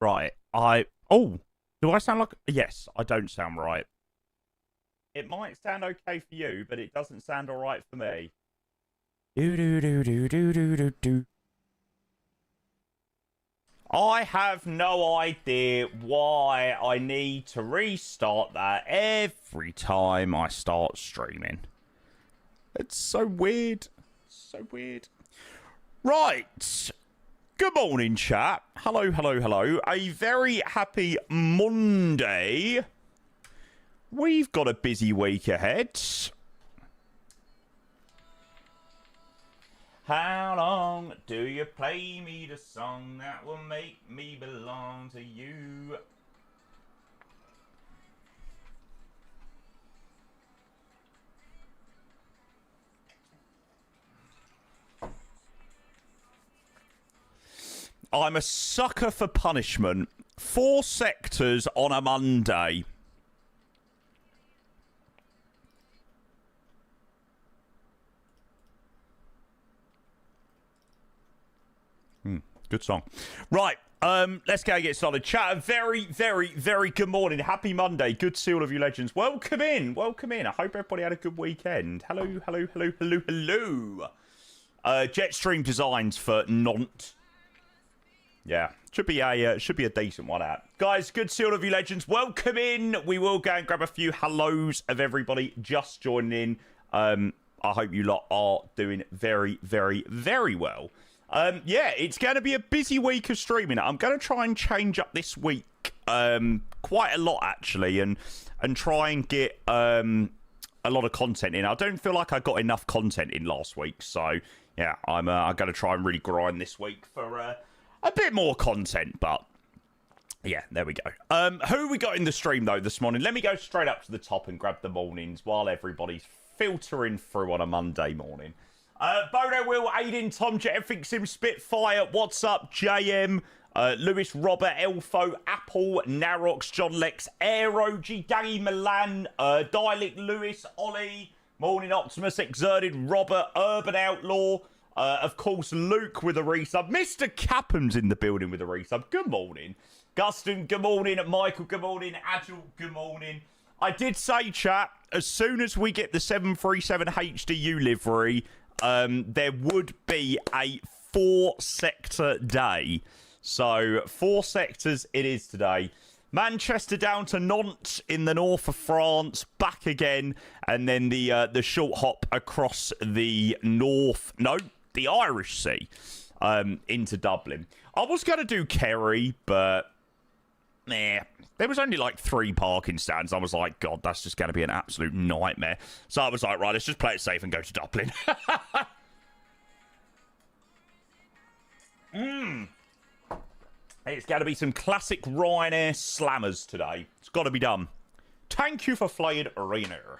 Right. Oh, do I sound like... Yes, I don't sound right. It might sound okay for you, but it doesn't sound all right for me. Do. I have no idea why I need to restart that every time I start streaming. It's so weird. So weird. Right. Good morning, chat. Hello, hello, hello. A very happy Monday. We've got a busy week ahead. How long do you play me the song that will make me belong to you? I'm a sucker for punishment. 4 sectors on a Monday. Good song. Right, let's go get started. Chat, very, very, very good morning. Happy Monday. Good to see all of you legends. Welcome in. Welcome in. I hope everybody had a good weekend. Hello, hello, hello, hello, hello. Jetstream Designs for Nantes. Yeah, should be a decent one out. Guys, good to see all of you legends. Welcome in. We will go and grab a few hellos of everybody just joining in. I hope you lot are doing very, very, very well. Yeah, it's going to be a busy week of streaming. I'm going to try and change up this week quite a lot, actually, and try and get a lot of content in. I don't feel like I got enough content in last week, so yeah, I'm going to try and really grind this week for a bit more content, but yeah, there we go. Who we got in the stream, though, this morning? Let me go straight up to the top and grab the mornings while everybody's filtering through on a Monday morning. Bodo, Will, Aiden, Tom, Jet, Sim, Spitfire, What's Up, JM, Lewis, Robert, Elfo, Apple, Narox, John Lex, Aero, G, Daggy, Milan, Dialect, Lewis, Ollie, Morning Optimus, Exerted, Robert, Urban Outlaw, of course, Luke with a resub, Mr. Capham's in the building with a resub, good morning, Guston, good morning, Michael, good morning, Agile, good morning. I did say, chat, as soon as we get the 737 HDU livery, there would be a 4-sector day. So 4 sectors it is today. Manchester down to Nantes in the north of France, back again, and then the short hop across the the Irish Sea into Dublin. I was going to do Kerry, but there was only like 3 parking stands. I was like, God, that's just going to be an absolute nightmare. So I was like, right, let's just play it safe and go to Dublin. It's going to be some classic Ryanair slammers today. It's got to be done. Thank you for flying Ryanair.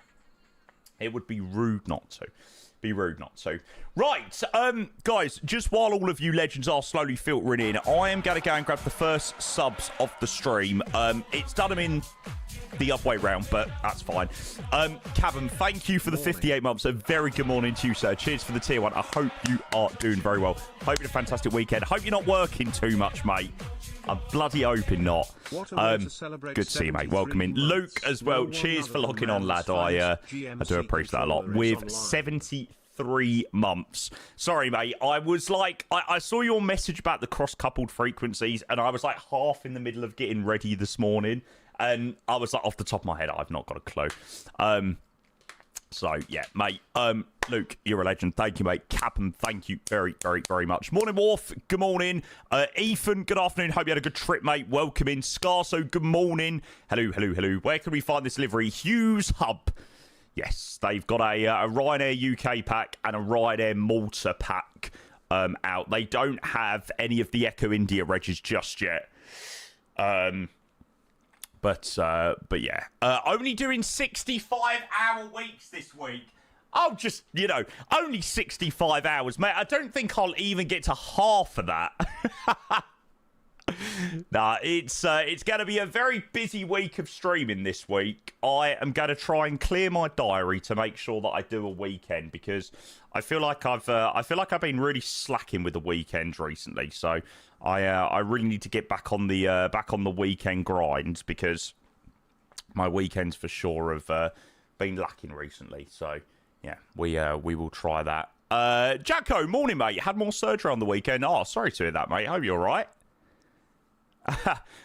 It would be rude not to. Be rude not to. Right, guys, just while all of you legends are slowly filtering in, I am going to go and grab the first subs of the stream. It's done them in the other way round, but that's fine. Kevin, thank you for the 58 months. A very good morning to you, sir. Cheers for the tier 1. I hope you are doing very well. Hope you had a fantastic weekend. Hope you're not working too much, mate. I'm bloody hoping not. Good to see you, mate. Welcome in. Luke as well. Cheers for logging on, lad. I do appreciate that a lot. With 73 months. Sorry, mate. I was like, I saw your message about the cross-coupled frequencies, and I was like half in the middle of getting ready this morning, and I was like, off the top of my head, I've not got a clue. So, yeah, mate. Luke, you're a legend. Thank you, mate. Captain, thank you very, very, very much. Morning, Worf. Good morning. Ethan, good afternoon. Hope you had a good trip, mate. Welcome in. Scarso, good morning. Hello, hello, hello. Where can we find this livery? Hues Hub. Yes, they've got a Ryanair UK pack and a Ryanair Malta pack out. They don't have any of the Echo India regs just yet. But yeah. Only doing 65-hour weeks this week. I'll just, only 65 hours, mate. I don't think I'll even get to half of that. Nah, it's going to be a very busy week of streaming this week. I am going to try and clear my diary to make sure that I do a weekend, because I feel like I've been really slacking with the weekends recently. So I really need to get back on the weekend grind, because my weekends for sure have been lacking recently. So yeah, we will try that. Jacko, morning, mate. Had more surgery on the weekend. Oh, sorry to hear that, mate. Hope you're all right.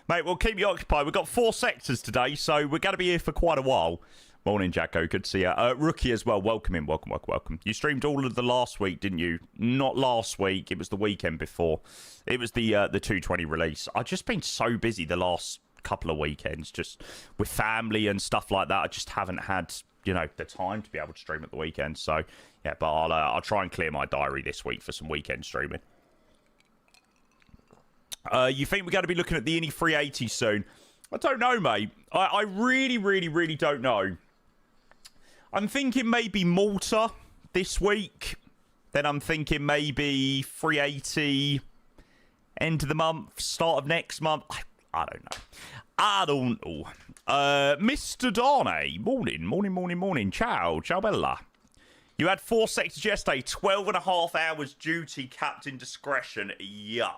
Mate, we'll keep you occupied. We've got 4 sectors today, so we're going to be here for quite a while. Morning, Jacko. Good to see you. Rookie as well. Welcome in. Welcome. You streamed all of the last week, didn't you? Not last week. It was the weekend before. It was the 220 release. I've just been so busy the last couple of weekends, just with family and stuff like that. I just haven't had, the time to be able to stream at the weekend. So, yeah, but I'll try and clear my diary this week for some weekend streaming. You think we're going to be looking at the Indy 380 soon? I don't know, mate. I really don't know. I'm thinking maybe Malta this week. Then I'm thinking maybe 380 end of the month, start of next month. I don't know. Mr. Darnay, morning. Ciao, Bella. You had 4 sectors yesterday, 12.5 hours duty, captain discretion. Yuck.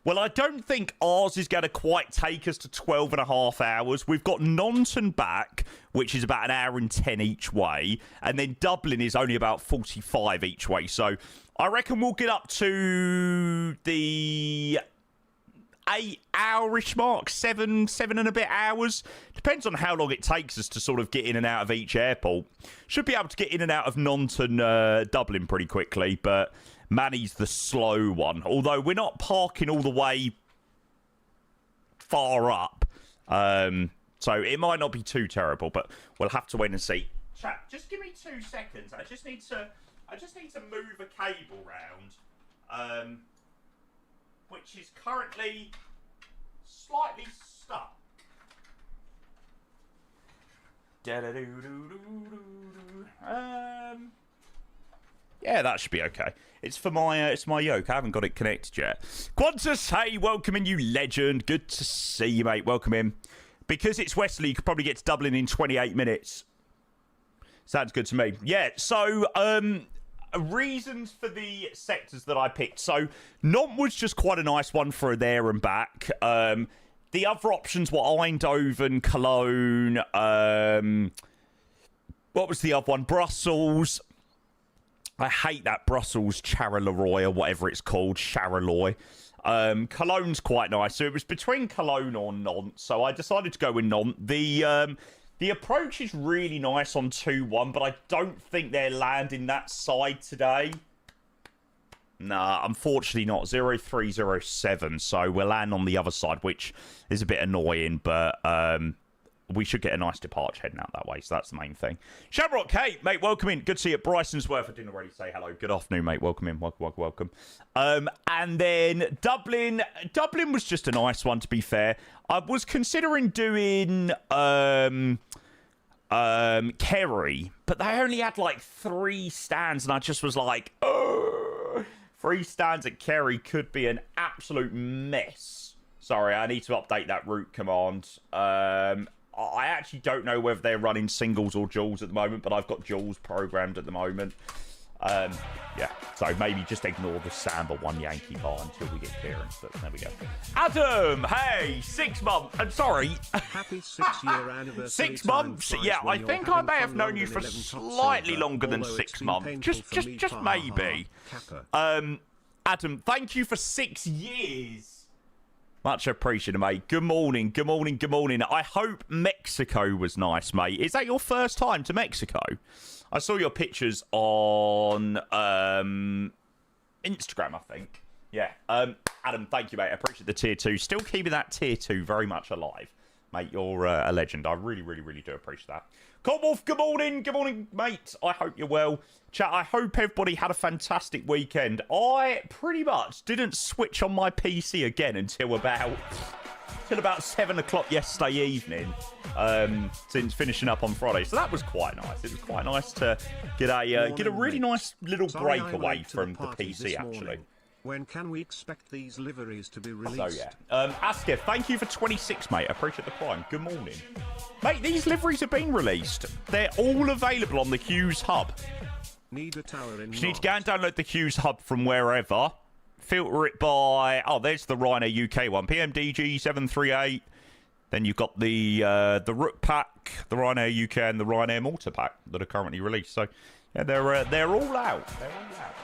Well, I don't think ours is going to quite take us to 12.5 hours. We've got Naunton back, which is about 1 hour and 10 each way. And then Dublin is only about 45 each way. So I reckon we'll get up to the 8-hour-ish mark, 7 and a bit hours. Depends on how long it takes us to sort of get in and out of each airport. Should be able to get in and out of Naunton, Dublin pretty quickly, but Manny's the slow one. Although we're not parking all the way far up, so it might not be too terrible, but we'll have to wait and see. Chat, just give me 2 seconds. I just need to move a cable round, which is currently slightly stuck. Yeah, that should be okay. It's for my yoke. I haven't got it connected yet. Qantas, hey, welcome in, you legend. Good to see you, mate. Welcome in. Because it's Wesley, you could probably get to Dublin in 28 minutes. Sounds good to me. Yeah, so reasons for the sectors that I picked. So Nantes was just quite a nice one for there and back. The other options were Eindhoven, Cologne. What was the other one? Brussels. I hate that Brussels Charleroi or whatever it's called, Charleroi. Cologne's quite nice. So it was between Cologne or Nantes. So I decided to go with Nantes. The approach is really nice on 2-1, but I don't think they're landing that side today. Nah, unfortunately not. 0307. So we'll land on the other side, which is a bit annoying, but we should get a nice departure heading out that way, so that's the main thing. Shamrock, hey, mate, welcome in. Good to see you. Brysonsworth, I didn't already say hello. Good afternoon, mate. Welcome in. Welcome. And then Dublin. Dublin was just a nice one, to be fair. I was considering doing Kerry, but they only had like 3 stands, and I just was like, oh, 3 stands at Kerry could be an absolute mess. Sorry, I need to update that route command. I actually don't know whether they're running singles or duals at the moment, but I've got duals programmed at the moment. Yeah, so maybe just ignore the Samba 1 Yankee bar until we get clearance, but there we go. Adam, hey, 6 months. I'm sorry. Happy 6-year anniversary. 6 months. Yeah, I think I may have known you for slightly longer than 6 months. Just maybe. Adam, thank you for 6 years. Much appreciated, mate. Good morning. I hope Mexico was nice, mate. Is that your first time to Mexico? I saw your pictures on Instagram, I think. Yeah. Adam, thank you, mate. I appreciate the tier 2. Still keeping that tier 2 very much alive. Mate, you're a legend. I really do appreciate that. Coldwolf, good morning, mate. I hope you're well. Chat, I hope everybody had a fantastic weekend. I pretty much didn't switch on my PC again until about 7 o'clock yesterday evening, since finishing up on Friday. So that was quite nice. It was quite nice to get a really nice little break away from the PC, actually. When can we expect these liveries to be So released? yeah, Asker, thank you for 26, mate. I appreciate the prime. Good morning, mate. These liveries have been released. They're all available on the Hues hub. Need a tower in You need to go and download the Hues hub from wherever. Filter it by there's the Ryanair UK one, PMDG 738. Then you've got the Rook pack, the Ryanair UK, and the Ryanair Malta pack that are currently released. So yeah, they're all out. They're all out.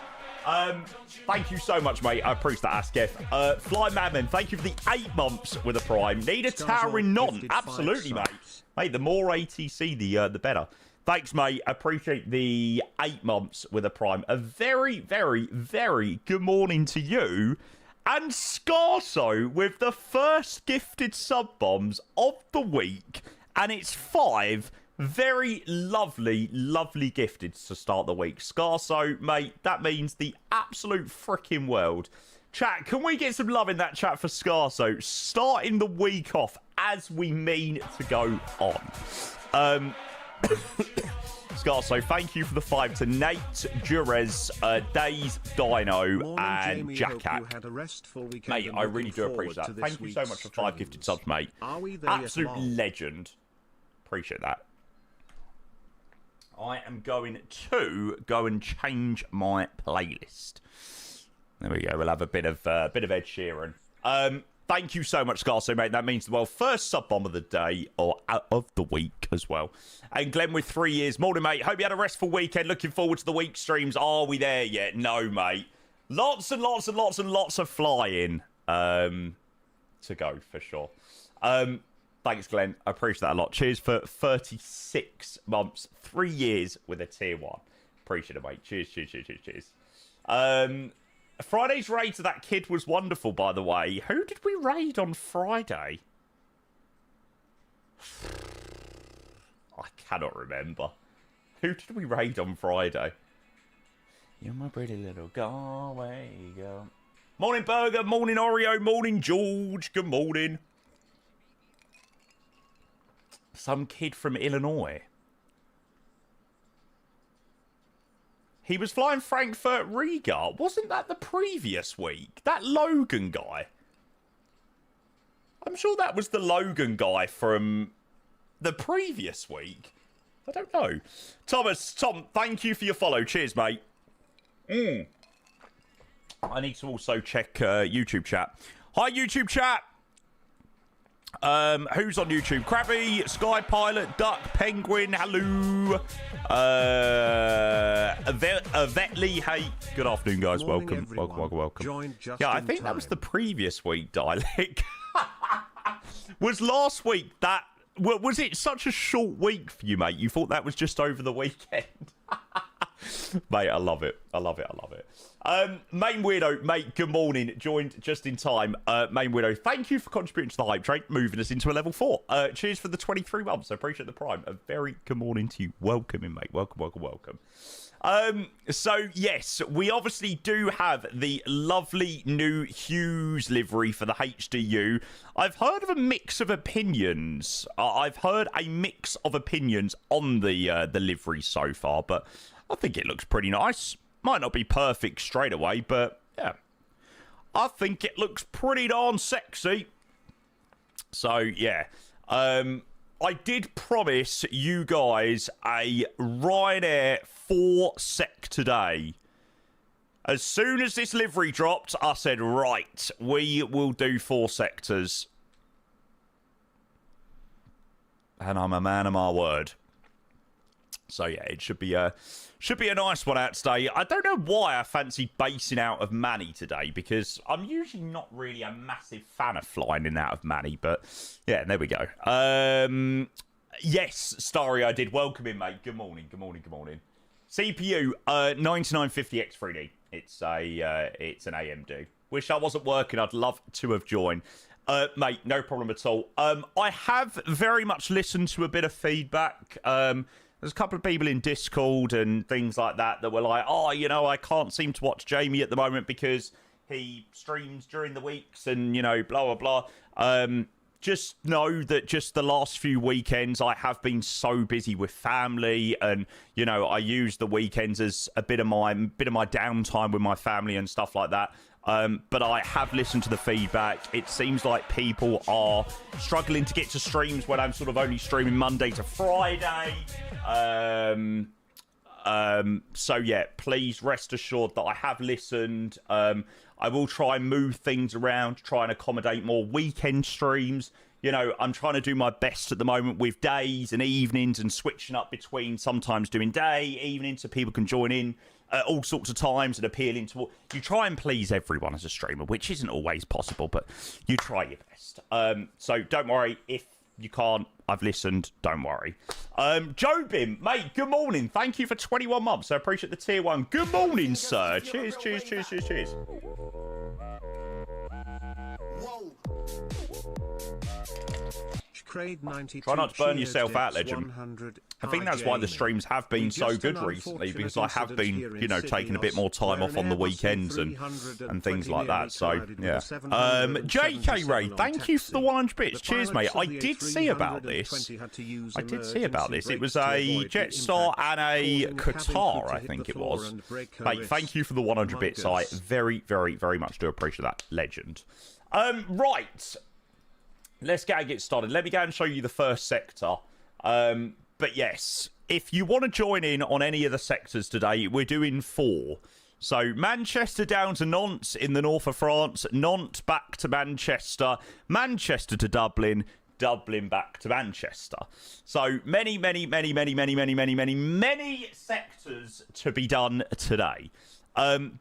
Thank you so much, mate. I appreciate that, Askef. Fly Madman, thank you for the 8 months with a prime. Need a tower in none. Absolutely, mate. Mate, the more ATC, the better. Thanks, mate. I appreciate the 8 months with a prime. A very, very, very good morning to you. And Scarso with the first gifted sub-bombs of the week. And it's 5 very lovely, lovely gifted to start the week. Scarso, mate, that means the absolute freaking world. Chat, can we get some love in that chat for Scarso? Starting the week off as we mean to go on. Scarso, thank you for the 5 to Nate, Jurez, Days, Dino, and Jackat. Mate, I really do appreciate that. Thank you so much for 5 gifted subs, mate. Absolute legend. Appreciate that. I am going to go and change my playlist. There we go. We'll have a bit of Ed Sheeran. Thank you so much, Scarso, mate. That means the first sub bomb of the day or of the week as well. And Glenn with 3 years. Morning, mate. Hope you had a restful weekend. Looking forward to the week streams. Are we there yet? No, mate. Lots and lots and lots and lots of flying to go for sure. Thanks, Glenn. I appreciate that a lot. Cheers for 36 months, 3 years with a tier 1. Appreciate it, mate. Cheers, cheers, cheers, cheers, cheers. Friday's raid to that kid was wonderful, by the way. Who did we raid on Friday? I cannot remember. Who did we raid on Friday? You're my pretty little Galway girl. Morning, Burger. Morning, Oreo. Morning, George. Good morning. Some kid from Illinois. He was flying Frankfurt Riga. Wasn't that the previous week? That Logan guy. I'm sure that was the Logan guy from the previous week. I don't know. Tom, thank you for your follow. Cheers, mate. I need to also check YouTube chat. Hi, YouTube chat. Who's on YouTube? Krabby, Sky Pilot, Duck, Penguin, hello. Vetley, hey. Good afternoon, guys. Morning, welcome. Yeah, I think that was the previous week, Dialect. Was last week that... Was it such a short week for you, mate? You thought that was just over the weekend? Mate, I love it. Main Weirdo, mate, good morning. Joined just in time. Main Weirdo, thank you for contributing to the hype train, moving us into a level 4. Cheers for the 23 months. I appreciate the prime. A very good morning to you. Welcome in, mate. Welcome. So, yes, we obviously do have the lovely new Hues livery for the HDU. I've heard of a mix of opinions. I've heard a mix of opinions on the livery so far, but I think it looks pretty nice. Might not be perfect straight away, but yeah. I think it looks pretty darn sexy. So, yeah. I did promise you guys a Ryanair 4 sec today. As soon as this livery dropped, I said, right, we will do 4 sectors. And I'm a man of my word. So, yeah, it should be a nice one out today. I don't know why I fancy basing out of Manny today, because I'm usually not really a massive fan of flying in and out of Manny, but yeah, there we go. Yes, Starry, I did. Welcome in, mate. Good morning. CPU 9950X3D. It's an AMD. Wish I wasn't working. I'd love to have joined. Mate, no problem at all. I have very much listened to a bit of feedback. There's a couple of people in Discord and things like that were like, oh, you know, I can't seem to watch Jamie at the moment because he streams during the weeks and, you know, blah, blah, blah. Just know that just the last few weekends I have been so busy with family and, you know, I use the weekends as a bit of my downtime with my family and stuff like that. But I have listened to the feedback. It seems like people are struggling to get to streams when I'm sort of only streaming Monday to Friday. So yeah, please rest assured that I have listened. I will try and move things around, try and accommodate more weekend streams. You know, I'm trying to do my best at the moment with days and evenings and switching up between sometimes doing day, evening, so people can join in at all sorts of times and appealing to all. You try and please everyone as a streamer, which isn't always possible, but you try your best. So don't worry if you can't. I've listened. Don't worry. Jobim, mate, good morning. Thank you for 21 months. I appreciate the tier 1. Good morning, sir. Cheers, cheers, cheers, cheers, cheers. Try not to burn yourself out, legend. I think that's why the streams have been so good recently, because I have been, you know, taking a bit more time off on the weekends and things like that. So, yeah. JK Ray, thank you for the 100 bits. Cheers, mate. I did see about this. I did see about this. It was a Jetstar and a Qatar, I think it was. Mate, thank you for the 100 bits. I very, very, very much do appreciate that, legend. Right. Let's get started. Let me go and show you the first sector. But yes, if you want to join in on any of the sectors today, we're doing 4. So Manchester down to Nantes in the north of France, Nantes back to Manchester, Manchester to Dublin, Dublin back to Manchester. So many sectors to be done today.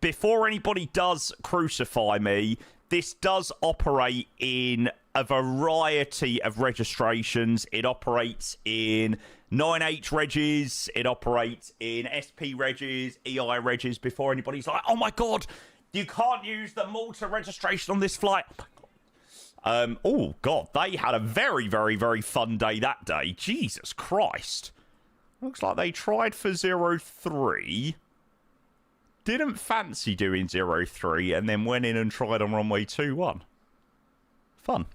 Before anybody does crucify me, this does operate in a variety of registrations. It operates in 9H regs, it operates in SP regs, EI regs, before anybody's like, oh my god, you can't use the Malta registration on this flight. Oh god, they had a very, very, very fun day that day. Jesus Christ. Looks like they tried for 03. Didn't fancy doing 03 and then went in and tried on runway 21. Fun.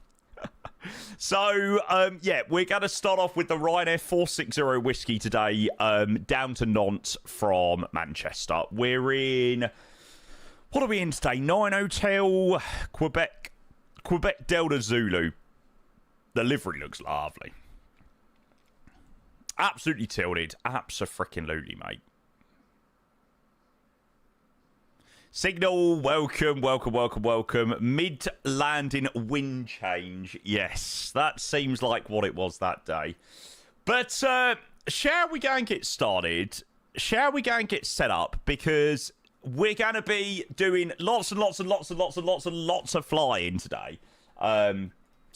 So, yeah, we're going to start off with the Ryanair 460 Whiskey today, down to Nantes from Manchester. We're in... What are we in today? 9 Hotel, Quebec Delta Zulu. The livery looks lovely. Absolutely tilted. Abso-freaking-lutely, mate. Signal, welcome. Mid-landing wind change. Yes, that seems like what it was that day. But shall we go and get started? Shall we go and get set up? Because we're going to be doing lots of flying today. So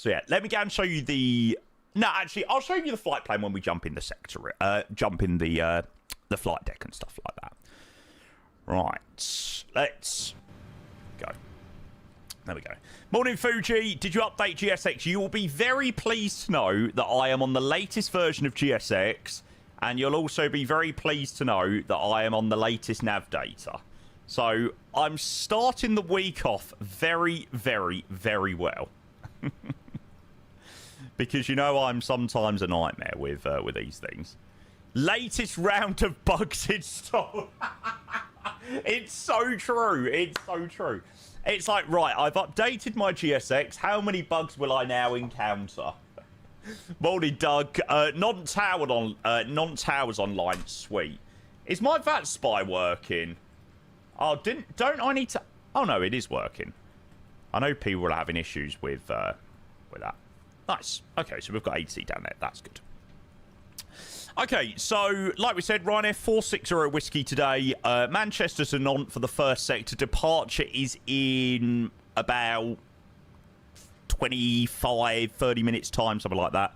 yeah, let me go and show you the... No, actually, I'll show you the flight plan when we jump in the sector, jump in the flight deck and stuff like that. Right, let's go. There we go. Morning, Fuji. Did you update GSX? You will be very pleased to know that I am on the latest version of GSX, and you'll also be very pleased to know that I am on the latest nav data. So I'm starting the week off very, very, very well. Because you know I'm sometimes a nightmare with these things. Latest round of bugs installed. It's so true. It's so true. It's like, right, I've updated my GSX. How many bugs will I now encounter? Morning, Doug. Non-towers online. Sweet. Is my VAT spy working? Oh, don't I need to... Oh, no, it is working. I know people are having issues with that. Nice. Okay, so we've got 80 down there. That's good. Okay, so, like we said, Ryanair 460 Whiskey today. Manchester to Nantes for the first sector. Departure is in about 25, 30 minutes time, something like that.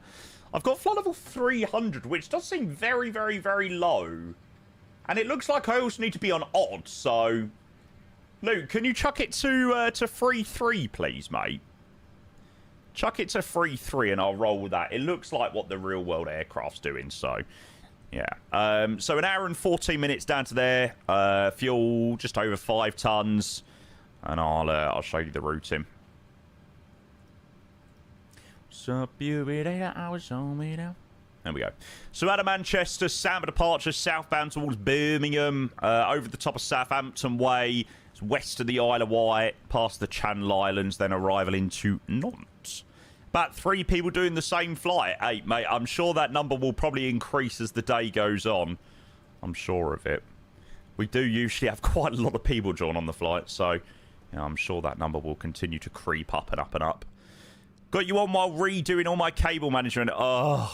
I've got flight level 300, which does seem very, very, very low. And it looks like I also need to be on odd, so... Luke, can you chuck it to 3-3, please, mate? Chuck it to 3-3 and I'll roll with that. It looks like what the real world aircraft's doing, so yeah. So an hour and 14 minutes down to there. Fuel just over 5 tons, and I'll show you the routing. There we go. So out of Manchester, Samba departure, southbound towards Birmingham, over the top of Southampton Way. As It's west of the Isle of Wight, past the Channel Islands, then arrival into Nantes. About 3 people doing the same flight. Hey, mate, I'm sure that number will probably increase as the day goes on. I'm sure of it. We do usually have quite a lot of people join on the flight, so I'm sure that number will continue to creep up and up and up. Got you on while redoing all my cable management. I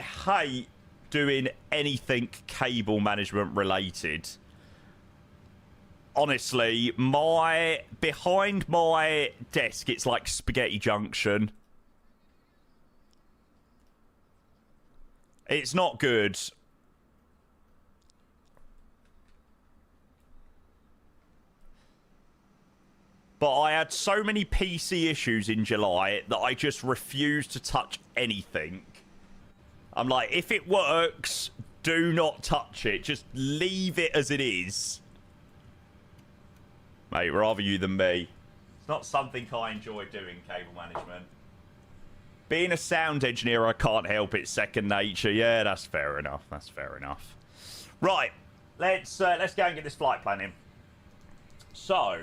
hate doing anything cable management related. Honestly, behind my desk, it's like Spaghetti Junction. It's not good. But I had so many PC issues in July that I just refused to touch anything. I'm like, if it works, do not touch it. Just leave it as it is. Mate, rather you than me. It's not something I enjoy doing, cable management. Being a sound engineer, I can't help it. Second nature. Yeah, that's fair enough. That's fair enough. Right, let's go and get this flight plan in. So,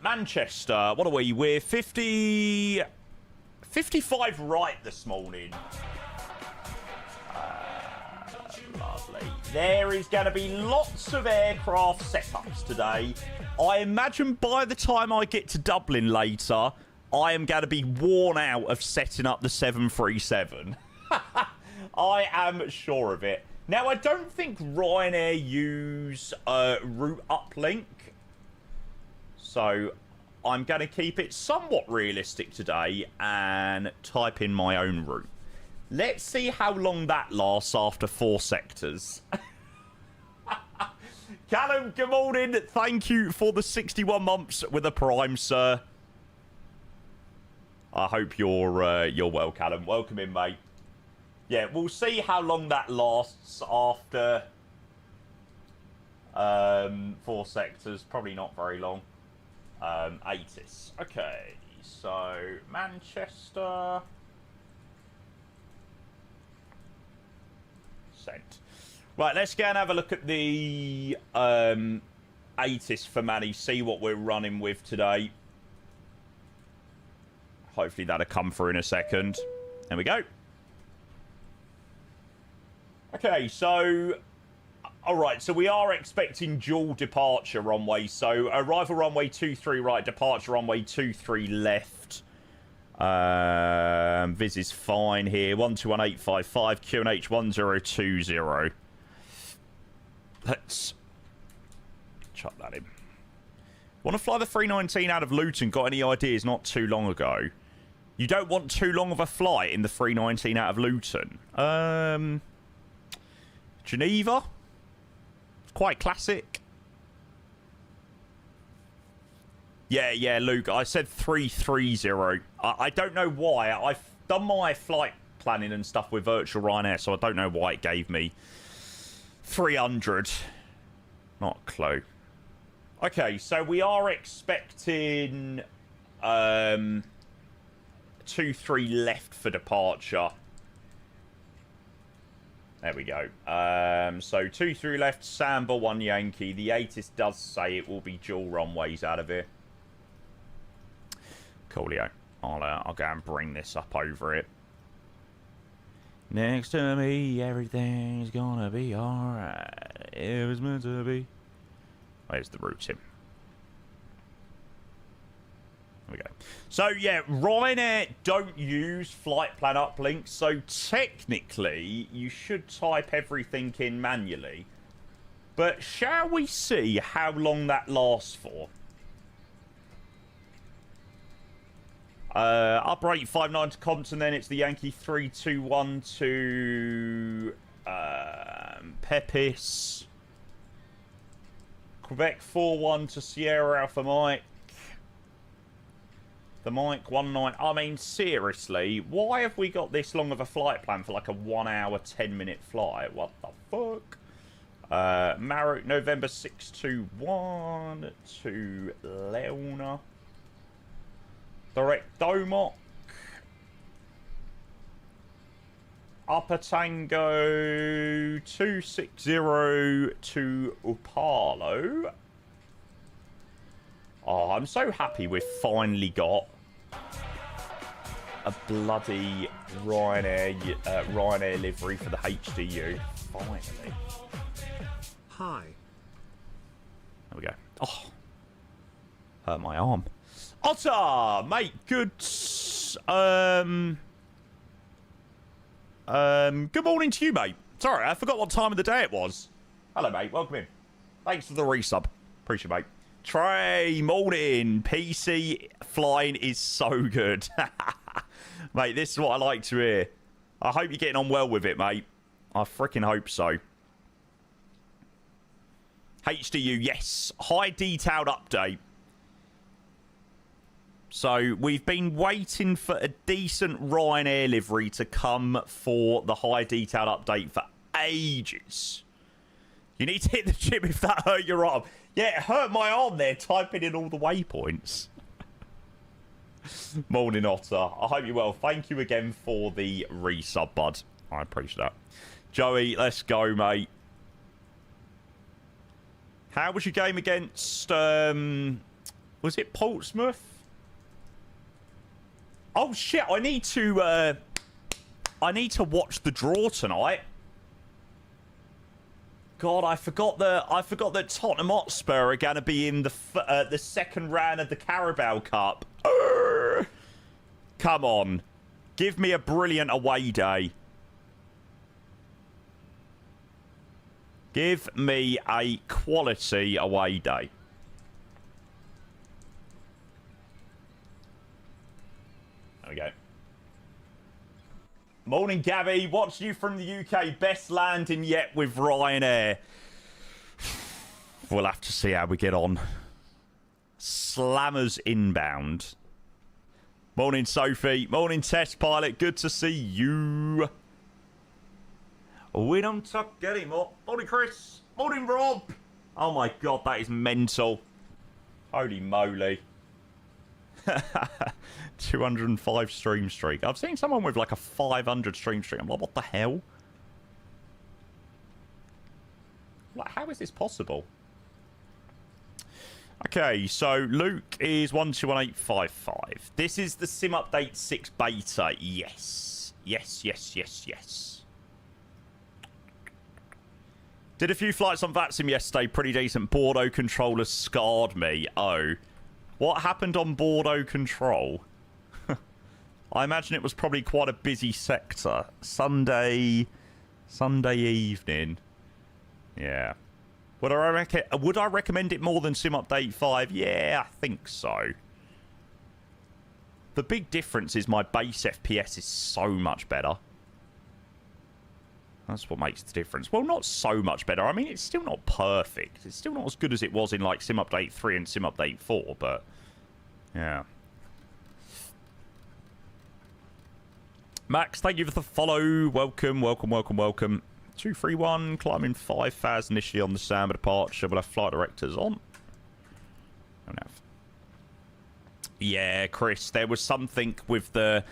Manchester, what are we? We're 55 right this morning. Lovely. There is going to be lots of aircraft setups today. I imagine by the time I get to Dublin later, I am going to be worn out of setting up the 737. I am sure of it. Now, I don't think Ryanair use route uplink. So, I'm going to keep it somewhat realistic today and type in my own route. Let's see how long that lasts after 4 sectors. Callum, good morning. Thank you for the 61 months with a Prime, sir. I hope you're well, Callum. Welcome in, mate. Yeah, we'll see how long that lasts after 4 sectors. Probably not very long. 80s. Okay, so Manchester. Sent. Right, let's go and have a look at the ATIS for Manny, see what we're running with today. Hopefully that'll come through in a second. There we go. Okay, so... Alright, so we are expecting dual departure runway. So, arrival runway 23 right, departure runway 23 left. Viz is fine here. 121855, QNH 1020. Let's chuck that in. Want to fly the 319 out of Luton? Got any ideas not too long ago? You don't want too long of a flight in the 319 out of Luton. Geneva? Quite classic. Yeah, Luke. I said 330. I don't know why. I've done my flight planning and stuff with Virtual Ryanair, so I don't know why it gave me 300. Not a clue. Okay, so we are expecting 23 left for departure. There we go. So 23 left, Samba 1 Yankee. The ATIS does say it will be dual runways out of here. Coolio. I'll go and bring this up over it. Next to me, everything's gonna be alright. It was meant to be. Where's the route, Tim? There we go. So, yeah, Ryanair don't use flight plan uplinks. So, technically, you should type everything in manually. But shall we see how long that lasts for? Uprate 59 to Compton, then it's the Yankee 321 to Pepis. Quebec 41 to Sierra Alpha Mike. The Mike 19. I mean, seriously, why have we got this long of a flight plan for like a 1 hour, 10-minute flight? What the fuck? Marriott, November 621 to Leona. Direct Domok. Upper Tango 260 to Upalo. Oh, I'm so happy we've finally got a bloody Ryanair livery for the HDU. Finally. Hi. There we go. Oh. Hurt my arm. Otter, mate, good. Good morning to you, mate. Sorry, I forgot what time of the day it was. Hello, mate. Welcome in. Thanks for the resub. Appreciate it, mate. Trey, morning. PC flying is so good. Mate, this is what I like to hear. I hope you're getting on well with it, mate. I freaking hope so. HDU, yes. High detailed update. So we've been waiting for a decent Ryanair livery to come for the high detailed update for ages. You need to hit the gym if that hurt your arm. Yeah, it hurt my arm there, typing in all the waypoints. Morning, Otter. I hope you're well. Thank you again for the resub, bud. I appreciate that. Joey, let's go, mate. How was your game against, was it Portsmouth? Oh shit! I need to watch the draw tonight. God, I forgot that Tottenham Hotspur are going to be in the second round of the Carabao Cup. Come on, give me a brilliant away day. Give me a quality away day. There we go. Morning, Gabby. Watching you from the UK. Best landing yet with Ryanair. We'll have to see how we get on. Slammers inbound. Morning, Sophie. Morning, Test Pilot. Good to see you. We don't talk anymore. Morning, Chris. Morning, Rob. Oh, my God. That is mental. Holy moly. 205 stream streak. I've seen someone with like a 500 stream streak. I'm like, what the hell? Like, how is this possible? Okay, so Luke is 121855. This is the Sim Update 6 beta. Yes. Yes, yes, yes, yes. Did a few flights on VATSIM yesterday. Pretty decent. Bordeaux controller scarred me. Oh. What happened on Bordeaux Control? I imagine it was probably quite a busy sector. Sunday evening. Yeah. Would I recommend it more than Sim Update 5? Yeah, I think so. The big difference is my base FPS is so much better. That's what makes the difference. Well, not so much better. I mean, it's still not perfect. It's still not as good as it was in, like, Sim Update 3 and Sim Update 4, but... yeah. Max, thank you for the follow. Welcome, welcome, welcome, welcome. 231, climbing 5,000 initially on the Samba departure. We'll have flight directors on. Don't have. Yeah, Chris, there was something with the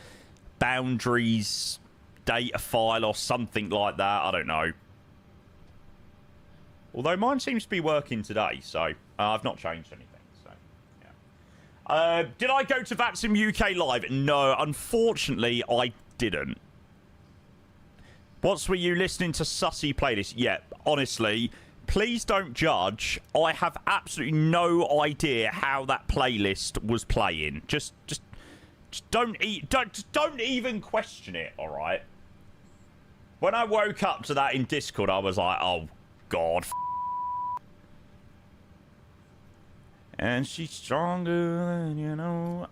boundaries... data file or something like that. I don't know. Although mine seems to be working today, so I've not changed anything. So yeah. Did I go to VATSIM UK Live? No, unfortunately, I didn't. Were you listening to Sussy playlist? Yeah, honestly, please don't judge. I have absolutely no idea how that playlist was playing. Just don't even question it. All right. When I woke up to that in Discord, I was like, oh, God. And she's stronger than you know.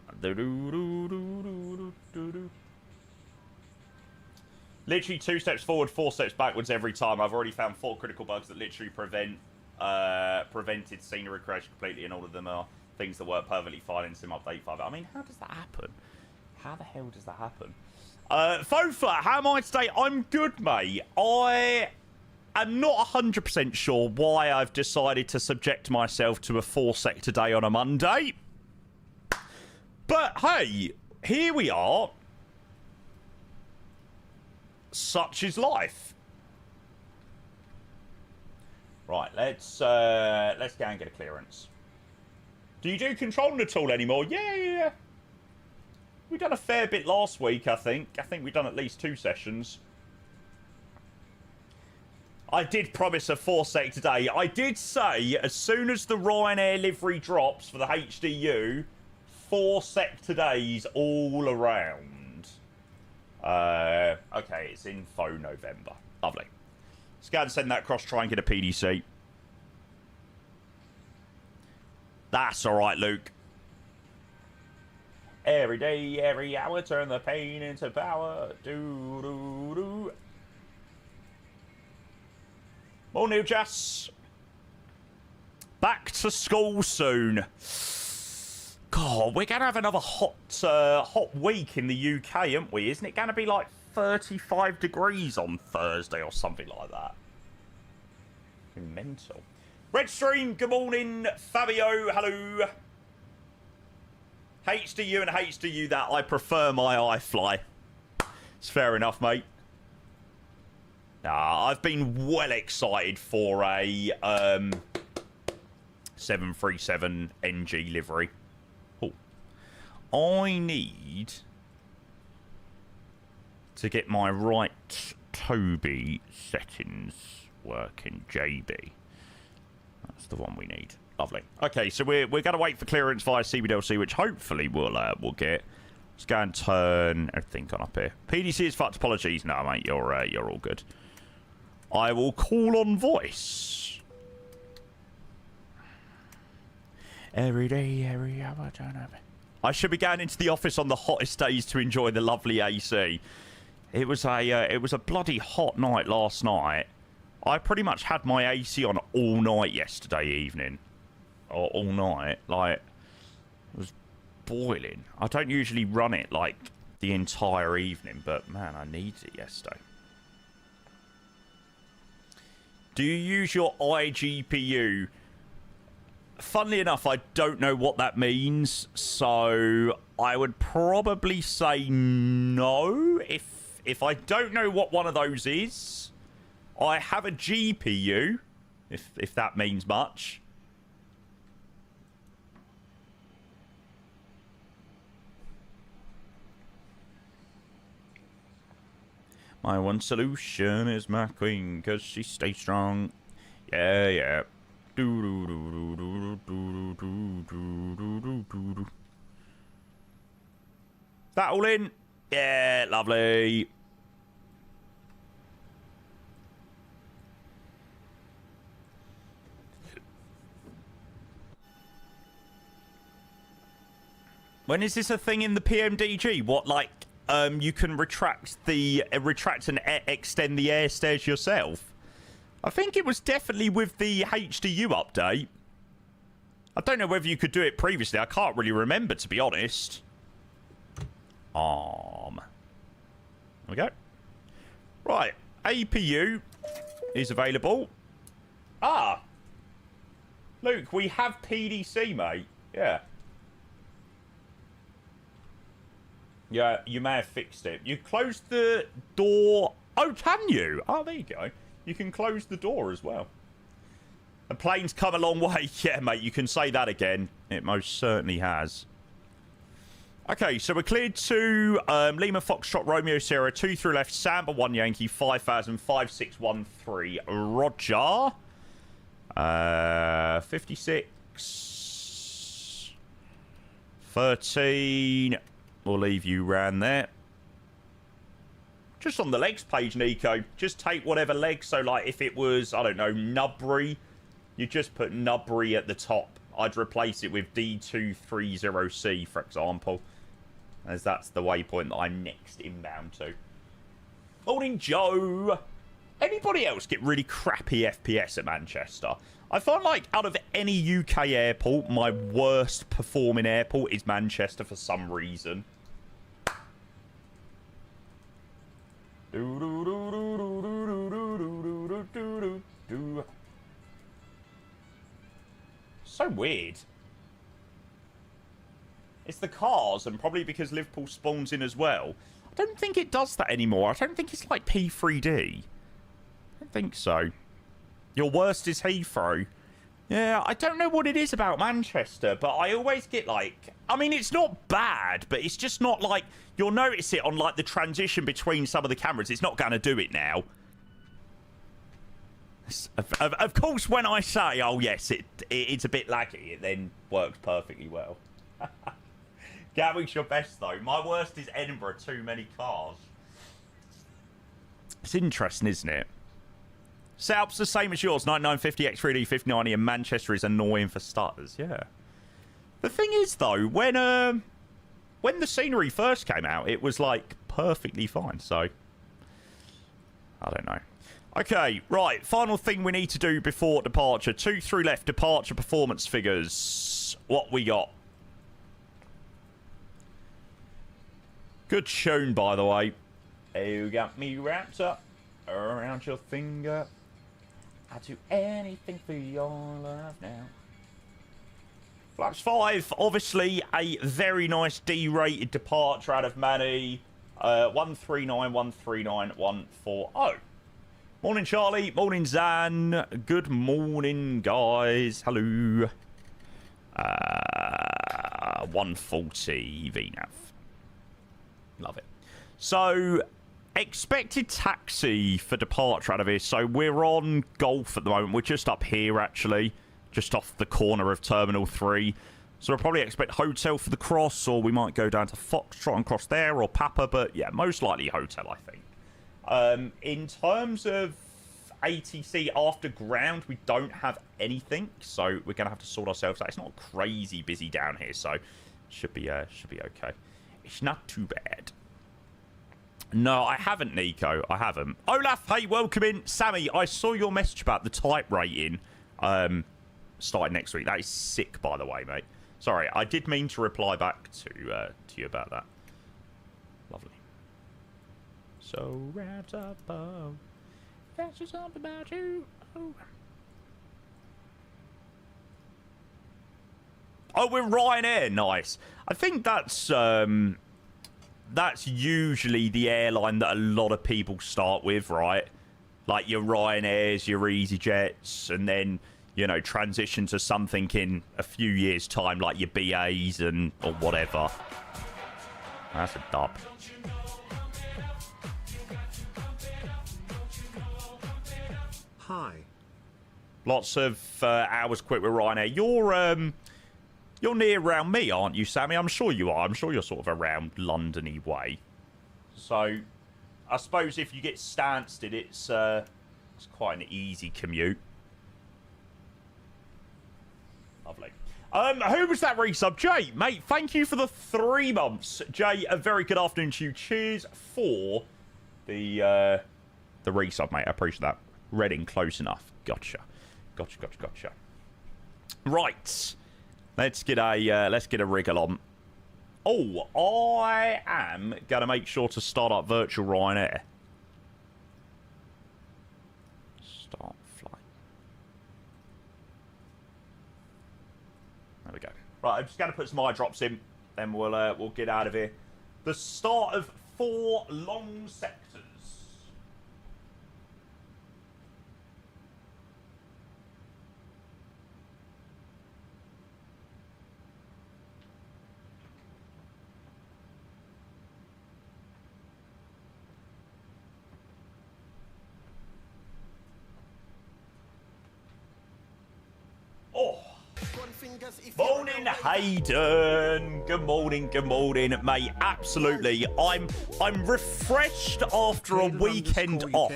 Literally 2 steps forward, 4 steps backwards every time. I've already found 4 critical bugs that literally prevented scenery crash completely, and all of them are things that work perfectly fine in Sim Update 5. I mean, how does that happen? How the hell does that happen? Fofa, how am I today? I'm good, mate. I am not 100% sure why I've decided to subject myself to a 4-sector day on a Monday. But, hey, here we are. such is life. Right, let's go and get a clearance. Do you do controlling at all anymore? Yeah. We done a fair bit last week, I think. I think we've done at least 2 sessions. I did promise a 4-sec today. I did say as soon as the Ryanair livery drops for the HDU, 4-sec today's all around. Okay, it's info November. Lovely. Let's go and send that across, try and get a PDC. That's alright, Luke. Every day, every hour, turn the pain into power. Do. Morning, Jess. Back to school soon. God, we're going to have another hot week in the UK, aren't we? Isn't it going to be like 35 degrees on Thursday or something like that? Mental. Redstream, good morning. Fabio, hello. HDU and HDU that. I prefer my iFly. It's fair enough, mate. I've been well excited for a 737 NG livery. Oh. I need to get my right Toby settings working. JB. That's the one we need. Lovely. Okay, so we're going to wait for clearance via CBDLC, which hopefully we'll get. Let's go and turn everything on up here. PDC is fucked. Apologies. No, mate, you're all good. I will call on voice. Every day, every hour, turn up. I should be going into the office on the hottest days to enjoy the lovely AC. It was a bloody hot night last night. I pretty much had my AC on all night yesterday evening. Or all night. Like, it was boiling. I don't usually run it, like, the entire evening. But, man, I needed it yesterday. Do you use your iGPU? Funnily enough, I don't know what that means. So, I would probably say no. If I don't know what one of those is... I have a GPU, if that means much. My one solution is my queen, because she stays strong. Yeah. That all in? Yeah, lovely. When is this a thing in the PMDG? What, like, you can retract and extend the air stairs yourself? I think it was definitely with the HDU update. I don't know whether you could do it previously. I can't really remember, to be honest. There we go. Right, APU is available. Luke, we have PDC, mate. Yeah. Yeah, you may have fixed it. You closed the door. Oh, can you? Oh, there you go. You can close the door as well. The plane's come a long way. Yeah, mate, you can say that again. It most certainly has. Okay, so we're cleared to Lima Foxtrot Romeo Sierra 2 through left, Samba 1 Yankee 5000 5613. Roger. 56 13. We'll leave you round there. Just on the legs page, Nico. Just take whatever leg. So, like, if it was, I don't know, Nubbury, you just put Nubbury at the top. I'd replace it with D230C, for example, as that's the waypoint that I'm next inbound to. Morning, Joe. Anybody else get really crappy FPS at Manchester? I find like out of any UK airport, my worst performing airport is Manchester for some reason. So weird. It's the cars, and probably because Liverpool spawns in as well. I don't think it does that anymore. I don't think it's like P3D. I don't think so. Your worst is Heathrow. Yeah, I don't know what it is about Manchester, but I always get like... I mean, it's not bad, but it's just not like... You'll notice it on like the transition between some of the cameras. It's not going to do it now. Of course, when I say, oh yes, it's a bit laggy, it then works perfectly well. Gavin's your best though. My worst is Edinburgh, too many cars. It's interesting, isn't it? Setup's the same as yours, 9950 X3D 5090, and Manchester is annoying for starters. Yeah. The thing is though, when the scenery first came out, it was like perfectly fine. So I don't know. Okay, right. Final thing we need to do before departure. 2 through left. Departure performance figures. What we got? Good tune, by the way. You got me wrapped up around your finger. I'd do anything for your love now. Flaps 5, obviously a very nice D-rated departure out of Manny. 139, 139, 140. Morning, Charlie. Morning, Zan. Good morning, guys. Hello. 140 VNAV. Love it. So, expected taxi for departure out of here. So, we're on Golf at the moment. We're just up here, actually. Just off the corner of Terminal 3. So, we'll probably expect hotel for the cross, or we might go down to Foxtrot and cross there, or Papa. But, yeah, most likely hotel, I think. In terms of ATC after ground, we don't have anything, so we're gonna have to sort ourselves out. It's not crazy busy down here, so should be okay. It's not too bad. No, I haven't, Nico. I haven't. Olaf, hey, welcome in. Sammy, I saw your message about the type rating starting next week. That is sick, by the way, mate. Sorry, I did mean to reply back to you about that. Lovely. So wrapped up, that's just something about you. Oh, we're Ryanair. Nice. I think that's usually the airline that a lot of people start with, right? Like your Ryanairs, your EasyJets, and then, you know, transition to something in a few years' time, like your BAs or whatever. That's a dub. Hi. Lots of hours quit with Ryanair. You're near around me, aren't you, Sammy? I'm sure you are. I'm sure you're sort of around London-y way. So, I suppose if you get Stansted, it's quite an easy commute. Lovely. Who was that resub? Jay, mate, thank you for the 3 months. Jay, a very good afternoon to you. Cheers for the resub, mate. I appreciate that. Reading close enough. Gotcha. Right. Let's get a wriggle on. Oh, I am gonna make sure to start up virtual Ryanair. Start flight. There we go. Right, I'm just gonna put some eye drops in, then we'll get out of here. The start of 4 long sectors. Morning, Hayden. Good morning, mate. Absolutely. I'm refreshed after a weekend off.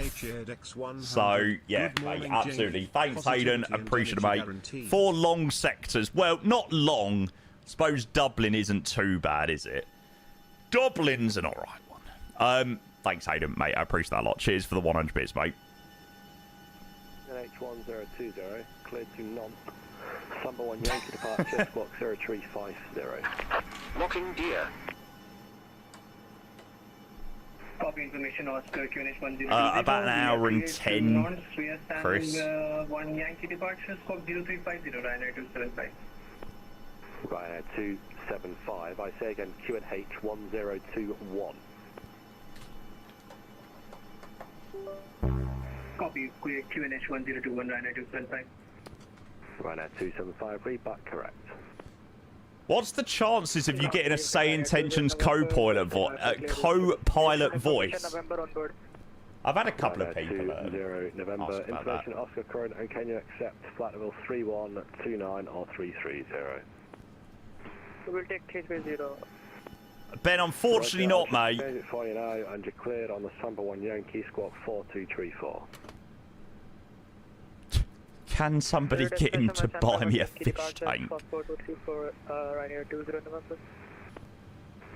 So yeah, mate, absolutely. Thanks, Hayden. Appreciate it, mate. 4 long sectors. Well, not long. I suppose Dublin isn't too bad, is it? Dublin's an alright one. Thanks, Hayden, mate. I appreciate that a lot. Cheers for the 100 bits, mate. NH1020, cleared to none. Number 1 Yankee departure, squawk 0350. Locking gear. Copy information, Oscar QNH10. About an hour and 10, Chris. 1 Yankee departure, squawk 0350, Ryanair 275. Ryanair 275, I say again, QNH 1021. Copy, QNH 1021, Ryanair 275. Ryanair 275, read back correct. What's the chances of you getting a Say Intentions co-pilot voice? I've had a couple of people Ryanair 20 November, ask about information Oscar current, and can you accept flight level 3129 or 330? We'll take 330. Ben, unfortunately not, mate. Change it for you now, and you're cleared on the Samba 1 Yankee squawk 4234. Can somebody get him to buy me a fish tank? Ryanair 20 November.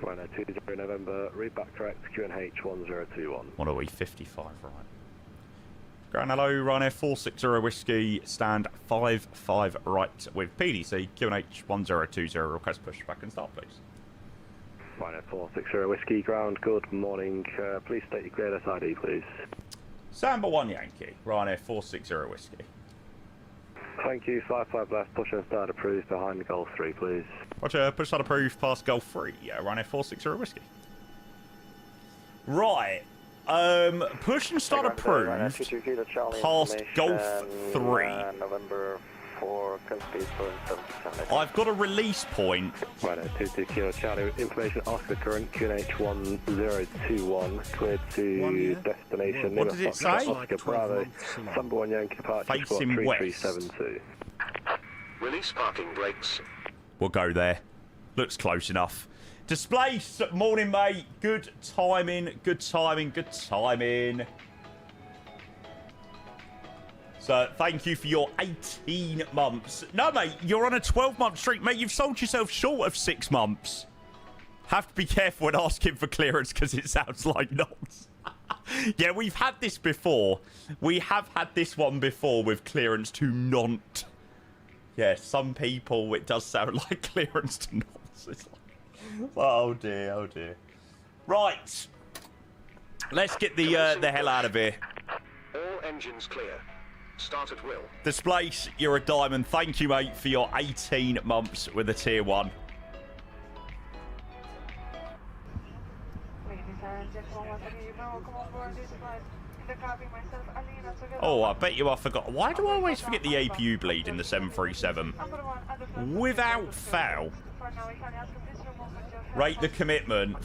Ryanair 20 November, read back correct, QNH 1021. What are we, 55, right? Ground hello, Ryanair 460 Whiskey, stand 55 right with PDC, QNH 1020, request push back and start, please. Ryanair 460 Whiskey, ground, good morning, please state your cleared SID, please. Samba 1 Yankee, Ryanair 460 Whiskey. Thank you, 55 left, push and start approved behind Golf 3, please. Roger, push start approved past Golf 3, Ryanair 460 Whiskey. Right, push and start approved past Golf 3. November 4, I've got a release point. Ryanair 22 Kilo Charlie, information Oscar current, QNH 1021, cleared to destination. What did it say? Oscar Bravo, Samba 1 Yankee departure, squawk Facing west. 3372. Release parking brakes. We'll go there. Looks close enough. Displace, morning, mate. Good timing, good timing, good timing. So, thank you for your 18 months. No, mate, you're on a 12-month streak. Mate, you've sold yourself short of 6 months. Have to be careful when asking for clearance because it sounds like not. Yeah, we've had this before. We have had this one before with clearance to not. Yeah, some people, it does sound like clearance to not. It's like, oh, dear, oh, dear. Right. Let's get the hell out of here. All engines clear. Start at will. Displace, you're a diamond. Thank you, mate, for your 18 months with a tier 1. Oh, I bet you I forgot. Why do I always forget the APU bleed in the 737? Without fail. Rate the commitment.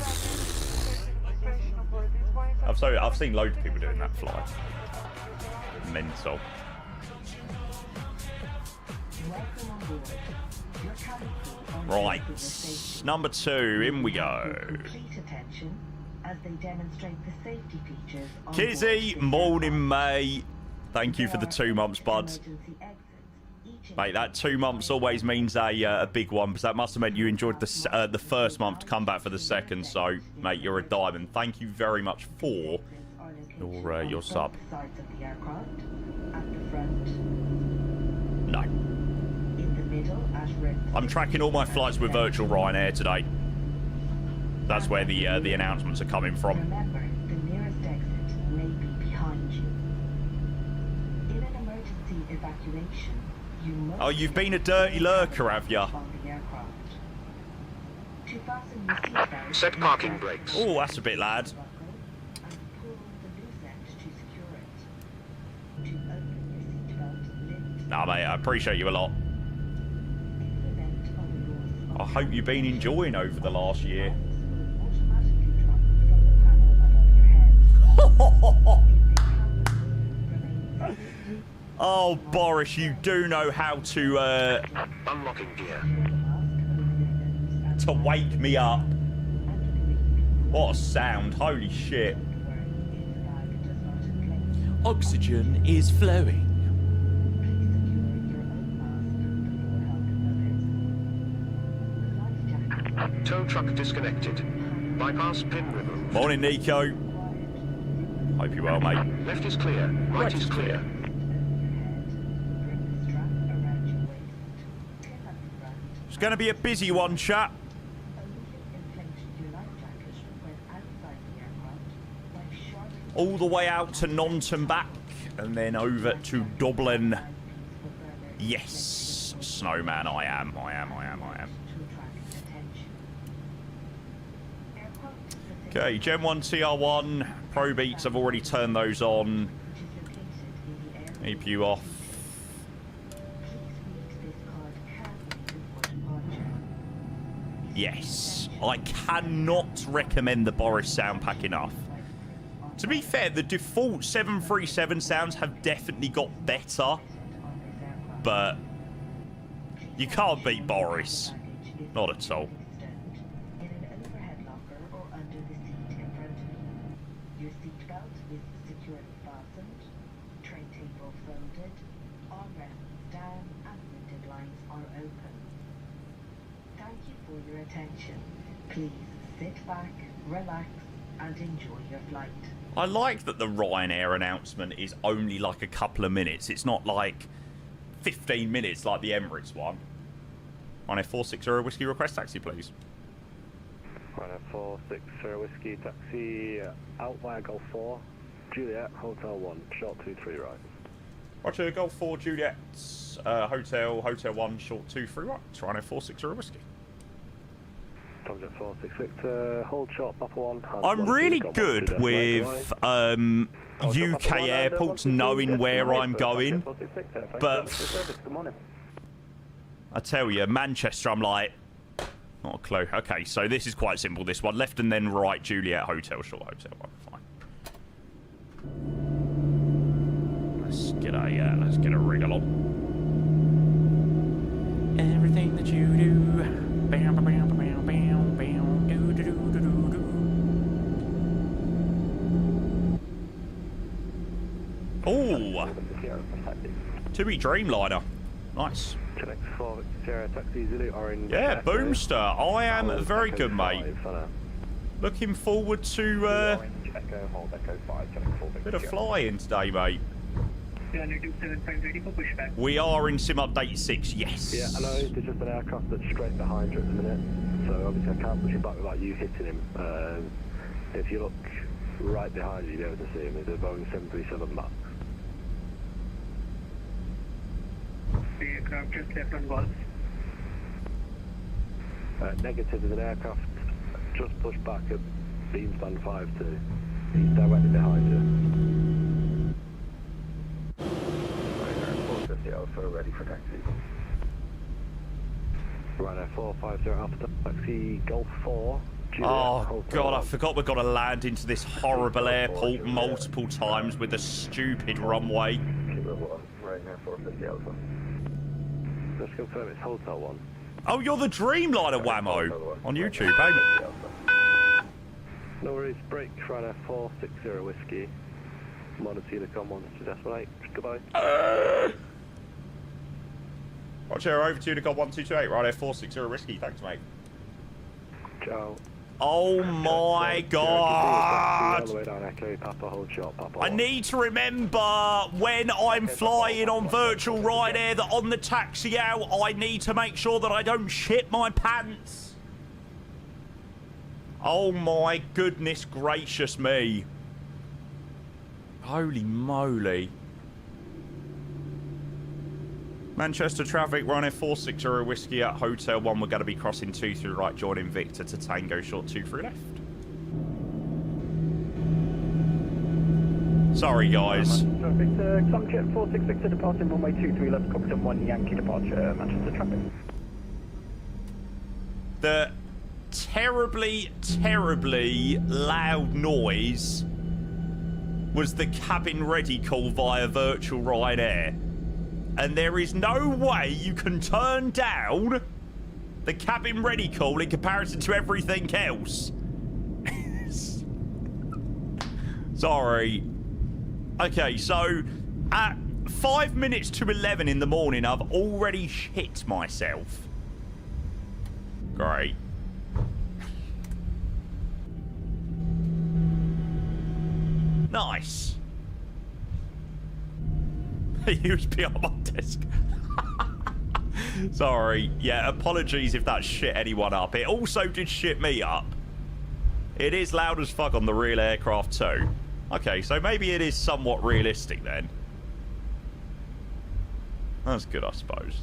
I've seen loads of people doing that flight. Mental. Right, number 2, in we go. Kizzy, morning, mate. Thank you for the 2 months, bud. Mate, that 2 months always means a big one, because that must have meant you enjoyed the first month to come back for the second. So, mate, you're a diamond. Thank you very much for your sub. No. I'm tracking all my flights with virtual Ryanair today. That's where the announcements are coming from. Remember, the nearest exit may be behind you. In an emergency evacuation, you must... Oh, you've been a dirty lurker, have ya? Set parking brakes. Oh, that's a bit lad. Nah, mate, I appreciate you a lot. I hope you've been enjoying over the last year. Oh, Boris, you do know how to Unlocking gear. to wake me up. What a sound. Holy shit. Oxygen is flowing. Tow truck disconnected. Bypass pin removed. Morning, Nico. Hope you're well, mate. Left is clear. Right is clear. It's going to be a busy one, chat. All the way out to Nantes back, and then over to Dublin. Yes, Snowman, I am. Okay, Gen 1 TR1, Pro beats, I've already turned those on. APU off. Yes, I cannot recommend the Boris sound pack enough. To be fair, the default 737 sounds have definitely got better, but you can't beat Boris. Not at all. In an overhead locker or under the seat in front of you. Your seatbelt is securely fastened, tray table folded, armrests down, and window blinds are open. Thank you for your attention. Please sit back, relax, and enjoy your flight. I like that the Ryanair announcement is only like a couple of minutes. It's not like 15 minutes like the Emirates one. Ryanair 460 Whiskey, request taxi, please. Ryanair 460 Whiskey, taxi out via Golf 4, Juliet, Hotel 1, short 23 right. Roger, Golf 4, Juliet, Hotel 1, short 23 right. Ryanair 460 Whiskey. Tomjet 466, hold short, Papa 1. I'm really good with UK airports knowing where I'm going, but I tell you, Manchester, I'm like, not a clue. Okay, so this is quite simple, this one. Left and then right, Juliet, Hotel, short, Hotel 1, fine. Let's get a wriggle on. Everything that you do, bam, bam, bam, bam, bam, bam, do, do, do, do, do, do. Oh, 2E Dreamliner, nice. Connect 4 Sierra taxi Zulu orange. Yeah, Boomster, I am very good, mate. Looking forward to a bit of flying today, mate. We are in sim update 6, yes. Yeah, I know, there's just an aircraft that's straight behind you at the minute, so obviously I can't push you back without you hitting him. If you look right behind you, you'll be able to see him. It's a Boeing 737 MAX. The aircraft just left on Golf. Negative is an aircraft just pushed back at beam stand 5-2. He's directly behind you. Ryanair 450 Alpha, ready for taxi. Ryanair 450 Alpha, taxi Golf 4. Juliet, Oh, God, I forgot we've got to land into this horrible airport multiple times with a stupid runway. Ryanair 450 Alpha. Let's confirm it's Hotel 1. Oh, you're the Dreamliner whammo on YouTube, eh? No worries, break, Ryanair 460 Whiskey. Montecito com 128, goodbye. Roger, over to Unicom 1228, right there, 460 Whiskey, thanks, mate. Ciao. Oh my God! All the way down Echo, Papa, hold shot, Papa. I need to remember when I'm flying on virtual Ryanair that on the taxi out, I need to make sure that I don't shit my pants. Oh my goodness gracious me. Holy moly. Manchester traffic, Ryanair 460 Whiskey at Hotel 1. We're going to be crossing 2 through right, joining Victor to Tango, short 2 through left. Sorry, guys. Victor, Tomjet 466 departing runway 23 left, Cockpit 1 Yankee departure, Manchester traffic. The terribly, terribly loud noise was the cabin ready call via virtual Ryanair. And there is no way you can turn down the cabin ready call in comparison to everything else. Sorry. Okay, so at 5 minutes to 11 in the morning, I've already shit myself. Great. Nice. USB on my desk. Sorry. Yeah, apologies if that shit anyone up. It also did shit me up. It is loud as fuck on the real aircraft too. Okay, so maybe it is somewhat realistic then. That's good, I suppose.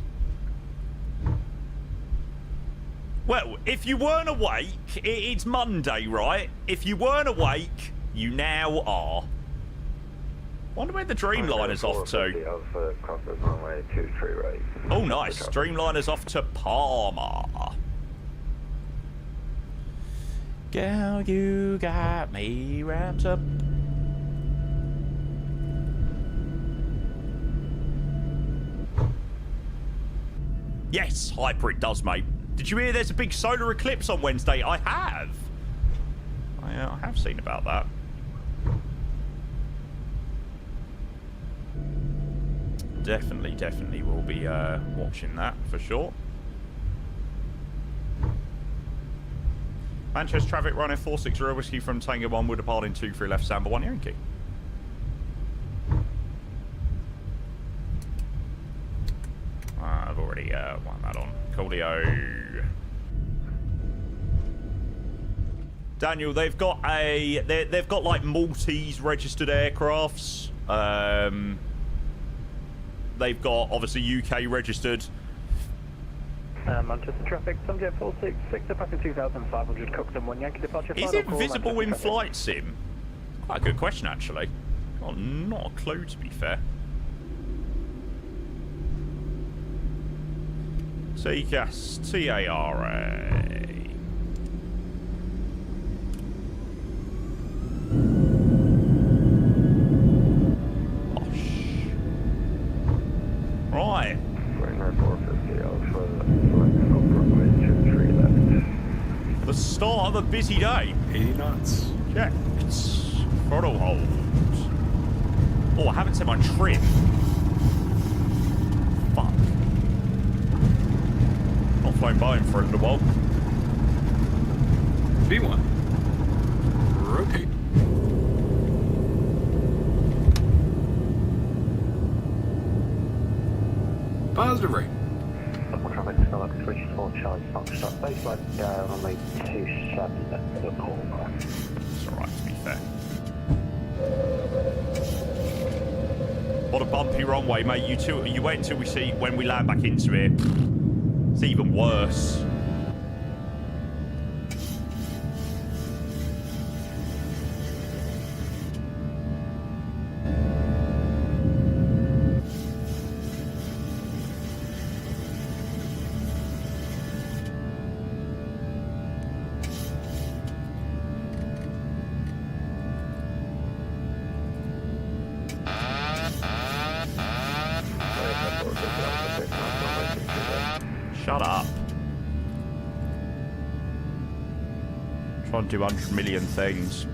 Well, if you weren't awake, it's Monday, right? If you weren't awake, You now are. Wonder where the Dreamliner's off to. Oh, nice. Dreamliner's off to Palmer. Girl, you got me wrapped up. Yes, hyper it does, mate. Did you hear there's a big solar eclipse on Wednesday? I have. I have seen about that. Definitely will be watching that for sure. Manchester traffic, Ryanair 460 whiskey from Tango 1 would depart in 2-3 left, Samba 1 Yankee. I've already won that on. Coolio. Daniel, they've got like Maltese registered aircrafts. They've got obviously UK registered. Manchester traffic, Sunjet 466, departing 2500, Cookton 1 Yankee departure. Is it visible in flight sim? Quite a good question, actually. Got not a clue, to be fair. TGAS TARA. Right. The start of a busy day. 80 knots. Checked. Throttle hold. Oh, I haven't set my trim. Fuck. Not flown Boeing for a little while. B1. Rotate. Positive rate. Traffic still up 34 charge Foxtrot. Baseline down on the 27 left for the call. It's alright, to be fair. What a bumpy runway, mate. You wait until we see when we land back into it. It's even worse. Shut up. Trying to do 100 million things.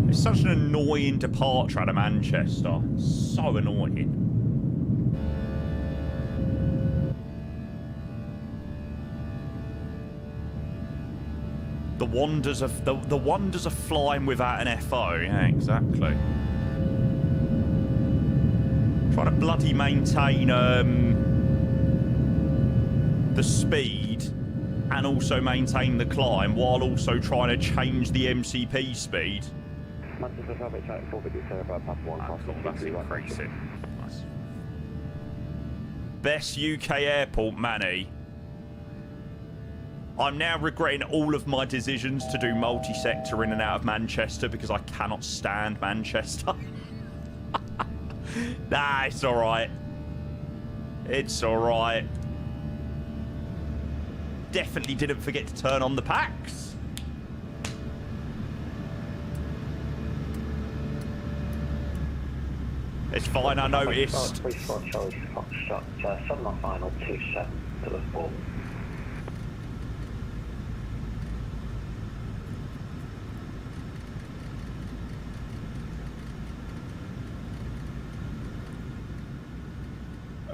It's such an annoying departure out of Manchester. So annoying. The wonders of flying without an FO. Yeah, exactly. Trying to bloody maintain the speed and also maintain the climb while also trying to change the MCP speed. That's increasing. Nice. Best UK airport, Manny. I'm now regretting all of my decisions to do multi-sector in and out of Manchester because I cannot stand Manchester. Nah, it's alright. It's alright. Definitely didn't forget to turn on the packs. It's fine, I noticed. 34 charge Foxtrot, 7 on final, 27 to the 4.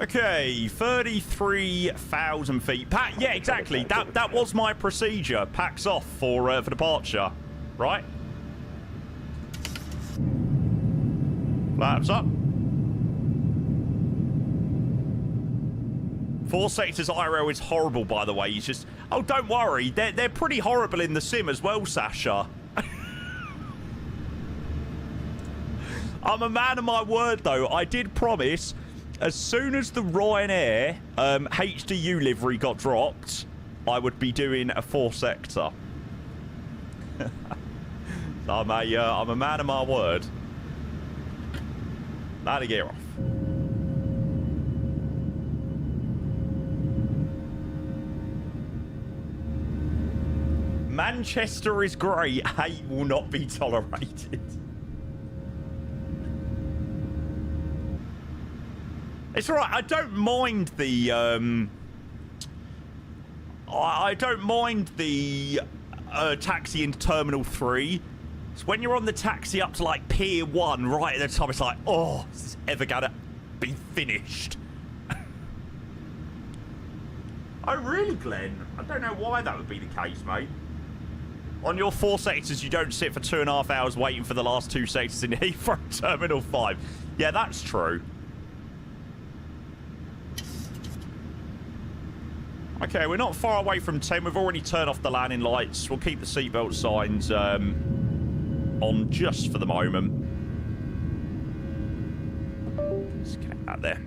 Okay, 33,000 feet. Yeah, exactly. That was my procedure. Packs off for departure, right? Flaps up. 4 sectors IRL is horrible, by the way. He's just... Oh, don't worry. They're pretty horrible in the sim as well, Sasha. I'm a man of my word, though. I did promise, as soon as the Ryanair HDU livery got dropped, I would be doing a 4-sector. So I'm a man of my word. Now to get off. Manchester is great. Hate will not be tolerated. It's all right. I don't mind the I don't mind the taxi into Terminal 3. It's when you're on the taxi up to like Pier 1 right at the top, it's like, oh, is this ever gonna be finished? Oh, really, Glenn? I don't know why that would be the case, mate. On your 4 sectors, you don't sit for 2.5 hours waiting for the last 2 sectors in Heathrow Terminal 5. Yeah, that's true. Okay, we're not far away from 10. We've already turned off the landing lights. We'll keep the seatbelt signs on just for the moment. Let's get that there.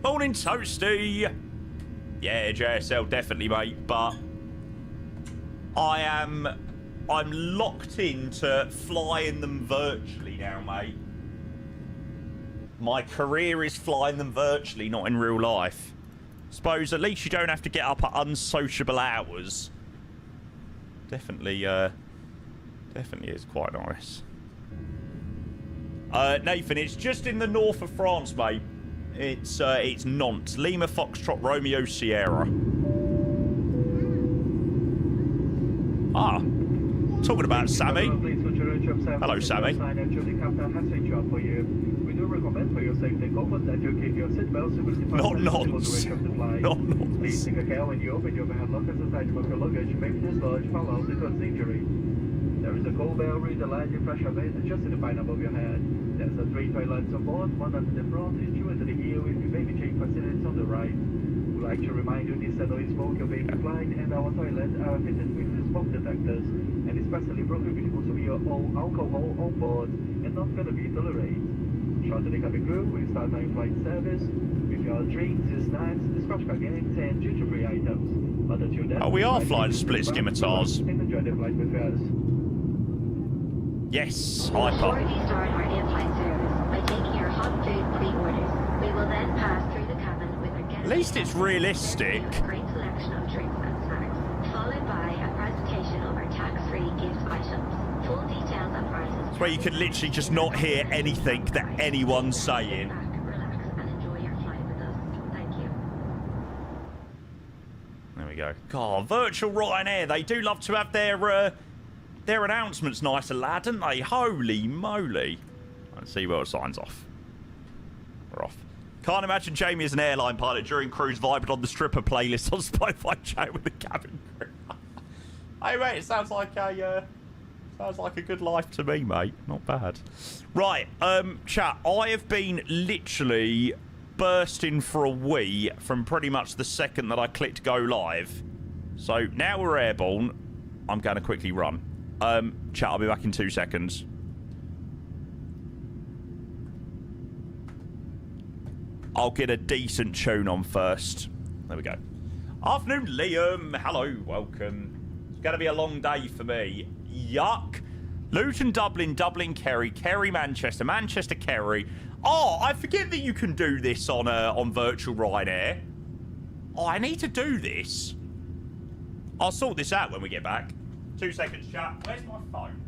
Morning, Toasty. Yeah, JSL, definitely, mate. But I'm locked into flying them virtually now, mate. My career is flying them virtually, not in real life. Suppose at least you don't have to get up at unsociable hours. Definitely is quite nice. Nathan, it's just in the north of France, mate. It's Nantes. Lima Foxtrot Romeo Sierra. Ah, talking about Sammy. Hello, Sammy. Not nonce. Not nonce. There is a cold bell read the line, your pressure base adjusted to find above your head. There's a 3 toilets on board, one under the front, and 2 into the heel with your baby change facilities on the right. We'd like to remind you this is no smoke your baby flight, and our toilets are fitted with smoke detectors, and especially prohibited to be all alcohol on board, and not going to be tolerated. Short to the cabin crew, we start our flight service with your drinks, snacks, dispatch gags, and duty-free items. Oh, we are flying split scimitars. And enjoy the flight with us. Yes, hyper. Restart our in-flight service by taking your hot food pre-orders. We will then pass through the cabin with our guests. At least it's realistic. A great selection of drinks and snacks, followed by a presentation of our tax-free gift items. Full details and prices. It's where you can literally just not hear anything that anyone's saying. Relax and enjoy your flight with us. Thank you. There we go. God, virtual Ryanair. They do love to have their announcements nice and loud, don't they? Holy moly. Let's see where it signs off. We're off. Can't imagine Jamie as an airline pilot during cruise vibing on the stripper playlist on Spotify chat with the cabin crew. Hey, mate, it sounds like a good life to me, mate. Not bad. Right, chat, I have been literally bursting for a wee from pretty much the second that I clicked go live. So now we're airborne. I'm going to quickly run. Chat, I'll be back in 2 seconds. I'll get a decent tune on first. There we go. Afternoon, Liam. Hello, welcome. It's going to be a long day for me. Yuck. Luton, Dublin, Dublin, Kerry, Kerry, Manchester, Manchester, Kerry. Oh, I forget that you can do this on virtual Ryanair. Oh, I need to do this. I'll sort this out when we get back. 2 seconds, chat. Where's my phone?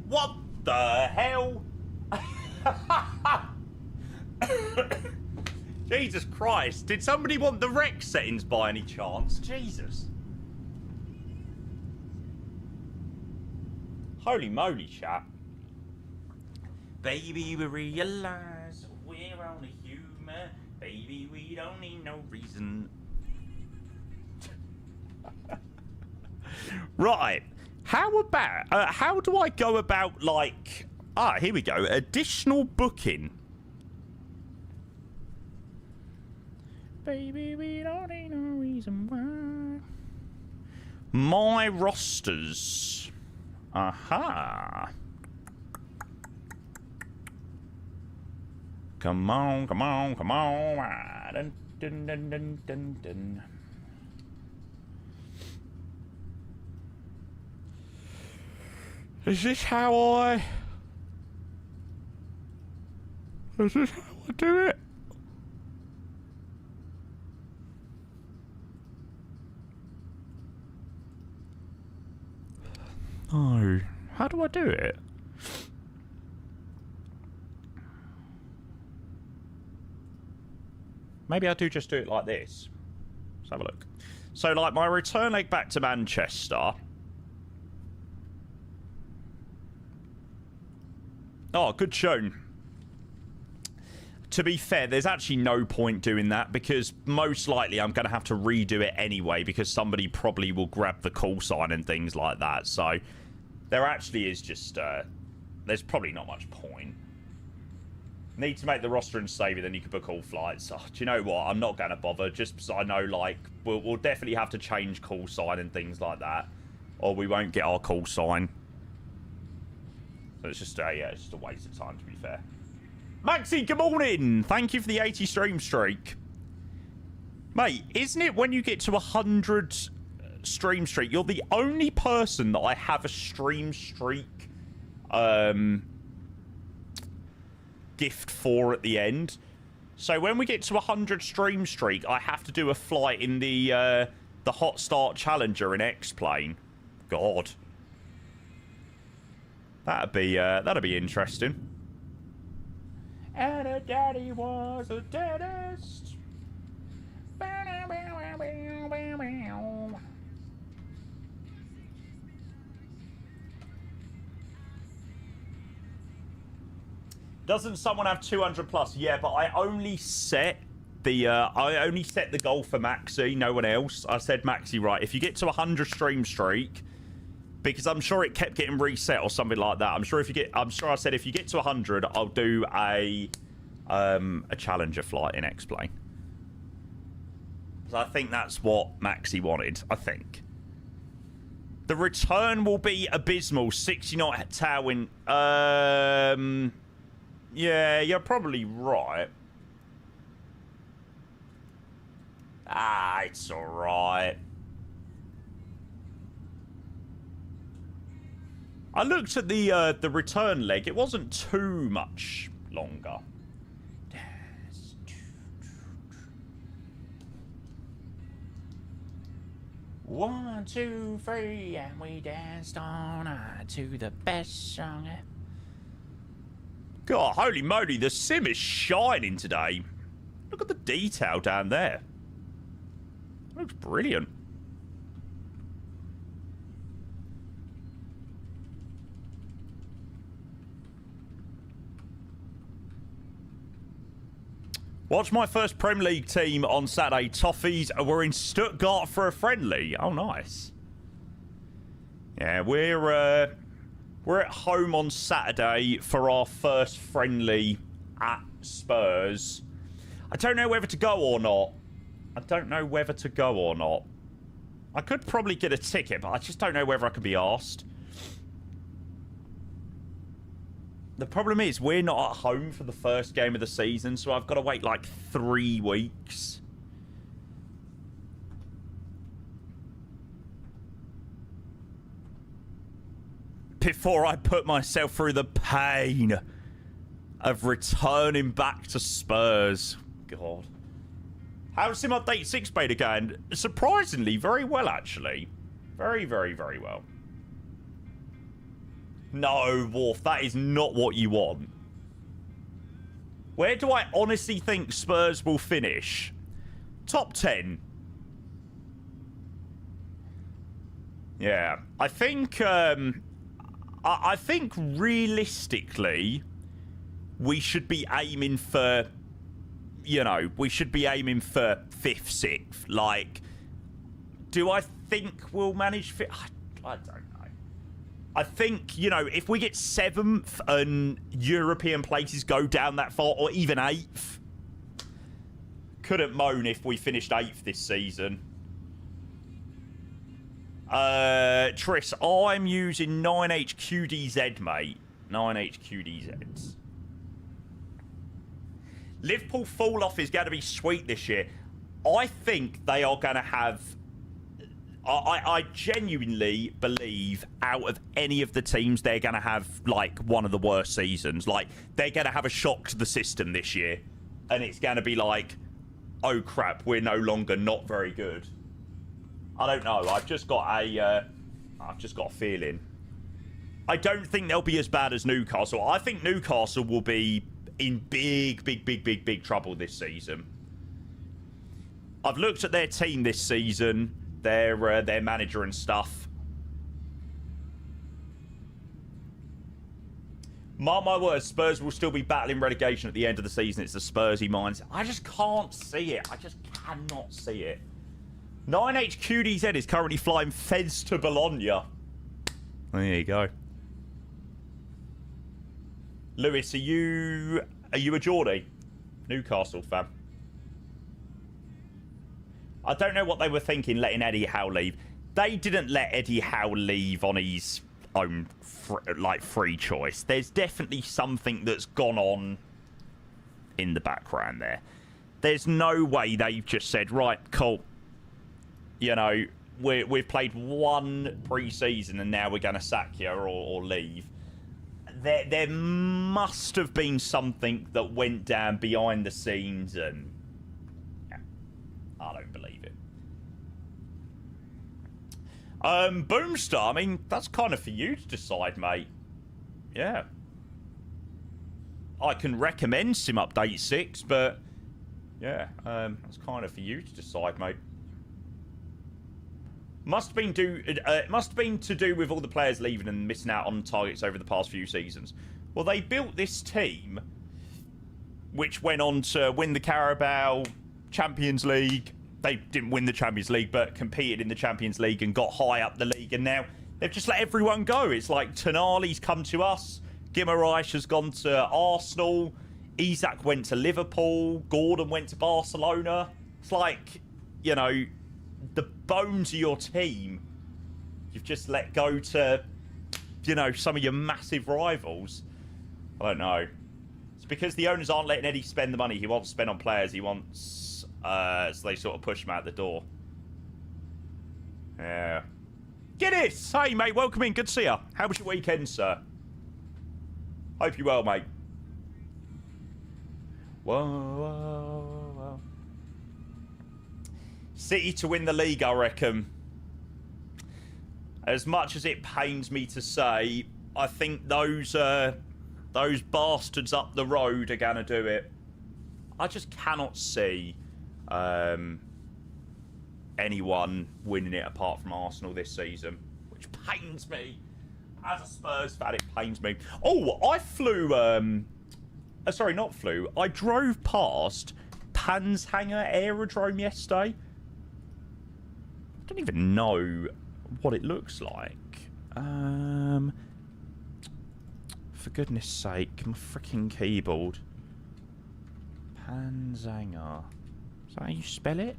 What the hell? Jesus Christ. Did somebody want the rec settings by any chance? Jesus. Holy moly, chat. Baby, we realize we're only human. Baby, we don't need no reason. Right. How about, how do I go about, like... Ah, here we go. Additional booking. Baby, we don't need no reason why. My rosters. Aha. Come on, come on, come on. Dun, dun, dun, dun, dun, dun. Is this how I do it? No. How do I do it? Maybe I do just do it like this. Let's have a look. So, like, my return leg back to Manchester. Oh, good show. To be fair, there's actually no point doing that because most likely I'm going to have to redo it anyway because somebody probably will grab the call sign and things like that. So there actually is just, there's probably not much point. Need to make the roster and save it, then you can book all flights. Oh, do you know what? I'm not going to bother just because I know, like, we'll definitely have to change call sign and things like that or we won't get our call sign. So it's just, yeah, it's just a waste of time, to be fair. Maxi, good morning. Thank you for the 80 stream streak. Mate, isn't it when you get to 100 stream streak, you're the only person that I have a stream streak gift for at the end? So when we get to 100 stream streak, I have to do a flight in the Hot Start Challenger in X-Plane. God. That'd be interesting. And her daddy was a dentist. Doesn't someone have 200 plus? Yeah, but I only set the goal for Maxi, no one else. I said, Maxi, right, if you get to 100 stream streak, because I'm sure it kept getting reset or something like that. I'm sure I said if you get to 100, I'll do a Challenger flight in X-Plane. So I think that's what Maxi wanted, I think. The return will be abysmal. 60 knot tailwind. Yeah, you're probably right. Ah, it's alright. I looked at the return leg. It wasn't too much longer. 1, 2, 3, and we danced on to the best song. God, holy moly, the sim is shining today. Look at the detail down there. It looks brilliant. Watch my first Premier League team on Saturday. Toffees were in Stuttgart for a friendly. Oh, nice. Yeah, we're at home on Saturday for our first friendly at Spurs. I don't know whether to go or not. I could probably get a ticket, but I just don't know whether I could be asked. The problem is we're not at home for the first game of the season, so I've got to wait like 3 weeks. Before I put myself through the pain of returning back to Spurs. God. How's Sim Update 6 beta going? Surprisingly, very well, actually. Very, very, very well. No, Wolf, that is not what you want. Where do I honestly think Spurs will finish? Top 10. Yeah, I think realistically, we should be aiming for, we should be aiming for 5th, 6th. Like, do I think we'll manage 5th? I don't know. I think, if we get 7th and European places go down that far, or even 8th, couldn't moan if we finished 8th this season. Tris, I'm using 9HQDZ, mate. 9HQDZ. Liverpool fall off is going to be sweet this year. I think they are going to have... I genuinely believe out of any of the teams, they're going to have, like, one of the worst seasons. Like, they're going to have a shock to the system this year. And it's going to be like, oh, crap, we're no longer not very good. I don't know. I've just got a feeling. I don't think they'll be as bad as Newcastle. I think Newcastle will be in big trouble this season. I've looked at their team this season, their manager and stuff. Mark my words, Spurs will still be battling relegation at the end of the season. It's the Spursy mindset. I just can't see it. I just cannot see it. 9HQDZ is currently flying Fez to Bologna. There you go. Lewis, are you a Geordie? Newcastle fan. I don't know what they were thinking letting Eddie Howe leave. They didn't let Eddie Howe leave on his own free choice. There's definitely something that's gone on in the background there. There's no way they've just said, right, cool. We've played one pre-season and now we're going to sack you or leave. There must have been something that went down behind the scenes, and yeah, I don't believe it. Boomstar, I mean, that's kind of for you to decide, mate. Yeah. I can recommend Sim Update 6, but yeah, that's kind of for you to decide, mate. Must have been to do with all the players leaving and missing out on targets over the past few seasons. Well, they built this team, which went on to win the Carabao Champions League. They didn't win the Champions League, but competed in the Champions League and got high up the league. And now they've just let everyone go. It's like Tonali's come to us. Guimaraes has gone to Arsenal. Isak went to Liverpool. Gordon went to Barcelona. It's like, the bones of your team, you've just let go to, some of your massive rivals. I don't know. It's because the owners aren't letting Eddie spend the money he wants to spend on players. He wants, so they sort of push him out the door. Yeah. Guinness! Hey, mate, welcome in. Good to see you. How was your weekend, sir? Hope you're well, mate. Whoa. City to win the league, I reckon. As much as it pains me to say, I think those bastards up the road are going to do it. I just cannot see anyone winning it apart from Arsenal this season, which pains me. As a Spurs fan, it pains me. Oh, I flew... sorry, not flew. I drove past Panshanger Aerodrome yesterday. I don't even know what it looks like. For goodness sake, my freaking keyboard. Panshanger. Is that how you spell it?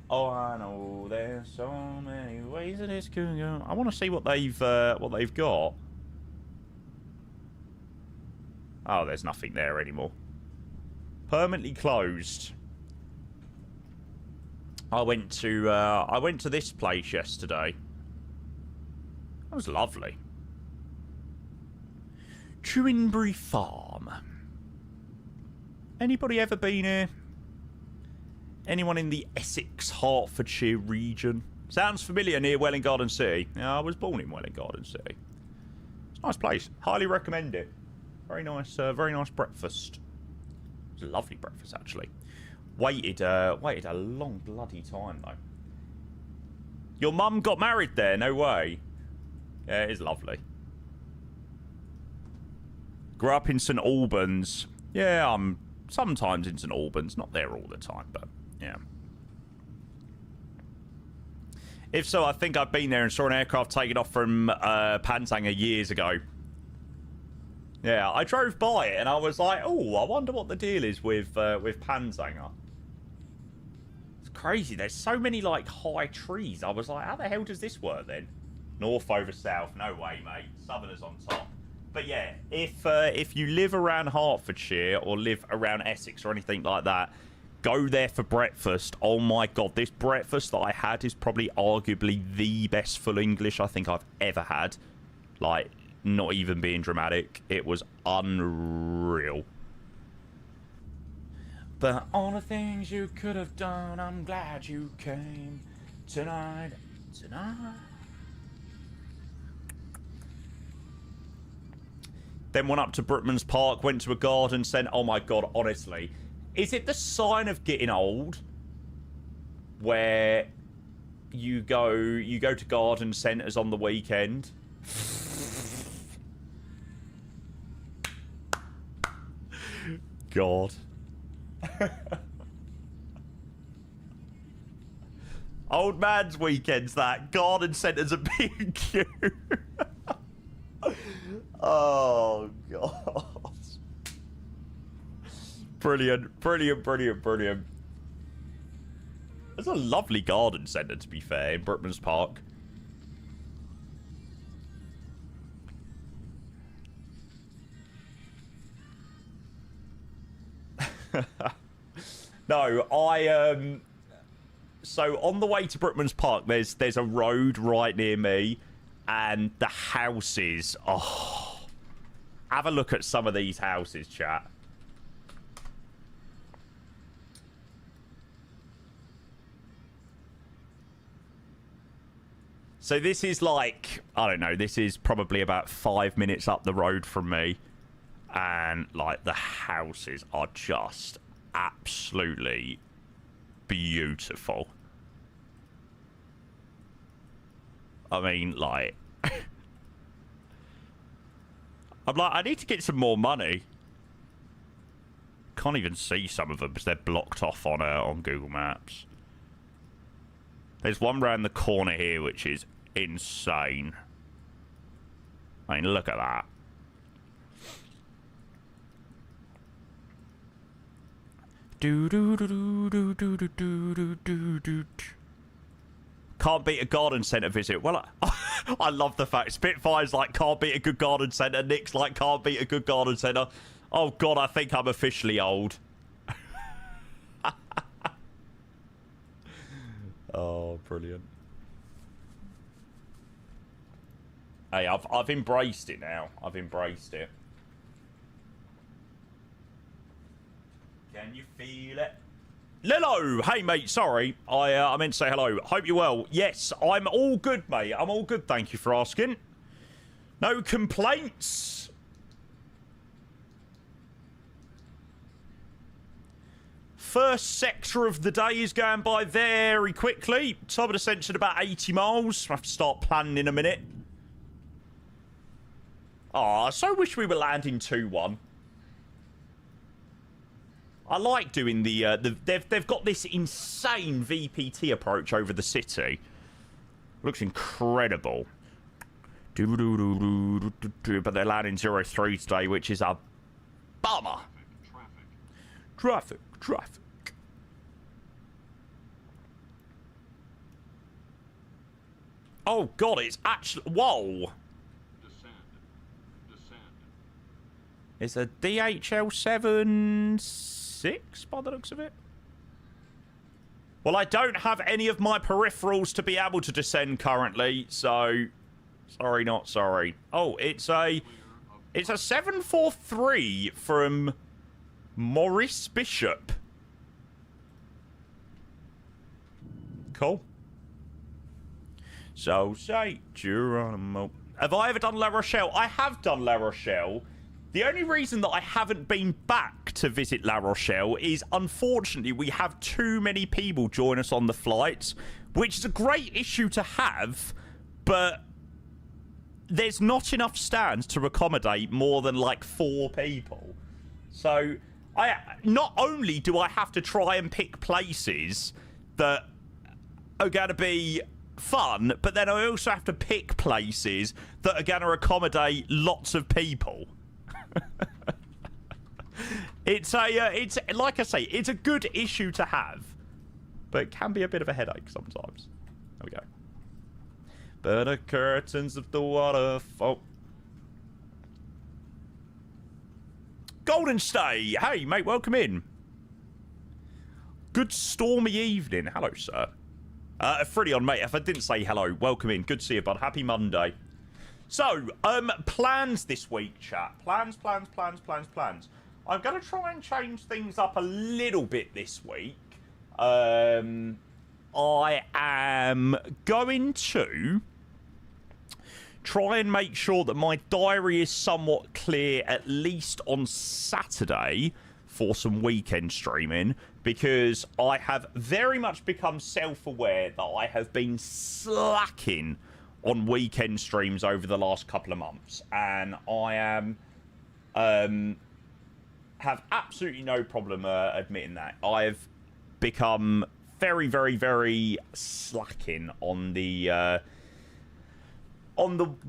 Oh, I know there's so many ways that this could go. I want to see what they've got. Oh, there's nothing there anymore. Permanently closed. I went to this place yesterday. That was lovely. Chewinbury Farm. Anybody ever been here? Anyone in the Essex, Hertfordshire region? Sounds familiar near Welwyn Garden City. Yeah, I was born in Welwyn Garden City. It's a nice place. Highly recommend it. Very nice breakfast. It was a lovely breakfast, actually. Waited a long bloody time, though. Your mum got married there? No way. Yeah, it is lovely. Grew up in St Albans. Yeah, I'm sometimes in St Albans. Not there all the time, but yeah. If so, I think I've been there and saw an aircraft taken off from Pantanger years ago. Yeah, I drove by it and I was like, oh, I wonder what the deal is with Pantanger. It's crazy. There's so many, like, high trees. I was like, how the hell does this work then? North over south. No way, mate. Southerners on top. But yeah, if you live around Hertfordshire or live around Essex or anything like that, go there for breakfast. Oh my god, this breakfast that I had is probably arguably the best full English I think I've ever had. Like, not even being dramatic. It was unreal. But all the things you could have done, I'm glad you came tonight. Then went up to Brookman's Park, went to a garden centre. Oh my god, honestly. Is it the sign of getting old where you go to garden centres on the weekend? God. Old man's weekends, that. Garden centres are B&Q. Oh, God. Brilliant, brilliant, brilliant, brilliant. There's a lovely garden centre, to be fair, in Brookman's Park. No, so on the way to Brookman's Park, there's a road right near me, and the houses. Oh, have a look at some of these houses, chat. So this is like, I don't know, this is probably about 5 minutes up the road from me. And, like, the houses are just absolutely beautiful. I mean, like... I'm like, I need to get some more money. Can't even see some of them because they're blocked off on Google Maps. There's one round the corner here which is insane. I mean, look at that. Can't beat a garden centre visit. Well, I love the fact Spitfire's like, can't beat a good garden centre. Nick's like, can't beat a good garden centre. Oh, God, I think I'm officially old. Oh, brilliant. Hey, I've embraced it now. I've embraced it. Can you feel it? Lilo! Hey, mate, sorry. I meant to say hello. Hope you're well. Yes, I'm all good, mate. I'm all good, thank you for asking. No complaints. First sector of the day is going by very quickly. Time of ascension about 80 miles. I have to start planning in a minute. Oh, I so wish we were landing 2-1. I like doing they've got this insane VPT approach over the city. Looks incredible. But they're landing 03 today, which is a bummer. Traffic. Oh, God, it's actually... Whoa. It's a DHL 76 by the looks of it. Well, I don't have any of my peripherals to be able to descend currently, so sorry, not sorry. Oh, it's a 743 from Maurice Bishop. Cool. So say Geronimo. Have I ever done La Rochelle? I have done La Rochelle. The only reason that I haven't been back to visit La Rochelle is, unfortunately, we have too many people join us on the flights, which is a great issue to have, but there's not enough stands to accommodate more than like 4 people. So not only do I have to try and pick places that are going to be fun, but then I also have to pick places that are going to accommodate lots of people. It's like I say, it's a good issue to have, but it can be a bit of a headache sometimes. There we go. But the curtains of the waterfall. Golden Stay, hey mate, welcome in. Good stormy evening. Hello, sir. Freddie on, mate. If I didn't say hello, welcome in. Good to see you, bud. Happy Monday. So, plans this week, chat. Plans. I'm going to try and change things up a little bit this week. I am going to try and make sure that my diary is somewhat clear, at least on Saturday, for some weekend streaming, because I have very much become self-aware that I have been slacking on weekend streams over the last couple of months, and I am have absolutely no problem admitting that. I've become very, very, very slacking on the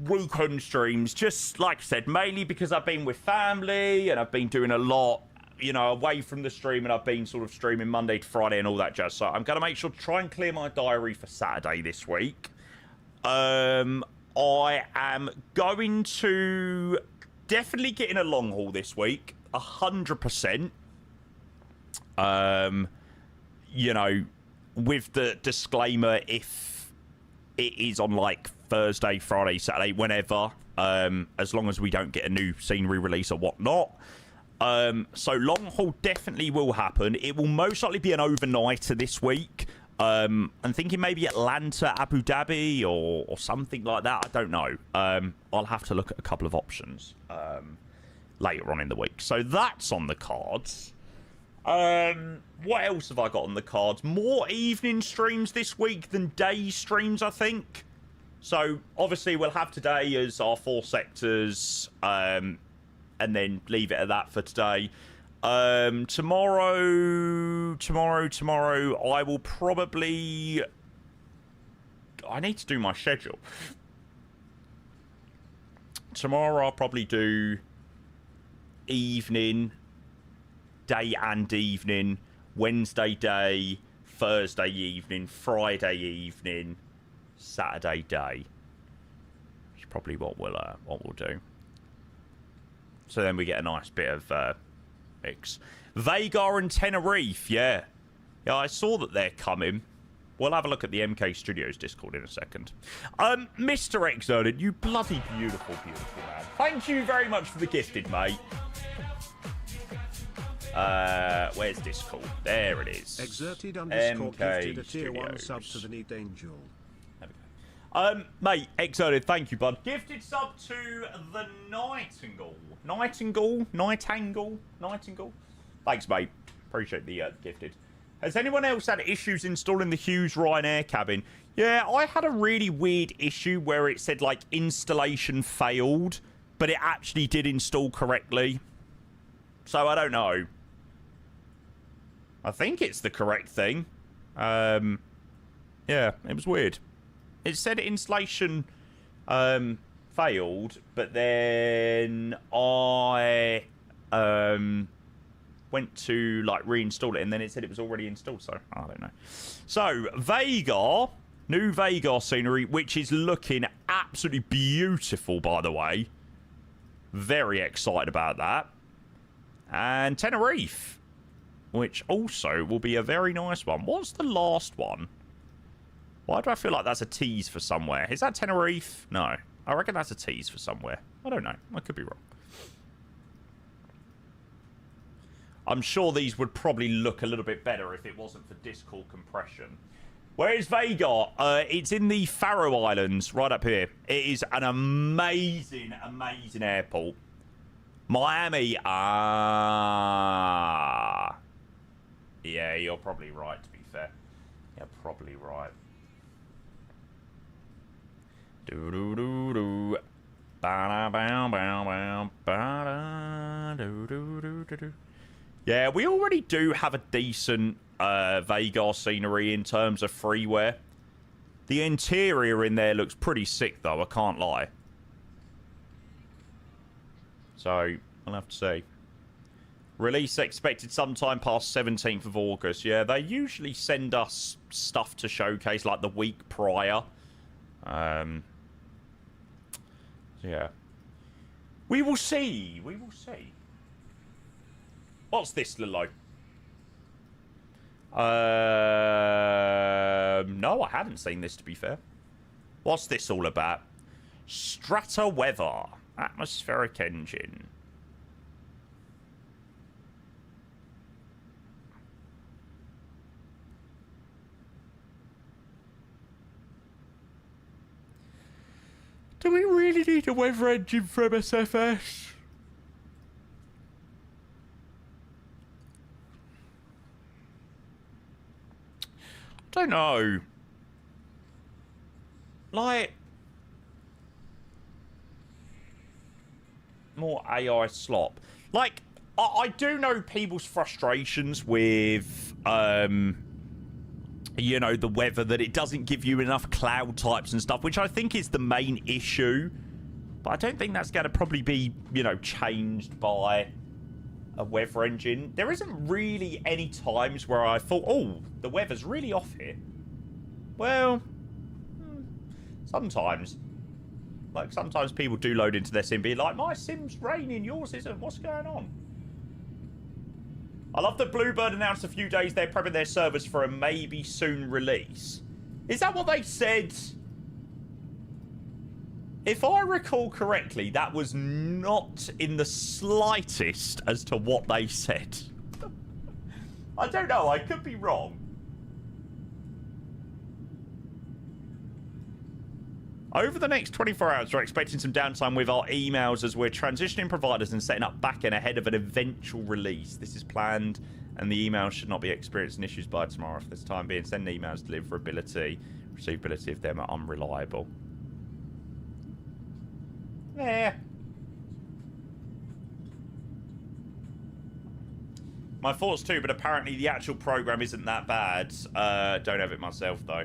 weekend streams, just like I said, mainly because I've been with family and I've been doing a lot, you know, away from the stream, and I've been sort of streaming Monday to Friday and all that jazz. So I'm going to make sure to try and clear my diary for Saturday this week. I am going to definitely get in a long haul this week, 100%. You know, with the disclaimer, if it is on like Thursday, Friday, Saturday, whenever, as long as we don't get a new scenery release or whatnot. So long haul definitely will happen. It will most likely be an overnighter this week. I'm thinking maybe Atlanta, Abu Dhabi, or something like that. I don't know. I'll have to look at a couple of options later on in the week. So that's on the cards. What else have I got on the cards? More evening streams this week than day streams, I think. So obviously we'll have today as our 4 sectors, and then leave it at that for today. Tomorrow, I will probably... I need to do my schedule. Tomorrow I'll probably do evening, day and evening, Wednesday day, Thursday evening, Friday evening, Saturday day. Which is probably what we'll do. So then we get a nice bit of mix. Vega and Tenerife, yeah. Yeah, I saw that they're coming. We'll have a look at the MK Studios Discord in a second. Mr. Exerted, you bloody beautiful, beautiful man. Thank you very much for the gifted, mate. Where's Discord? There it is. Exerted MK gifted a tier Studios. 1 sub to the Neat Angel. There we go. Mate, Exerted, thank you, bud. Gifted sub to the Nightingale. Nightingale. Thanks, mate. Appreciate the gifted. Has anyone else had issues installing the Hues Ryanair cabin? Yeah, I had a really weird issue where it said, like, installation failed, but it actually did install correctly. So, I don't know. I think it's the correct thing. Yeah, it was weird. It said installation failed, but then I went to like reinstall it, and then it said it was already installed, so I don't know. So Vega, new Vega scenery, which is looking absolutely beautiful, by the way. Very excited about that. And Tenerife, which also will be a very nice one. What's the last one? Why do I feel like that's a tease for somewhere? Is that Tenerife? No. I reckon that's a tease for somewhere. I don't know. I could be wrong. I'm sure these would probably look a little bit better if it wasn't for Discord compression. Where is Vega? It's in the Faroe Islands, right up here. It is an amazing, amazing airport. Miami, yeah, you're probably right, to be fair. You're probably right. Do-do-do-do. Yeah, we already do have a decent Vegas scenery in terms of freeware. The interior in there looks pretty sick, though, I can't lie. So, I'll have to see. Release expected sometime past 17th of August. Yeah, they usually send us stuff to showcase, like, the week prior. Yeah. We will see. We will see. What's this, Lilo? No, I hadn't seen this, to be fair. What's this all about? Strata weather. Atmospheric engine. Do we really need a weather engine from SFS? I don't know. Like, more AI slop. Like, I do know people's frustrations with, you know, the weather, that it doesn't give you enough cloud types and stuff, which I think is the main issue. But I don't think that's going to probably be, you know, changed by a weather engine. There isn't really any times where I thought, oh, the weather's really off here. Well, sometimes. Like, sometimes people do load into their sim and be like, my sim's raining, yours isn't. What's going on? I love that Bluebird announced a few days they're prepping their servers for a maybe soon release. Is that what they said? If I recall correctly, that was not in the slightest as to what they said. I don't know, I could be wrong. Over the next 24 hours, we're expecting some downtime with our emails as we're transitioning providers and setting up backend ahead of an eventual release. This is planned, and the emails should not be experiencing issues by tomorrow. For this time being, send emails, deliverability, receivability of them are unreliable. Yeah. My thoughts too, but apparently the actual program isn't that bad. Don't have it myself, though.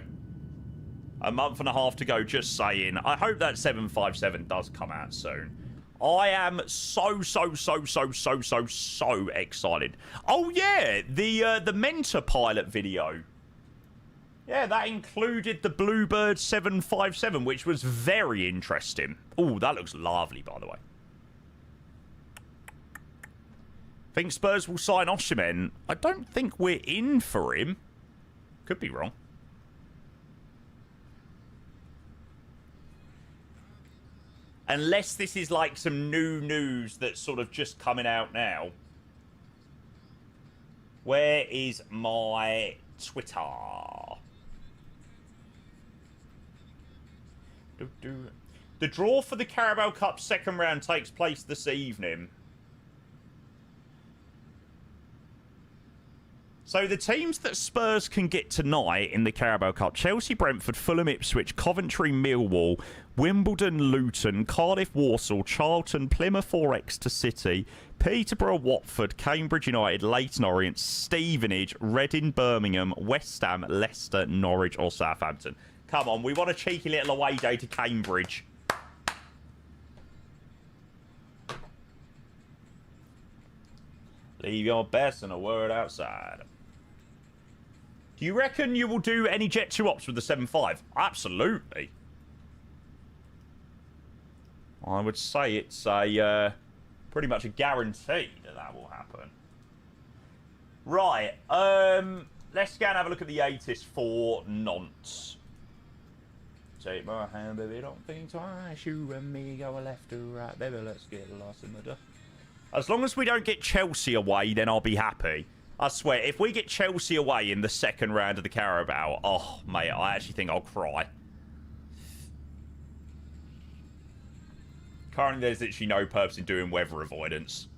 A month and a half to go, just saying. I hope that 757 does come out soon. I am so excited. Oh, yeah, the Mentor pilot video. Yeah, that included the Bluebird 757, which was very interesting. Oh, that looks lovely, by the way. Think Spurs will sign Osimhen? I don't think we're in for him. Could be wrong. Unless this is like some new news that's sort of just coming out now. Where is my Twitter? The draw for the Carabao Cup second round takes place this evening. So the teams that Spurs can get tonight in the Carabao Cup: Chelsea, Brentford, Fulham, Ipswich, Coventry, Millwall, Wimbledon, Luton, Cardiff, Walsall, Charlton, Plymouth or Exeter City, Peterborough, Watford, Cambridge United, Leyton Orient, Stevenage, Reading, Birmingham, West Ham, Leicester, Norwich or Southampton. Come on, we want a cheeky little away day to Cambridge. Leave your best and a word outside. Do you reckon you will do any Jet 2 ops with the 7.5? Absolutely. I would say it's a pretty much a guarantee that that will happen. Right. Let's go and have a look at the 80s for nonce. Take my hand, baby, don't think twice. You and me go left to right, baby, let's get lost in the dust. As long as we don't get Chelsea away, then I'll be happy. I swear, if we get Chelsea away in the second round of the Carabao, oh, mate, I actually think I'll cry. Currently, there's literally no purpose in doing weather avoidance.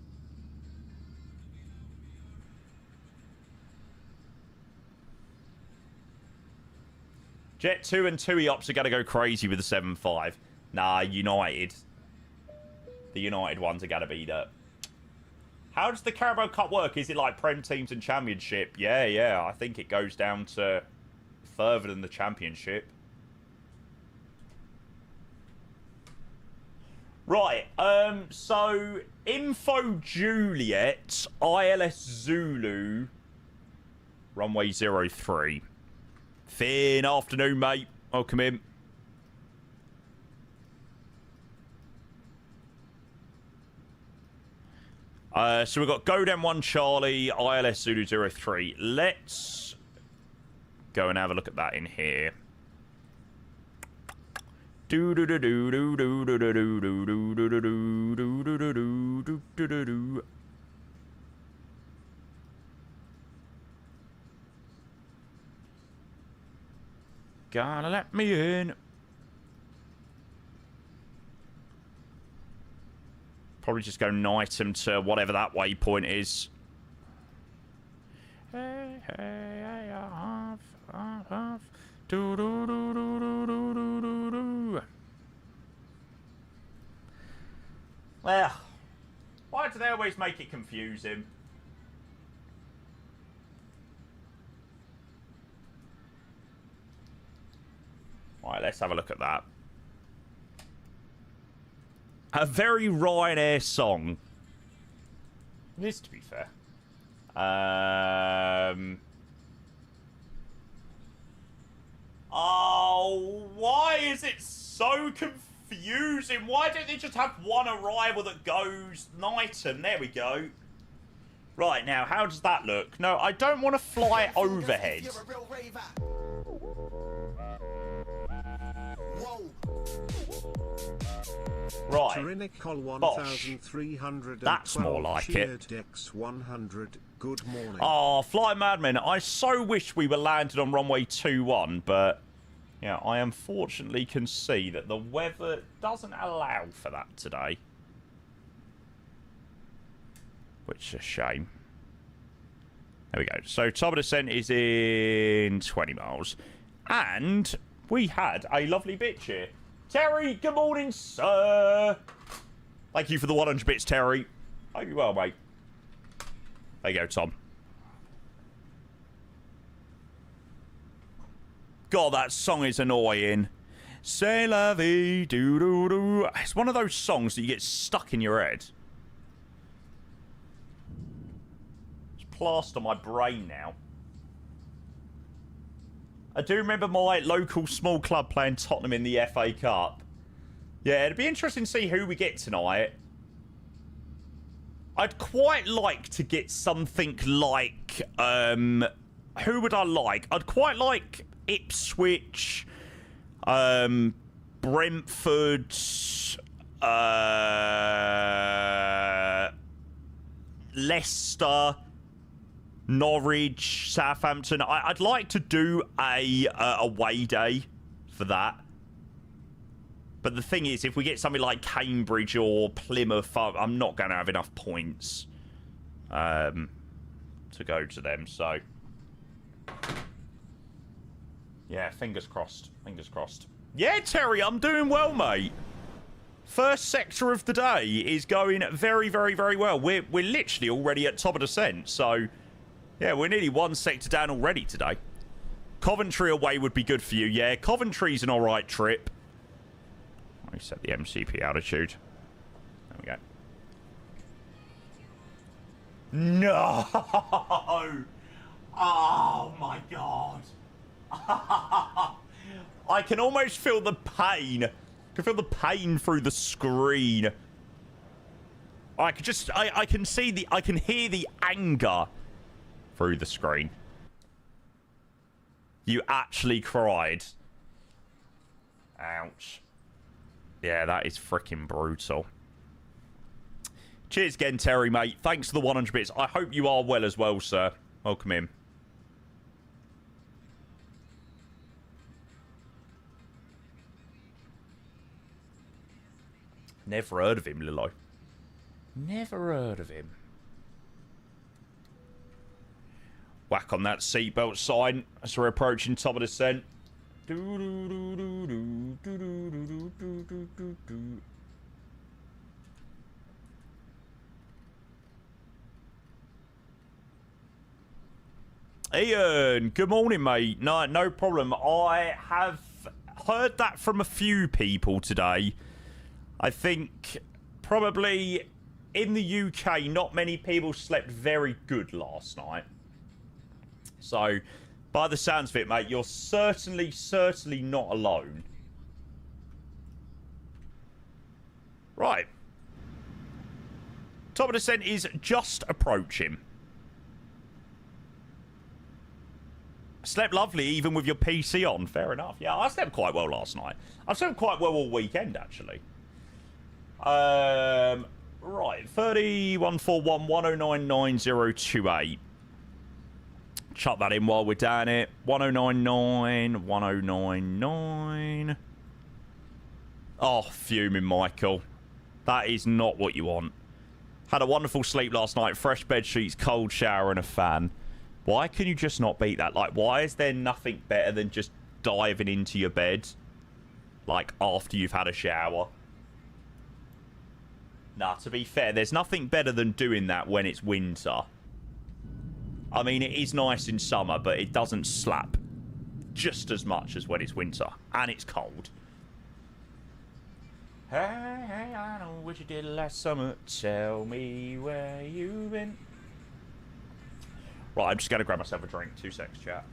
Jet 2 and 2 ops are going to go crazy with the 7.5. Nah, United. The United ones are going to be the... How does the Carabao Cup work? Is it like Prem teams and Championship? Yeah. I think it goes down to further than the Championship. Right, so Info Juliet, ILS Zulu, runway 03. Fin afternoon, mate. Welcome in. So we've got Godem 1 Charlie, ILS Zulu 03. Let's go and have a look at that in here. Do do do do do do do do do do do do do do do do do. Gotta let me in. Probably just go knight him to whatever that waypoint is. Hey, hey, half. Do do do do do do do do do. Well, why do they always make it confusing? Right, let's have a look at that. A very Ryanair song. It is, to be fair. Oh, why is it so confusing? Why don't they just have one arrival that goes Knighton? There we go. Right, now, how does that look? No, I don't want to fly overhead. Right. That's more like it. Good morning. Oh, Fly Madman, I so wish we were landed on runway 21, but yeah, I unfortunately can see that the weather doesn't allow for that today. Which is a shame. There we go. So top of descent is in 20 miles. And we had a lovely bitch here. Terry, good morning, sir. Thank you for the 100 bits, Terry. Hope you're well, mate. There you go, Tom. God, that song is annoying. C'est la vie, doo-doo-doo. It's one of those songs that you get stuck in your head. It's plastered on my brain now. I do remember my local small club playing Tottenham in the FA Cup. Yeah, it'd be interesting to see who we get tonight. I'd quite like to get something like... who would I like? I'd quite like Ipswich, Brentford, Leicester, Norwich, Southampton. I'd like to do a away day for that. But the thing is, if we get something like Cambridge or Plymouth, I'm not going to have enough points to go to them. So, yeah, fingers crossed. Fingers crossed. Yeah, Terry, I'm doing well, mate. First sector of the day is going very, very, very well. We're literally already at top of descent. So, yeah, we're nearly one sector down already today. Coventry away would be good for you. Yeah, Coventry's an all right trip. I set the MCP altitude. There we go. No! Oh my god! I can almost feel the pain. I can feel the pain through the screen. I can just, I can see the, I can hear the anger through the screen. You actually cried. Ouch. Yeah, that is freaking brutal. Cheers again, Terry, mate. Thanks for the 100 bits. I hope you are well as well, sir. Welcome in. Never heard of him, Lilo. Never heard of him. Whack on that seatbelt sign as we're approaching top of descent. Ian, good morning, mate. No problem. I have heard that from a few people today. I think probably in the UK, not many people slept very good last night. So, by the sounds of it, mate, you're certainly not alone. Right. Top of descent is just approaching. Slept lovely even with your PC on. Fair enough. Yeah, I slept quite well last night. I slept quite well all weekend, actually. Right. 30141109928. Chuck that in while we're down it. 1099, 1099. Oh, fuming, Michael. That is not what you want. Had a wonderful sleep last night. Fresh bed sheets, cold shower, and a fan. Why can you just not beat that? Like, why is there nothing better than just diving into your bed, like, after you've had a shower? Nah, to be fair, there's nothing better than doing that when it's winter. I mean, it is nice in summer, but it doesn't slap just as much as when it's winter. And it's cold. Hey, I know what you did last summer. Tell me where you've been. Right, I'm just going to grab myself a drink. 2 seconds, chat.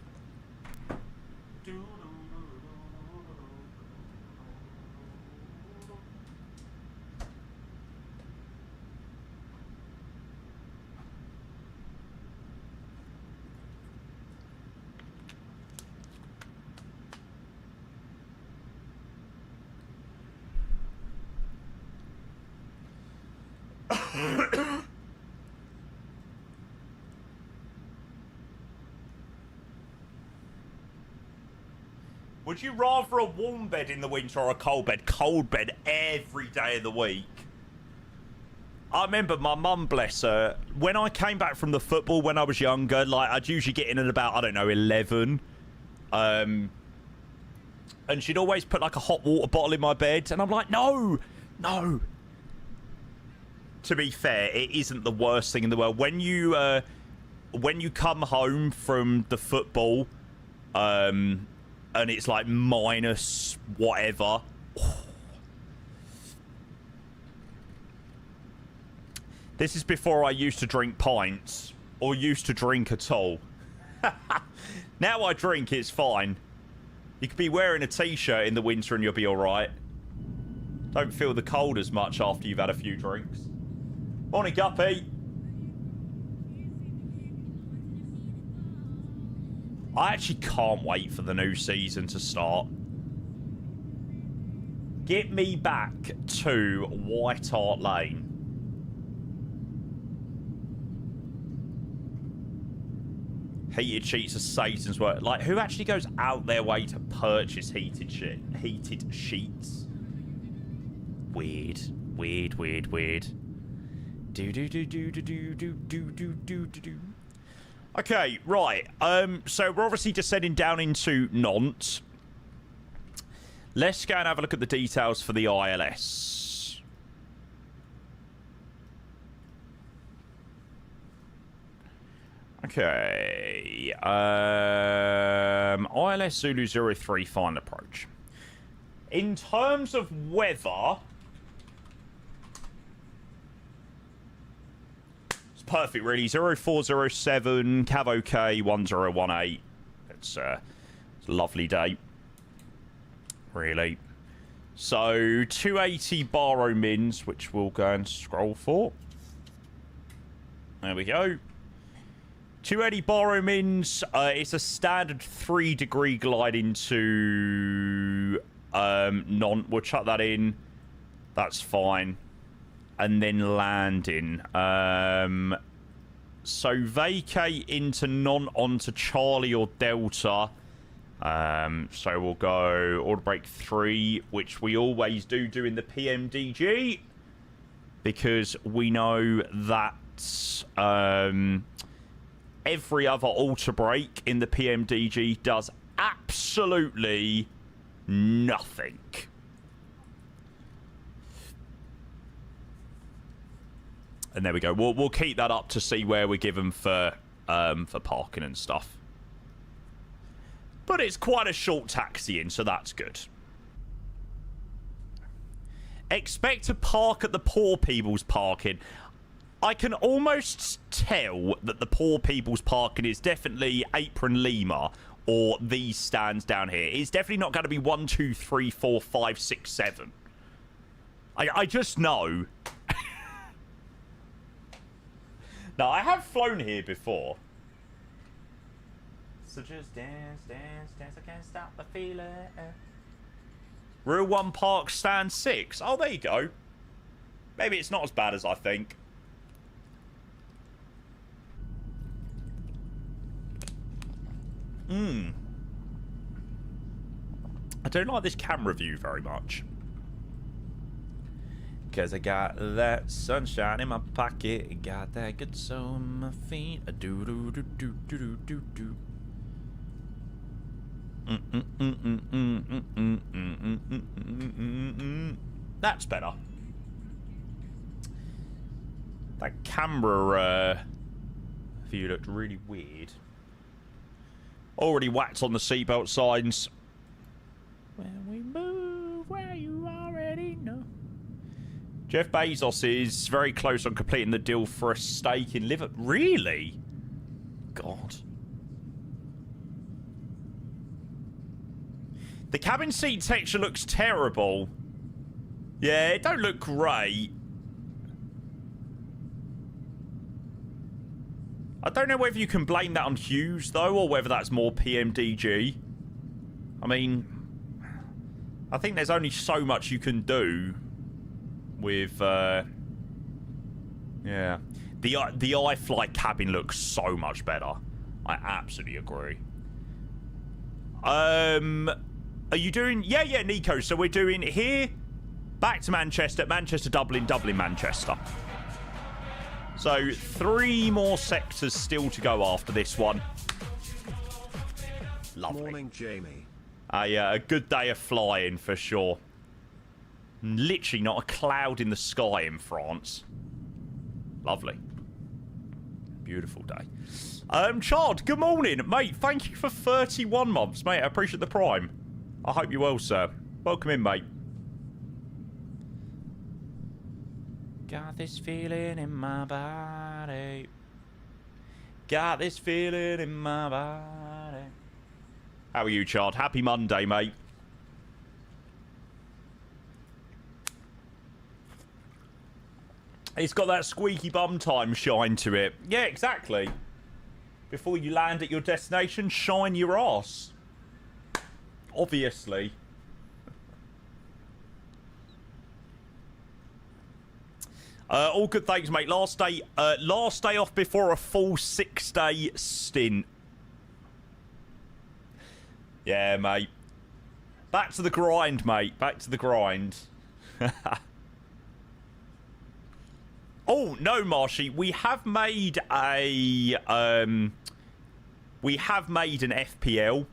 Would you rather a warm bed in the winter or a cold bed? Cold bed every day of the week. I remember my mum, bless her, when I came back from the football when I was younger, like, I'd usually get in at about, I don't know, 11. And she'd always put, like, a hot water bottle in my bed. And I'm like, no. To be fair, it isn't the worst thing in the world. When you come home from the football, and it's like minus whatever. This is before I used to drink pints or used to drink at all. Now I drink, it's fine. You could be wearing a t-shirt in the winter and you'll be all right. Don't feel the cold as much after you've had a few drinks. Morning, Guppy. I actually can't wait for the new season to start. Get me back to White Hart Lane. Heated sheets are Satan's work. Like, who actually goes out their way to purchase heated sheets? Weird. Do. Okay, right. So we're obviously descending down into Nantes. Let's go and have a look at the details for the ILS. Okay. ILS Zulu 03, final approach. In terms of weather, perfect, really. 0407 Cav OK 1018. It's a lovely day, really. So 280 baro mins, which we'll go and scroll for. There we go. 280 baro mins. It's a standard 3-degree glide into Nantes. We'll chuck that in. That's fine. And then landing. So vacate into non onto Charlie or Delta. So we'll go order break 3, which we always do in the PMDG, because we know that every other alter break in the PMDG does absolutely nothing. And there we go. We'll keep that up to see where we give them for parking and stuff. But it's quite a short taxi in, so that's good. Expect to park at the poor people's parking. I can almost tell that the poor people's parking is definitely Apron Lima or these stands down here. It's definitely not going to be 1, 2, 3, 4, 5, 6, 7. I just know. Now, I have flown here before. So just dance, dance, dance. I can't stop the feeling. Real 1 Park stand 6. Oh, there you go. Maybe it's not as bad as I think. I don't like this camera view very much. Because I got that sunshine in my pocket. Got that good soul in my feet. A do do do do do do do. That's better. That camera view looked really weird. Already whacked on the seatbelt signs. When we move where you already know. Jeff Bezos is very close on completing the deal for a stake in Livery. Really? God. The cabin seat texture looks terrible. Yeah, it don't look great. I don't know whether you can blame that on Hues, though, or whether that's more PMDG. I mean, I think there's only so much you can do with, yeah. The iFlight cabin looks so much better. I absolutely agree. Are you doing... Yeah, Nico. So we're doing here, back to Manchester, Manchester, Dublin, Dublin, Manchester. So 3 more sectors still to go after this one. Lovely. Morning, Jamie. A good day of flying for sure. Literally not a cloud in the sky in France. Lovely. Beautiful day. Chard, good morning, mate. Thank you for 31 months, mate. I appreciate the prime. I hope you're well, sir. Welcome in, mate. Got this feeling in my body. Got this feeling in my body. How are you, Chard? Happy Monday, mate. It's got that squeaky bum time shine to it. Yeah, exactly. Before you land at your destination, shine your ass. Obviously. All good, thanks, mate. Last day off before a full 6-day stint. Yeah, mate. Back to the grind, mate. Back to the grind. Oh, no, Marshy. We have made a... we have made an FPL.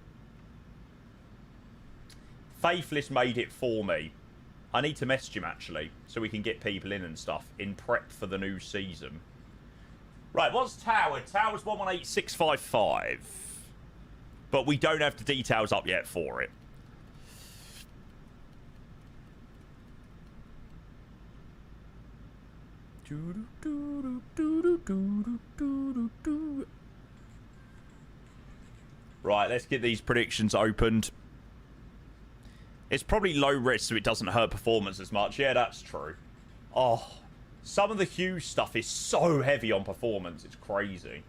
Faithless made it for me. I need to message him, actually, so we can get people in and stuff in prep for the new season. Right, what's Tower? Tower's 118655. But we don't have the details up yet for it. Right, let's get these predictions opened. It's probably low risk so it doesn't hurt performance as much. Yeah, that's true. Oh, some of the Hues stuff is so heavy on performance. It's crazy.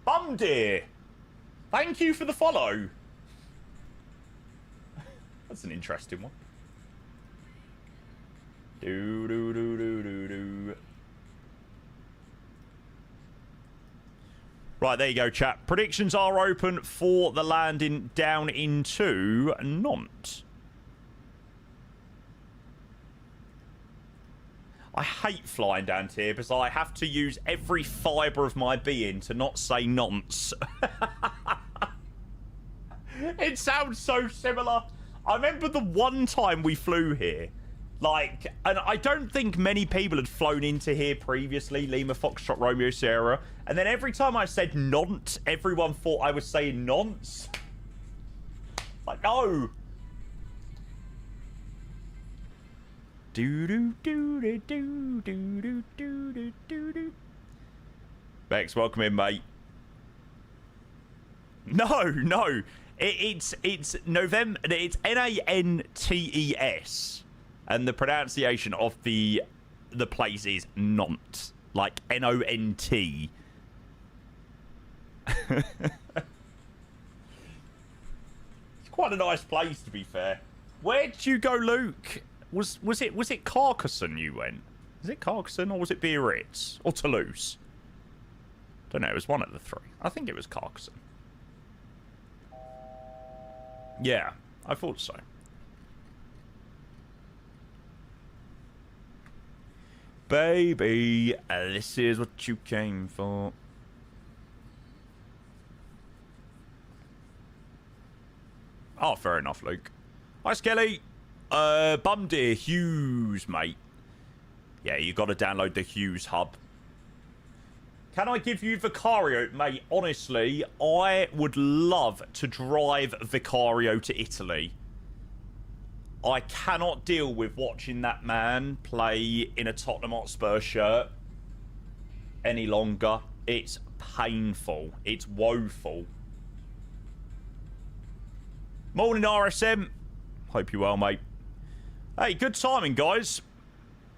Bum dear. Thank you for the follow. That's an interesting one. Do do do do do do. Right, there you go, chat. Predictions are open for the landing down into Nantes. I hate flying down here because I have to use every fibre of my being to not say nonce. It sounds so similar. I remember the one time we flew here, like, and I don't think many people had flown into here previously, Lima Foxtrot Romeo Sierra, and then every time I said Nantes, everyone thought I was saying nonce. Like, no. Do do do do do do do do do do. Bex, welcome in, mate. No. It's November. It's Nantes, and the pronunciation of the place is Nantes, like NONT. It's quite a nice place, to be fair. Where did you go, Luke? Was it Carcassonne you went? Is it Carcassonne or was it Biarritz or Toulouse? Don't know. It was one of the three. I think it was Carcassonne. Yeah, I thought so. Baby, this is what you came for. Oh, fair enough, Luke. Hi, Skelly. Bum dear, Hues, mate. Yeah, you got to download the Hues hub. Can I give you Vicario? Mate, honestly, I would love to drive Vicario to Italy. I cannot deal with watching that man play in a Tottenham Hotspur shirt any longer. It's painful. It's woeful. Morning, RSM. Hope you're well, mate. Hey, good timing, guys.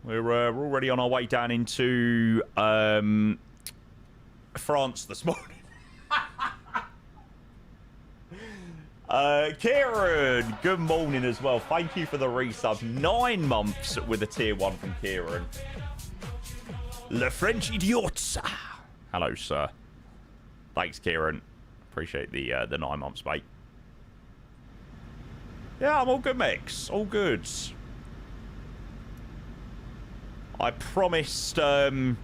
We're already on our way down into France this morning. Kieran, good morning as well. Thank you for the resub. 9 months with a tier 1 from Kieran. Le French idiots. Hello, sir. Thanks, Kieran. Appreciate the 9 months, mate. Yeah, I'm all good, Mix. All good. I promised chat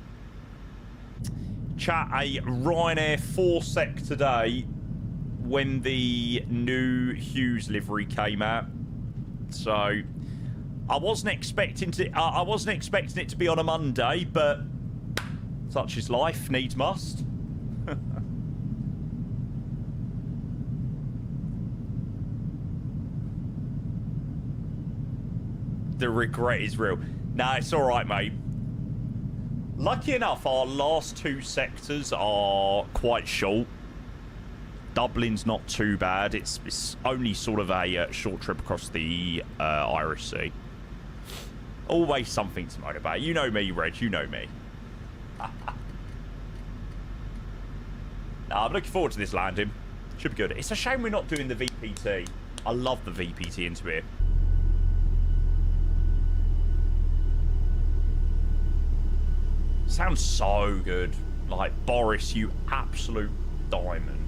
a Ryanair 4-sec today when the new Hues livery came out. So I wasn't expecting it to be on a Monday, but such is life, needs must. The regret is real. Nah, it's alright, mate. Lucky enough, our last 2 sectors are quite short. Dublin's not too bad. It's only sort of a short trip across the Irish Sea. Always something to motivate. You know me, Reg. You know me. Nah, I'm looking forward to this landing. Should be good. It's a shame we're not doing the VPT. I love the VPT into here. Sounds so good. Like, Boris, you absolute diamond.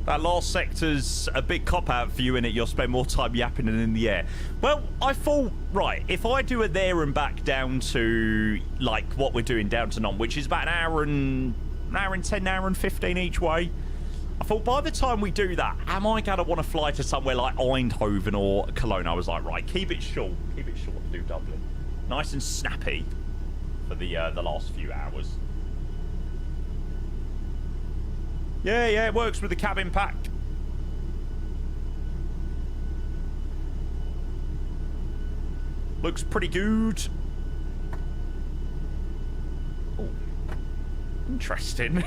That last sector's a big cop-out for you, innit? You'll spend more time yapping than in the air. Well, I thought, right, if I do it there and back down to, like, what we're doing down to Nantes, which is about an hour and 10, hour and 15 each way, I thought by the time we do that, am I going to want to fly to somewhere like Eindhoven or Cologne? I was like, right, keep it short. Keep it short to do Dublin. Nice and snappy for the last few hours. Yeah, it works with the cabin pack. Looks pretty good. Oh, interesting.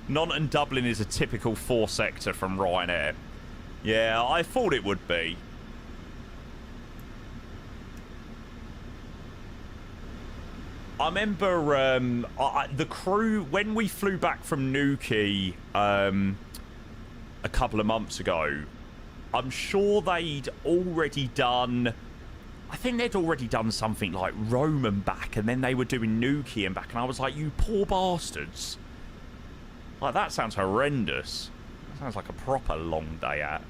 Nantes and Dublin is a typical 4-sector from Ryanair. Yeah, I thought it would be. I remember the crew, when we flew back from Nuki a couple of months ago, I'm sure they'd already done... I think they'd already done something like Rome and back, and then they were doing Nuki and back, and I was like, you poor bastards. Like, that sounds horrendous. That sounds like a proper long day out.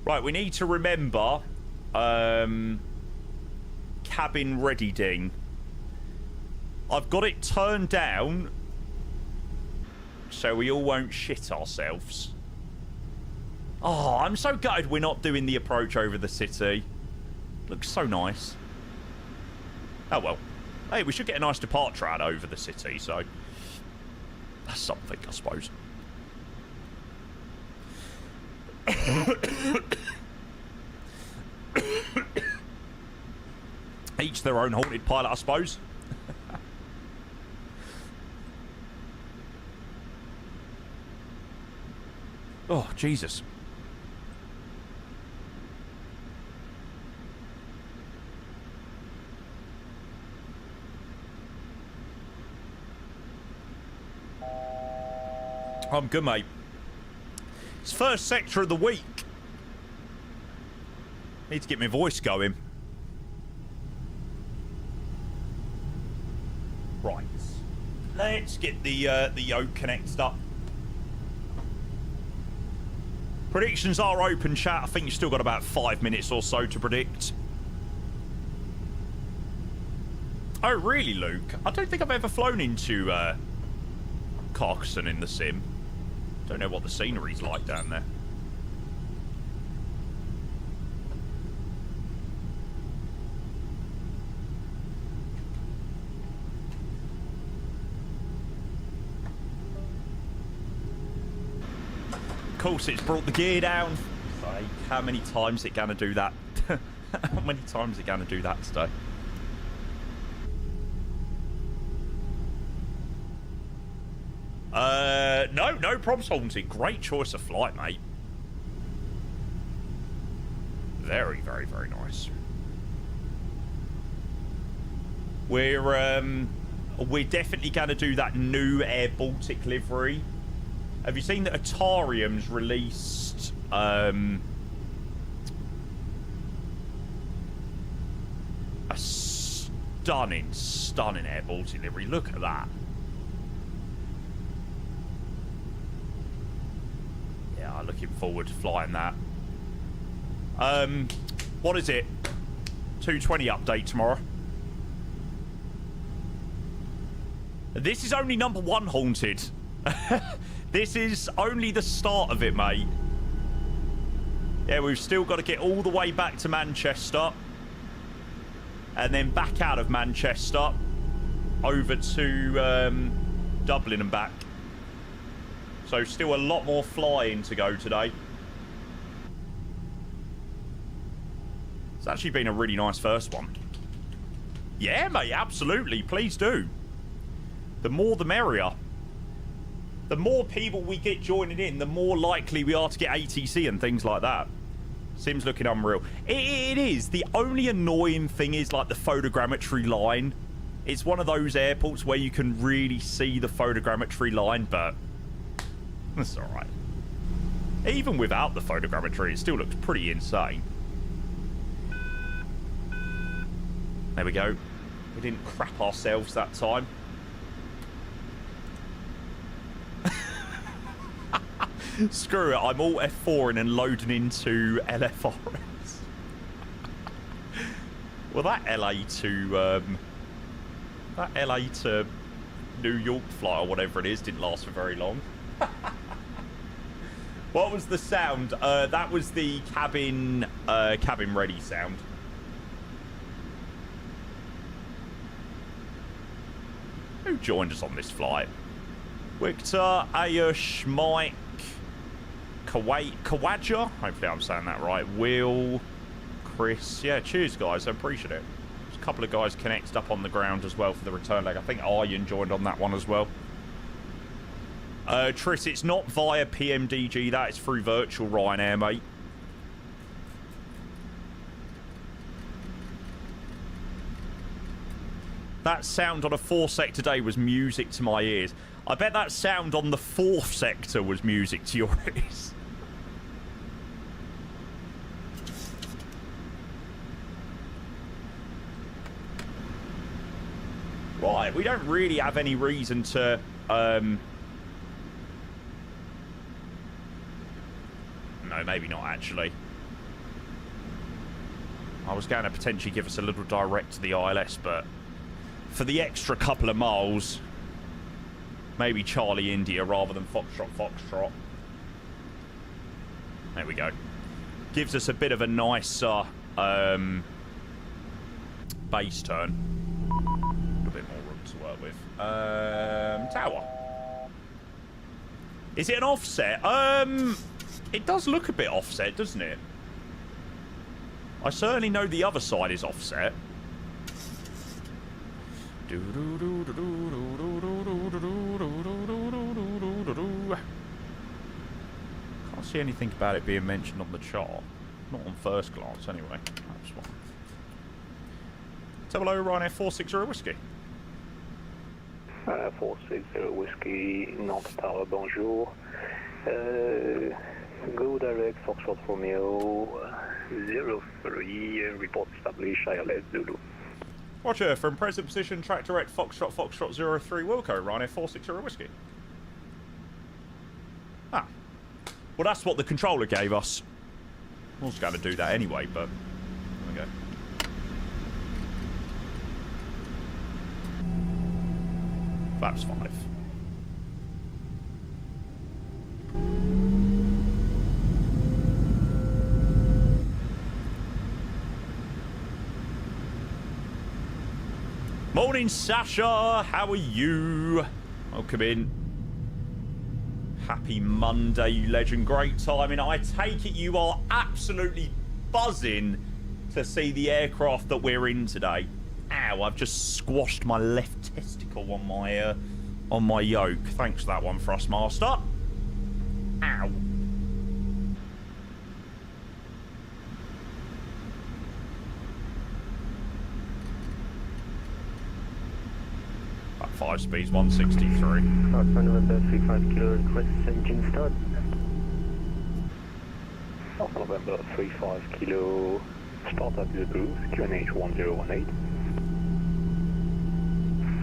Right, we need to remember cabin ready ding. I've got it turned down so we all won't shit ourselves. Oh, I'm so gutted we're not doing the approach over the city. Looks so nice. Oh well. Hey, we should get a nice departure out over the city, so that's something, I suppose. Each their own haunted pilot, I suppose. Oh, Jesus. I'm good, mate. It's first sector of the week. Need to get my voice going. Right. Let's get the yoke connected up. Predictions are open, chat. I think you've still got about 5 minutes or so to predict. Oh, really, Luke? I don't think I've ever flown into Carcassonne in the sim. Don't know what the scenery's like down there. Of course, it's brought the gear down. Like, how many times is it gonna do that? How many times is it gonna do that today? No problems, Haunted. Great choice of flight, mate. Very, very, very nice. We're definitely going to do that new Air Baltic livery. Have you seen that Atarium's released a stunning Air Baltic livery? Look at that. Yeah, looking forward to flying that. What is it? 220 update tomorrow. This is only number 1, Haunted. This is only the start of it, mate. Yeah, we've still got to get all the way back to Manchester. And then back out of Manchester. Over to Dublin and back. So still a lot more flying to go today. It's actually been a really nice first one. Yeah, mate, absolutely. Please do. The more the merrier. The more people we get joining in, the more likely we are to get ATC and things like that. Sim's looking unreal. It is. The only annoying thing is like the photogrammetry line. It's one of those airports where you can really see the photogrammetry line, but that's alright. Even without the photogrammetry, it still looks pretty insane. There we go. We didn't crap ourselves that time. Screw it, I'm all F4ing and loading into LFRS. Well, that LA to New York flight or whatever it is didn't last for very long. What was the sound? That was the cabin ready sound. Who joined us on this flight? Victor, Ayush, Mike, Kawaja. Hopefully I'm saying that right. Will, Chris. Yeah, cheers, guys. I appreciate it. There's a couple of guys connected up on the ground as well for the return leg. I think Aryan joined on that one as well. Tris, it's not via PMDG. That is through virtual Ryanair, mate. That sound on a 4-sector day was music to my ears. I bet that sound on the 4th sector was music to your ears. Right, we don't really have any reason to... No, maybe not, actually. I was going to potentially give us a little direct to the ILS, but... for the extra couple of miles, maybe Charlie India rather than Foxtrot Foxtrot. There we go. Gives us a bit of a nicer base turn. A little bit more room to work with. Tower. Is it an offset? It does look a bit offset, doesn't it? I certainly know the other side is offset. Can't see anything about it being mentioned on the chart. Not on first glance, anyway. That's fine. Tell hello, Ryanair 460 Whiskey. 460 Whiskey, Nantes Tower, bonjour. Go direct, Foxtrot Romeo, 03, report established, ILS Zulu. Roger, from present position, track direct, Foxtrot 03, Wilco, Ryanair 460 Whiskey. Ah. Well, that's what the controller gave us. I was going to do that anyway, but... there we go. Flaps 5. Morning, Sasha. How are you? Welcome in. Happy Monday, you legend. Great timing. I take it you are absolutely buzzing to see the aircraft that we're in today. Ow, I've just squashed my left testicle on my yoke. Thanks for that one, Thrustmaster. Ow. At 5 speeds, 163. November 35 kilo, request engine start. November 35 kilo, start at the cruise, QNH 1018.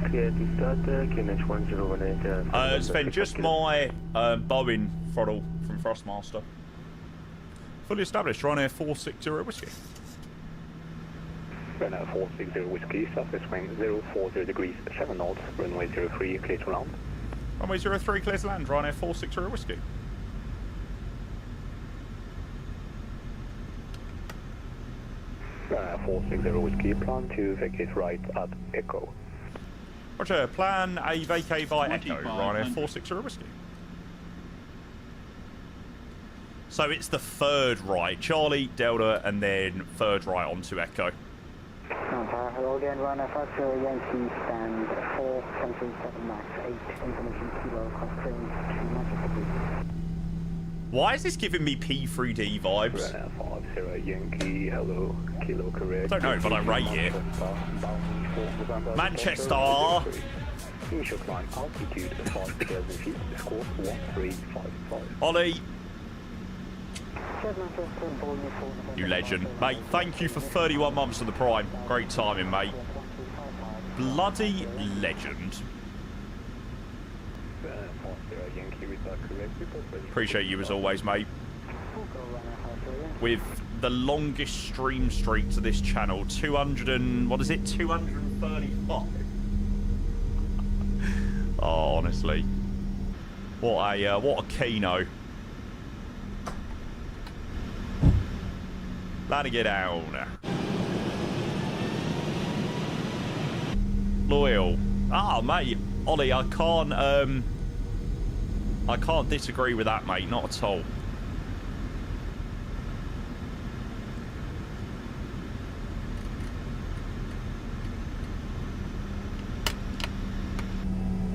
Clear to start, QNH 1018. Sven, just my Boeing throttle from Thrustmaster. Fully established, Ryanair 460 Whiskey. Ryanair 460 Whiskey, surface wind 040 degrees, 7 knots, runway 03, clear to land. Runway 03, clear to land, Ryanair 460 Whiskey. Ryanair 460 Whiskey, plan to vacate right at Echo. Roger, plan a vacate by Echo, Ryanair 460 Whiskey. So it's the third right, Charlie, Delta, and then third right onto Echo. Hello again, Ryanair 50 Yankee, stand 4737 max 8, information kilo, cross train to Manchester. Why is this giving me P3D vibes? Ryanair 50 Yankee, hello, kilo correct. I don't know, but I rate it. Manchester! Initial climb altitude 5,000 feet, course 1355. Ollie! You legend. Mate, thank you for 31 months of the Prime. Great timing, mate. Bloody legend. Appreciate you as always, mate. With the longest stream streak to this channel, 200 and... what is it? 235? Oh, honestly. What a keynote. Letting it down. Loyal. Ah, mate. Ollie, I can't disagree with that, mate. Not at all.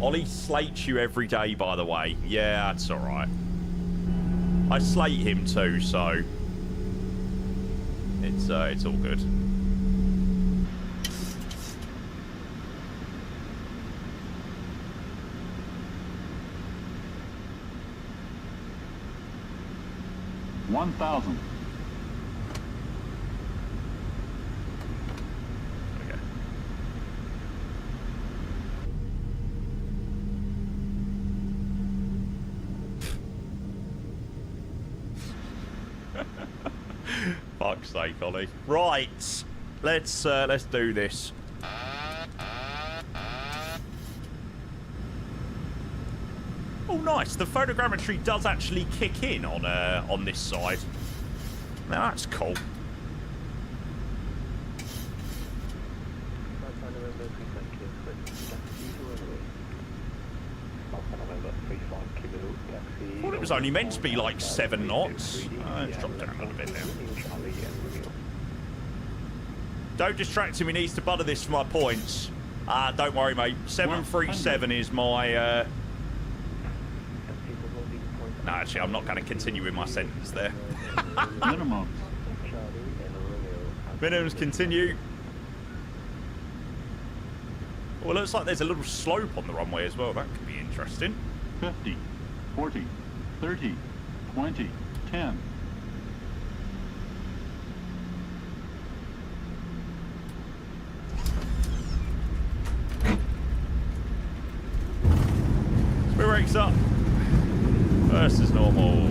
Ollie slates you every day, by the way. Yeah, that's all right. I slate him too, so it's all good. $1,000. Fuck's sake, Ollie. Right, let's do this. Oh, nice. The photogrammetry does actually kick in on this side. Now that's cool. I thought it was only meant to be like 7 knots. It's dropped down a little bit now. Don't distract him, he needs to butter this for my points. Don't worry, mate. 737 is my... No, actually, I'm not going to continue with my sentence there. Minimum. Minimums continue. Well, it looks like there's a little slope on the runway as well. That could be interesting. 50, 40, 30, 20, 10. Speed brakes up. First is normal.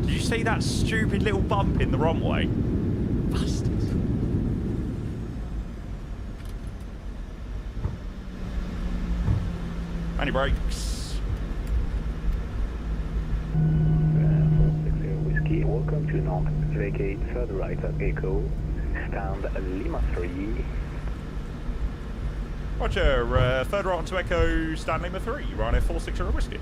Did you see that stupid little bump in the runway? Bastards. Any brakes? 460 Whiskey, welcome to Knock. Vacate further right at Echo. Stand Lima 3. Roger, third right onto Echo, stand Lima 3, Ryanair 460 Whiskey.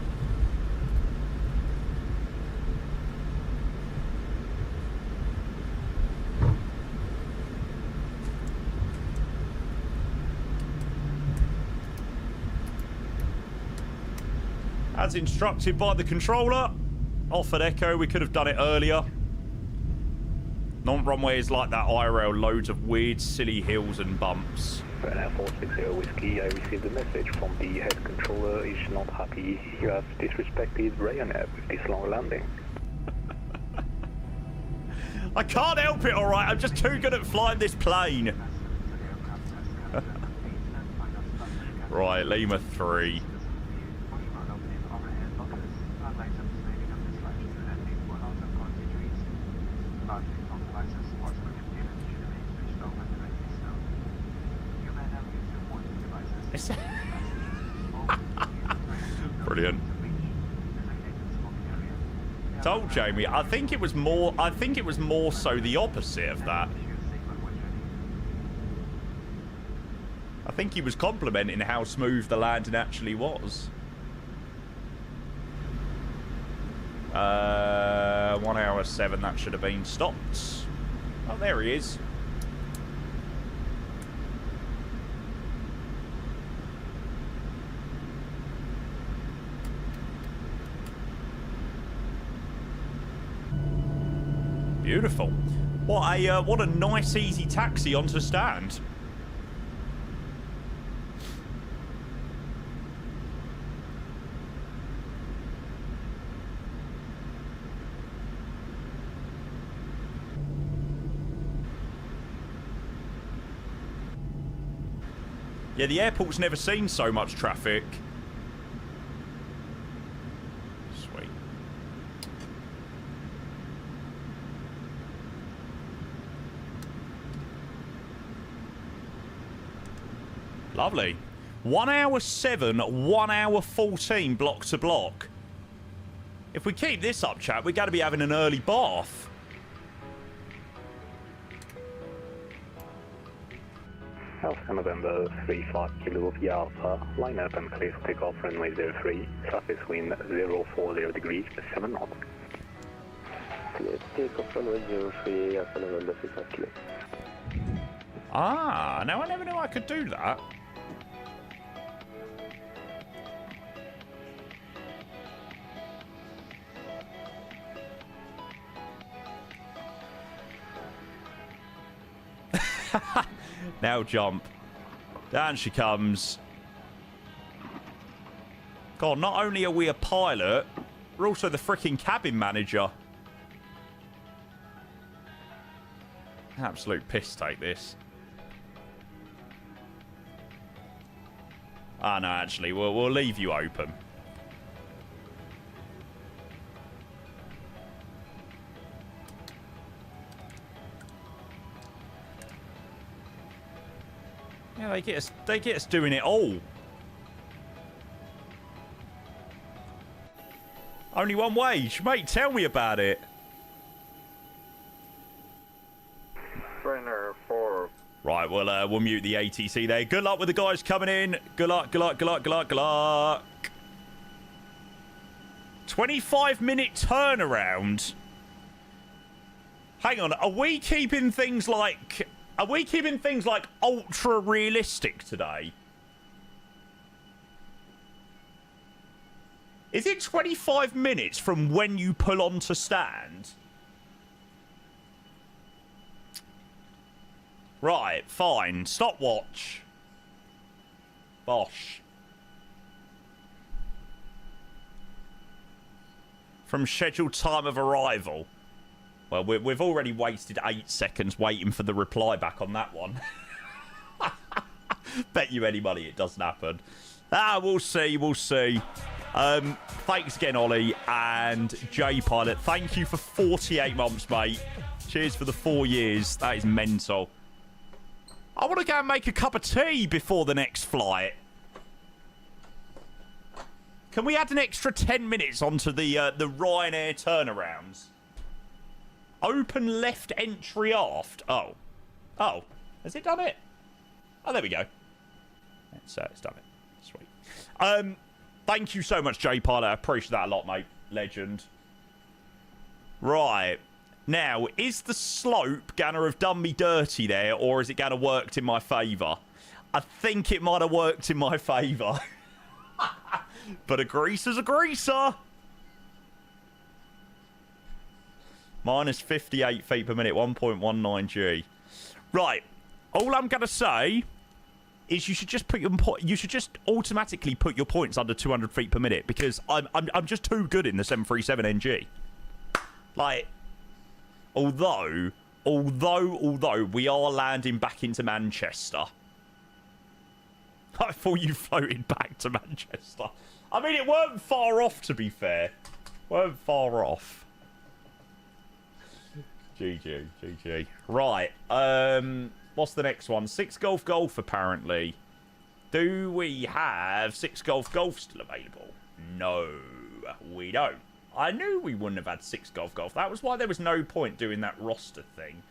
As instructed by the controller, off at Echo, we could have done it earlier. Non-runway is like that IRL, loads of weird, silly hills and bumps. Ryanair 460 Whiskey, I received a message from the head controller. He's not happy. You have disrespected Ryanair with this long landing. I can't help it, alright? I'm just too good at flying this plane. Right, Lima 3. Brilliant. Told Jamie, I think it was more so the opposite of that. I think he was complimenting how smooth the landing actually was. 1 hour 7, that should have been stopped. Oh, there he is. Beautiful. What a nice easy taxi onto stand. Yeah, the airport's never seen so much traffic. Sweet. Lovely. 1 hour 7, 1 hour 14 block to block. If we keep this up, chat, we're going to be having an early bath. Alpha November 35 Kilo of Alpha, line up and clear for takeoff runway 03, surface wind 040 degrees, 7 knots. clear. Take off runway 03, Alpha November 6 clear. Ah, now I never knew I could do that. Now jump. Down she comes. God, not only are we a pilot, we're also the freaking cabin manager. Absolute piss take, this. Ah, no, actually, we'll leave you open. Yeah, they get us doing it all. Only one wage, mate. Tell me about it. Ryanair 4. Right, we'll mute the ATC there. Good luck with the guys coming in. Good luck, good luck, good luck, good luck, good luck. 25-minute turnaround. Hang on, are we keeping things like ultra realistic today? Is it 25 minutes from when you pull on to stand? Right, fine. Stopwatch. Bosh. From scheduled time of arrival. Well, we've already wasted 8 seconds waiting for the reply back on that one. Bet you any money it doesn't happen. Ah, we'll see, we'll see. Thanks again, Ollie and J-Pilot. Thank you for 48 months, mate. Cheers for the 4 years. That is mental. I want to go and make a cup of tea before the next flight. Can we add an extra 10 minutes onto the Ryanair turnarounds? Open left entry aft. Oh. Oh. Has it done it? Oh, there we go. It's done it. Sweet. Thank you so much, J-Pilot. I appreciate that a lot, mate. Legend. Right. Now, is the slope going to have done me dirty there, or is it going to worked in my favour? I think it might have worked in my favour. But a greaser's a greaser. Minus 58 feet per minute, 1.19 G. Right. All I'm going to say is you should just automatically put your points under 200 feet per minute, because I'm just too good in the 737 NG. Like, although we are landing back into Manchester. I thought you floated back to Manchester. I mean, it weren't far off, to be fair. Weren't far off. GG. Right. What's the next one? 6 Golf Golf, apparently. Do we have 6 Golf Golf still available? No, we don't. I knew we wouldn't have had 6 Golf Golf. That was why there was no point doing that roster thing.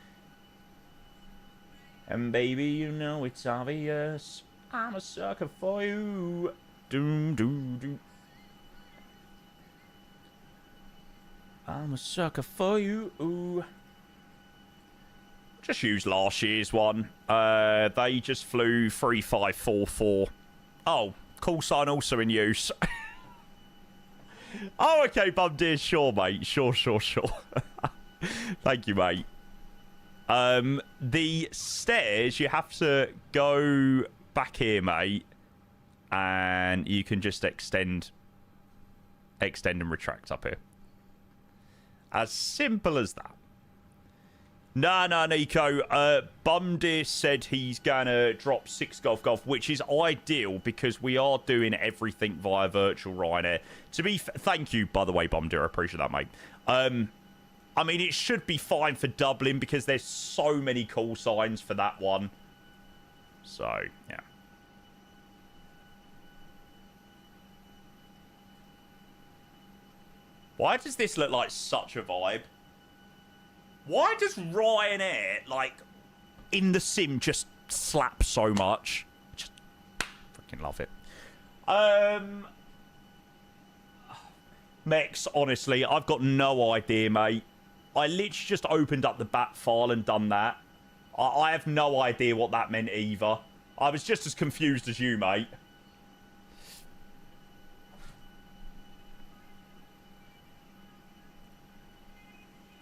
And baby, you know it's obvious. I'm a sucker for you. Doom, doom, doom. I'm a sucker for you. Ooh. Just use last year's one. They just flew 3544. Oh, call sign also in use. Oh, okay, Bum Dear. Sure, mate. Sure. Thank you, mate. The stairs, you have to go back here, mate. And you can just extend and retract up here. As simple as that. No, Nico. Bum Dear said he's going to drop 6 Golf Golf, which is ideal because we are doing everything via virtual Ryanair. Thank you, by the way, Bum Dear. I appreciate that, mate. I mean, it should be fine for Dublin because there's so many call signs for that one. So, yeah. Why does this look like such a vibe? Why does Ryanair, like, in the sim just slap so much? Just freaking love it. Mex, honestly, I've got no idea, mate. I literally just opened up the bat file and done that. I have no idea what that meant either. I was just as confused as you, mate.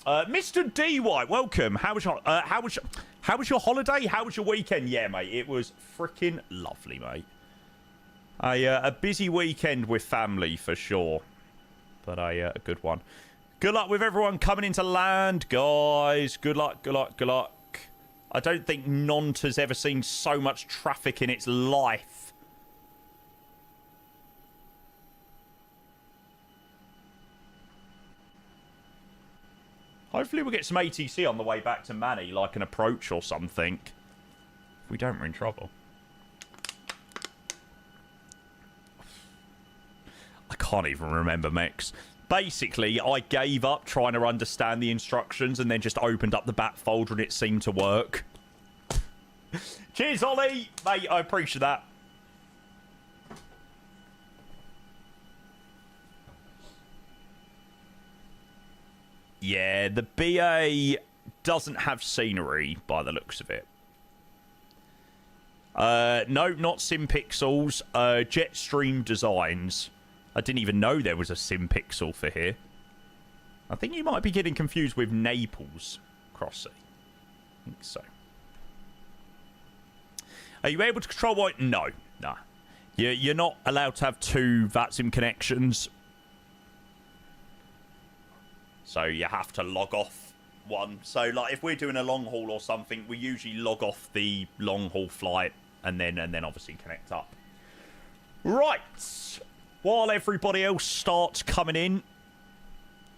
Mr. D White, welcome. How was your holiday? How was your weekend? Yeah, mate, it was freaking lovely, mate. A busy weekend with family for sure, but a good one. Good luck with everyone coming into land, guys. Good luck, good luck, good luck. I don't think Nantes ever seen so much traffic in its life. Hopefully we'll get some ATC on the way back to Manny, like an approach or something. If we don't, we're in trouble. I can't even remember, Mex. Basically, I gave up trying to understand the instructions and then just opened up the bat folder and it seemed to work. Cheers, Ollie! Mate, I appreciate that. Yeah, the BA doesn't have scenery by the looks of it. No, not SimPixels. Jetstream Designs. I didn't even know there was a SimPixel for here. I think you might be getting confused with Naples Crossing. I think so. Are you able to control what? No. Nah. You're not allowed to have two VATSIM connections. So you have to log off one. So, like, if we're doing a long haul or something, we usually log off the long haul flight and then obviously connect up. Right. While everybody else starts coming in,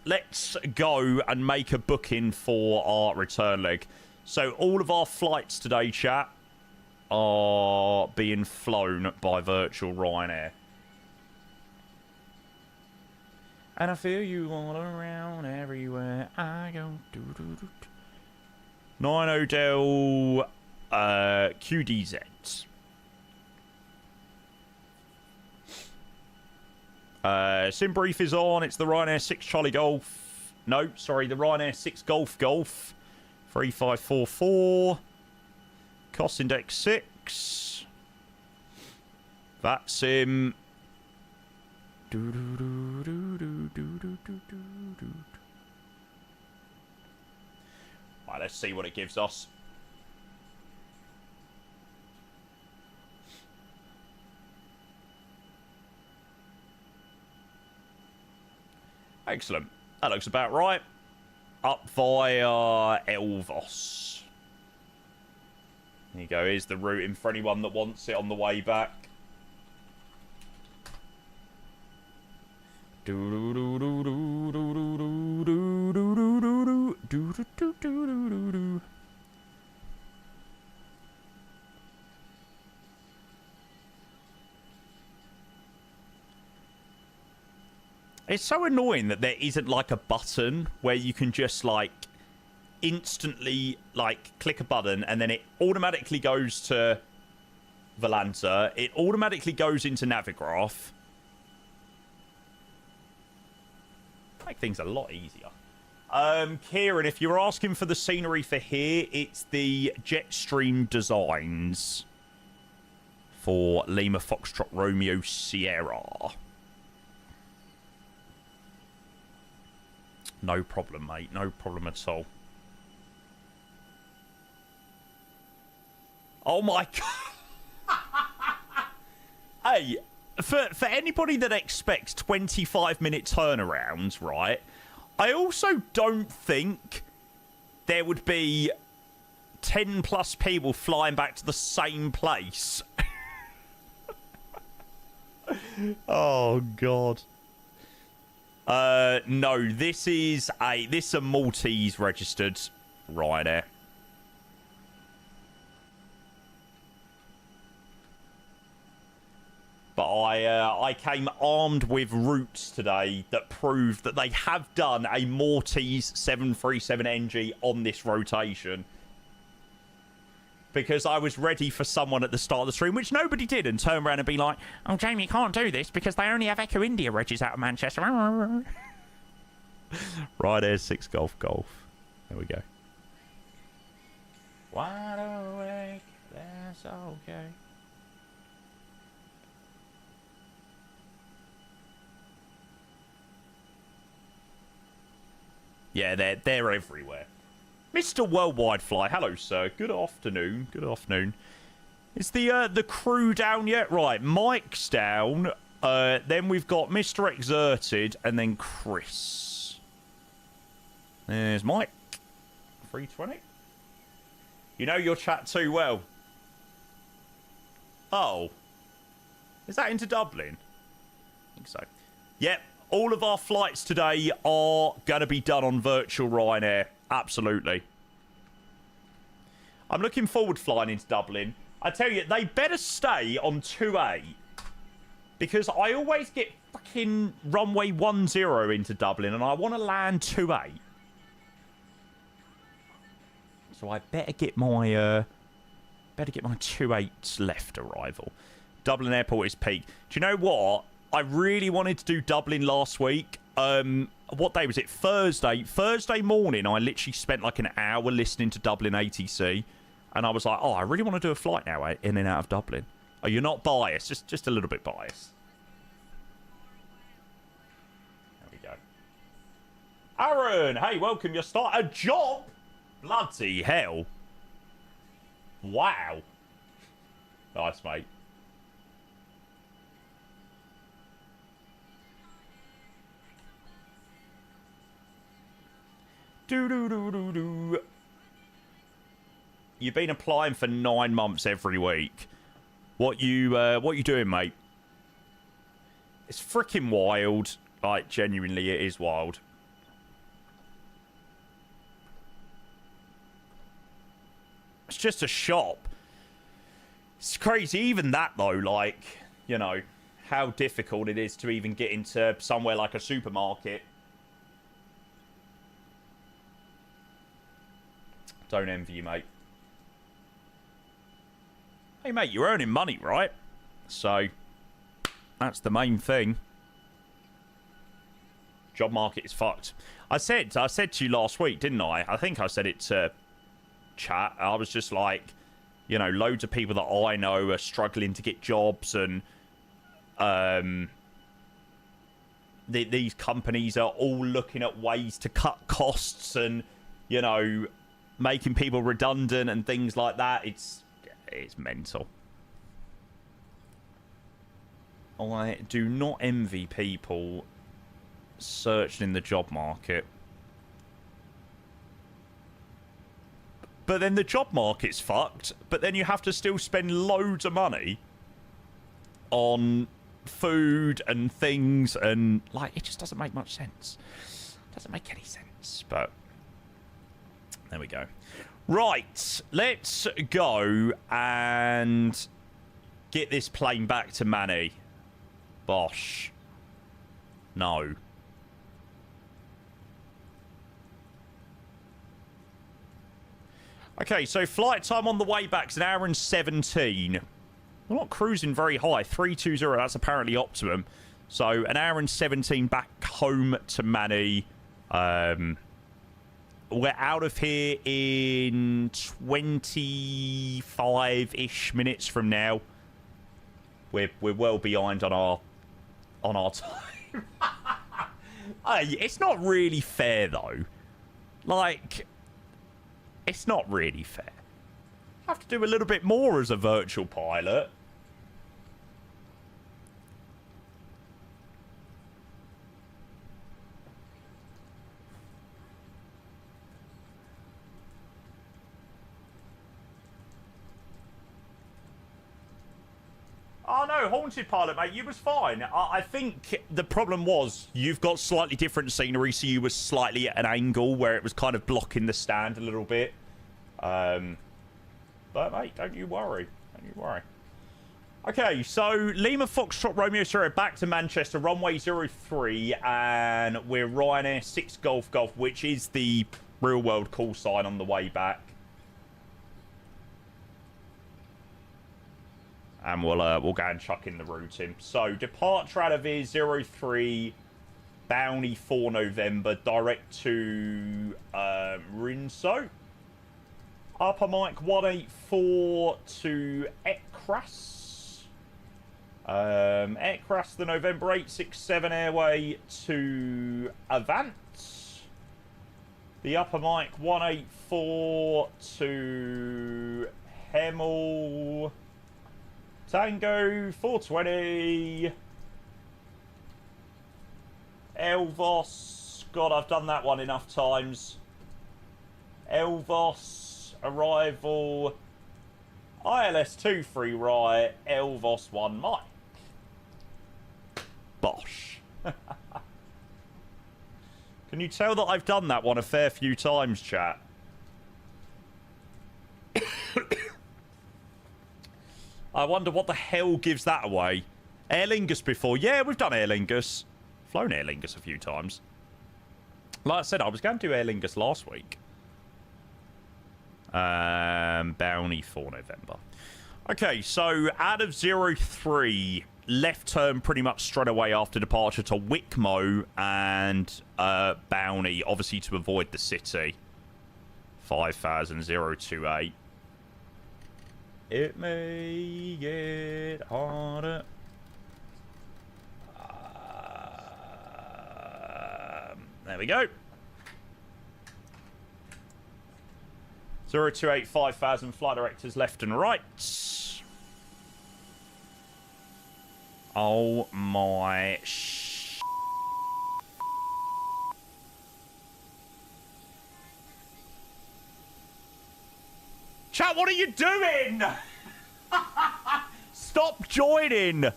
let's go and make a booking for our return leg. So all of our flights today, chat, are being flown by virtual Ryanair. And I feel you all around everywhere I go. 9 Del QDZ. Sim brief is on. It's the Ryanair 6 Charlie Golf. No, sorry, the Ryanair 6 Golf 3544. Cost index 6. VATSIM. Right, let's see what it gives us. Excellent. That looks about right. Up via Elvos. There you go. Here's the routing for anyone that wants it on the way back. It's so annoying that there isn't like a button where you can just like instantly like click a button and then it automatically goes to Volanta. It automatically goes into Navigraph. Make things a lot easier. Kieran, if you're asking for the scenery for here, it's the Jetstream Designs for Lima Foxtrot Romeo Sierra. No problem, mate. No problem at all. Oh my god. Hey, for anybody that expects 25-minute turnarounds, right? I also don't think there would be 10 plus people flying back to the same place. Oh god. No, this is a Maltese registered Ryanair. But I came armed with routes today that proved that they have done a Maltese 737NG on this rotation. Because I was ready for someone at the start of the stream, which nobody did, and turn around and be like, oh, Jamie, you can't do this because they only have Echo India regis out of Manchester. Ryanair 6 Golf Golf. There we go. Wide awake, that's okay. Yeah, they're everywhere. Mr. Worldwide Fly, hello sir. Good afternoon. Good afternoon. Is the crew down yet? Right, Mike's down. Then we've got Mr. Exerted and then Chris. There's Mike. 320. You know your chat too well. Oh. Is that into Dublin? I think so. Yep. All of our flights today are going to be done on virtual Ryanair. Absolutely. I'm looking forward to flying into Dublin. I tell you, they better stay on 2A. Because I always get fucking runway 10 into Dublin and I want to land 2A. So I better get my 2-8 left arrival. Dublin Airport is peak. Do you know what? I really wanted to do Dublin last week. What day was it? Thursday. Thursday morning, I literally spent like an hour listening to Dublin ATC. And I was like, oh, I really want to do a flight now in and out of Dublin. Oh, you're not biased. Just a little bit biased. There we go. Aaron, hey, welcome. You start a job? Bloody hell. Wow. Nice, mate. Do-do-do-do-do. You've been applying for 9 months every week. What you doing, mate? It's freaking wild. Like, genuinely, it is wild. It's just a shop. It's crazy. Even that, though, like, you know, how difficult it is to even get into somewhere like a supermarket. Don't envy you, mate. Hey, mate, you're earning money, right? So, that's the main thing. Job market is fucked. I said to you last week, didn't I? I think I said it to chat. I was just like, you know, loads of people that I know are struggling to get jobs, and these companies are all looking at ways to cut costs and, you know, making people redundant and things like that. It's mental. I do not envy people searching in the job market. But then the job market's fucked, but then you have to still spend loads of money on food and things, and, like, it just doesn't make much sense. It doesn't make any sense, but there we go. Right, let's go and get this plane back to Manny. Bosh. No. Okay, so flight time on the way back is 1 hour and 17. We're not cruising very high. 320, that's apparently optimum. So 1 hour and 17 back home to Manny. We're out of here in 25-ish minutes from now. We're well behind on our time. It's not really fair, though. Like, it's not really fair. I have to do a little bit more as a virtual pilot. Oh, no, Haunted Pilot, mate, you was fine. I think the problem was you've got slightly different scenery, so you were slightly at an angle where it was kind of blocking the stand a little bit. But, mate, don't you worry. Don't you worry. Okay, so Lima Foxtrot Romeo Sierra back to Manchester, runway 03, and we're Ryanair 6 Golf Golf, which is the real-world call sign on the way back. And we'll go and chuck in the routing. So, departure out of here, 03, Bounty for November, direct to Rinso. Upper Mike 184 to Ekras. Ekras, the November 867 airway to Avant. The Upper Mike 184 to Hemel. Tango 420. Elvos. God, I've done that one enough times. Elvos. Arrival. ILS 23 right. Elvos 1 Mike. Bosh. Can you tell that I've done that one a fair few times, chat? I wonder what the hell gives that away. Aer Lingus before. Yeah, we've done Aer Lingus. Flown Aer Lingus a few times. Like I said, I was going to do Aer Lingus last week. Bounty for November. Okay, so out of 03, left turn pretty much straight away after departure to Wickmo and Bounty, obviously to avoid the city. 5028. It may get harder. There we go. 028 5000 flight directors left and right. Oh my Chat, what are you doing? Stop joining.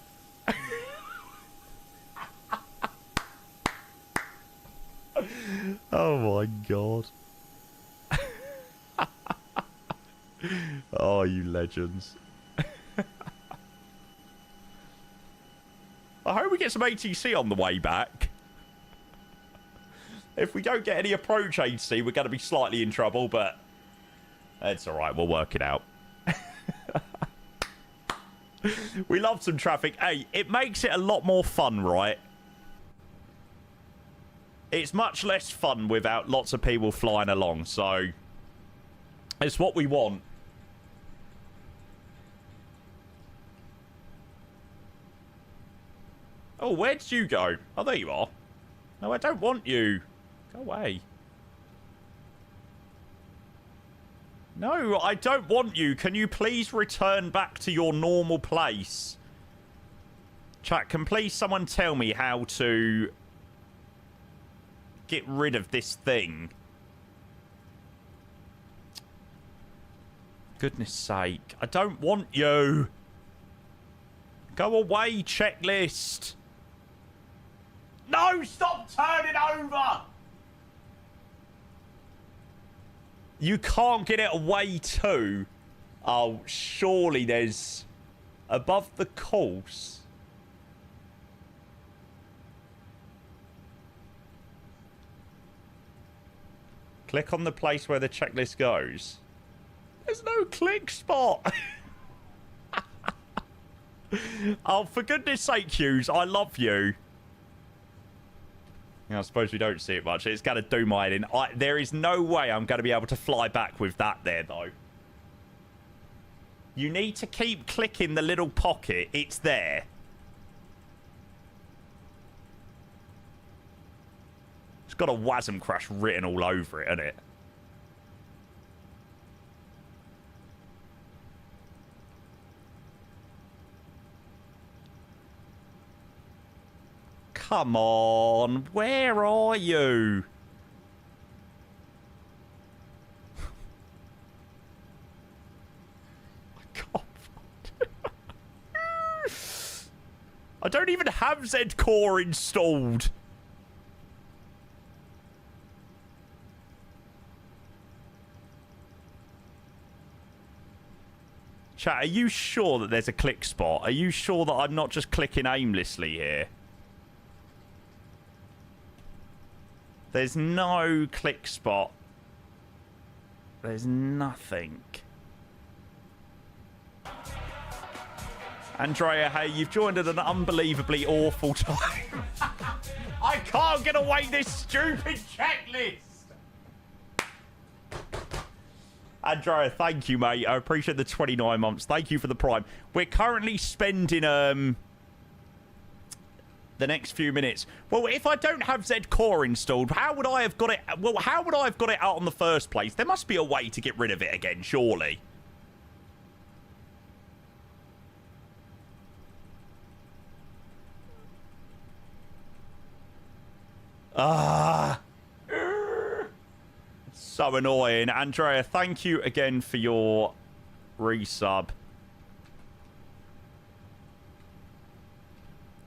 Oh my god. Oh, you legends. I hope we get some ATC on the way back. If we don't get any approach ATC, we're going to be slightly in trouble, but it's alright, we'll work it out. We love some traffic. Hey, it makes it a lot more fun, right? It's much less fun without lots of people flying along, so it's what we want. Oh, where did you go? Oh, there you are. No, I don't want you. Go away. No, I don't want you. Can you please return back to your normal place? Chat, can please someone tell me how to get rid of this thing? Goodness sake. I don't want you. Go away, checklist. No, stop turning over. You can't get it away too. Oh, surely there's above the course. Click on the place where the checklist goes. There's no click spot. Oh, for goodness sake, Hues, I love you. I suppose we don't see it much. It's going to do my head in. There is no way I'm going to be able to fly back with that there, though. You need to keep clicking the little pocket. It's there. It's got a WASM crash written all over it, hasn't it? Come on, where are you? I can't find it. I don't even have Z-Core installed. Chat, are you sure that there's a click spot? Are you sure that I'm not just clicking aimlessly here? There's no click spot. There's nothing. Andrea, hey, you've joined at an unbelievably awful time. I I can't get away this stupid checklist. Andrea, thank you, mate. I appreciate the 29 months. Thank you for the prime. We're currently spending the next few minutes. Well, if I don't have Z Core installed, how would I have got it? Well, how would I have got it out in the first place? There must be a way to get rid of it again, surely. So annoying. Andrea, thank you again for your resub.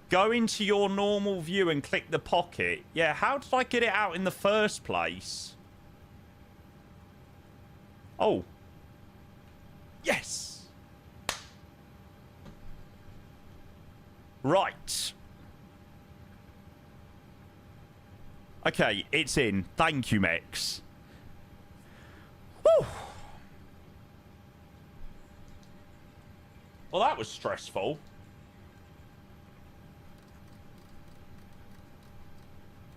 Go into your normal view and click the pocket. Yeah, how did I get it out in the first place? Oh. Yes. Right. Okay, it's in. Thank you, Mex. Whew. Well, that was stressful.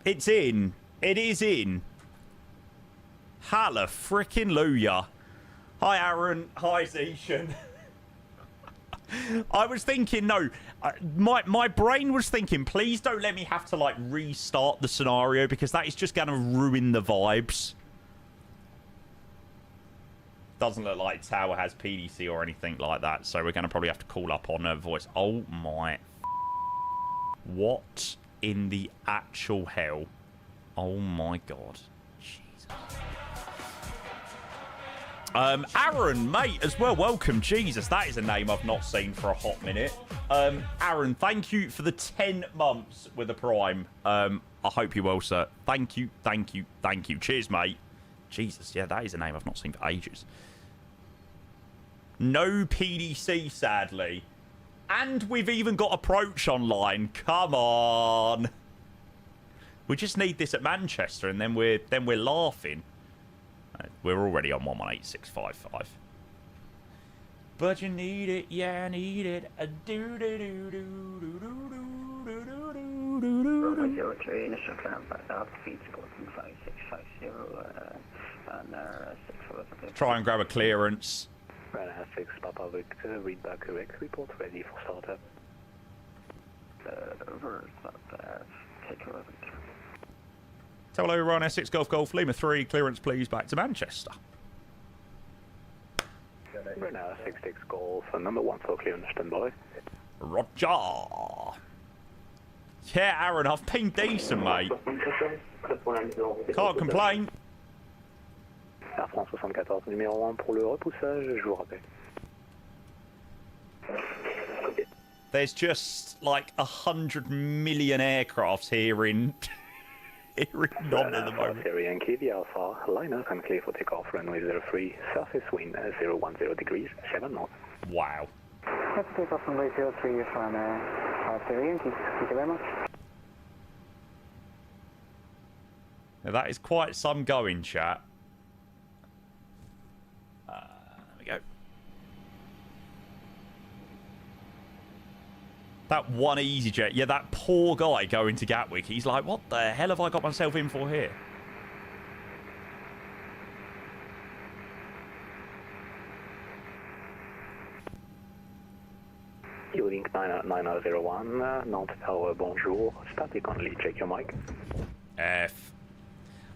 It's in. It is in. Halla frickin' Luya. Hi, Aaron. Hi, Zishan. I was thinking, no, my brain was thinking, please don't let me have to, like, restart the scenario because that is just going to ruin the vibes. Doesn't look like Tower has PDC or anything like that, so we're going to probably have to call up on her voice. Oh, my... What in the actual hell? Oh, my God. Aaron, mate, as well. Welcome. Jesus, that is a name I've not seen for a hot minute. Aaron, thank you for the 10 months with a prime. I hope you're well, sir. Thank you, thank you, thank you. Cheers, mate. Jesus, yeah, that is a name I've not seen for ages. No PDC, sadly. And we've even got Approach online. Come on. We just need this at Manchester, and then we're laughing. We're already on 118655. But you need it, yeah, I need it. A do do do do do do do do do do do do. 03 initial climb back out, feet squatting 5650 and Try and grab a clearance. Ryanair 6, Papa Victor, read back correct, report ready for startup. Take a look. Hello, Ryanair 6 Golf Golf, Lima 3, clearance please, back to Manchester. Ryanair 66 Golf, number 1 for clearance, standby. Roger. Yeah, Aaron, I've been decent, mate. Can't complain. Air France 74, numéro 1 pour le repoussage, je vous rappelle. There's just like 100 million aircrafts here in London at the moment. Yankee, the Alpha, line up and clear for takeoff, runway 03, surface wind 010 degrees, 7 knots. Wow. Let's take off runway 03 from Yankee. Thank you very much. Now that is quite some going, chat. There we go. That one EasyJet. Yeah, that poor guy going to Gatwick. He's like, what the hell have I got myself in for here? Link 9001, Nantes Tower, bonjour. Static only, check your mic. F.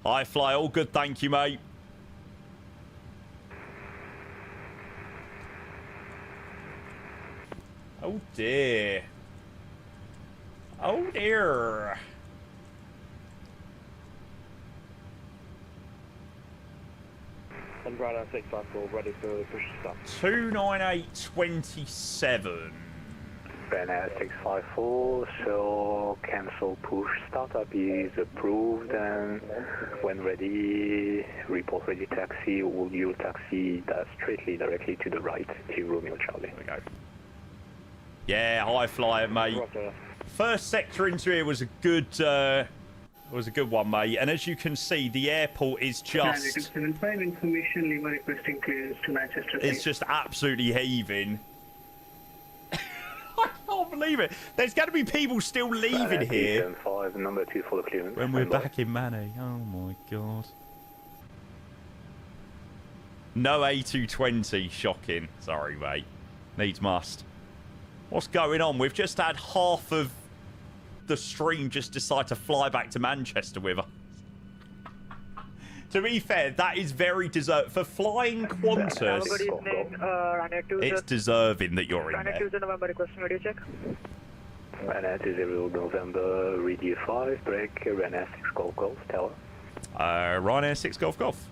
Hi, Fly. All good, thank you, mate. Oh, dear. Oh, dear. And Ryanair 654, ready for push stop. 29827. Ryanair 654, so cancel push startup is approved, and when ready, report ready taxi, will you taxi straightly directly to the right to Romeo Charlie. There we go. Yeah, high flyer, mate. First sector into here was a good one, mate. And as you can see, the airport is just... 75 information, Lima requesting clearance to Manchester. It's just absolutely heaving. I can't believe it. There's going to be people still leaving here. 5, number 2 for the clearance. When we're back in Manny. Oh, my God. No A220. Shocking. Sorry, mate. Needs must. What's going on? We've just had half of the stream just decide to fly back to Manchester with us. To be fair, that is very deserved. For flying Qantas, Good evening, Ryanair 20. it's deserving that you're in Ryanair there. 20 November requesting radio check. Ryanair 20 November, radio 5, break, Ryanair 6 Golf Golf, tower. Ryanair 6 Golf Golf.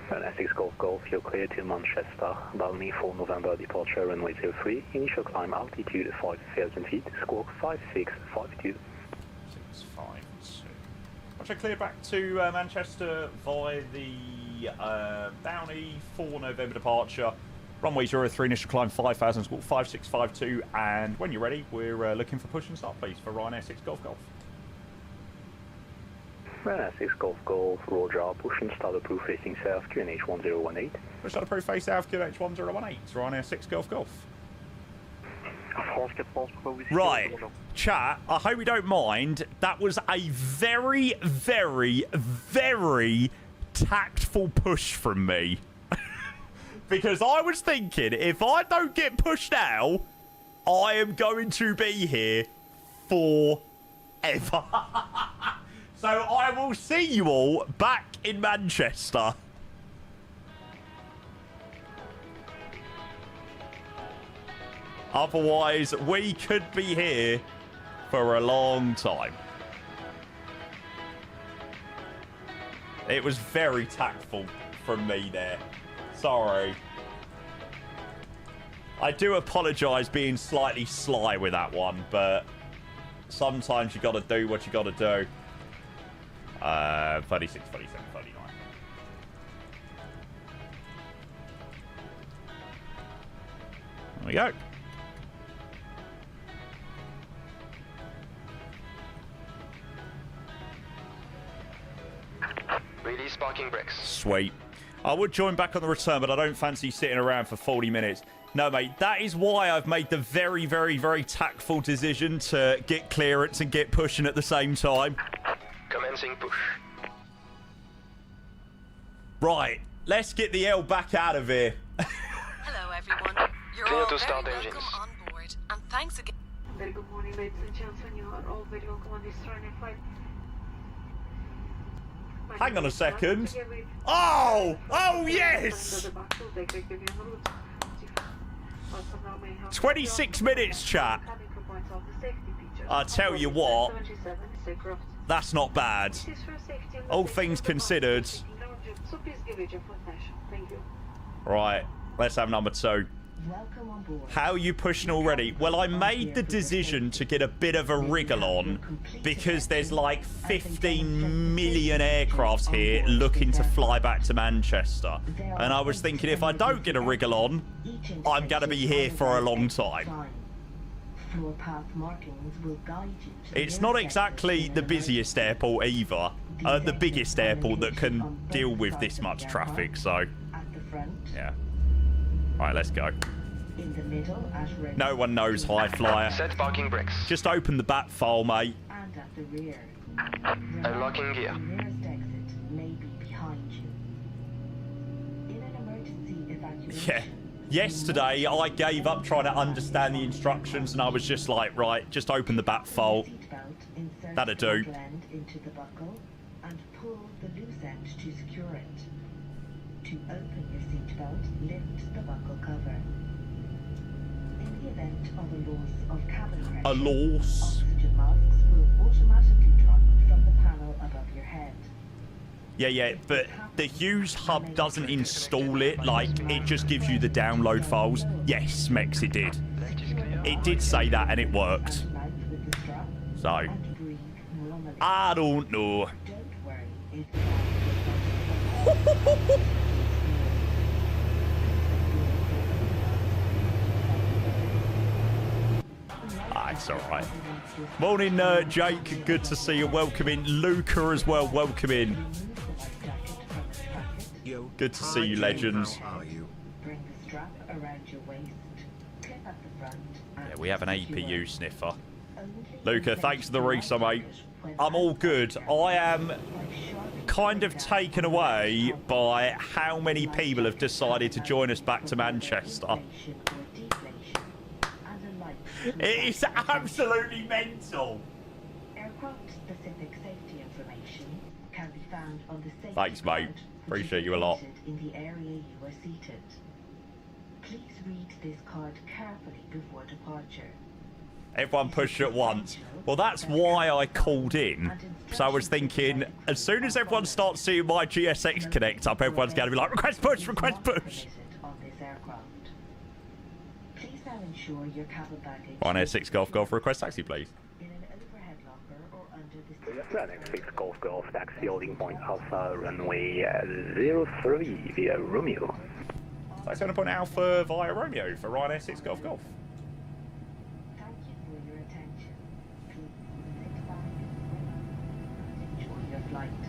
Ryanair 6 Golf Golf, you're clear to Manchester, Balmy 4 November departure, runway 03, initial climb altitude 5,000 feet, squawk 5652. 652. Watch I clear back to Manchester via the Downey 4 November departure. Runway 03, initial climb 5,000, squawk 5652. And when you're ready, we're looking for push and start, please, for Ryanair 6 Golf Golf. Ryanair 6 Golf Golf, Roger, push and start approved facing south, QNH 1018. Push start approved face south, QNH 1018. Ryanair 6 Golf Golf. Right, chat, I hope you don't mind. That was a very, very, very tactful push from me. Because I was thinking, if I don't get pushed out, I am going to be here forever. So I will see you all back in Manchester. Otherwise, we could be here for a long time. It was very tactful from me there. Sorry. I do apologise being slightly sly with that one, but sometimes you got to do what you got to do. 36, 37, 39. There we go. Release parking brakes. Sweet. I would join back on the return, but I don't fancy sitting around for 40 minutes. No, mate, that is why I've made the very, very, very tactful decision to get clearance and get pushing at the same time. Commencing push. Right, let's get the L back out of here. Hello, everyone. You're Clear all to very start welcome engines. on board, and thanks again. Very good morning, ladies and gentlemen. You are all very welcome on this Ryanair flight. Hang on a second. Oh! Oh, yes! 26 minutes, chat. I tell you what, that's not bad. All things considered. Right, let's have number 2. How are you pushing already? Well, I made the decision to get a bit of a wriggle on because there's like 15 million aircrafts here looking to fly back to Manchester. And I was thinking if I don't get a wriggle on, I'm going to be here for a long time. It's not exactly the busiest airport either. The biggest airport that can deal with this much traffic, so... yeah. Alright, let's go. In the middle, at No one knows High Flyer. Set parking brakes. Just open the bat file, mate. and at the rear. Unlocking gear. The nearest exit may be behind you. In an emergency evacuation. Yeah. Yesterday, I gave up trying to understand the instructions, and I was just like, right, just open the bat file. That'll do. Blend into the buckle and pull the loose end to secure it. To open your seatbelt, lift the buckle cover. In the event of a loss of cabin pressure, A loss? oxygen masks will automatically drop from the panel above your head. Yeah, but the Hues hub doesn't install it, like, it just gives you the download files. Yes, Mex, it did. It did say that, and it worked. So, I don't know. Don't worry, it's It's alright. Morning, Jake. Good to see you. Welcome in. Luca as well. Welcome in. Yo, Good to see you, hi, legends. How are you? bring the strap around your waist. Clip up the front. Yeah, we have an APU sniffer. Luca, thanks for the research, mate. I'm all good. I am kind of taken away by how many people have decided to join us back to Manchester. It is absolutely mental. Aircraft-specific safety information can be found on the safety Thanks, mate. card, Appreciate you a lot. in the area you are seated. Please read this card carefully before departure. Everyone pushed at once. Well, that's why I called in. So I was thinking, as soon as everyone starts seeing my GSX connect up, everyone's going to be like, request push, request push. On this aircraft. Please now ensure your cabin baggage. Ryanair 6 Golf Golf, request taxi, please. In an overhead locker or under the Ryanair 6 Golf Golf taxi holding point Alpha runway 03 via Romeo. That's going to point Alpha via Romeo for Ryanair 6 Golf Golf. Thank you for your attention. Please sit back and enjoy your flight.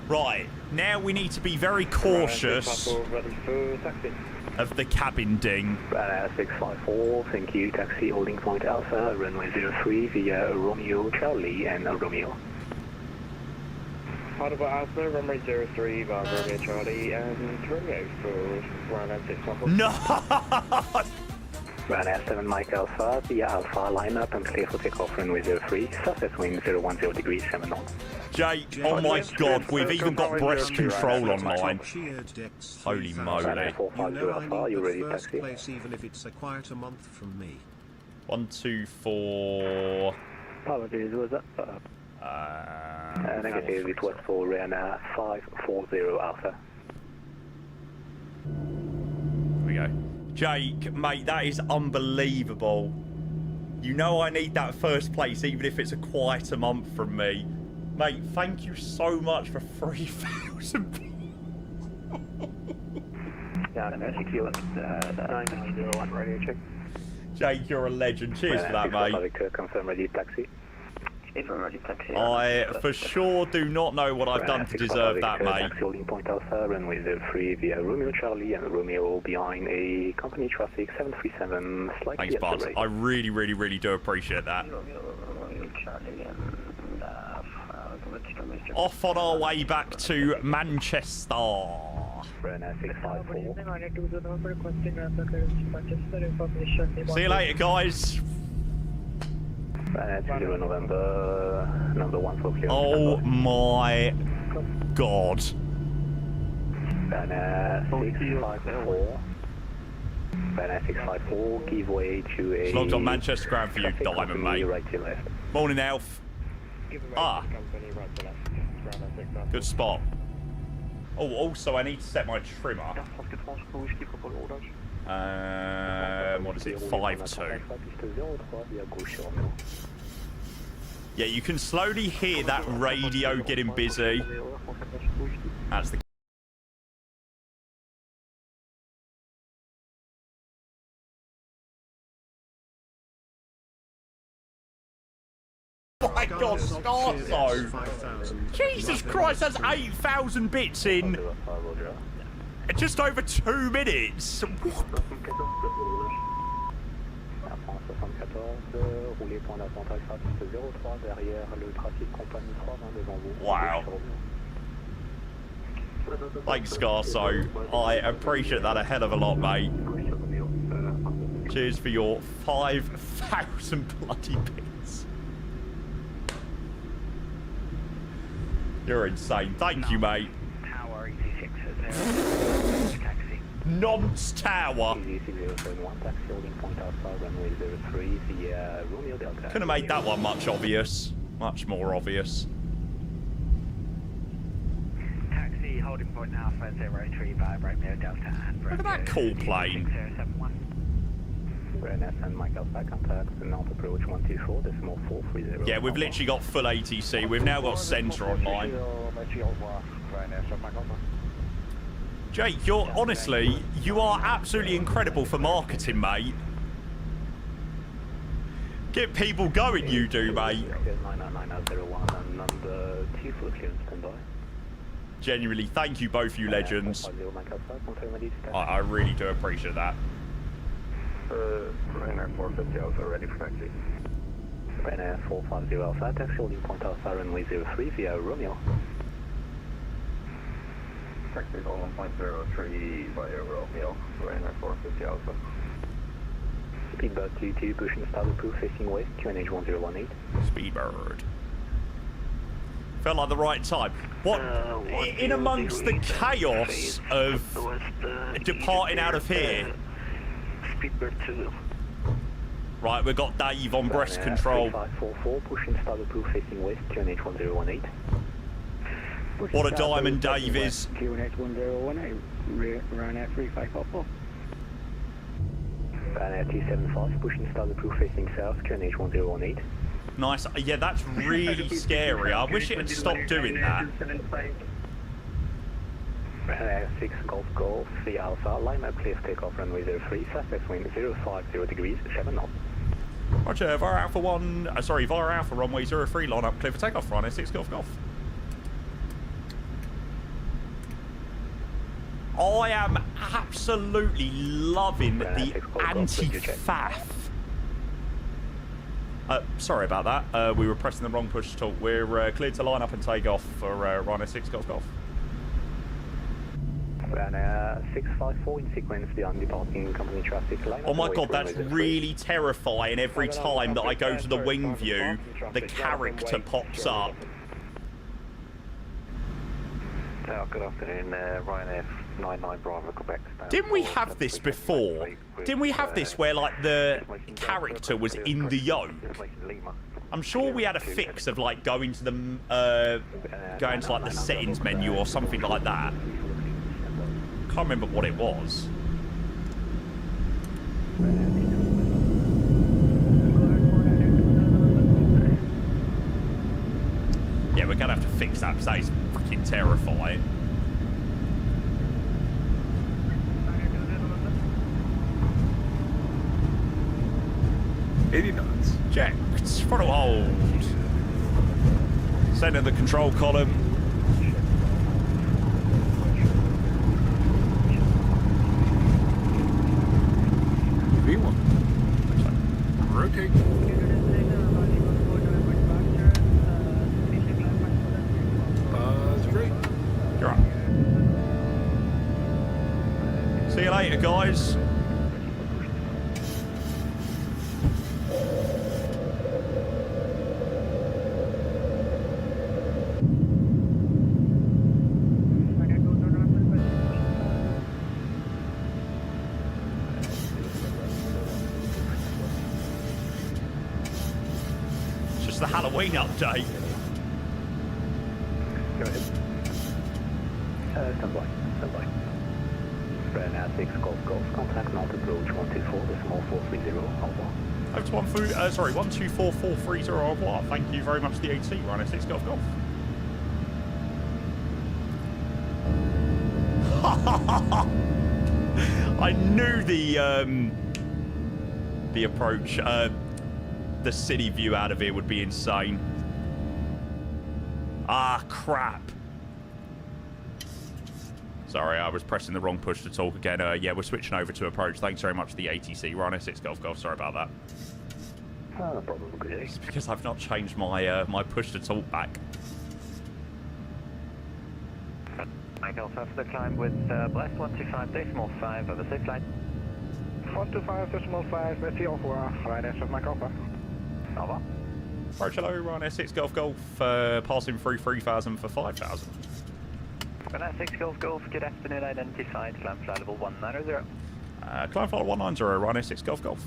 Right, now we need to be very cautious of the cabin ding. Ryanair 654, thank you. Taxi holding point Alpha, runway 03 via Romeo Charlie and Romeo. Audible Alpha, runway 03 via Romeo Charlie and Romeo for Ryanair 654. No! Ryanair 7 Mike Alpha via Alpha, line up and clear for takeoff runway 03, surface wind 010 degrees 7 knots. Jake, oh my god, we've even got breast control online. Holy moly. You know I need the ready, first taxi? place even if it's a quieter month from me. 1, 2, 4. Apologies, was that? Negative, it was for Ryanair 540 Alpha. Here we go. Jake, mate, that is unbelievable. You know I need that first place, even if it's a quieter month from me. Mate, thank you so much for 3,000. Yeah, radio check. Jake, you're a legend. Cheers for that, mate. Confirm ready taxi. I for sure do not know what I've done to deserve that, mate. Taxi holding point Alpha, runway 03 via Romeo Charlie and Romeo behind a company traffic 737 slightly. Thanks, Bud. I really, really, really do appreciate that. Off on our way back to Manchester. Ryanair 654. See you later, guys. Ryanair 0 November, number 1 for clearance. Oh my god. Ryanair 654. Ryanair 654, give way to a... Logged on Manchester ground for you, Diamond, mate. Right to left. Morning, Elf. Ah. Good spot. Oh, also, I need to set my trimmer. What is it? 5.2. Yeah, you can slowly hear that radio getting busy. That's the... Oh my god, Scarso! Jesus Christ, that's 8,000 bits in just over 2 minutes! Wow. Thanks, Scarso. I appreciate that a hell of a lot, mate. Cheers for your 5,000 bloody bits. You're insane. Thank you, mate. Tower EGCC-LFRS-EGCC, taxi. Nonce Tower. EGCC-071, taxi holding point Alpha, runway 03 via Romeo Delta. Could have made that one much obvious. Much more obvious. Taxi holding point Alpha 03 via Romeo Delta. Look at that cool plane. Ryanair and Mike Alpha, contact North approach 124.430. Yeah, we've literally got full ATC. We've now got Centre online. Jake, you're honestly, you are absolutely incredible for marketing, mate. Get people going, you do, mate. 99901 and number 2 for clearance standby. Genuinely, thank you both, you legends. I really do appreciate that. Ryanair 450 Alpha, ready for taxi. Ryanair 450 Alpha, taxi holding point Alpha, runway 03 via Romeo. Taxi holding point 03 via Romeo, Ryanair 450 Alpha. Speedbird 22, pushing start approved, facing west, QNH 1018. Speedbird. Felt like the right time. What, in amongst the chaos of departing out of here. Speedbird 2. Right, we've got Dave on breast control. 3544, pushing start approved, facing west, QNH 1018. What a diamond Dave is. QNH 1018, Ryanair 3544. Ryanair T75, pushing start approved, facing south, QNH 1018. Nice. Yeah, that's really scary. I wish it had stopped doing that. Ryanair 6 Golf Golf 3 Alpha, line up clear takeoff runway 03, fastest wind 050 degrees, 7 knots. Roger, via Alpha 1, via Alpha runway 03, line up clear for takeoff, Ryanair 6 Golf Golf. I am absolutely loving the anti-faff. Sorry about that. We were pressing the wrong push to talk. We're cleared to line up and take off for Ryanair 6 Golf Golf. Ryanair 654 in sequence beyond departing company traffic line. Oh my god, that's really terrifying every time that I go to the wing view, the character pops up. Good afternoon, Ryanair 99 Bravo Quebec. Didn't we have this before? Didn't we have this where like the character was in the yoke? I'm sure we had a fix of like going to the like the settings menu or something like that. Can't remember what it was. Yeah, we're gonna have to fix that because that is freaking terrifying. $80. Checked. Throttle hold. Center the control column. V1. Rotate. Great. You're up. See you later, guys. It's just the Halloween update. Go ahead. Stand by. Ryanair 6 Golf Golf, contact not approach 124.430, au revoir. Sorry, 124.430, au revoir. Thank you very much to the AT, Ryanair 6 Golf Golf. I knew the approach, the city view out of here would be insane. Ah, crap. Sorry, I was pressing the wrong push to talk again. Yeah, we're switching over to approach. Thanks very much to the ATC. Ryanair 6 Golf Golf. Sorry about that. No problem, good day. It's because I've not changed my my push to talk back. Michael, after the climb with blast 125.5, have a safe flight. 125.5, merci, au revoir. Ryanair 6 Mike Alpha. Au revoir. Approach hello, Ryanair 6 Golf Golf, passing through 3,000 for 5,000. Ryanair 6 Golf Golf, good afternoon, identified, climb flight level 190. Climb flight 190, Ryanair 6 Golf Golf.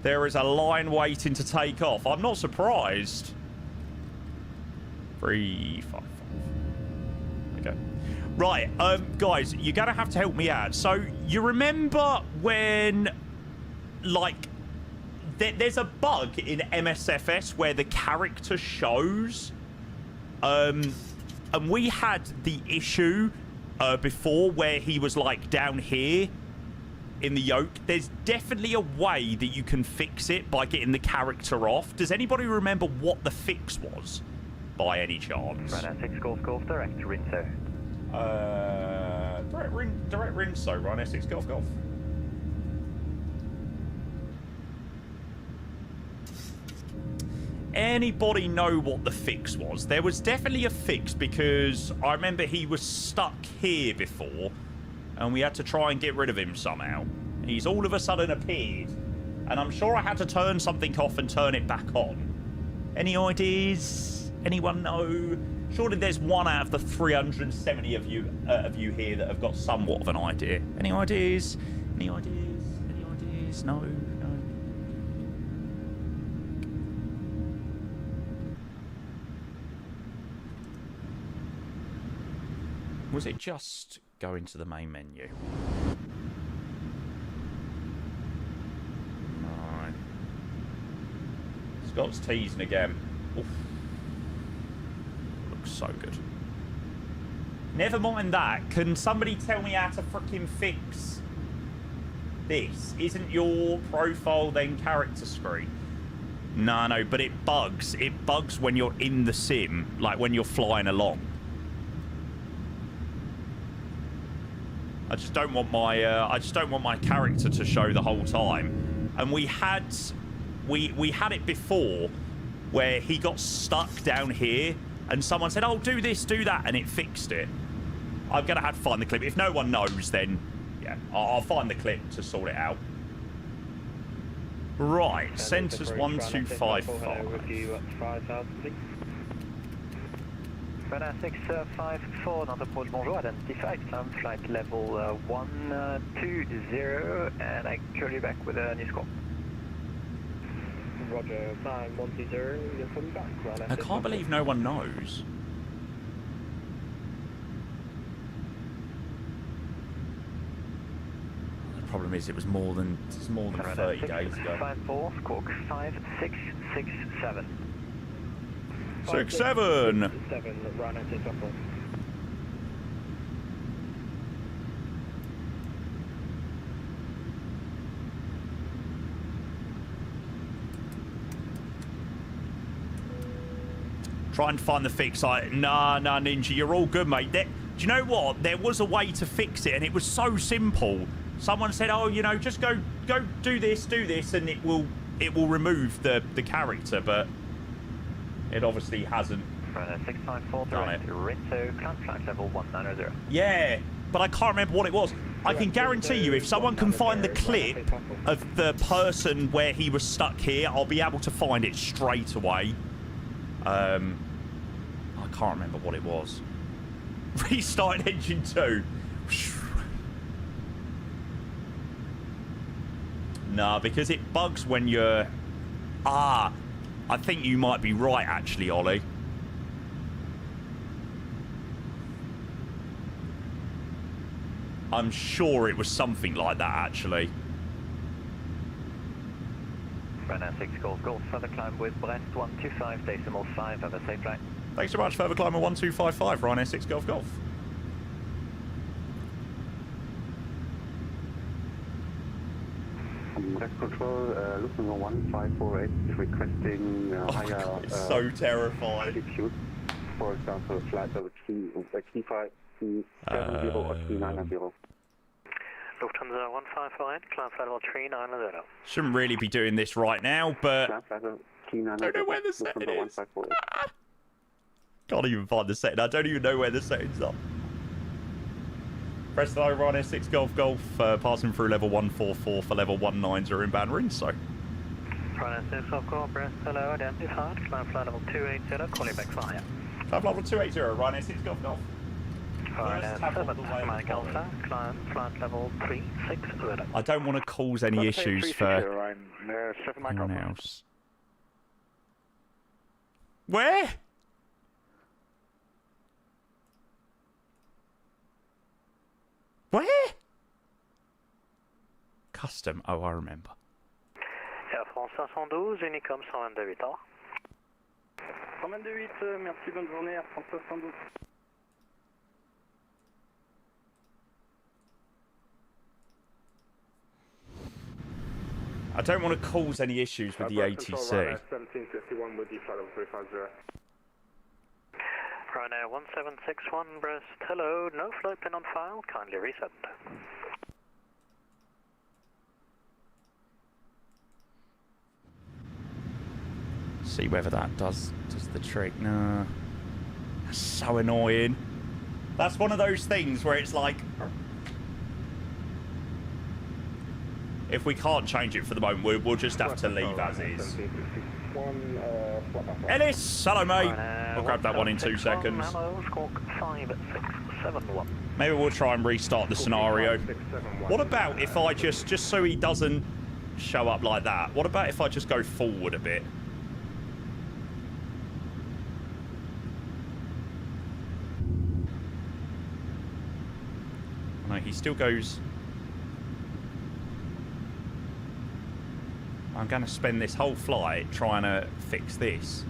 There is a line waiting to take off. I'm not surprised. 355. Okay. Right, guys, you're going to have to help me out. So, you remember when, like, there's a bug in MSFS where the character shows, and we had the issue before where he was, like, down here in the yoke. There's definitely a way that you can fix it by getting the character off. Does anybody remember what the fix was? by any chance? Ryanair 6 Golf Golf, direct Rinso. Direct Rinso, Ryanair 6 Golf Golf. Anybody know what the fix was? There was definitely a fix because I remember he was stuck here before and we had to try and get rid of him somehow. He's all of a sudden appeared and I'm sure I had to turn something off and turn it back on. Any ideas? Anyone know? Surely there's one out of the 370 of you here that have got somewhat of an idea. Any ideas? Any ideas? Any ideas? No. Was it just go into the main menu? Right. Scott's teasing again. Oof. Looks so good. Never mind that. Can somebody tell me how to frickin' fix this? Isn't your profile then character screen? No, but it bugs. It bugs when you're in the sim, like when you're flying along. I just don't want my character to show the whole time. And we had it before where he got stuck down here and someone said, "Oh, do this, do that," and it fixed it. I'm gonna have to find the clip. If no one knows, then yeah, I'll find the clip to sort it out. Right, centers 1255. Ryanair 654, dans approach, bonjour, identified, climb flight level 120, and I call you back with a new score. Roger, climb 120, you're coming back. I can't believe no one knows. The problem is it was more than 30 days ago. 54, squawk 5667. 67. 7, Ryanair 654. Try and find the fix. Nah, Ninja, you're all good, mate. Do you know what? There was a way to fix it, and it was so simple. Someone said, "Oh, you know, just go do this, and it will remove the character," but it obviously hasn't. Ryanair 654 direct to Rinso, climb flight level 190. Yeah, but I can't remember what it was. I can guarantee you, if someone can find the clip of the person where he was stuck here, I'll be able to find it straight away. I can't remember what it was. Restarting engine 2. Nah, because it bugs when you're... I think you might be right, actually, Ollie. I'm sure it was something like that, actually. Ryanair 6 Golf, further climb with Brest 125.5, have a safe flight. Thanks so much, further climber 1255, Ryanair 6 Golf. Brest Control, loop number 1548 is requesting higher... God, it's so terrifying. Altitude. For example, flight level T5, T70 or T990. Lufthansa 1548, climb flight level 390. Shouldn't really be doing this right now, but... I don't know where the setting is. Can't even find the setting. I don't even know where the settings are. Press the Ryanair 6 Golf, passing through level 144 for level 190 inbound Rinso. Ryanair 6 Golf, Brest, hello, identified, climb flight level 280, calling back for higher. Climb level 280, Ryanair 6 Golf. Ryanair 7, Mike Alpha, climb flight level 360. I don't want to cause any issues for anyone else. Where? Where? Custom. Oh, I remember. Air France 512, Unicom 128. 128, merci, bonne journée, Air France 512. I don't want to cause any issues with the ATC. 1751 with the flight level 350. Ryanair 1761 Brest, hello, no flight pin on file, kindly resend. See whether that does the trick. No. That's so annoying. That's one of those things where it's like, if we can't change it for the moment, we'll just have to leave as is. Ellis, hello mate. We'll grab that one in 2 seconds. Hello, Squawk 5671. Maybe we'll try and restart the scenario. What about if I just so he doesn't show up like that, what about if I just go forward a bit? No, he still goes. I'm going to spend this whole flight trying to fix this.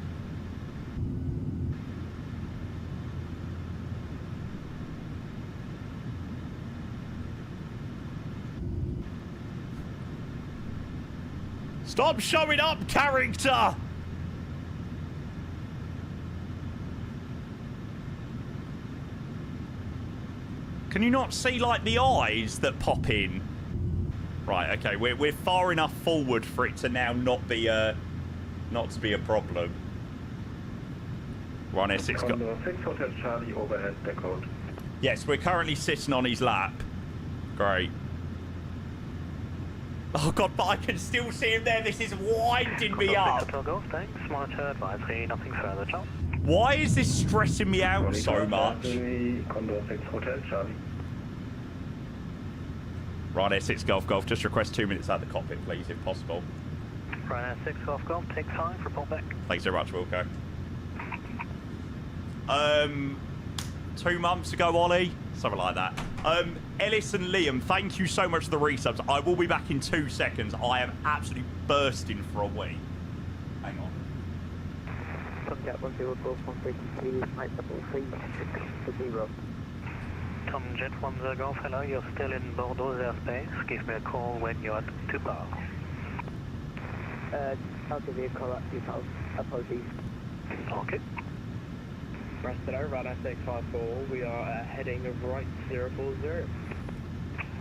Stop showing up, character! Can you not see, like, the eyes that pop in? Right, okay, we're far enough forward for it to now not to be a problem. Ryanair 6 got... 6 Hotel Charlie overhead decode. Yes, we're currently sitting on his lap. Great. Oh god, but I can still see him there. This is winding me up. Hotel Golf, thanks. Monitor advisory, nothing further, Charles. Why is this stressing me out so much? Condor 6 Hotel Charlie. Ryanair 6 Golf Golf, just request 2 minutes out of the cockpit, please, if possible. Ryanair 6 Golf Golf, take 5, report back. Thanks very much, Wilco. 2 months ago, Ollie, something like that. Ellis and Liam, thank you so much for the resubs. I will be back in 2 seconds. I am absolutely bursting for a wee. Hang on. Tomcat 1012 133, Tomjet 10 Golf, hello, you're still in Bordeaux airspace. Give me a call when you're at 2 bar. I'll give you a call at 2 bar. Apologies. Okay. Rest it out, Ryanair 654, we are heading right 040.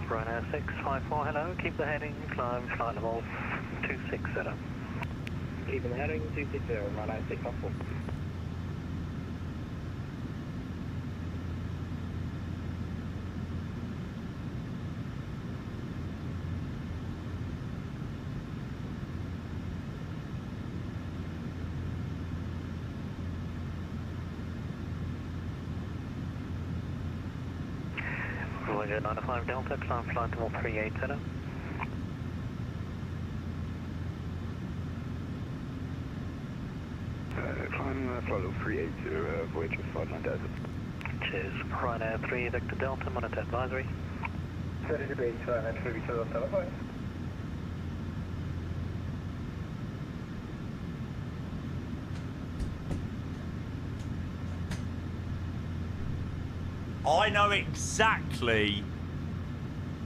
Ryanair 654, hello, keep the heading, climb flight level 260. Keeping the heading 260, Ryanair 654. Roger, 95 Delta, climb flight level 380. Climb flight level 380, Voyager 59 Delta. Cheers. Ryanair 3 Victor Delta, monitor advisory. 30 degrees, Ryanair 3 Victor Delta, telephone. I know exactly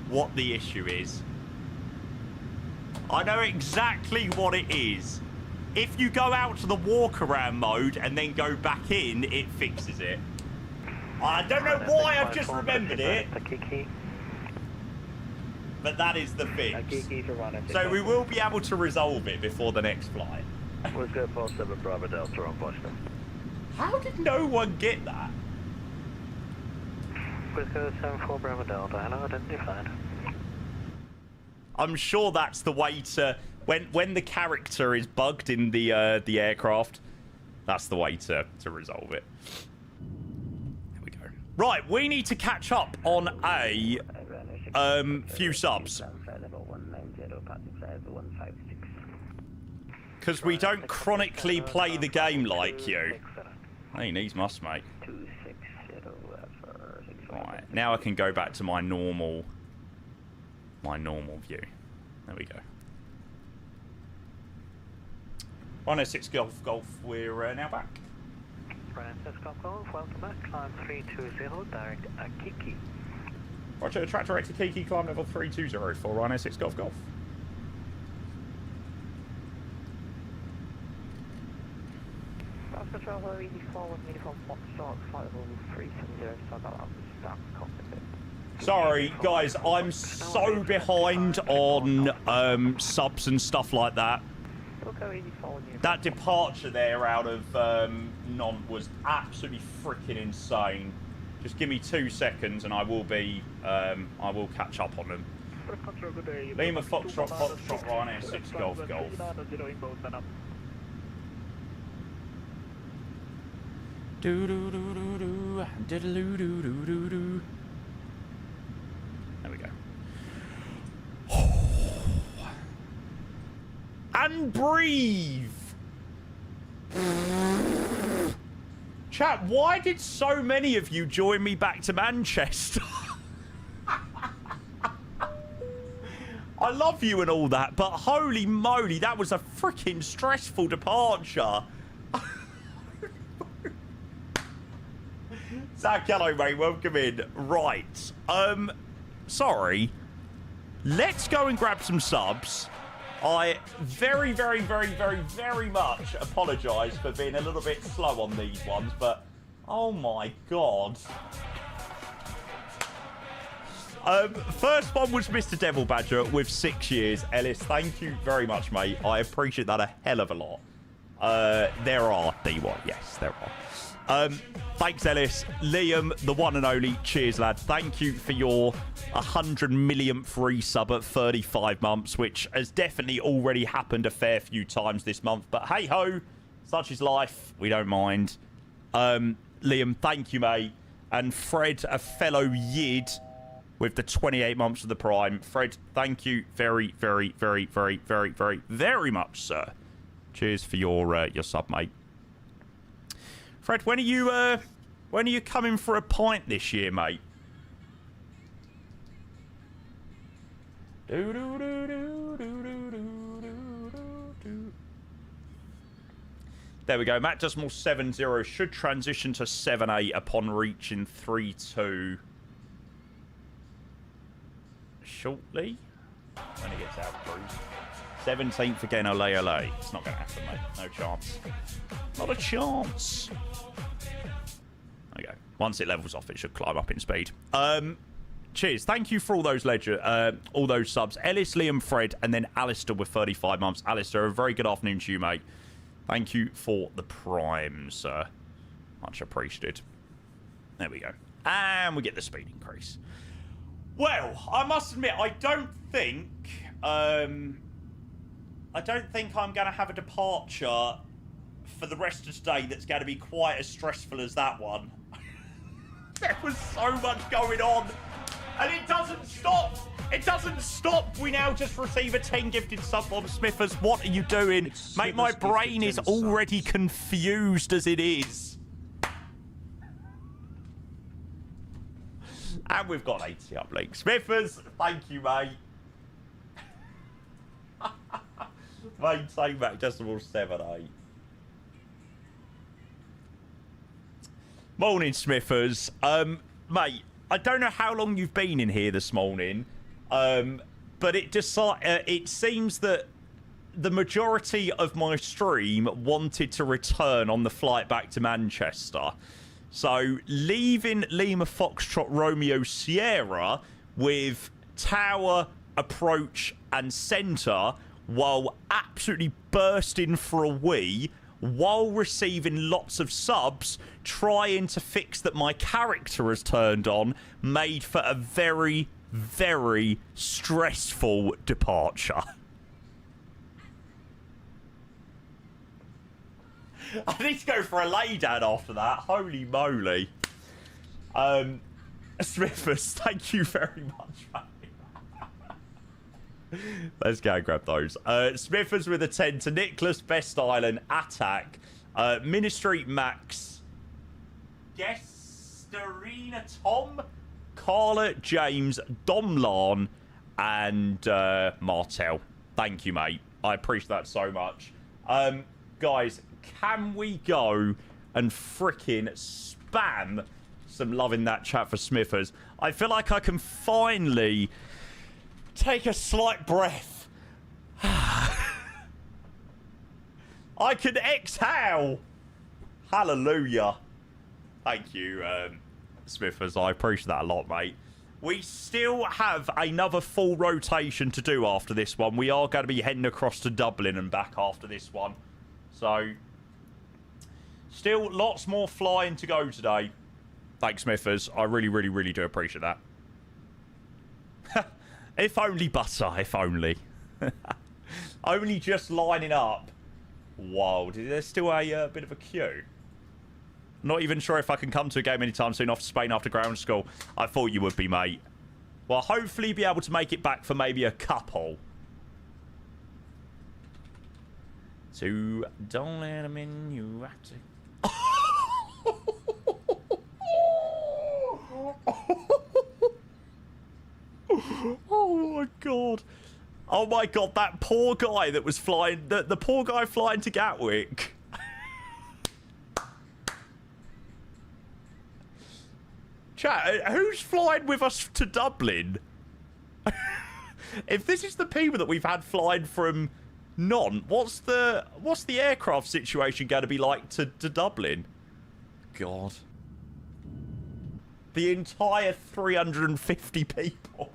what the issue is. I know exactly what it is. If you go out to the walk-around mode and then go back in, it fixes it. I don't know why I've just remembered it, but that is the fix. So we will be able to resolve it before the next flight. Let's go past 7 Bravo Delta on Boston. How did no one get that? Whiskey 74 Bravo Delta, hello, identified. I'm sure that's the way to... When the character is bugged in the aircraft, that's the way to resolve it. There we go. Right, we need to catch up on a few subs. Because we don't chronically play the game like you. Hey, needs must, mate. Right, now I can go back to my normal view. There we go. Ryanair 6 Golf Golf, we're now back. Ryanair 6 Golf Golf, welcome back. Climb 320, direct Akiki. Roger, Tractor X Akiki, climb level 320 for Ryanair 6 Golf Golf. Oscar Bravo Easy 4 uniform Foxtrot, flight level 370, so about staff cockpit. Sorry, guys, I'm so behind on subs and stuff like that. That departure there out of Nantes was absolutely freaking insane. Just give me 2 seconds and I will be, I will catch up on them. Lima Foxtrot, Ryanair 6 Golf Golf. Do do do do do, diddle do do do do. There we go. And breathe. Chat, why did so many of you join me back to Manchester? I love you and all that, but holy moly, that was a freaking stressful departure. Zach, hello, mate. Welcome in. Right. Sorry. Let's go and grab some subs. I very, very, very, very, very much apologise for being a little bit slow on these ones, but oh my god. First one was Mr. Devil Badger with 6 years. Ellis, thank you very much, mate. I appreciate that a hell of a lot. There are, DY. Yes, there are. Thanks, Ellis. Liam, the one and only. Cheers, lad. Thank you for your 100 millionth resub at 35 months, which has definitely already happened a fair few times this month. But hey-ho, such is life. We don't mind. Liam, thank you, mate. And Fred, a fellow Yid with the 28 months of the Prime. Fred, thank you very, very, very, very, very, very, very much, sir. Cheers for your sub, mate. Fred, when are you coming for a pint this year, mate? There we go. Matt Decimal 70 should transition to 78 upon reaching 32 shortly. When he gets out of cruise. 17th again, ole ole. It's not going to happen, mate. No chance. Not a chance. There we go. Once it levels off, it should climb up in speed. Cheers. Thank you for all those all those subs. Ellis, Liam, Fred, and then Alistair with 35 months. Alistair, a very good afternoon to you, mate. Thank you for the Prime, sir. Much appreciated. There we go. And we get the speed increase. Well, I must admit, I don't think I'm going to have a departure for the rest of today that's going to be quite as stressful as that one. There was so much going on. And it doesn't stop. It doesn't stop. We now just receive a 10 gifted sub from Smithers. What are you doing? Mate, my brain is already confused as it is. And we've got 80 uplink. Smithers, thank you, mate. Maintain back decimal 78. Morning, Smithers. Mate, I don't know how long you've been in here this morning, but it seems that the majority of my stream wanted to return on the flight back to Manchester. So, leaving Lima Foxtrot Romeo Sierra with Tower, Approach, and Centre while absolutely bursting for a wee, while receiving lots of subs, trying to fix that my character has turned on, made for a very, very stressful departure. I need to go for a lay down after that. Holy moly. Smithers, thank you very much, mate. Let's go and grab those. Smithers with a 10 to Nicholas, Best Island, Attack, Ministry, Max, Gesterina, Tom, Carla, James, Domlan, and Martel. Thank you, mate. I appreciate that so much. Guys, can we go and fricking spam some love in that chat for Smithers? I feel like I can finally take a slight breath. I can exhale. Hallelujah. Thank you, Smithers. I appreciate that a lot, mate. We still have another full rotation to do after this one. We are going to be heading across to Dublin and back after this one. So, still lots more flying to go today. Thanks, Smithers. I really, really, really do appreciate that. If only, butter. If only. Only just lining up. Whoa, there's still a bit of a queue. Not even sure if I can come to a game anytime soon off to Spain after ground school. I thought you would be, mate. Well, hopefully be able to make it back for maybe a couple. So, don't let them in, you have to... Oh, my God. Oh, my God, that poor guy that was flying... The poor guy flying to Gatwick... Chat, who's flying with us to Dublin? If this is the people that we've had flying from Nantes, what's the aircraft situation going to be like to Dublin? God. The entire 350 people.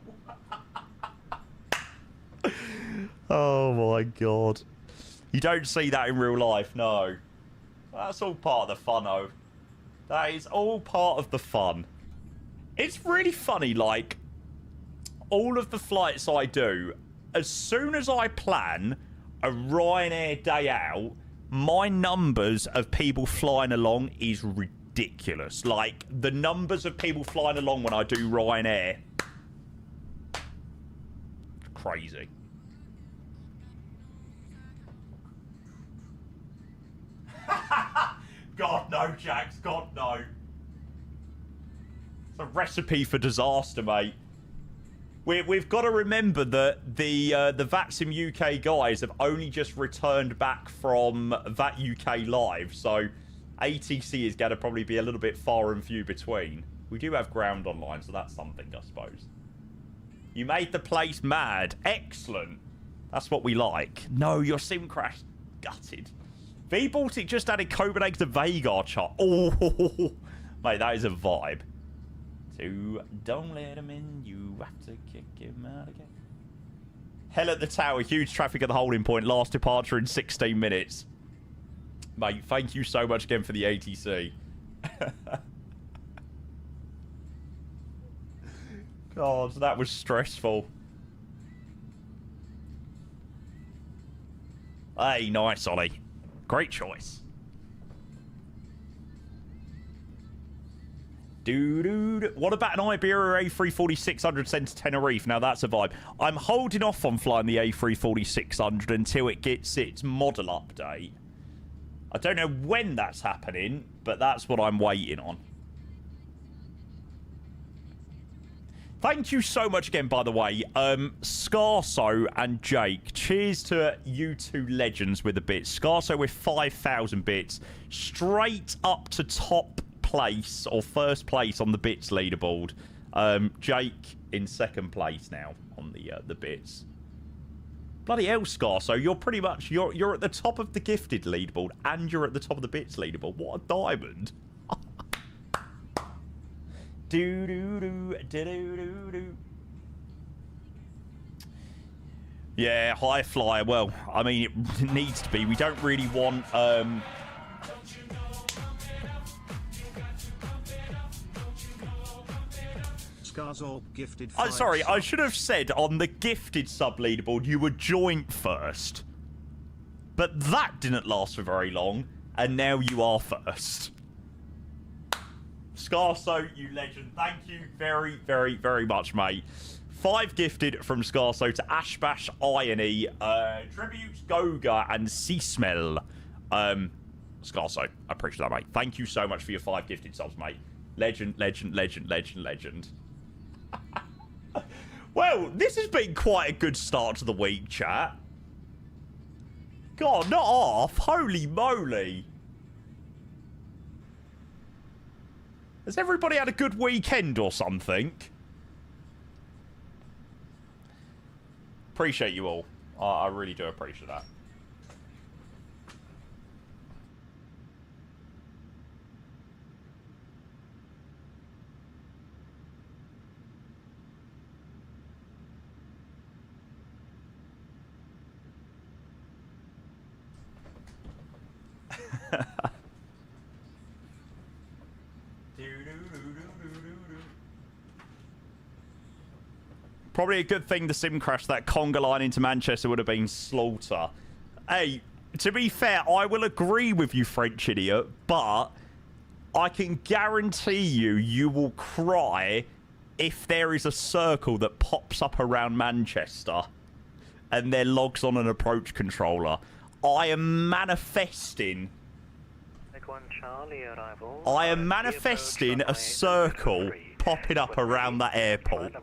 Oh my God. You don't see that in real life, no. That's all part of the fun, though. That is all part of the fun. It's really funny, like, all of the flights I do, as soon as I plan a Ryanair day out, my numbers of people flying along is ridiculous. Like, the numbers of people flying along when I do Ryanair. Crazy. God, no, Jax. God, no. It's a recipe for disaster, mate. We've got to remember that the VATSIM UK guys have only just returned back from VAT UK Live, so ATC is going to probably be a little bit far and few between. We do have ground online, so that's something, I suppose. You made the place mad. Excellent. That's what we like. No, your sim crashed. Gutted. V-Baltic just added Copenhagen to Vagar chart. Oh, mate, that is a vibe. So, don't let him in. You have to kick him out again. Hell at the tower. Huge traffic at the holding point. Last departure in 16 minutes. Mate, thank you so much again for the ATC. God, that was stressful. Hey, nice, Ollie. Great choice. What about an Iberia A340-600 sent to Tenerife? Now that's a vibe. I'm holding off on flying the A340-600 until it gets its model update. I don't know when that's happening, but that's what I'm waiting on. Thank you so much again, by the way. Scarso and Jake, cheers to you two legends with the bits. Scarso with 5,000 bits, straight up to top place or first place on the bits leaderboard. Jake in second place now on the bits. Bloody hell, Scarso, you're pretty much you're at the top of the gifted leaderboard and you're at the top of the bits leaderboard. What a diamond! Do do do do do do. Yeah, high flyer. Well, I mean, it needs to be. We don't really want. Gifted. Sorry, I should have said on the gifted sub leaderboard you were joint first, but that didn't last for very long, and now you are first. Scarso, you legend. Thank you very, very, very much, mate. 5 gifted from Scarso to Ashbash, Irony, Tributes, Goga, and Seasmell. Scarso, I appreciate that, mate. Thank you so much for your 5 gifted subs, mate. Legend, legend, legend, legend, legend. Well, this has been quite a good start to the week, chat. God, not half. Holy moly. Has everybody had a good weekend or something? Appreciate you all. I really do appreciate that. Probably a good thing the sim crash, that conga line into Manchester would have been slaughter. Hey, to be fair, I will agree with you, French idiot, but I can guarantee you will cry if there is a circle that pops up around Manchester and there logs on an approach controller. I am manifesting... I am manifesting a circle popping up around that airport.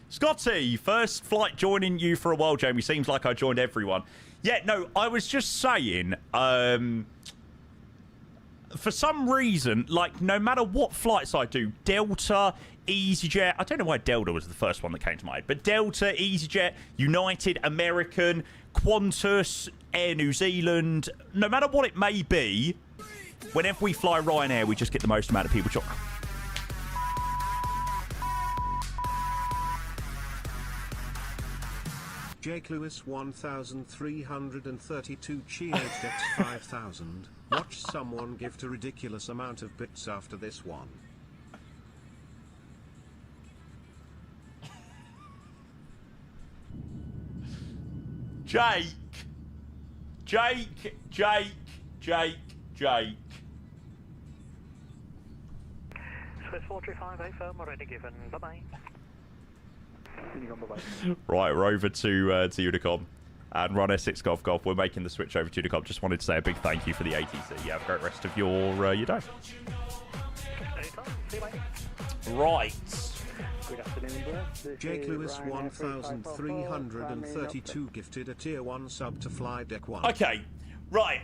Scotty, first flight joining you for a while, Jamie. Seems like I joined everyone. Yeah, no, I was just saying, for some reason, like, no matter what flights I do, Delta, EasyJet, I don't know why Delta was the first one that came to mind, but Delta, EasyJet, United, American, Qantas, Air New Zealand, no matter what it may be, whenever we fly Ryanair, we just get the most amount of people. Jake Lewis 1332 Cheers Dex 5000. Watch someone gift a ridiculous amount of bits after this one. Jake. Swiss 435 firm already given. Bye-bye. Right, we're over to Unicom and run S6 Golf Golf. We're making the switch over to Unicom. Just wanted to say a big thank you for the ATC. You have a great rest of your day. Right. Good afternoon, Brett. Jake Lewis 1332 gifted a tier 1 sub to fly deck 1. Okay, right.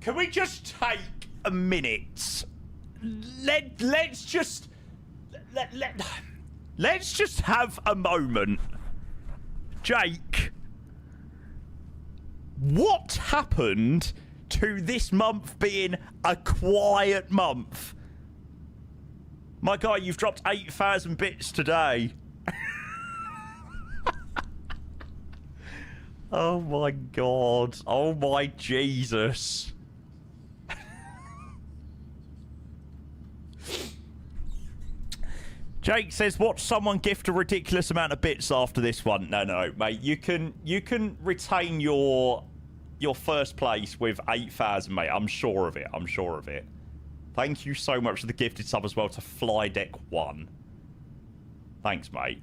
Can we just take a minute? Let's just have a moment. Jake, what happened to this month being a quiet month? My guy, you've dropped 8,000 bits today. Oh my God. Oh my Jesus. Jake says, watch someone gift a ridiculous amount of bits after this one. No, mate. You can retain your first place with 8,000, mate. I'm sure of it. Thank you so much for the gifted sub as well to Fly Deck 1. Thanks, mate.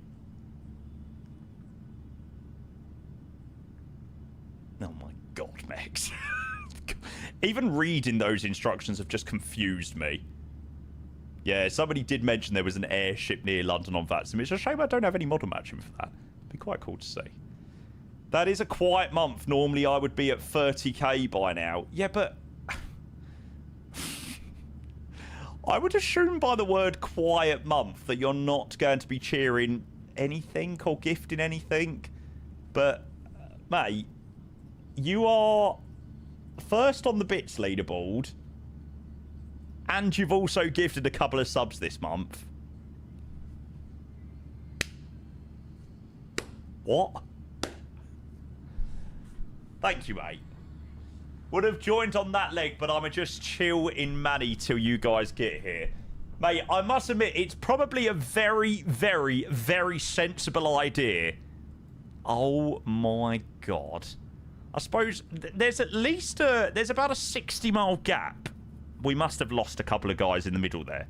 Oh my God, Max. Even reading those instructions have just confused me. Yeah, somebody did mention there was an airship near London on that sim. It's a shame I don't have any model matching for that. It'd be quite cool to see. That is a quiet month. Normally I would be at 30k by now. Yeah, but I would assume by the word quiet month that you're not going to be cheering anything or gifting anything. But, mate, you are first on the bits leaderboard. And you've also gifted a couple of subs this month. What? Thank you, mate. Would have joined on that leg, but I'ma just chill in Manny till you guys get here. Mate, I must admit, it's probably a very, very, very sensible idea. Oh my God. I suppose there's at least there's about a 60-mile gap. We must have lost a couple of guys in the middle there.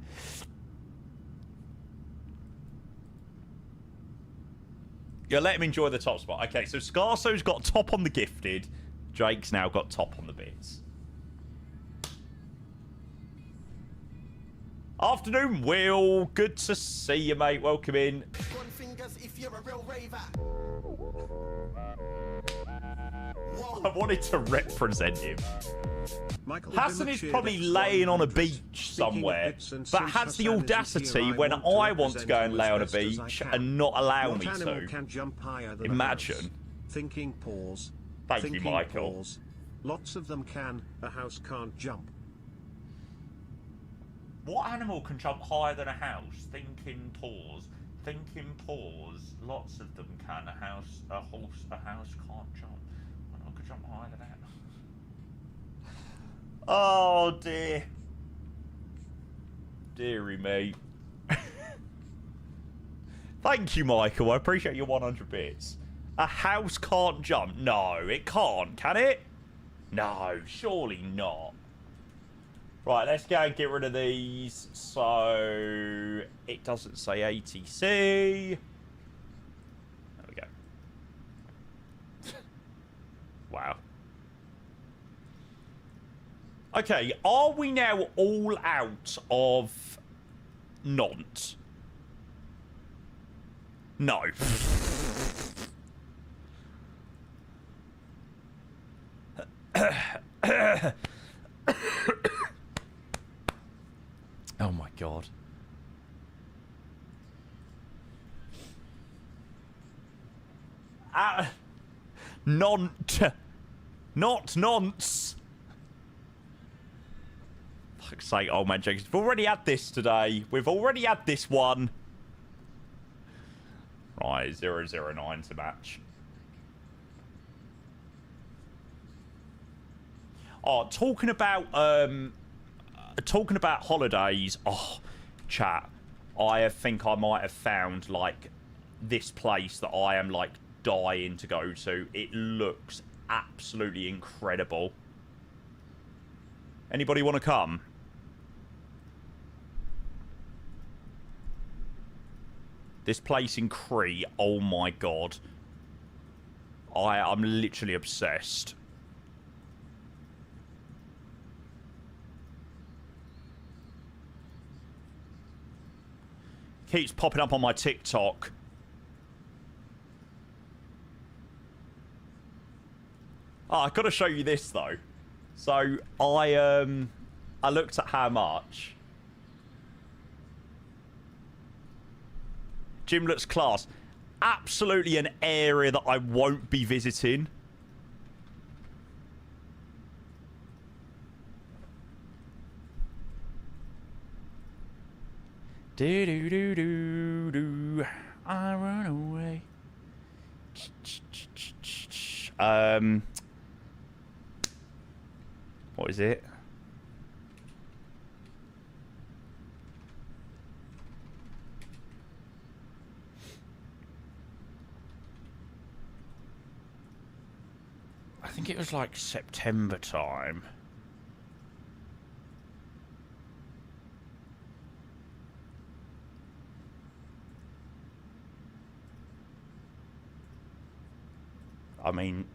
Yeah, let him enjoy the top spot. Okay, so Scarso's got top on the gifted. Jake's now got top on the bits. Afternoon, Will. Good to see you, mate. Welcome in. I wanted to represent him. Hassan is probably laying on a beach somewhere, but has the audacity when I want to go and lay on a beach and not allow me to. Imagine. Thinking pause. Thank you, Michael. Pause. Lots of them can. A house can't jump. What animal can jump higher than a house? Thinking pause. Thinking pause. Lots of them can. A house can't jump. I could jump higher than that. Oh dear. Deary me. Thank you, Michael. I appreciate your 100 bits. A house can't jump. No, it can't. Can it? No, surely not. Right, let's go and get rid of these. So, it doesn't say ATC. There we go. Wow. Okay, are we now all out of Nantes? No. Oh my god. Nantes. Not Nantes. Fuck's sake, old man Jenkins. We've already had this today. We've already had this one. Right, 009 to match. Oh, talking about holidays. Oh, chat. I think I might have found like this place that I am like dying to go to. It looks absolutely incredible. Anybody want to come? This place in Crete, oh my god. I'm literally obsessed. Keeps popping up on my TikTok. Oh, I've got to show you this though. So I looked at how much. Gym looks class. Absolutely an area that I won't be visiting. Do do do do do. I run away. What is it? I think it was like September time. I mean...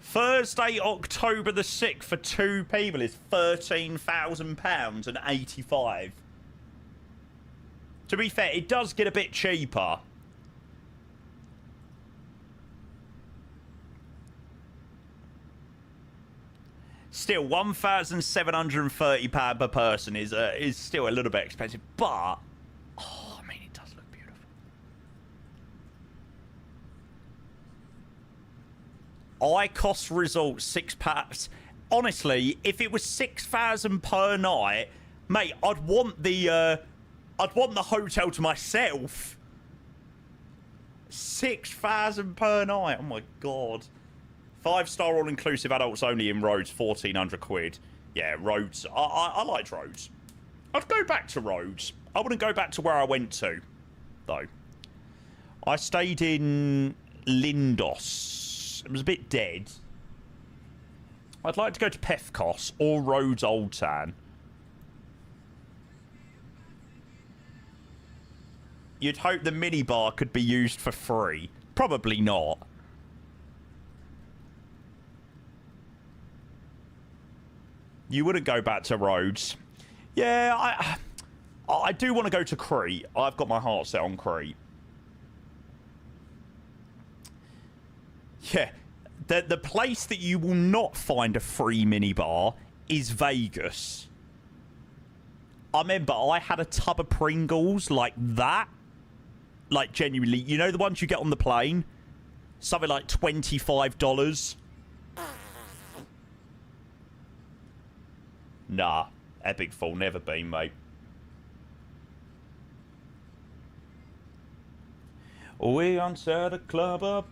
Thursday, October the 6th for 2 people is £13,000 and 85. To be fair, it does get a bit cheaper. Still, £1,730 per person is still a little bit expensive, but oh, I mean, it does look beautiful. ICOS resort £6. Honestly, if it was £6,000 per night, mate, I'd want the hotel to myself. £6,000 per night. Oh my god. 5-star all-inclusive adults only in Rhodes, 1,400 quid. Yeah, Rhodes. I liked Rhodes. I'd go back to Rhodes. I wouldn't go back to where I went to, though. I stayed in Lindos. It was a bit dead. I'd like to go to Pefkos or Rhodes Old Town. You'd hope the minibar could be used for free. Probably not. You wouldn't go back to Rhodes. Yeah, I do want to go to Crete. I've got my heart set on Crete. Yeah, the place that you will not find a free minibar is Vegas. I remember I had a tub of Pringles like that. Like, genuinely, you know the ones you get on the plane? Something like $25. Nah, Epic fall, never been, mate. We enter the club up.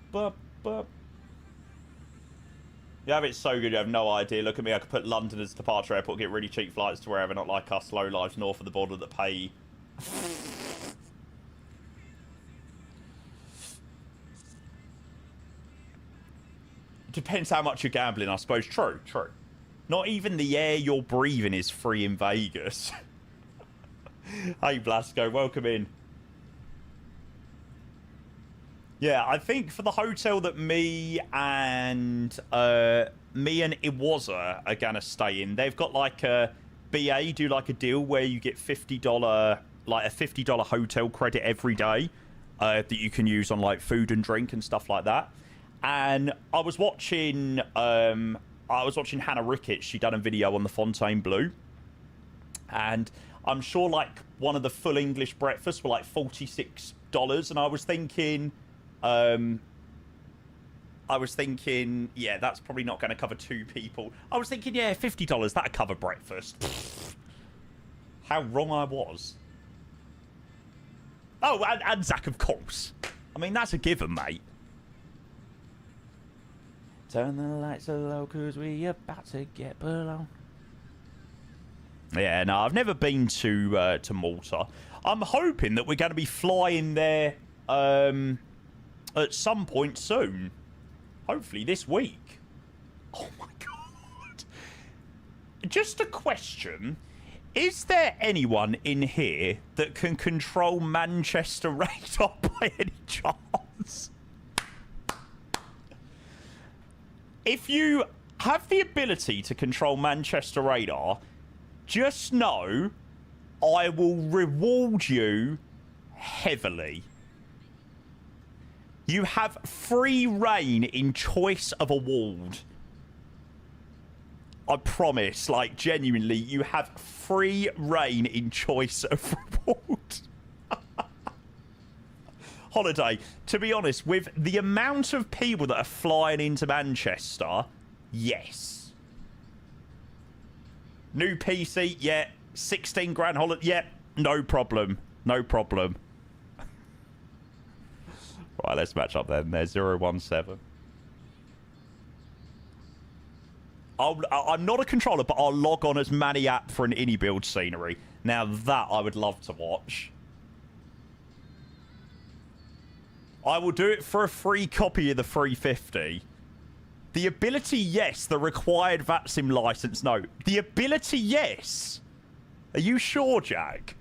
You have it so good, you have no idea. Look at me, I could put London as departure airport, get really cheap flights to wherever, not like us low lives north of the border that pay. Depends how much you're gambling, I suppose. True. Not even the air you're breathing is free in Vegas. Hey, Blasco, welcome in. Yeah, I think for the hotel that me and Iwaza are gonna stay in, they've got like a BA do like a deal where you get $50 like a $50 hotel credit every day that you can use on like food and drink and stuff like that. And I was watching Hannah Ricketts. She done a video on the Fontainebleau, and I'm sure like one of the full English breakfasts were like $46, and I was thinking, yeah, that's probably not going to cover 2 people. I was thinking, yeah, $50, that'd cover breakfast. How wrong I was. Oh, and Zach, of course. I mean, that's a given, mate. Turn the lights low, cause we about to get below. Yeah, no, I've never been to Malta. I'm hoping that we're going to be flying there at some point soon. Hopefully this week. Oh my god. Just a question. Is there anyone in here that can control Manchester radar by any chance? If you have the ability to control Manchester radar, just know I will reward you heavily. You have free reign in choice of award. I promise, like, genuinely, you have free reign in choice of reward. Holiday, to be honest, with the amount of people that are flying into Manchester, yes. New PC, yeah. 16 grand holiday, yeah. No problem. No problem. Right, let's match up then. There's 017. I'm not a controller, but I'll log on as Manny app for an innie build scenery. Now that I would love to watch. I will do it for a free copy of the 350. The ability, yes. The required VATSIM license, no. The ability, yes. Are you sure, Jack?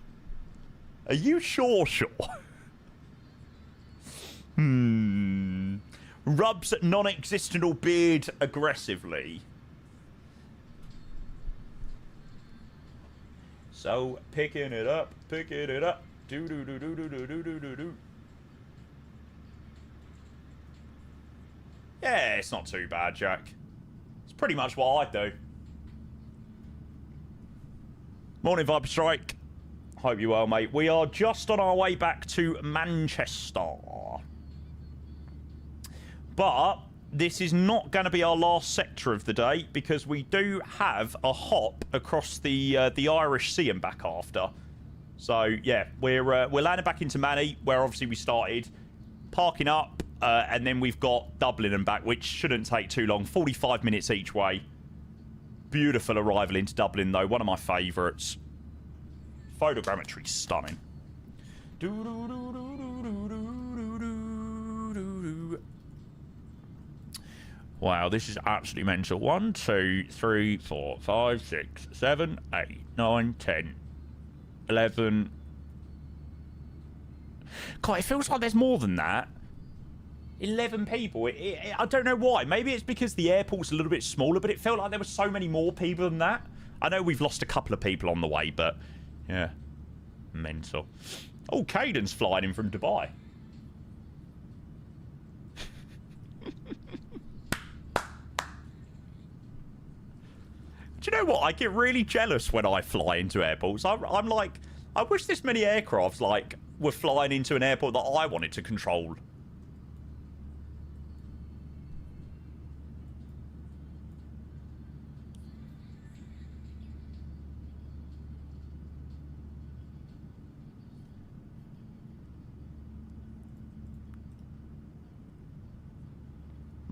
Are you sure? Rubs non-existent beard aggressively. So, picking it up. Do. Yeah, it's not too bad, Jack. It's pretty much what I do. Morning, Viper Strike. Hope you're well, mate. We are just on our way back to Manchester. But this is not going to be our last sector of the day, because we do have a hop across the Irish Sea and back after. So, yeah, we're landing back into Manny, where obviously we started, parking up, and then we've got Dublin and back, which shouldn't take too long. 45 minutes each way. Beautiful arrival into Dublin, though. One of my favourites. Photogrammetry stunning. Wow, this is absolutely mental. 1, 2, 3, 4, 5, 6, 7, 8, 9, 10, 11. God, it feels like there's more than that. 11 people. I don't know why. Maybe it's because the airport's a little bit smaller, but it felt like there were so many more people than that. I know we've lost a couple of people on the way, but yeah. Mental. Oh, Caden's flying in from Dubai. Do you know what? I get really jealous when I fly into airports. I'm like, I wish this many aircrafts like were flying into an airport that I wanted to control.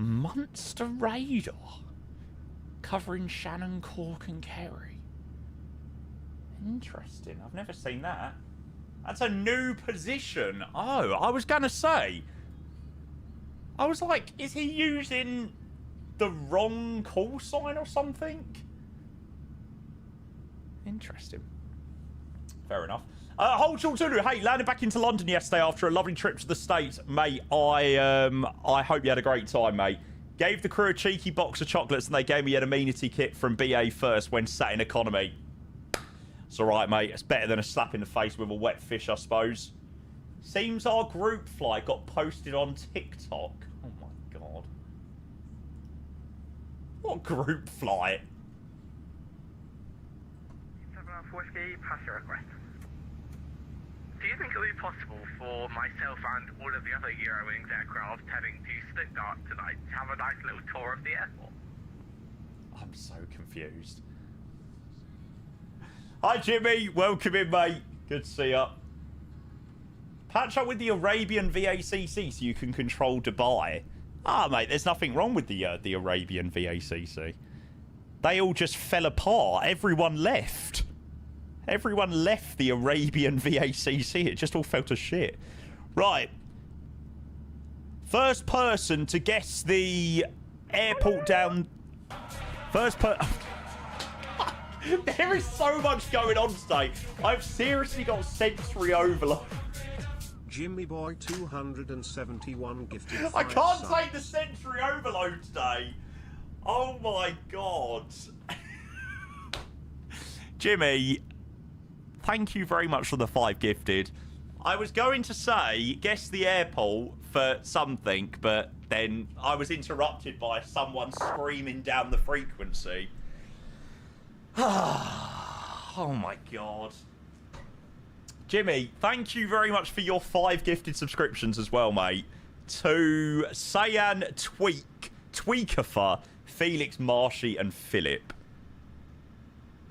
Munster radar. Covering Shannon, Cork and Kerry. Interesting. I've never seen that. That's a new position. Oh, I was going to say. I was like, is he using the wrong call sign or something? Interesting. Fair enough. Hold short Zulu. Hey, landed back into London yesterday after a lovely trip to the States, mate. I hope you had a great time, mate. Gave the crew a cheeky box of chocolates and they gave me an amenity kit from BA First when sat in economy. It's alright, mate. It's better than a slap in the face with a wet fish, I suppose. Seems our group flight got posted on TikTok. Oh my god. What group flight? 7 Whiskey, pass your request. Do you think it would be possible for myself and all of the other Eurowings aircraft heading to Stuttgart tonight to have a nice little tour of the airport? I'm so confused. Hi, Jimmy. Welcome in, mate. Good to see you. Patch up with the Arabian VACC so you can control Dubai. Ah, mate, there's nothing wrong with the Arabian VACC. They all just fell apart. Everyone left. Everyone left the Arabian VACC. It just all fell to shit. Right. First person to guess the airport down... There is so much going on today. I've seriously got sensory overload. Jimmy Boy 271 gifted. I can't take the sensory overload today. Oh my god. Jimmy, thank you very much for the 5 gifted. I was going to say, guess the airport for something, but then I was interrupted by someone screaming down the frequency. Oh my god. Jimmy, thank you very much for your 5 gifted subscriptions as well, mate. To Sayan Tweakafer, Felix Marshy, and Philip.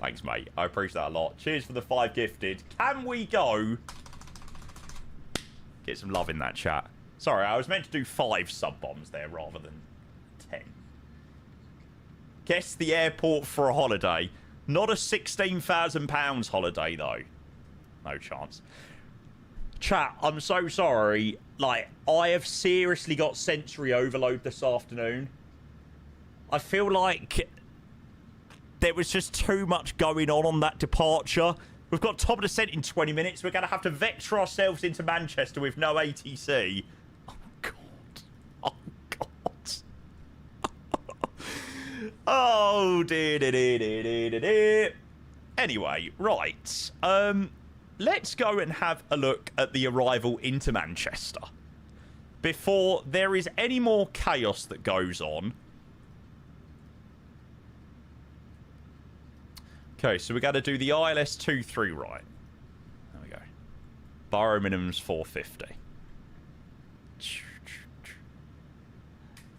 Thanks, mate. I appreciate that a lot. Cheers for the 5 gifted. Can we go? Get some love in that chat. Sorry, I was meant to do 5 sub-bombs there rather than 10. Guess the airport for a holiday. Not a £16,000 holiday, though. No chance. Chat, I'm so sorry. Like, I have seriously got sensory overload this afternoon. I feel like there was just too much going on that departure. We've got top of descent in 20 minutes. We're going to have to vector ourselves into Manchester with no ATC. Oh, God. Oh, God. Oh, dear. Anyway, right. Let's go and have a look at the arrival into Manchester before there is any more chaos that goes on. Okay, so we got to do the ILS 23 right. There we go. Borough minimum's 450.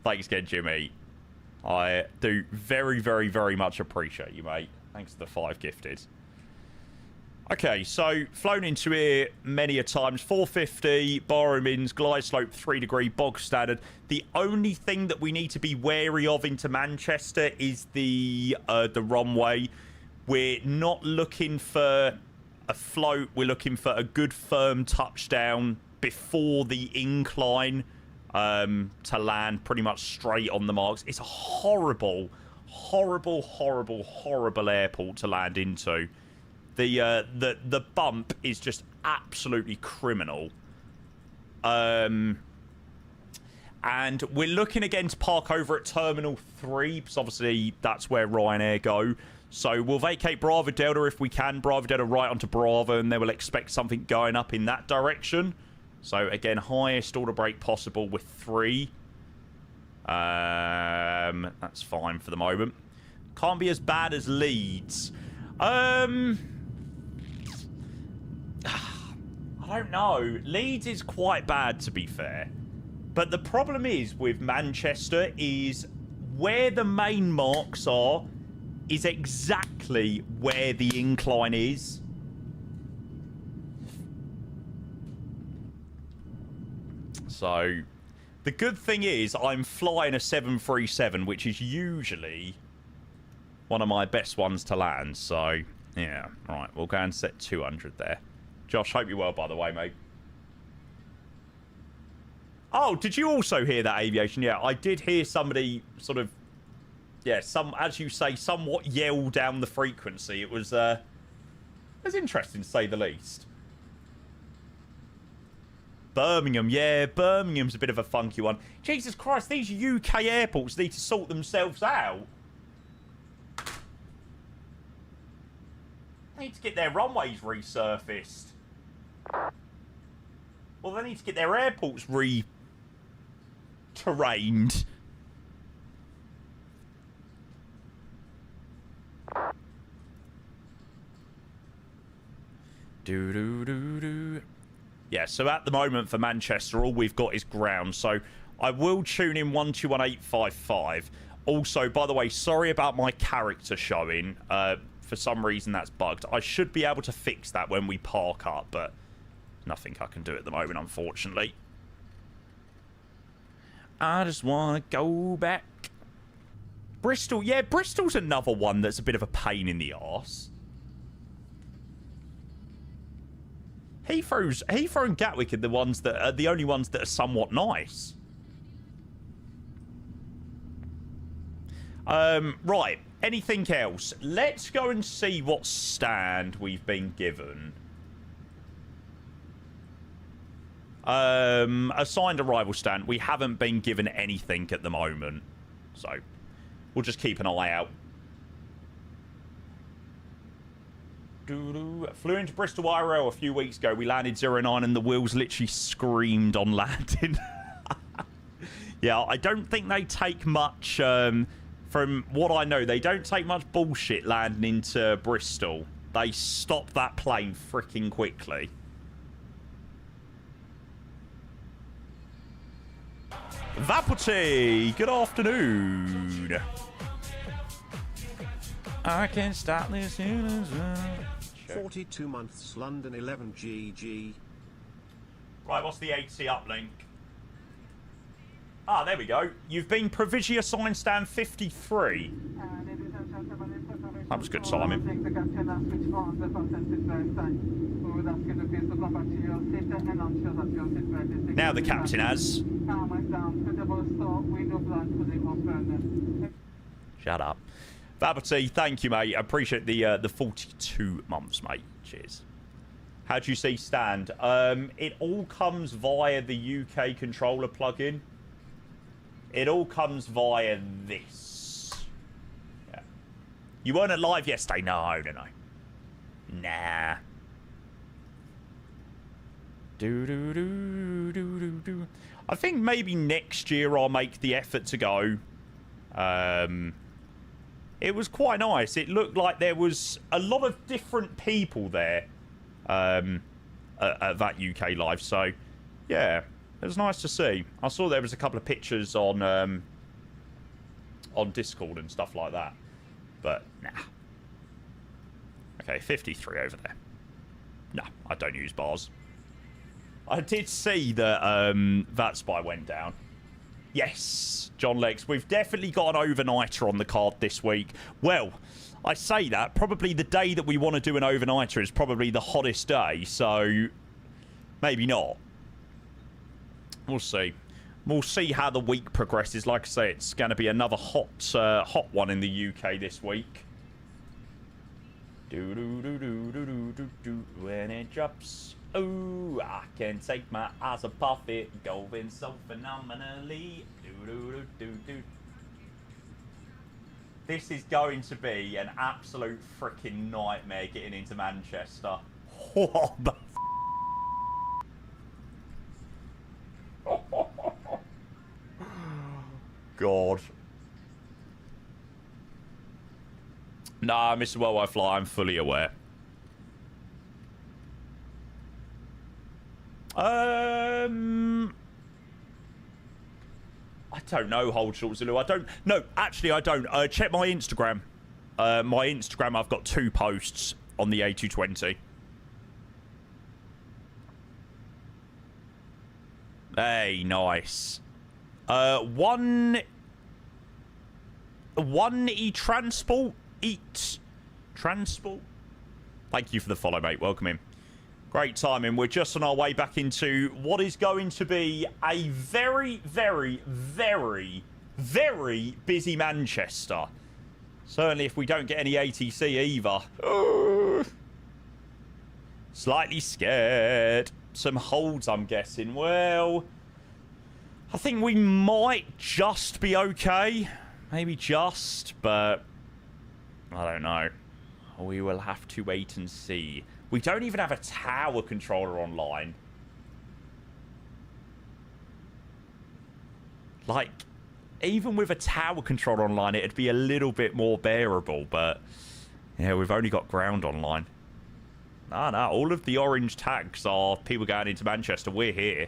Thanks again, Jimmy. I do very, very, very much appreciate you, mate. Thanks for the 5 gifted. Okay, so flown into here many a times. 450, Borrowmins, glide slope 3 degree, bog standard. The only thing that we need to be wary of into Manchester is the runway. We're not looking for a float. We're looking for a good firm touchdown before the incline to land pretty much straight on the marks. It's a horrible, horrible, horrible, horrible airport to land into. The bump is just absolutely criminal. And we're looking again to park over at Terminal 3, because obviously that's where Ryanair go. So we'll vacate Bravo Delta if we can. Bravo Delta right onto Bravo, and they will expect something going up in that direction. So again, highest order break possible with 3. That's fine for the moment. Can't be as bad as Leeds. I don't know. Leeds is quite bad, to be fair. But the problem is with Manchester is where the main marks are is exactly where the incline is. So The good thing is I'm flying a 737, which is usually one of my best ones to land. So, yeah. Right, we'll go and set 200 there. Josh, hope you're well, by the way, mate. Oh, did you also hear that, Aviation? Yeah, I did hear somebody sort of, yeah, as you say, somewhat yell down the frequency. It was interesting, to say the least. Birmingham, yeah, Birmingham's a bit of a funky one. Jesus Christ, these UK airports need to sort themselves out. They need to get their runways resurfaced. Well, they need to get their airports re-terrained. Do-do-do-do. Yeah, so at the moment for Manchester, all we've got is ground. So I will tune in 121855. Also, by the way, sorry about my character showing. For some reason, that's bugged. I should be able to fix that when we park up, but nothing I can do at the moment, unfortunately. I just want to go back. Bristol, yeah, Bristol's another one that's a bit of a pain in the arse. Heathrow and Gatwick are the ones that are the only ones that are somewhat nice. Right. Anything else? Let's go and see what stand we've been given. Assigned arrival stand. We haven't been given anything at the moment, so we'll just keep an eye out. Flew into Bristol IRL a few weeks ago. We landed 09 and the wheels literally screamed on landing. Yeah, I don't think they take much, from what I know, they don't take much bullshit landing into Bristol. They stop that plane freaking quickly. Vaputi, good afternoon. I can stop this soon as well. 42 months, London 11 GG. Right, what's the HC uplink? Ah, there we go. You've been provisionally assigned stand 53. That was good timing. Now the captain has. Shut up. Vaberty, thank you, mate. I appreciate the 42 months, mate. Cheers. How do you see stand? It all comes via the UK controller plugin. It all comes via this. Yeah. You weren't live yesterday? No. Nah. Do. I think maybe next year I'll make the effort to go. It was quite nice. It looked like there was a lot of different people there at that UK live. So, yeah, it was nice to see. I saw there was a couple of pictures on Discord and stuff like that. But, nah. Okay, 53 over there. No, I don't use bars. I did see that that spy went down. Yes, John Lex. We've definitely got an overnighter on the card this week. Well, I say that. Probably the day that we want to do an overnighter is probably the hottest day. So, maybe not. We'll see. We'll see how the week progresses. Like I say, it's going to be another hot one in the UK this week. When it drops. Ooh, I can take my eyes off it, going so phenomenally. This is going to be an absolute freaking nightmare getting into Manchester. What the God. Nah, Mr. Worldwide Fly, I'm fully aware. I don't know, Hold Short Zulu. I don't. No, actually, I don't. Check my Instagram. My Instagram, I've got 2 posts on the A220. Hey, nice. One e-transport. Transport. Thank you for the follow, mate. Welcome in. Great timing. We're just on our way back into what is going to be a very, very, very, very busy Manchester. Certainly if we don't get any ATC either. Slightly scared. Some holds, I'm guessing. Well, I think we might just be okay. Maybe just, but I don't know. We will have to wait and see. We don't even have a tower controller online. Like, even with a tower controller online, it'd be a little bit more bearable, but yeah, we've only got ground online. No, all of the orange tags are people going into Manchester. We're here.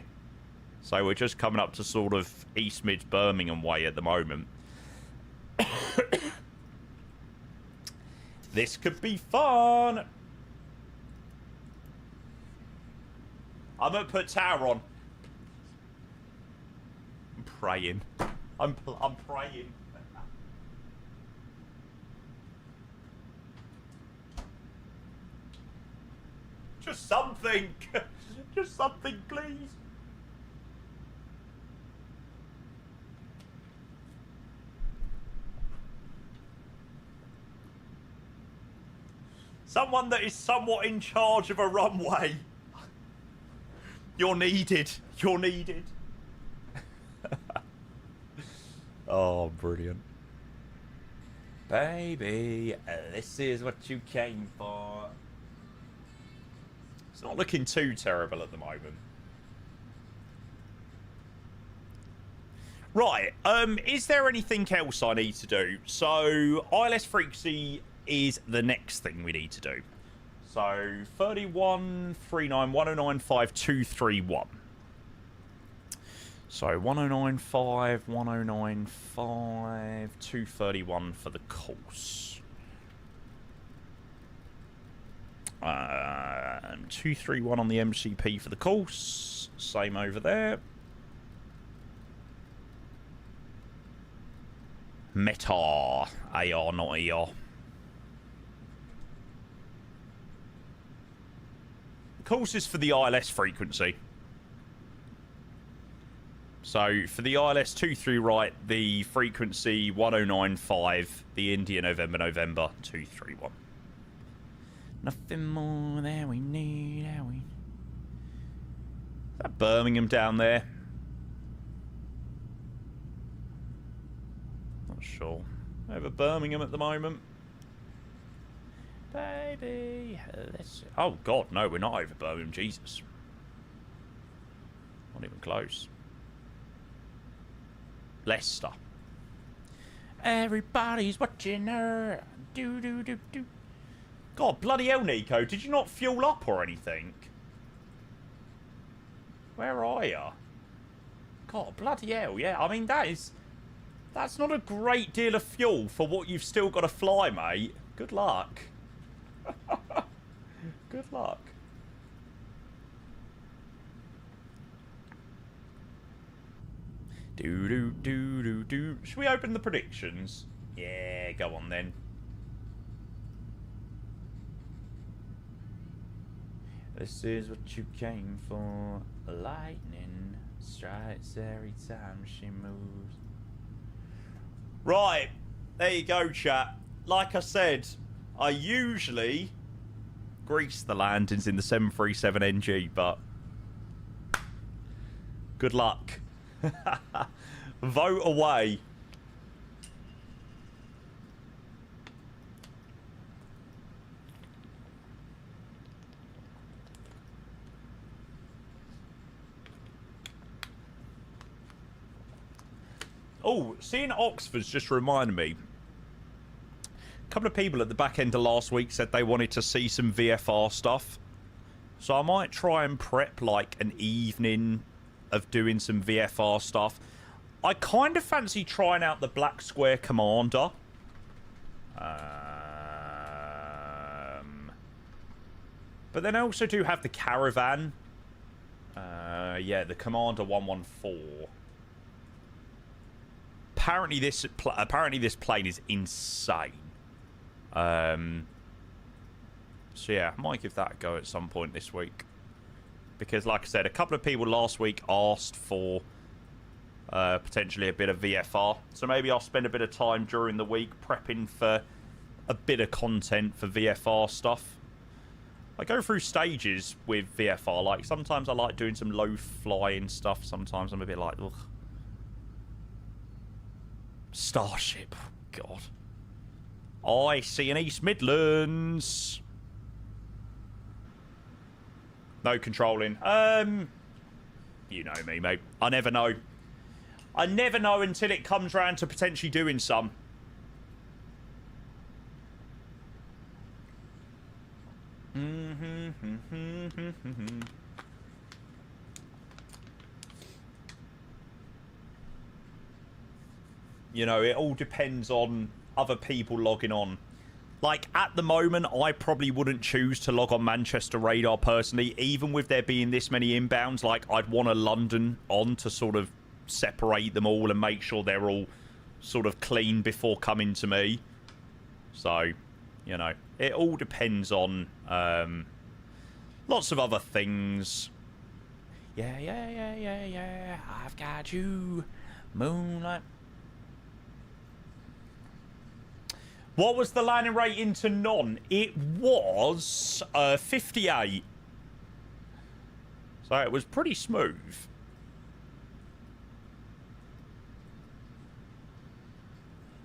So we're just coming up to sort of East Mid Birmingham way at the moment. This could be fun. I'm gonna put tower on. I'm praying. I'm praying. Just something. Just something, please. Someone that is somewhat in charge of a runway. You're needed. You're needed. Oh, brilliant. Baby, this is what you came for. It's not looking too terrible at the moment. Right, is there anything else I need to do? So, ILS frequency is the next thing we need to do. So 31391095 So 1095, 1095, 231 for the course. 231 on the MCP for the course. Same over there. Meta. AR, not ER. Course is for the ILS frequency. So for the ILS 23 right, the frequency 1095, the India November 231. Nothing more than we need. Is that Birmingham down there? Not sure. Over Birmingham at the moment. Baby, let's... Oh, God, no, we're not over Birmingham. Jesus. Not even close. Leicester. Everybody's watching her. Do. God, bloody hell, Nico. Did you not fuel up or anything? Where are you? God, bloody hell, yeah. I mean, that's not a great deal of fuel for what you've still got to fly, mate. Good luck. Good luck. Do. Should we open the predictions? Yeah, go on then. This is what you came for. Lightning strikes every time she moves. Right, there you go, chat. Like I said, I usually grease the landings in the 737NG, but good luck. Vote away. Oh, seeing Oxford's just reminded me. A couple of people at the back end of last week said they wanted to see some VFR stuff. So I might try and prep like an evening of doing some VFR stuff. I kind of fancy trying out the Black Square Commander. But then I also do have the Caravan. Yeah, the Commander 114. Apparently this plane is insane. So yeah, I might give that a go at some point this week. Because like I said, a couple of people last week asked for potentially a bit of VFR. So maybe I'll spend a bit of time during the week prepping for a bit of content for VFR stuff. I go through stages with VFR. Like, sometimes I like doing some low flying stuff. Sometimes I'm a bit like, ugh. Starship. God. I see an East Midlands. No controlling. You know me, mate. I never know. I never know until it comes round to potentially doing some. You know, it all depends on other people logging on. Like, at the moment, I probably wouldn't choose to log on Manchester Radar personally, even with there being this many inbounds. Like, I'd want a London on to sort of separate them all and make sure they're all sort of clean before coming to me. So, you know, it all depends on lots of other things. Yeah, I've got you, moonlight. What was the landing rate into non? It was 58. So it was pretty smooth.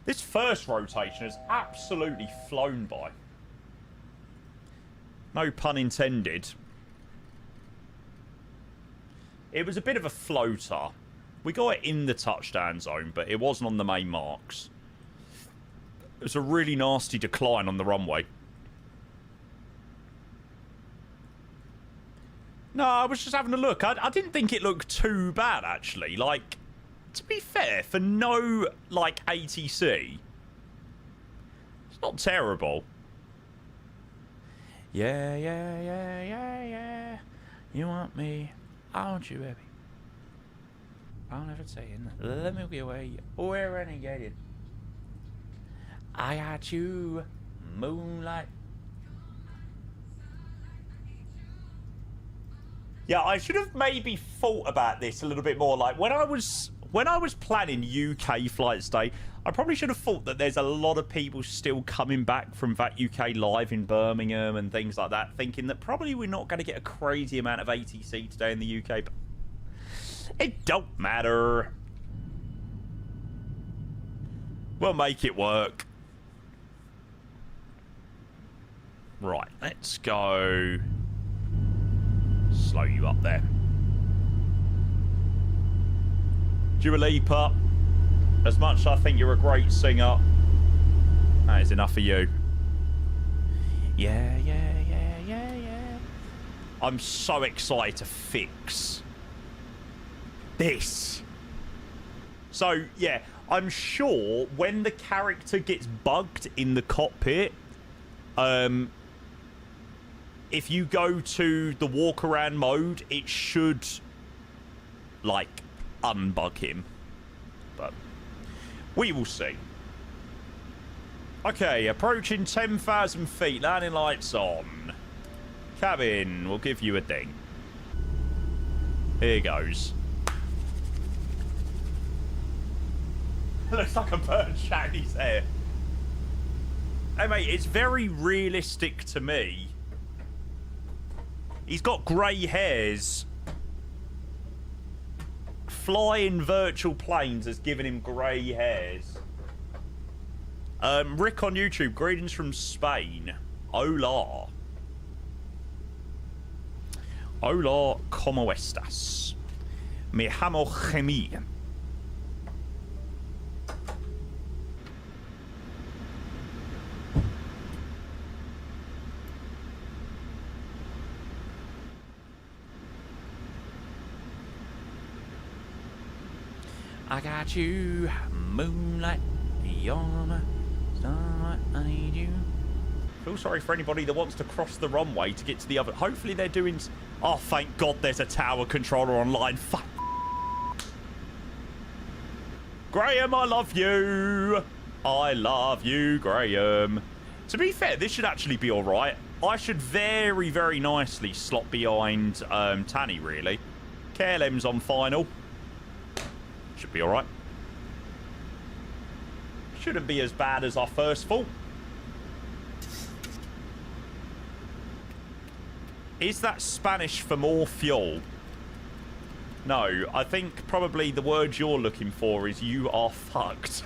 This first rotation has absolutely flown by. No pun intended. It was a bit of a floater. We got it in the touchdown zone, but it wasn't on the main marks. It was a really nasty decline on the runway. No, I was just having a look. I didn't think it looked too bad, actually. Like, to be fair, for no, like, ATC, it's not terrible. Yeah. You want me, I want you, baby. I'll never say it. Let me get away. We're renegaded. I got you, moonlight. Yeah, I should have maybe thought about this a little bit more. Like, when I was planning UK flights day, I probably should have thought that there's a lot of people still coming back from that UK live in Birmingham and things like that, thinking that probably we're not going to get a crazy amount of ATC today in the UK. But it don't matter. We'll make it work. Right, let's go. Slow you up there. Dua Lipa, as much as I think you're a great singer, that is enough for you. Yeah. I'm so excited to fix this. So, yeah, I'm sure when the character gets bugged in the cockpit, if you go to the walk around mode, it should, like, unbug him. But we will see. Okay, approaching 10,000 feet, landing lights on. Cabin, we'll give you a ding. Here goes. Looks like a bird shat in his hair. Hey mate, it's very realistic to me. He's got grey hairs. Flying virtual planes has given him grey hairs. Rick on YouTube, greetings from Spain. Hola. Hola, ¿cómo estás? Me llamo Gemí. I got you, moonlight, you're my starlight, I need you. Feel sorry for anybody that wants to cross the runway to get to the other. Hopefully they're doing. Oh, thank God there's a tower controller online. Fuck. Graham, I love you. I love you, Graham. To be fair, this should actually be all right. I should very, very nicely slot behind Tanny, really. KLM's on final. Should be all right. Shouldn't be as bad as our first fault. Is that Spanish for more fuel? No, I think probably the word you're looking for is you are fucked.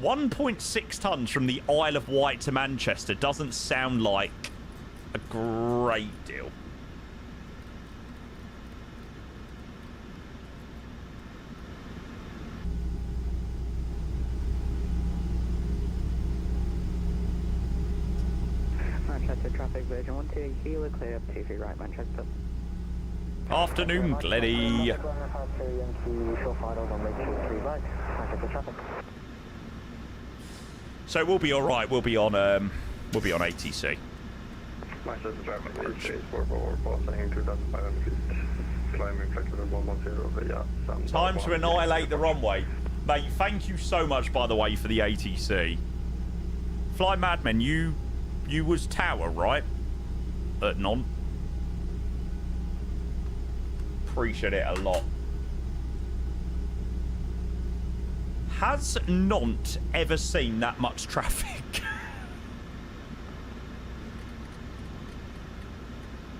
1.6 tons from the Isle of Wight to Manchester doesn't sound like a great deal. Manchester traffic, Virgin 12, Kilo, clear up 23 right, Manchester. Afternoon, Glenny. So we'll be all right. We'll be on ATC. Manchester traffic is 44, passing 2,500 feet, climbing flexible 110 via San Time to annihilate the runway. Mate, thank you so much, by the way, for the ATC. Fly Madman, you was Tower, right? At Nantes. Appreciate it a lot. Has Nantes ever seen that much traffic?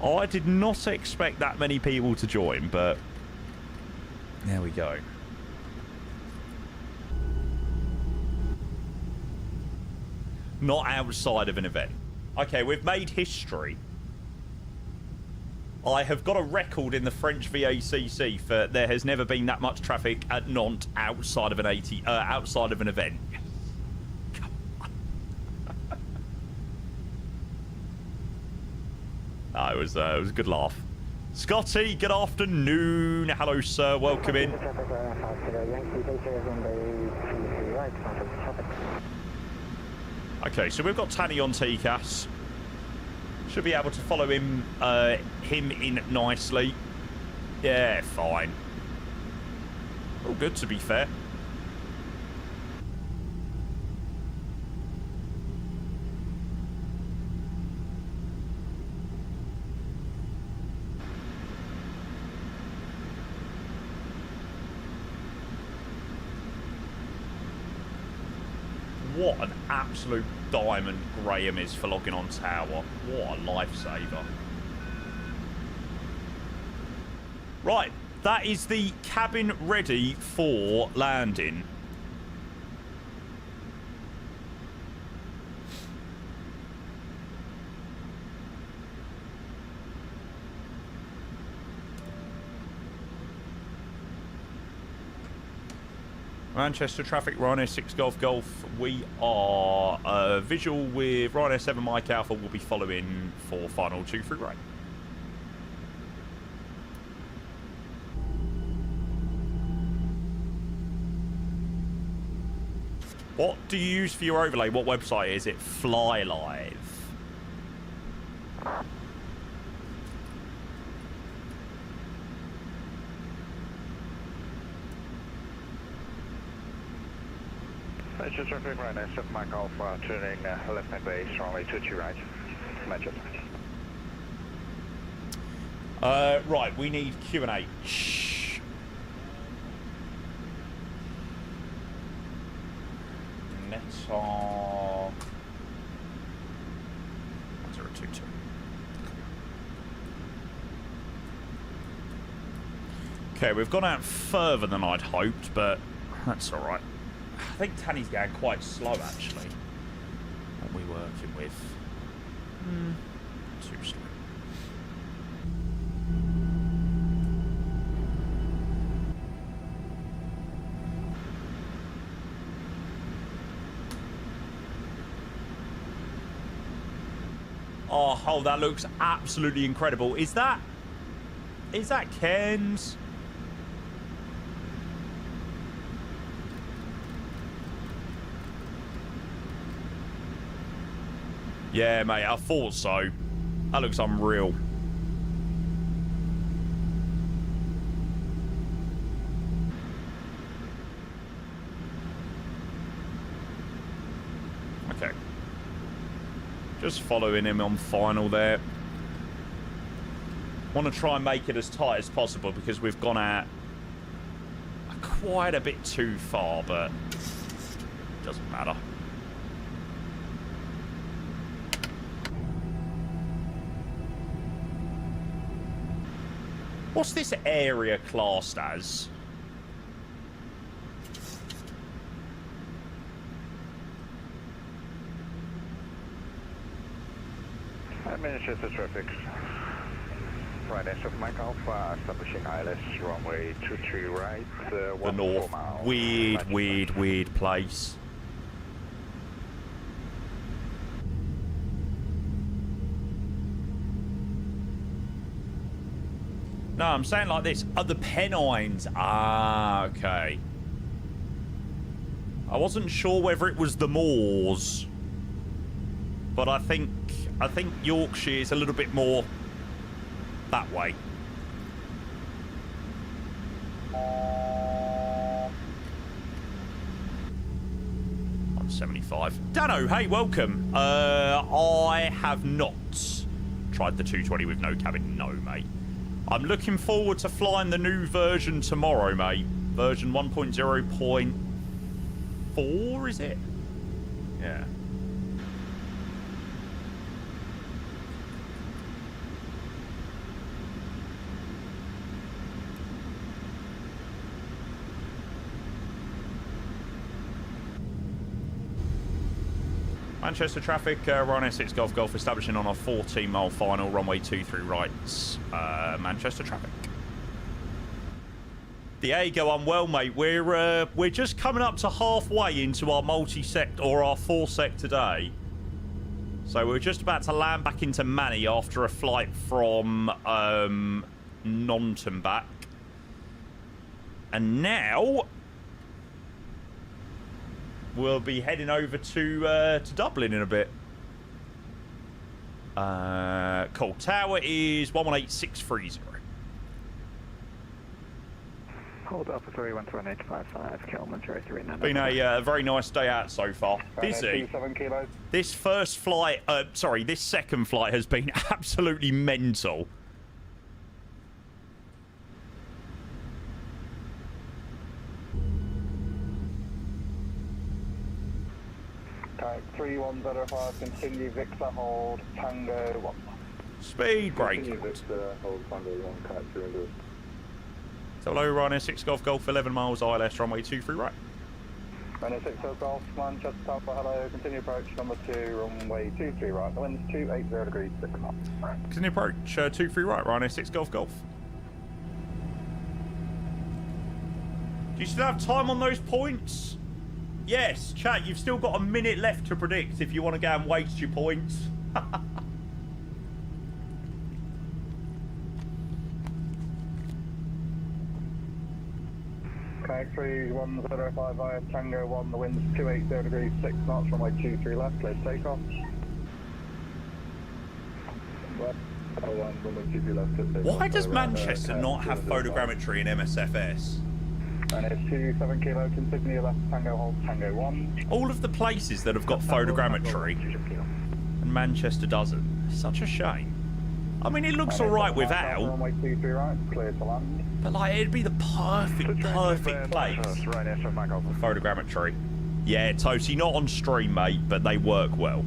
Oh, I did not expect that many people to join, but there we go. Not outside of an event. Okay, we've made history. I have got a record in the French VACC for there has never been that much traffic at Nantes outside of an outside of an event. Come on. No, it was a good laugh. Scotty, good afternoon. Hello, sir. Welcome in. Okay, so we've got Tanny on TCAS. Should be able to follow him in nicely. Yeah, fine. All good, to be fair. What an absolute diamond Graham is for logging on tower. What a lifesaver. Right, that is the cabin ready for landing. Manchester traffic, Ryanair 6 Golf Golf. We are visual with Ryanair 7 Mike Alpha. Will be following for final 2 through right. What do you use for your overlay? What website is it? Fly Live. Manchester traffic, Ryanair 7 Mike Alpha, turning left-hand base, runway 22 right, Manchester. Right, we need Q&H. Netar 1022. Okay, we've gone out further than I'd hoped, but that's all right. I think Tanny's going quite slow, actually. What are we working with? Too slow. Oh, that looks absolutely incredible. Is that Ken's? Yeah, mate, I thought so. That looks unreal. Just following him on final there. Want to try and make it as tight as possible because we've gone out quite a bit too far, but doesn't matter. What's this area classed as? Manchester traffic. Ryanair South Mike Alpha, establishing ILS, runway 23 right, the north. Weird place. No, I'm saying like this. The Pennines. Ah, okay. I wasn't sure whether it was the Moors, but I think Yorkshire is a little bit more that way. I'm 75. Dano, hey, welcome. I have not tried the 220 with no cabin. No, mate. I'm looking forward to flying the new version tomorrow, mate. Version 1.0.4, is it? Yeah. Manchester traffic, Ryanair 6 Golf Golf establishing on our 14-mile final, runway 23 rights, Manchester traffic. The A go unwell, mate. We're just coming up to halfway into our multi-sector or our 4-sector day. So we're just about to land back into Manny after a flight from Nonton back. And now we'll be heading over to Dublin in a bit. Cool. Tower is 118630. Hold up for 312855, kilometer 39. Been a very nice day out so far. Busy. 7 kilos. This first flight, this second flight has been absolutely mental. Type 3105, continue Victor, hold Tango 1. Speed brake. Continue Victor, hold Tango 1, kite 300. So hello, Ryanair 6 Golf Golf, 11 miles ILS, runway 23 right. Ryanair 6 Golf Golf, Manchester Alpha, hello, continue approach number 2, runway 23 right, the wind's 280 degrees, 6 knots. Continue approach 23 right, Ryanair 6 Golf Golf. Do you still have time on those points? Yes, chat, you've still got a minute left to predict if you want to go and waste your points. Okay, 3105 via Tango 1, the wind's 280 degrees, 6 knots, runway 23 left, clear takeoff. Why does Manchester not have photogrammetry in MSFS? And it's 27 kilo, continue left, Tango hold, Tango 1. All of the places that have got photogrammetry, and Manchester doesn't. Such a shame. I mean, it looks alright without. Runway 23 right, clear to land. But like, it'd be the perfect place for photogrammetry. Yeah, Tosi, not on stream, mate, but they work well.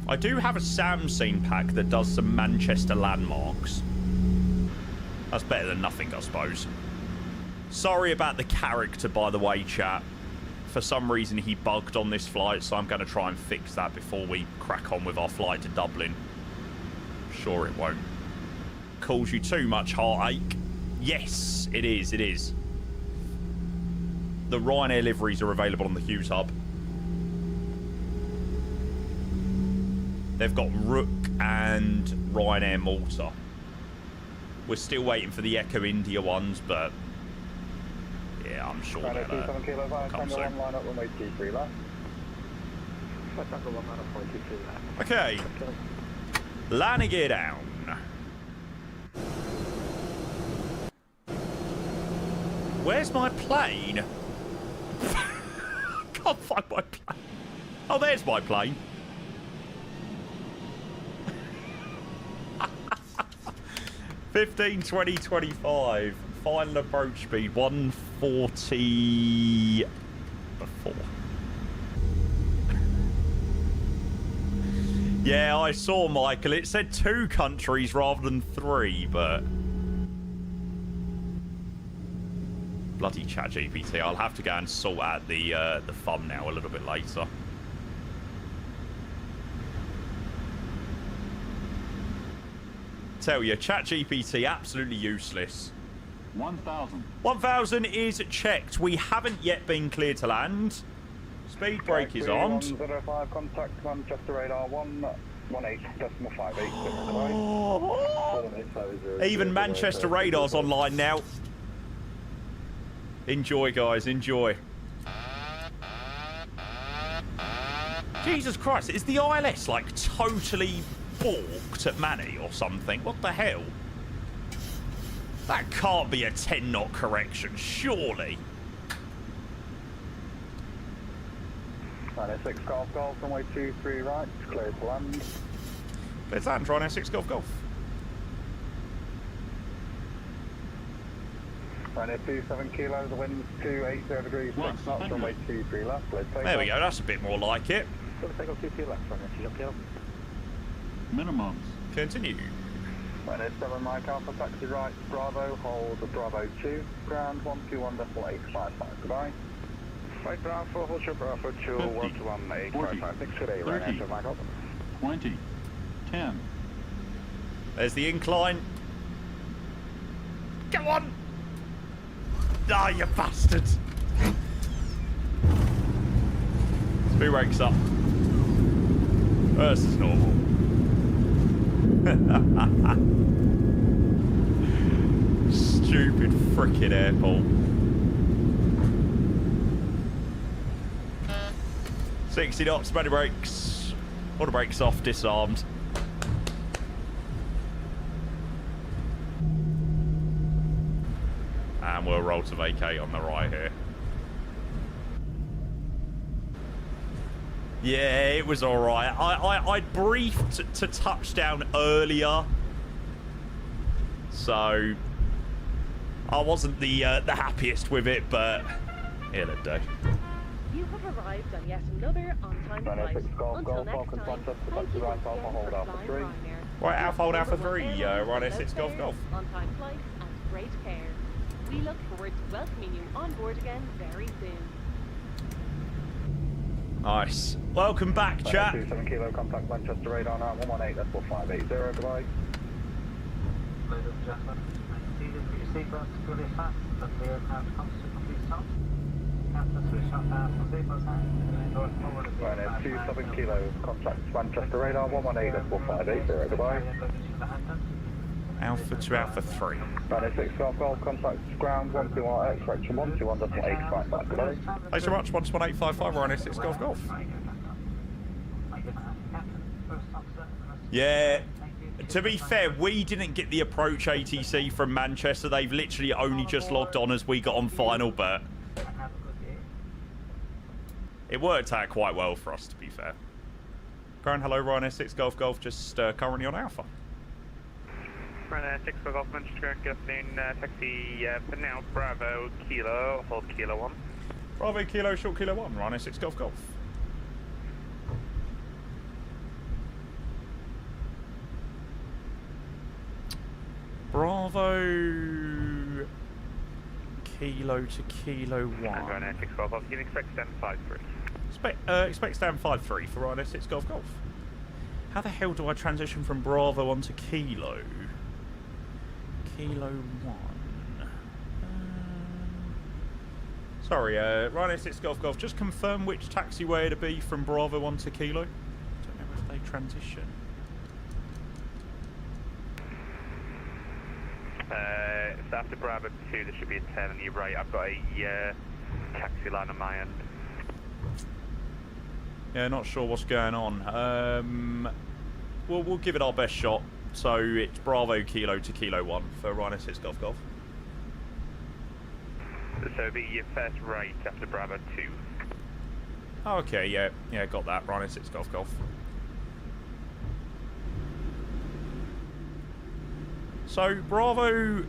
I do have a Samsung pack that does some Manchester landmarks. That's better than nothing, I suppose. Sorry about the character, by the way, chat. For some reason, he bugged on this flight, so I'm going to try and fix that before we crack on with our flight to Dublin. Sure it won't. Cause you too much heartache? Yes, it is, it is. The Ryanair liveries are available on the Hues hub. They've got Rook and Ryanair Malta. We're still waiting for the Echo India ones, but yeah, I'm sure they'll come soon. Okay. Landing gear down. where's my plane? Can't find my plane. Oh, there's my plane. $15, $20, $25. Final approach speed 144. Yeah, I saw, Michael. It said 2 countries rather than 3, but bloody ChatGPT. I'll have to go and sort out the thumbnail a little bit later. Tell you, ChatGPT absolutely useless. 1,000. 1,000 is checked. We haven't yet been cleared to land. Speed brake is on. 105 contact Manchester radar 118.586. Oh. Even Manchester radar's online now. Enjoy, guys, enjoy. Jesus Christ, is the ILS like totally balked at Manny or something? What the hell? That can't be a 10-knot correction, surely. 906 Golf Golf, runway 23 right, clear to land. Clear to land, Ryanair 6 Golf Golf. Ryanair 27 kilo, the wind's 280 degrees, 6 knots, runway 23 left, clear to take There we go, that's a bit more like it. Take off 2 left, Ryanair 2 kilo. Minimums. Continue. Ryanair 7 Mike Alpha, taxi right, Bravo, hold Bravo 2, ground 121.855, goodbye. Right, Bravo, hold your Bravo 2, 121.855, today, Ryanair 7 Mike Alpha. 20, 10. There's the incline. Come on! Ah, you bastard! Speed brakes up. This is normal. Stupid frickin' airport. 60 knots, manual brakes. Auto brakes off, disarmed. And we'll roll to vacate on the right here. Yeah, it was alright. I briefed to touchdown earlier. So I wasn't the happiest with it, but it'll do. You have arrived on yet another on-time flight. Until next time, thank you once again for flying Ryanair. Right, Alpha Hold Alpha 3, Ryanair 6 Golf Golf. On-time flight and great care. We look forward to welcoming you on board again very soon. Nice. Welcome back, chat. 27 kilo, contact Manchester radar now, 118.580, goodbye. Ladies and gentlemen, seated for your seatbelts securely fastened and the aircraft comes to complete stop. Captain switch off from vapors hand and north forward of the Ryanair 27 kilo, contact Manchester radar 118.580, goodbye. Alpha to Alpha 3. Ryanair 6 Golf Golf, contact ground 121X, correction 121.855, goodbye. Thanks so much, 11855, Ryanair 6 Golf Golf. Yeah, to be fair, we didn't get the approach ATC from Manchester. They've literally only just logged on as we got on final, but it worked out quite well for us, to be fair. Ground, hello, Ryanair 6 Golf Golf, just currently on Alpha. Ryanair 6 Golf Manchester, good afternoon, taxi for now, Bravo Kilo, hold Kilo 1. Bravo Kilo, short Kilo 1, Ryanair 6 Golf Golf. Bravo Kilo to Kilo 1. Ryanair 6 Golf Golf, you can expect stand 5-3. Expect stand 5-3 for Ryanair 6 Golf Golf. How the hell do I transition from Bravo onto Kilo? Kilo 1. Sorry, Ryanair 6 Golf Golf, just confirm which taxiway to be from Bravo onto Kilo. Don't know if they transition. It's after Bravo 2, there should be a 10 on your right. I've got a taxi line on my end. Yeah, not sure what's going on. We'll give it our best shot. So it's Bravo Kilo to Kilo 1 for Ryanair 6 Golf Golf. So the first right after Bravo 2. Okay, yeah, got that. Ryanair 6 Golf Golf. So, Bravo,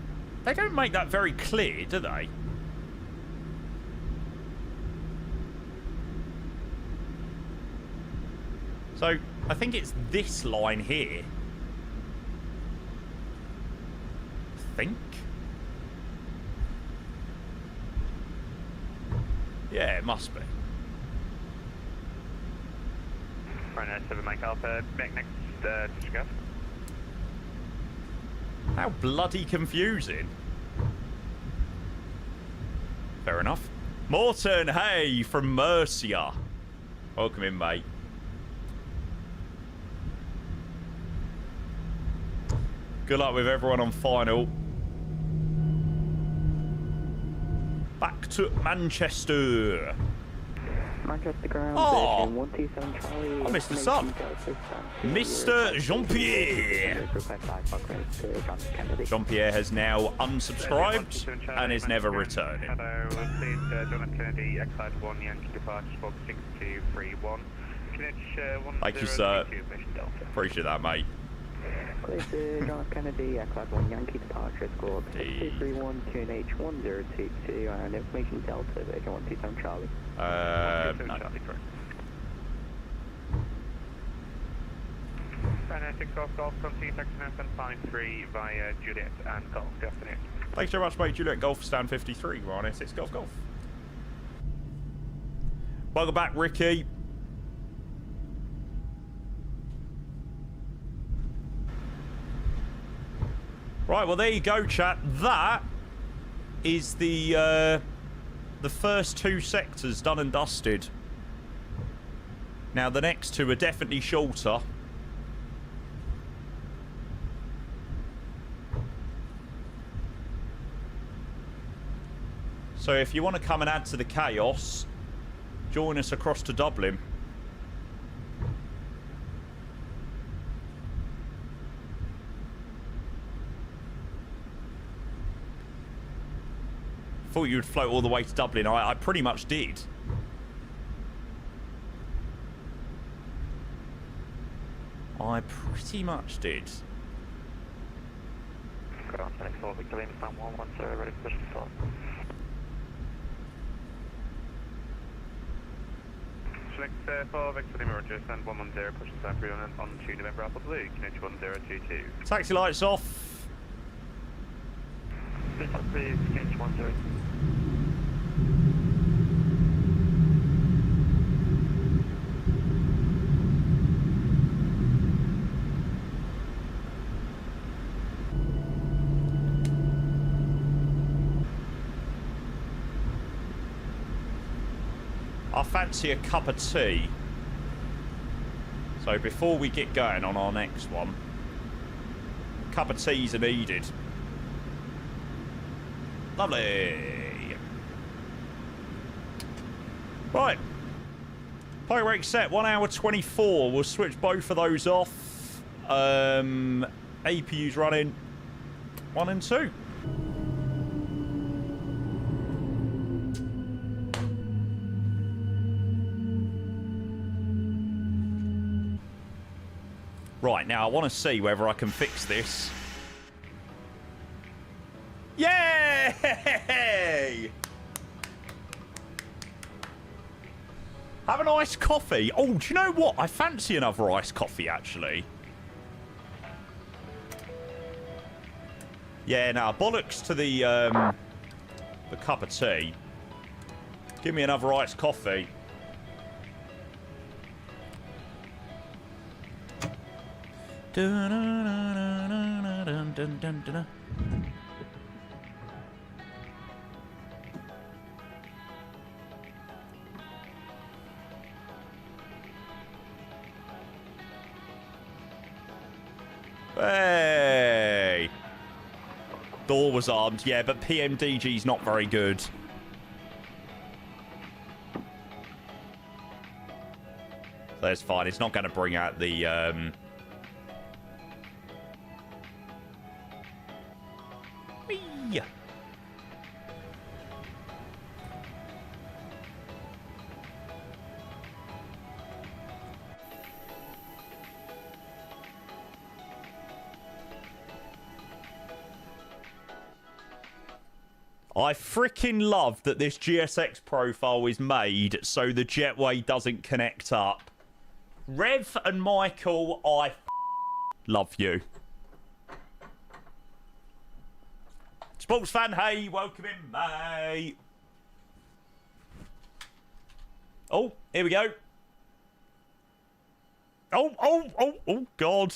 they don't make that very clear, do they? So, I think it's this line here. I think. Yeah, it must be. Ryanair 7 Mike Alpha, back next, Chicago. How bloody confusing. Fair enough. Morton, hey, from Mercia. Welcome in, mate. Good luck with everyone on final. Back to Manchester. Manchester ground. Oh, 127 Charlie. I missed the sub. Mr. Jean-Pierre. Jean-Pierre has now unsubscribed and is never returning. Hello, please, John F. Kennedy, X-Side 1, Yankee departure, Fog 6231. Thank you, sir. Appreciate that, mate. Clear John F. Kennedy, X-Side 1, Yankee departure, score 6231, QNH 1022, and information Delta, Virgin 127 Charlie. No. Ryanair 6 Golf Golf, continue taxi 953 via Juliet and Golf. Good afternoon. Thanks very much, mate. Juliet Golf, stand 53. Ryanair 6 Golf Golf. Welcome back, Ricky. Right, well, there you go, chat. That is the first two sectors done and dusted. Now, the next two are definitely shorter. So if you want to come and add to the chaos, join us across to Dublin. Thought you would float all the way to Dublin. I pretty much did. I pretty much did. Good afternoon, Victor Lima, stand 110, ready for push and start. Select 4 Victor Lima, Roger, stand 110, push and start 3 on 2 November Alpha Blue, QNH 1022. Taxi lights off. Please stop, please, QNH 10. I fancy a cup of tea. So before we get going on our next one, a cup of teas are needed. Lovely. Right. Power rate set, 1 hour 24. We'll switch both of those off. APU's running 1 and 2. Right, now I want to see whether I can fix this. Yay! Have an iced coffee. Oh, do you know what? I fancy another iced coffee, actually. Yeah, now, bollocks to the cup of tea. Give me another iced coffee. Hey! Door was armed, yeah, but PMDG's not very good. That's fine, it's not going to bring out the... I freaking love that this GSX profile is made so the jetway doesn't connect up. Rev and Michael, I love you. Sports fan, hey, welcome in, mate. Oh, here we go. Oh, God.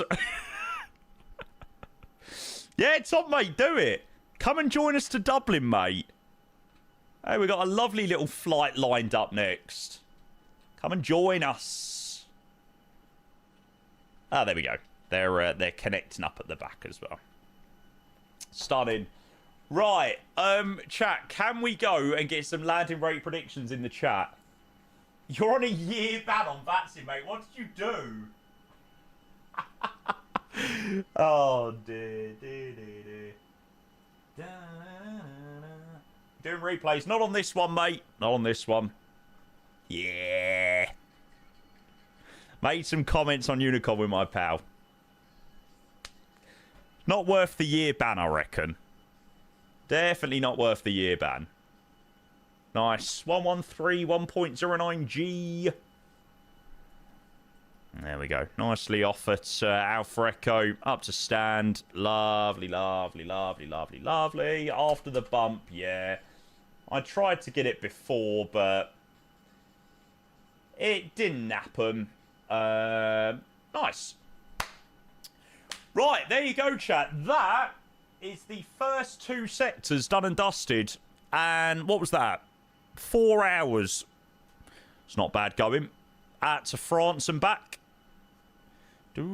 Yeah, Tom, mate, do it. Come and join us to Dublin, mate. Hey, we got a lovely little flight lined up next. Come and join us. Ah, there we go. They're connecting up at the back as well. Starting. Right, chat, can we go and get some landing rate predictions in the chat? You're on a year ban on vaccine, mate. What did you do? Oh, dear. Doing replays. Not on this one, mate. Not on this one. Yeah. Made some comments on Unicon with my pal. Not worth the year ban, I reckon. Definitely not worth the year ban. Nice. 113, 1.09G. There we go. Nicely off at Alpha Echo. Up to stand. Lovely, lovely, lovely, lovely, lovely. After the bump, yeah. I tried to get it before, but it didn't happen. Nice. Right, there you go, chat. That is the first 2 sectors done and dusted. And what was that? 4 hours. It's not bad going. Out to France and back. Good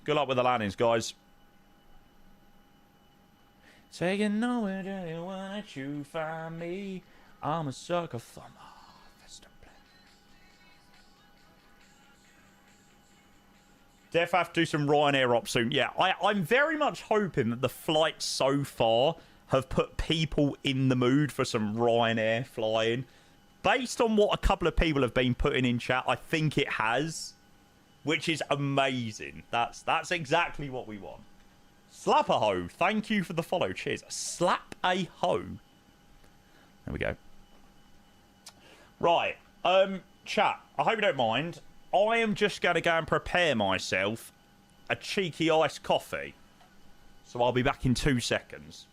luck with the landings, guys. Taking nowhere do you want you find me? I'm a sucker for my Def have to do some Ryanair op soon. Yeah, I'm very much hoping that the flights so far have put people in the mood for some Ryanair flying. Based on what a couple of people have been putting in chat, I think it has. Which is amazing. That's exactly what we want. Slap a ho. Thank you for the follow. Cheers. Slap a ho. There we go. Right. Chat, I hope you don't mind. I am just going to go and prepare myself a cheeky iced coffee. So I'll be back in 2 seconds.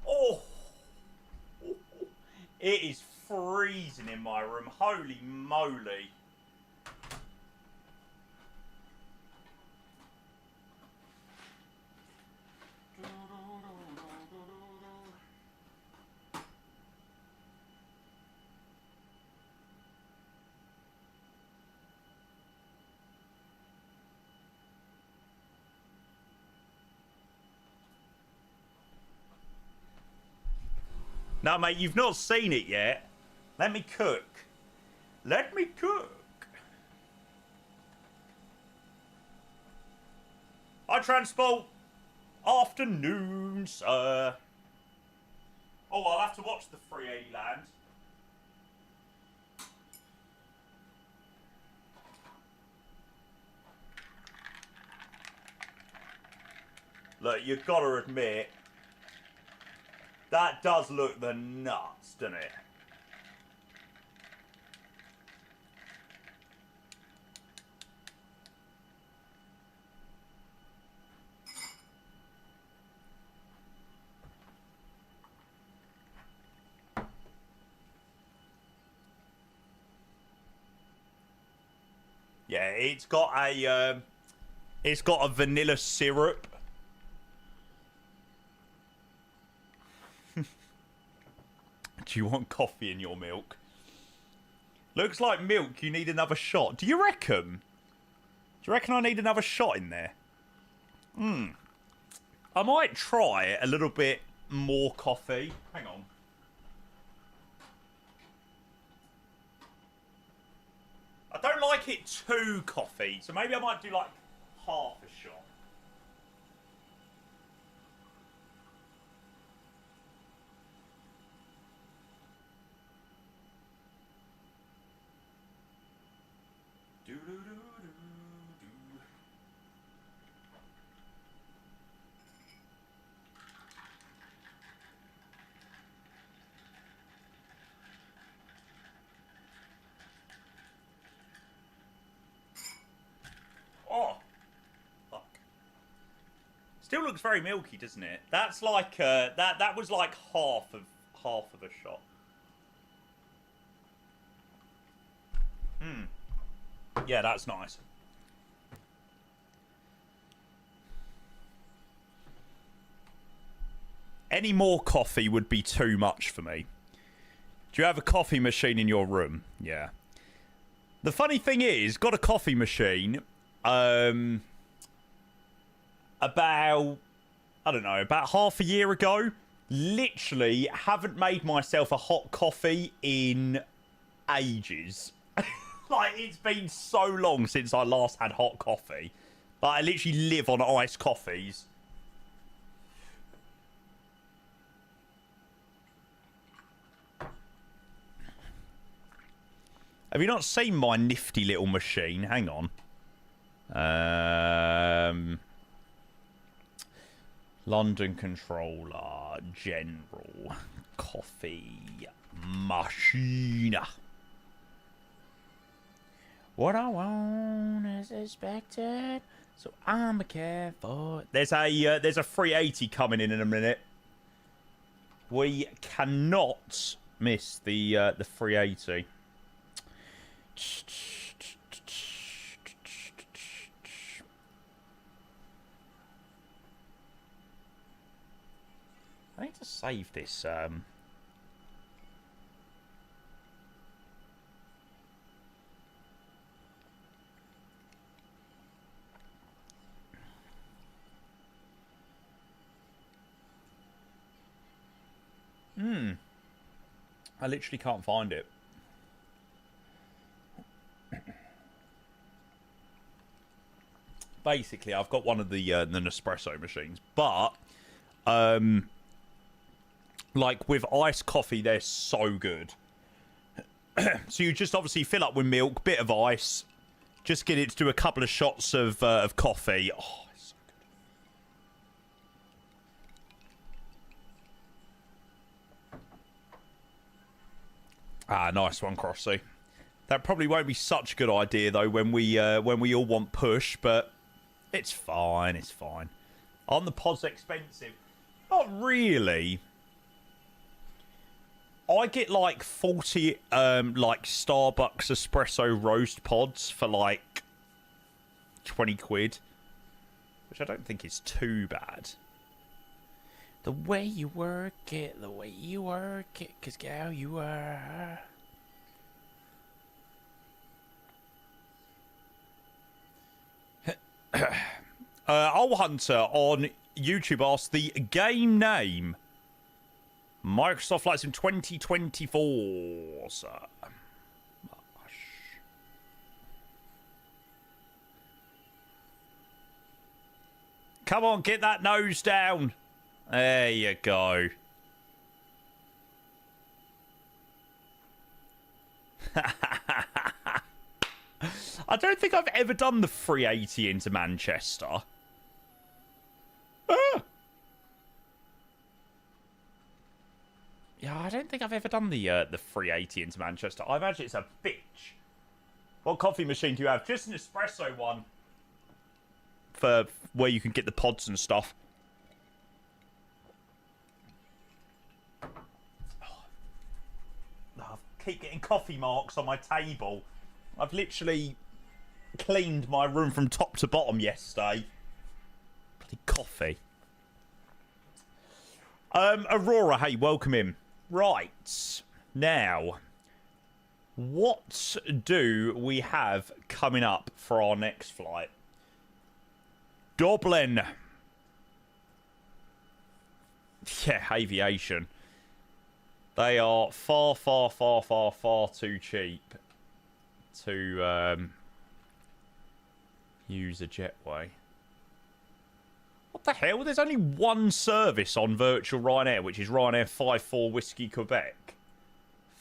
Oh, it is freezing in my room. Holy moly. No, mate, you've not seen it yet. Let me cook. Let me cook. Hi, Transport. Afternoon, sir. Oh, I'll have to watch the 380 land. Look, you've got to admit, that does look the nuts, doesn't it? Yeah, it's got a vanilla syrup. Do you want coffee in your milk? Looks like milk. You need another shot. Do you reckon? Do you reckon I need another shot in there? I might try a little bit more coffee. Hang on. I don't like it too coffee, so maybe I might do like half a shot. Oh, fuck. Still looks very milky, doesn't it? That's like that was like half of a shot. Yeah, that's nice. Any more coffee would be too much for me. Do you have a coffee machine in your room? Yeah. The funny thing is, got a coffee machine about, I don't know, about half a year ago. Literally haven't made myself a hot coffee in ages. Like, it's been so long since I last had hot coffee. Like, I literally live on iced coffees. Have you not seen my nifty little machine? Hang on. London controller, general, coffee, machine. What I want is expected, so I'm careful. There's a 380 coming in a minute. We cannot miss the 380. I need to save this. I literally can't find it. Basically, I've got one of the Nespresso machines, but like with iced coffee, they're so good. So you just obviously fill up with milk, bit of ice, just get it to do a couple of shots of coffee. Oh, it's so good. Ah, nice one, Crossy. That probably won't be such a good idea though when we all want push, but it's fine. It's fine. Aren't the pods expensive? Not really. I get like 40 like Starbucks espresso roast pods for like 20 quid, which I don't think is too bad. The way you work it, 'cause girl you are. Old Hunter on YouTube asked the game name. Microsoft Flight Sim 2024, sir. Come on, get that nose down. There you go. I don't think I've ever done the 380 into Manchester. Yeah, I don't think I've ever done the 380 into Manchester. I imagine it's a bitch. What coffee machine do you have? Just an espresso one. For where you can get the pods and stuff. I keep getting coffee marks on my table. I've literally cleaned my room from top to bottom yesterday. Bloody coffee. Aurora, hey, welcome in. Right, now, what do we have coming up for our next flight? Dublin. Yeah, aviation. They are far, far, far, far, far too cheap to use a jetway. What the hell? There's only one service on virtual Ryanair, which is Ryanair 54 Whiskey Quebec.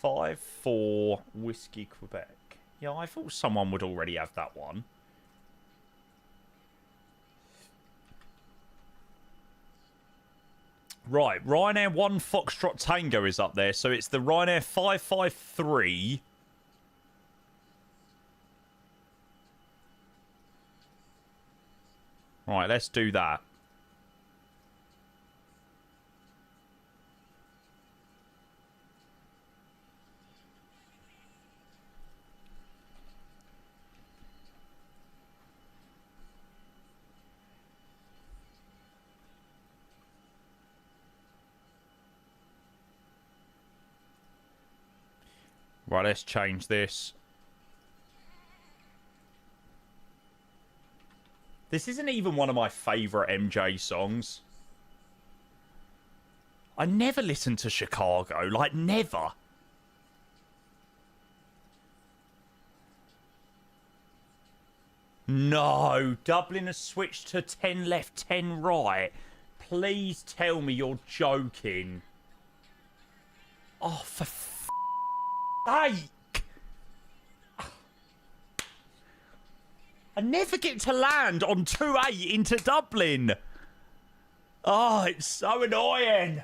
54 Whiskey Quebec. Yeah, I thought someone would already have that one. Right, Ryanair 1 Foxtrot Tango is up there, so it's the Ryanair 553. Right, let's do that. Right, let's change this. This isn't even one of my favourite MJ songs. I never listen to Chicago. Like, never. No, Dublin has switched to 10 left, 10 right. Please tell me you're joking. Oh, for sake. I never get to land on 2A into Dublin. Oh, it's so annoying.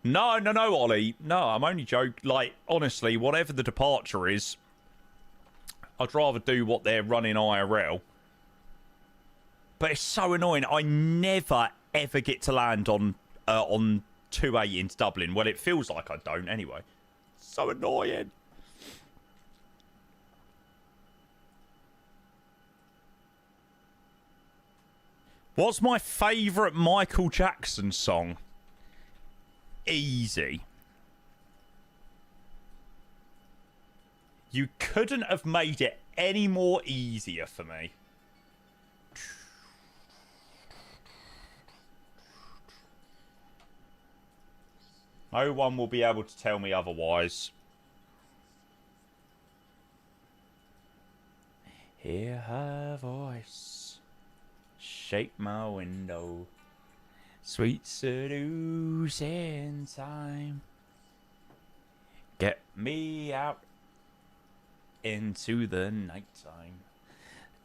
No, Ollie. No, I'm only joking. Like, honestly, whatever the departure is, I'd rather do what they're running IRL. But it's so annoying. I never, ever get to land on 2A into Dublin. Well, it feels like I don't anyway. So annoying. What's my favourite Michael Jackson song? Easy. You couldn't have made it any more easier for me. No one will be able to tell me otherwise. Hear her voice shake my window. Sweet seducing time. Get me out into the nighttime.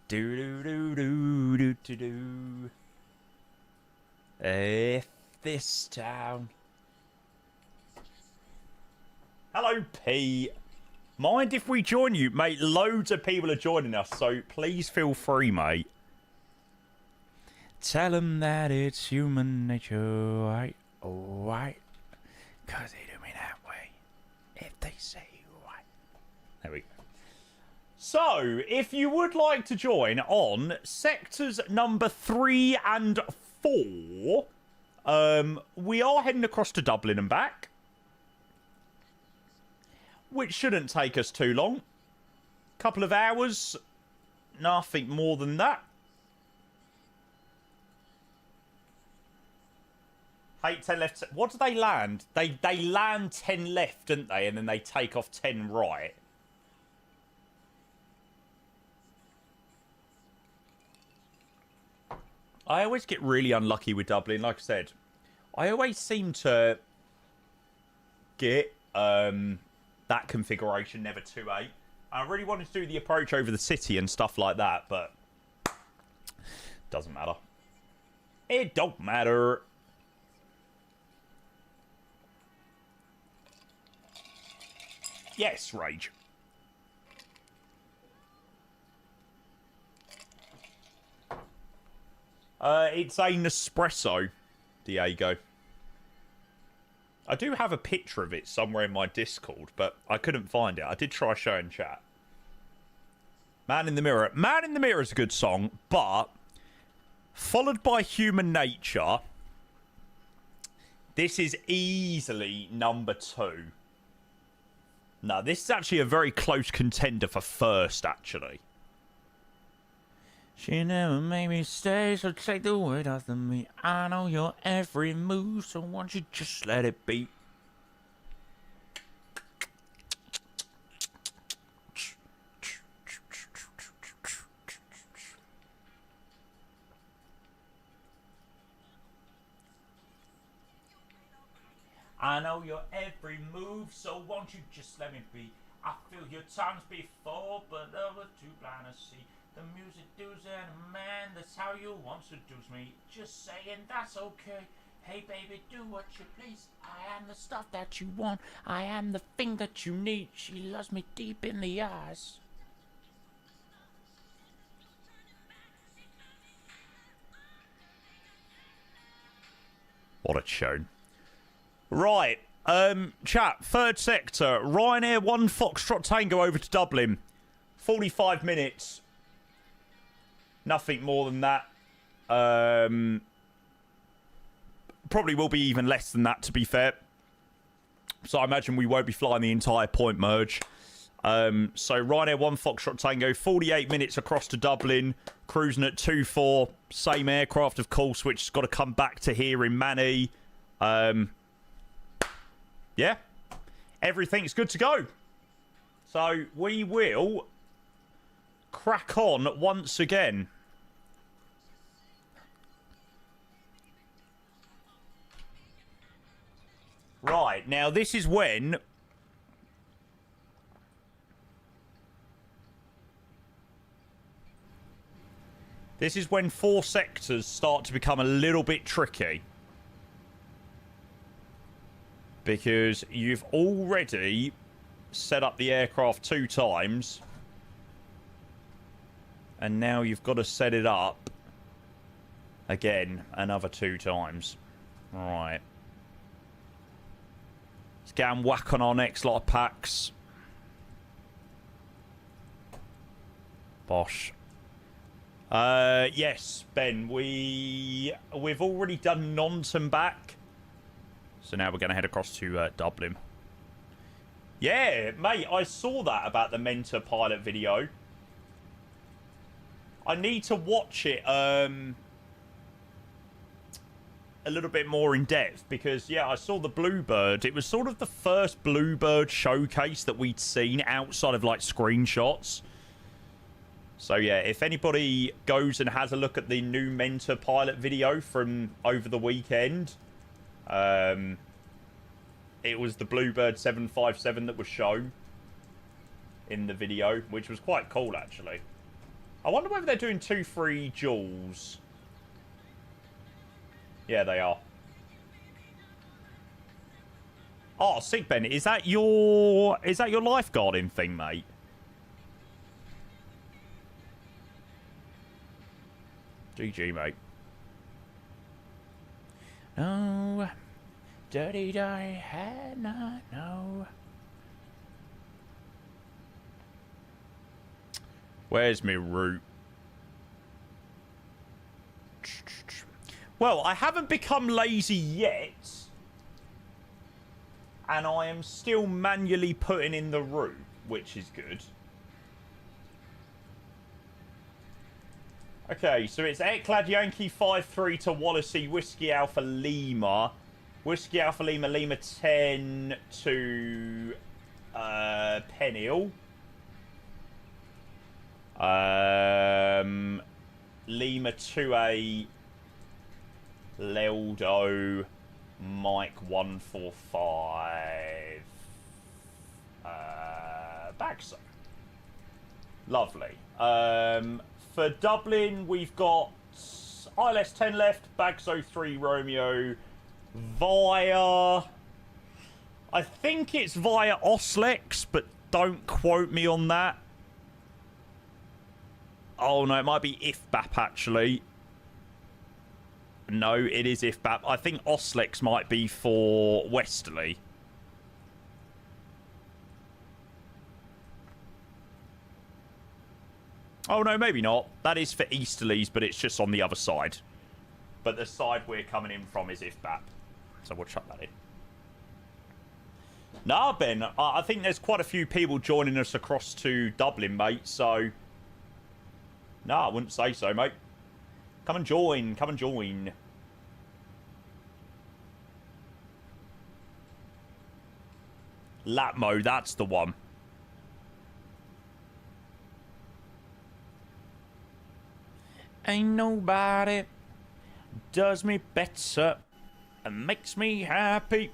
Do do do do do do do. If this town. Hello, P. Mind if we join you, mate? Loads of people are joining us, so please feel free, mate. Tell them that it's human nature, right? Oh, right. Cause they do me that way. If they say right. There we go. So, if you would like to join on sectors number 3 and 4, we are heading across to Dublin and back. Which shouldn't take us too long. Couple of hours. Nothing more than that. 8, 10 left. What do they land? They land 10 left, don't they? And then they take off 10 right. I always get really unlucky with Dublin. Like I said, I always seem to get that configuration, never 2-8. I really wanted to do the approach over the city and stuff like that, but doesn't matter. It don't matter. Yes, Rage. It's a Nespresso, Diego. I do have a picture of it somewhere in my Discord, but I couldn't find it. I did try showing chat. Man in the Mirror. Man in the Mirror is a good song, but followed by Human Nature, this is easily number 2. No, this is actually a very close contender for first, actually. She never made me stay, so take the weight off of me. I know your every move, so won't you just let it be? I know your every move, so won't you just let me be? I feel your tongues before, but I was too blind to see. The music does and a man, that's how you want to seduce me. Just saying that's okay. Hey baby, do what you please. I am the stuff that you want. I am the thing that you need. She loves me deep in the eyes. What a tune. Right, chat, third sector, Ryanair 1 Foxtrot Tango over to Dublin. 45 minutes. Nothing more than that. Probably will be even less than that, to be fair. So I imagine we won't be flying the entire point merge. So Ryanair 1 Foxtrot Tango, 48 minutes across to Dublin, cruising at 2-4. Same aircraft, of course, which has got to come back to here in Manny. Yeah, everything's good to go. So we will crack on once again. Right, now this is when four sectors start to become a little bit tricky. Because you've already set up the aircraft 2 times. And now you've got to set it up again another 2 times. Right. Let's get and whack on our next lot of packs. Bosh. Yes, Ben. We've already done Nonton back. So now we're going to head across to Dublin. Yeah, mate, I saw that about the Mentor pilot video. I need to watch it a little bit more in depth because, yeah, I saw the Bluebird. It was sort of the first Bluebird showcase that we'd seen outside of, like, screenshots. So, yeah, if anybody goes and has a look at the new Mentor pilot video from over the weekend... it was the Bluebird 757 that was shown in the video, which was quite cool, actually. I wonder whether they're doing 2-3 joules. Yeah, they are. Oh, sick, Ben. Is that your lifeguarding thing, mate? GG, mate. No. Dirty I had not know. Where's my route? Well, I haven't become lazy yet. And I am still manually putting in the route, which is good. Okay, so it's Airclad Yankee 5-3 to Wallasey, Whiskey Alpha Lima. Whiskey Alpha Lima, Lima 10 to Peniel. Lima 2A, Leldo, Mike 145, Baxter. Lovely. For Dublin, we've got ILS 10 left, Bagso 3 Romeo, via... I think it's via Oslex, but don't quote me on that. Oh, no, it might be IFBAP, actually. No, it is IFBAP. I think Oslex might be for Westerly. Oh, no, maybe not. That is for Easterlies, but it's just on the other side. But the side we're coming in from is IFBAP. So we'll chuck that in. Nah, Ben, I think there's quite a few people joining us across to Dublin, mate, so... Nah, I wouldn't say so, mate. Come and join, come and join. Latmo, that's the one. Ain't nobody does me better and makes me happy.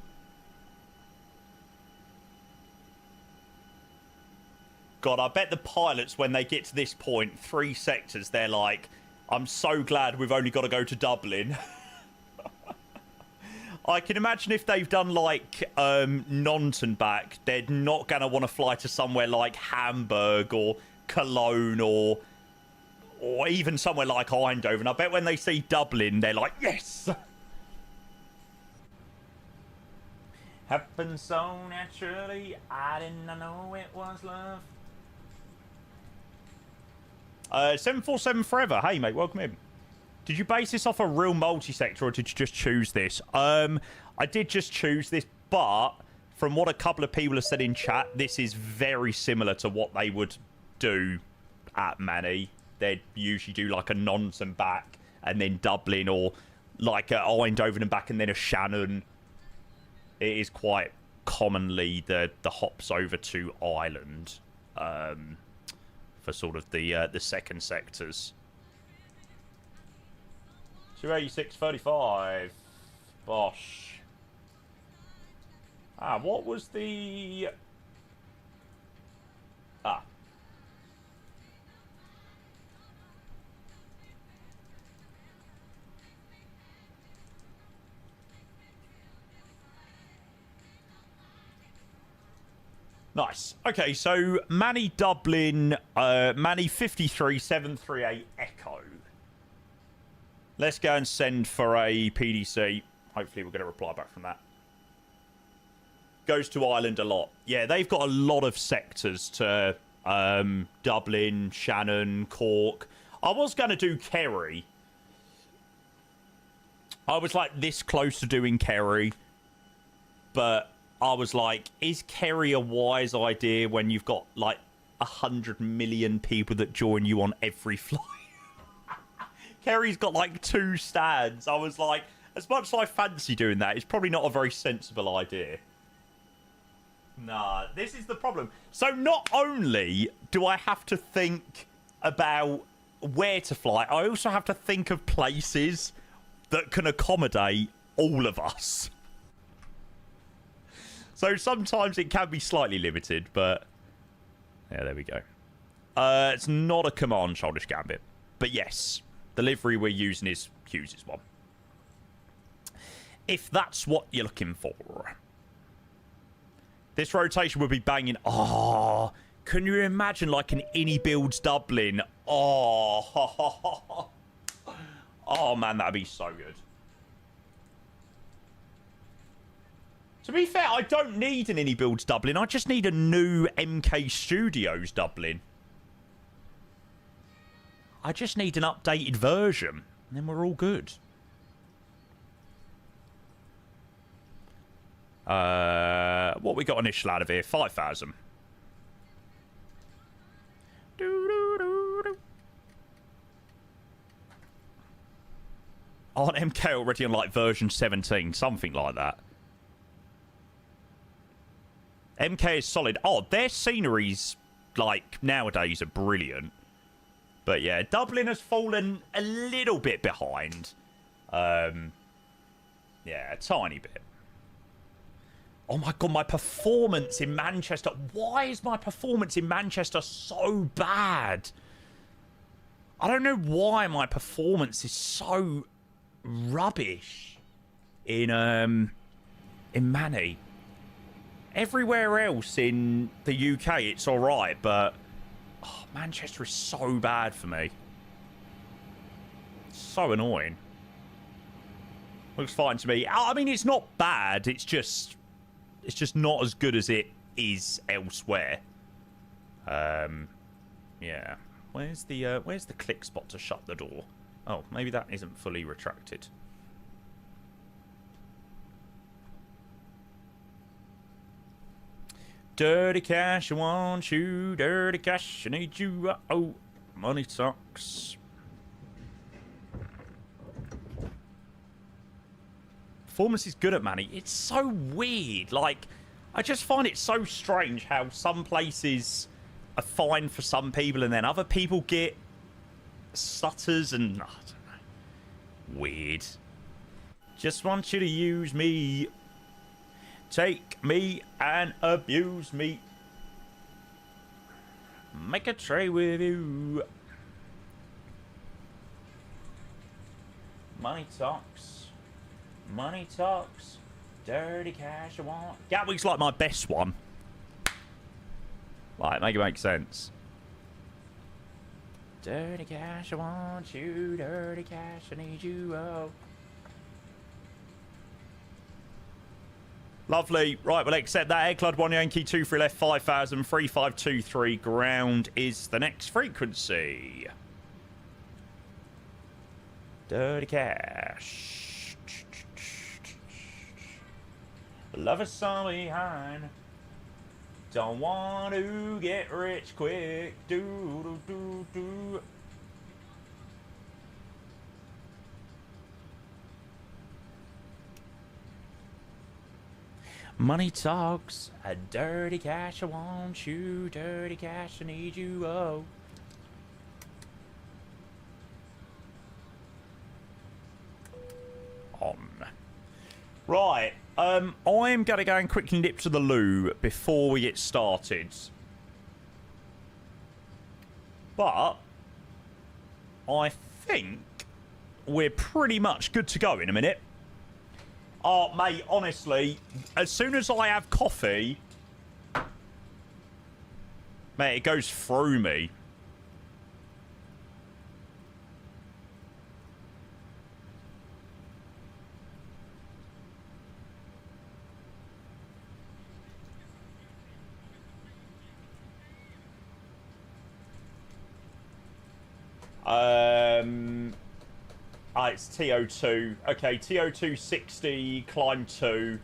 God, I bet the pilots, when they get to this point, 3 sectors, they're like, I'm so glad we've only got to go to Dublin. I can imagine if they've done, like, Nantes and back, they're not going to want to fly to somewhere like Hamburg or Cologne or even somewhere like Eindhoven. I bet when they see Dublin, they're like, yes! Happened so naturally, I didn't know it was love. 747 Forever. Hey, mate, welcome in. Did you base this off a real multi-sector, or did you just choose this? I did just choose this, but from what a couple of people have said in chat, this is very similar to what they would do at Manny. They'd usually do like a Nantes and back, and then Dublin, or like a Eindhoven and back, and then a Shannon. It is quite commonly the hops over to Ireland for sort of the second sectors. 286.35. Bosh. Ah, what was the... Ah. Nice. Okay, so Manny Dublin, Manny 53738 Echo. Let's go and send for a PDC. Hopefully we'll get a reply back from that. Goes to Ireland a lot. Yeah, they've got a lot of sectors to Dublin, Shannon, Cork. I was going to do Kerry. I was like this close to doing Kerry, but I was like, is Kerry a wise idea when you've got like 100 million people that join you on every flight? Kerry's got like 2 stands. I was like, as much as I fancy doing that, it's probably not a very sensible idea. Nah, this is the problem. So not only do I have to think about where to fly, I also have to think of places that can accommodate all of us. So sometimes it can be slightly limited, but... yeah, there we go. It's not a command shouldish gambit. But yes, the livery we're using is Hues' one. If that's what you're looking for. This rotation would be banging. Oh, can you imagine like an Innie Builds Dublin? Oh, oh man, that'd be so good. To be fair, I don't need an Innie Builds Dublin. I just need a new MK Studios Dublin. I just need an updated version. And then we're all good. What we got initial out of here? 5,000. Aren't MK already on like version 17? Something like that. MK is solid. Oh, their sceneries, like, nowadays are brilliant. But yeah, Dublin has fallen a little bit behind. Yeah, a tiny bit. Oh my God, my performance in Manchester. Why is my performance in Manchester so bad? I don't know why my performance is so rubbish in Manny. Everywhere else in the UK, it's all right, but Manchester is so bad for me. So annoying. Looks fine to me. I mean, it's not bad. It's just not as good as it is elsewhere. Yeah. Where's the click spot to shut the door? Oh, maybe that isn't fully retracted. Dirty cash, I want you. Dirty cash, I need you. Oh, money talks. Performance is good at Manny. It's so weird. Like, I just find it so strange how some places are fine for some people and then other people get stutters and I don't know. Weird. Just want you to use me. Take me and abuse me. Make a tray with you. Money talks. Money talks. Dirty cash I want. Gatwick's like my best one. Like, make it make sense. Dirty cash I want you. Dirty cash I need you. Oh. Lovely. Right, we'll accept that. Aircloud 1 Yankee 2 3 left 5000 3523. Ground is the next frequency. Dirty cash. Love is some behind. Don't want to get rich quick. Do do do do. Money talks, a dirty cash I want you, dirty cash I need you, oh. On. Right, I'm going to go and quickly nip to the loo before we get started. But I think we're pretty much good to go in a minute. Oh, mate, honestly, as soon as I have coffee, mate, it goes through me. It's TO2. Okay, TO2 60, climb 2.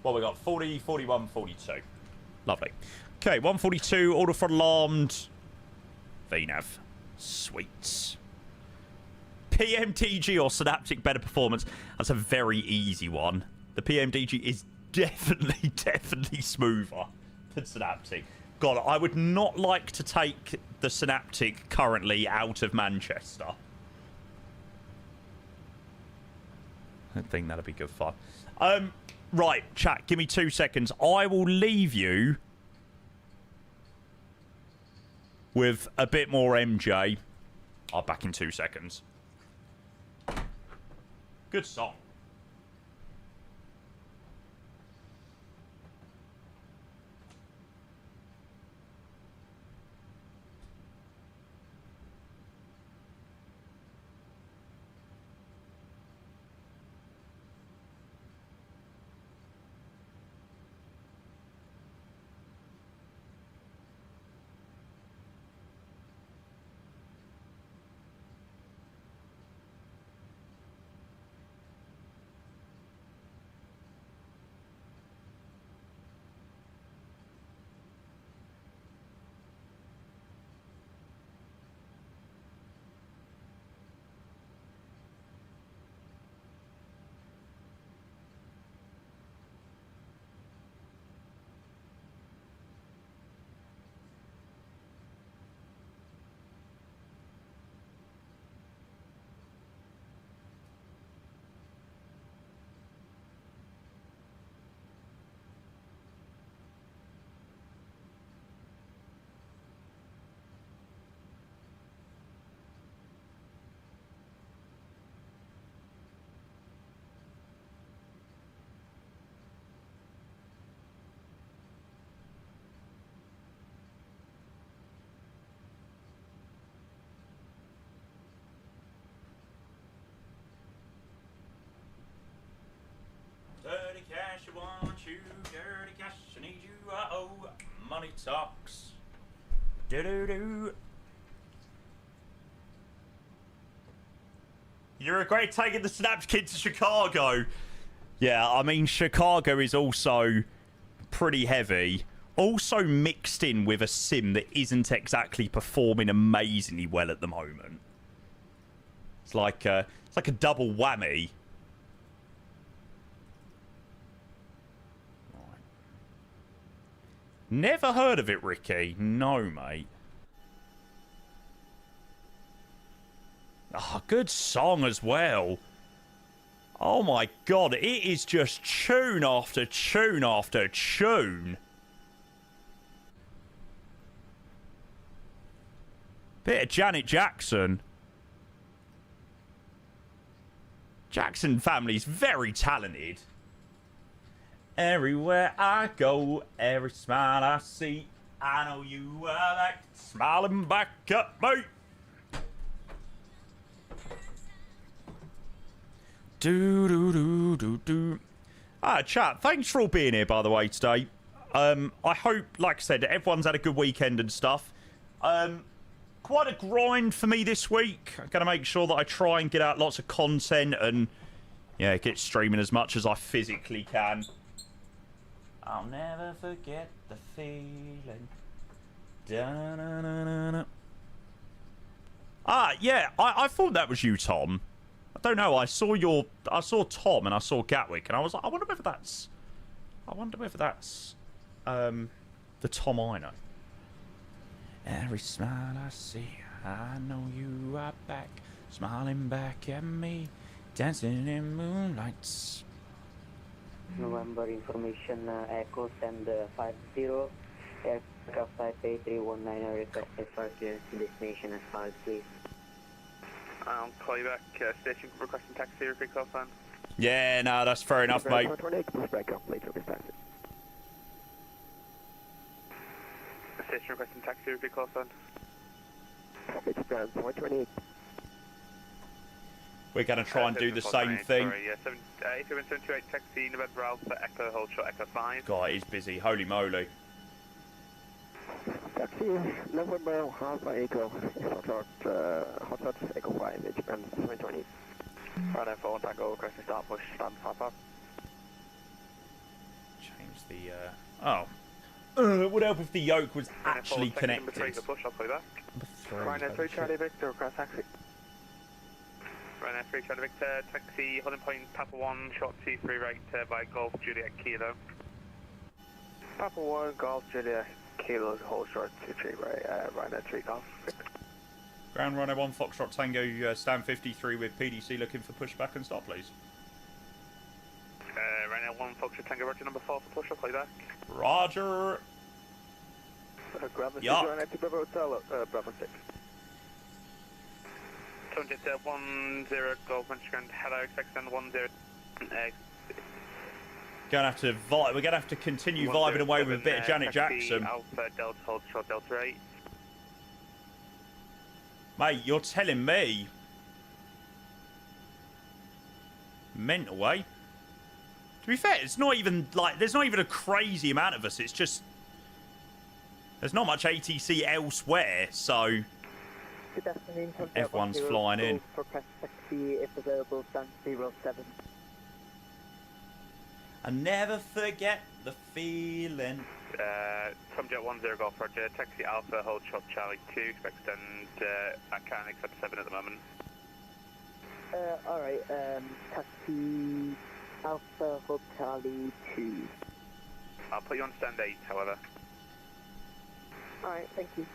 Well, we got 40, 41, 42. Lovely. Okay, 142, order for alarmed. VNAV. Sweet. PMDG or Synaptic better performance? That's a very easy one. The PMDG is definitely smoother than Synaptic. God, I would not like to take the Synaptic currently out of Manchester. I think that'd be good fun. Right, chat, give me 2 seconds. I will leave you with a bit more MJ. I'll back in 2 seconds. Good song. cash, I want you, dirty cash, I need you, oh, money talks. Do-do-do. You're a great taking the Snaps kid to Chicago. Yeah, I mean, Chicago is also pretty heavy. Also mixed in with a sim that isn't exactly performing amazingly well at the moment. It's like a double whammy. Right. Never heard of it, Ricky. No, mate. Oh, good song as well. Oh my god, it is just tune after tune after tune. Bit of Janet Jackson. Jackson family's very talented. Everywhere I go, every smile I see, I know you are like smiling back at me. Do. Ah, chat, thanks for all being here, by the way, today. I hope, like I said, everyone's had a good weekend and stuff. Quite a grind for me this week. I'm going to make sure that I try and get out lots of content and, yeah, get streaming as much as I physically can. I'll never forget the feeling. Da-na-na-na-na. Ah, yeah, I thought that was you, Tom. I don't know. I saw Tom and I saw Gatwick, and I was like, I wonder whether that's the Tom I know. Every smile I see, I know you are back, smiling back at me, dancing in moonlights. November information, Echo send 50, aircraft 58319, request for clearance to destination as follows, please. I'll call you back, station requesting taxi, repeat call sign. Yeah, no, that's fair enough, mate. Station requesting taxi, repeat call sign. We're going to try and do the same thing. Sorry, yeah, 728 taxi, November Alpha, Echo, hold shot, Echo 5. God, he's busy. Holy moly. Taxi, November Alpha, Echo, hot shot, Echo 5, Japan 720. Ryanair 4, Tango, requesting start push, stand 5 Change the, it would help if the yoke was actually connected. Number 3, the push, I'll play back. Ryanair 3, Charlie Victor, request taxi. Ryanair 3, Charlie Victor, taxi, holding point, Papa 1, shot 23 right by Golf Juliet Kilo. Papa 1, Golf Juliet Kilo, hold short 23 right, Ryanair 3, Golf Victor. Ground Runner 1, Foxtrot Tango, stand 53 with PDC looking for pushback and stop, please. Ryanair 1, Foxtrot Tango, Roger, number 4 for push, I'll play back. Roger. Bravo 6, Yup. Ryanair 2, Bravo Hotel, Bravo 6. 10 Golf Manchester, hello, XXN 10. Gonna have to we're gonna have to continue vibing away with a bit of Janet Jackson. Alpha Delta, hold short Delta 8. Mate, you're telling me. Mental way. To be fair, it's not even like there's not even a crazy amount of us. It's just there's not much ATC elsewhere, so everyone's flying in. For press taxi, if available, stand 07. I never forget the feeling. Tom Jet 10 Golf Roger, taxi Alpha, hold shot Charlie 2, extend, I can't accept 7 at the moment. Alright, taxi Alpha, hold Charlie 2. I'll put you on stand 8, however. Alright, thank you.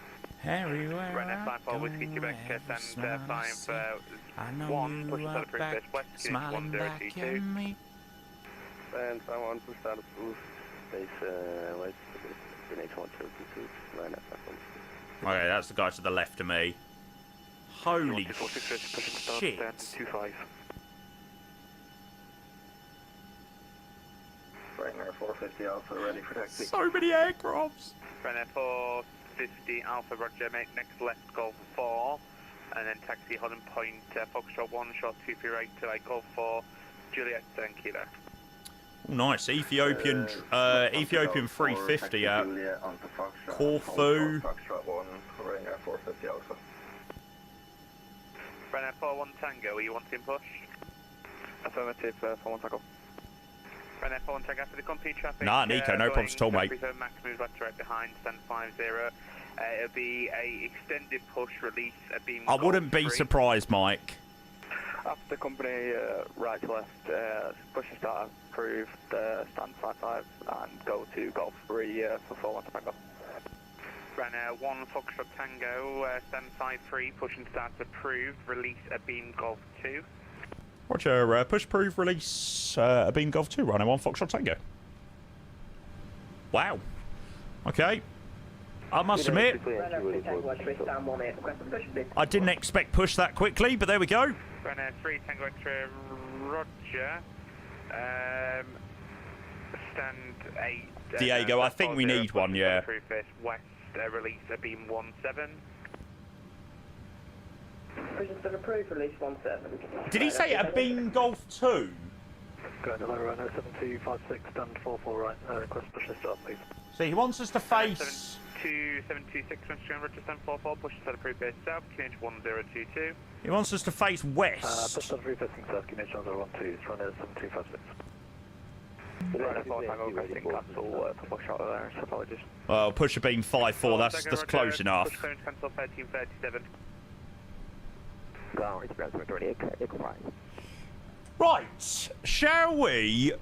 Everywhere Ryanair 5-4 Whiskey Quebec, stand 5-1, push to the previous west, smiling back at me. And I want to start approved. Base west, Phoenix 122, Ryanair 5-1. Okay, that's the guy to the left of me. Holy shit. 25. Ryanair 450 Alpha ready for taxi. So many aircrafts. Ryanair 450 Alpha Roger, make next left Golf 4, and then taxi holding point Foxtrot 1, short 23 right to like Golf 4, Juliet and Kilo. Oh, nice. Ethiopian 350 at Corfu. Foxtrot 1, Ryanair 450 Alpha. Ryanair 41 Tango, are you wanting push? Affirmative, 41 Tango. Ryanair 41 Tango, after the complete traffic. Nah, Nico, no problems at all, mate. Max moves left to right behind, stand 50. It'll be a extended push release, a beam. I wouldn't be surprised, Mike. After company, right to left, push and start approved, stand 55 and go to Golf 3 for 41 Tango. Ryanair 1 Foxtrot Tango, stand 53, push and start approved, release a beam Golf 2. Roger, push, prove, release a beam Golf 2, Ryanair 1 Foxtrot Tango. Wow. Okay. I must admit, I didn't expect push that quickly, but there we go. Ryanair 3 Tango Extra, roger. Stand 8. Diego, I think we need one, yeah. Approved this west, release a beam 17. Push and start approved, release 17. Did he say a beam Golf 2? Going to lower runner 7256, stand 44 right, request push and start, please. So he wants us to face... 726, roger, stand 44, push and start approved base south, QNH 1022. He wants us to face west. Push start facing south, QNH 1012, runner 7256. Ryanair 4 Tango, requesting cancel for push out there, so apologies. Well, push a beam 5-4, that's close enough. Push clearance cancel 1337. Ground, it's ground 28, Right, shall we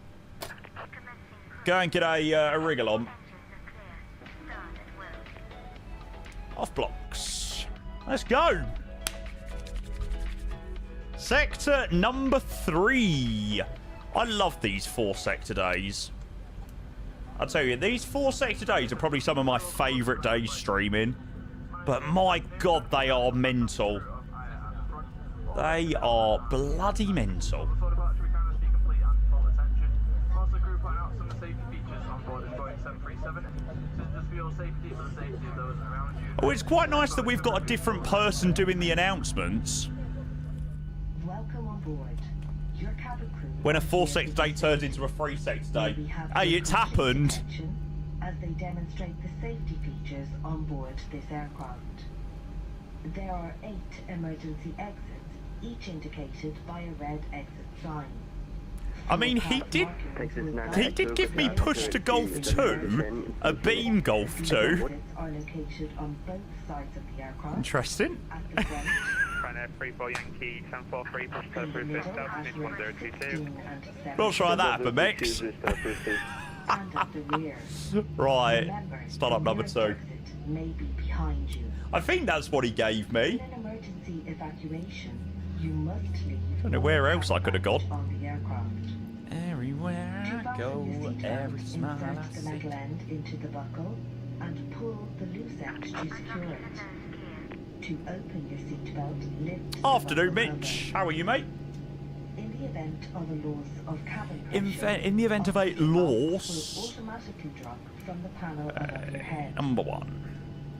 go and get a wriggle on? Off blocks. Let's go. Sector number 3. I love these 4 sector days. I'll tell you, these 4 sector days are probably some of my favourite days streaming. But my God, they are mental. They are bloody mental. Oh, it's quite nice that we've got a different person doing the announcements. Welcome on board. Your cabin crew. When a 4 sector day turns into a 3 sector day. Hey, it's happened. As they demonstrate the safety features on board this aircraft. There are 8 emergency exits, each indicated by a red exit sign. I mean, he did give me push to Golf 2, a beam Golf 2. Are located on both sides of the aircraft. Interesting. Ryanair 34 Yankee 1043, push to approved base south, QNH 1022. Not sure how that happened, Mix. Right, start up number 2. May be behind you. I think that's what he gave me. In an emergency evacuation, you must leave. I don't know where else I could have gone. On the aircraft. Everywhere I go, every smile I insert the see. metal end into the buckle and pull the loose end to secure it. To open your seatbelt, lift. Afternoon, Mitch. How are you, mate? In the event of a loss of cabin pressure, In the event of a loss, will automatically drop from the panel above your head. number 1.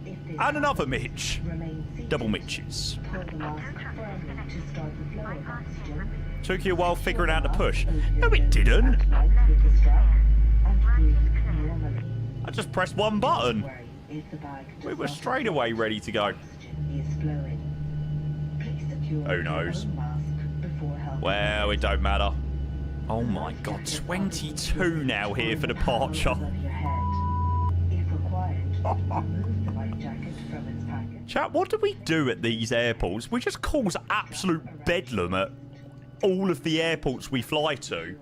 If this And another Mitch. remain seated, Double Mitches. pull the mask firmly to start the flow of oxygen. Took you a while figuring out the push. No, it didn't. With the strap and breathe normally. I just pressed one button. Worry if the bag does We were not straight away ready to go. oxygen is flowing. Please secure Who knows? your own mask before helping. Well, it don't matter. Oh my God, 22 now here for departure. Above your head. If required, remove the life jacket from its package. Chat, what do we do at these airports? We just cause absolute bedlam at all of the airports we fly to. Only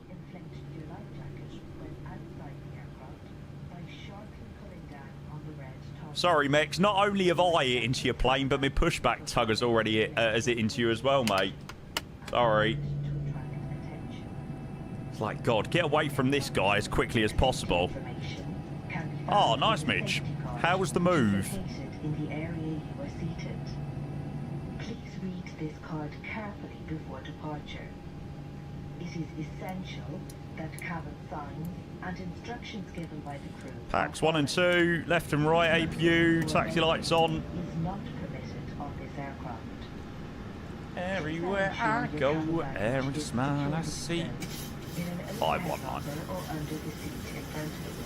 inflate your life jacket when outside the aircraft by sharply pulling down on the red top. Sorry, Mex, not only have I hit into your plane, but my pushback tug has already hit into you as well, mate. Sorry. It's like, God, get away from this guy as quickly as possible. Oh, nice, Mitch. How was the move? In the area you are seated. Please read this card carefully before departure. It is essential that cabin signs and instructions given by the crew. Packs 1 and 2, left and right APU, taxi lights on. Is not permitted on this aircraft. Everywhere I go, every smile I see. in an overhead 519. locker or under the seat in front of you.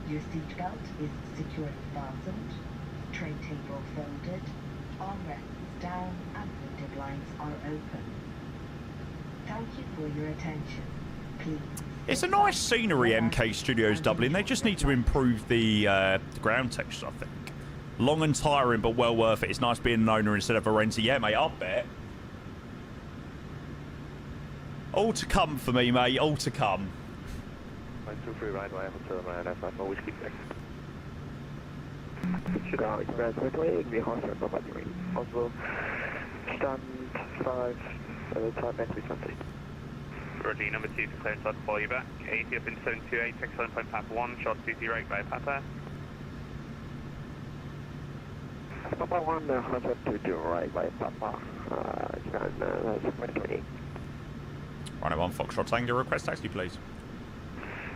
Your seatbelt is securely fastened, tray table folded, armrests down, and window blinds are open. Thank you for your attention. Please. It's a nice scenery, MK Studios Dublin. They just need to improve the ground textures, I think. Long and tiring, but well worth it. It's nice being an owner instead of a renter. Yeah, mate, I'll bet. All to come for me, mate. All to come. 23 right by Hotel Ryanair, no whiskey back. Chicago Express quickly, the Hotel for battery. Also, stand 5, time entry 20. Roger, number 2 to clear inside for you back. 80 up in 728, excellent point Papa 1, shot 20 right by Papa. Papa 1, Hotel 22 right by Papa. That's 20. Ryanair 1 Foxtrot Tango, request taxi, please.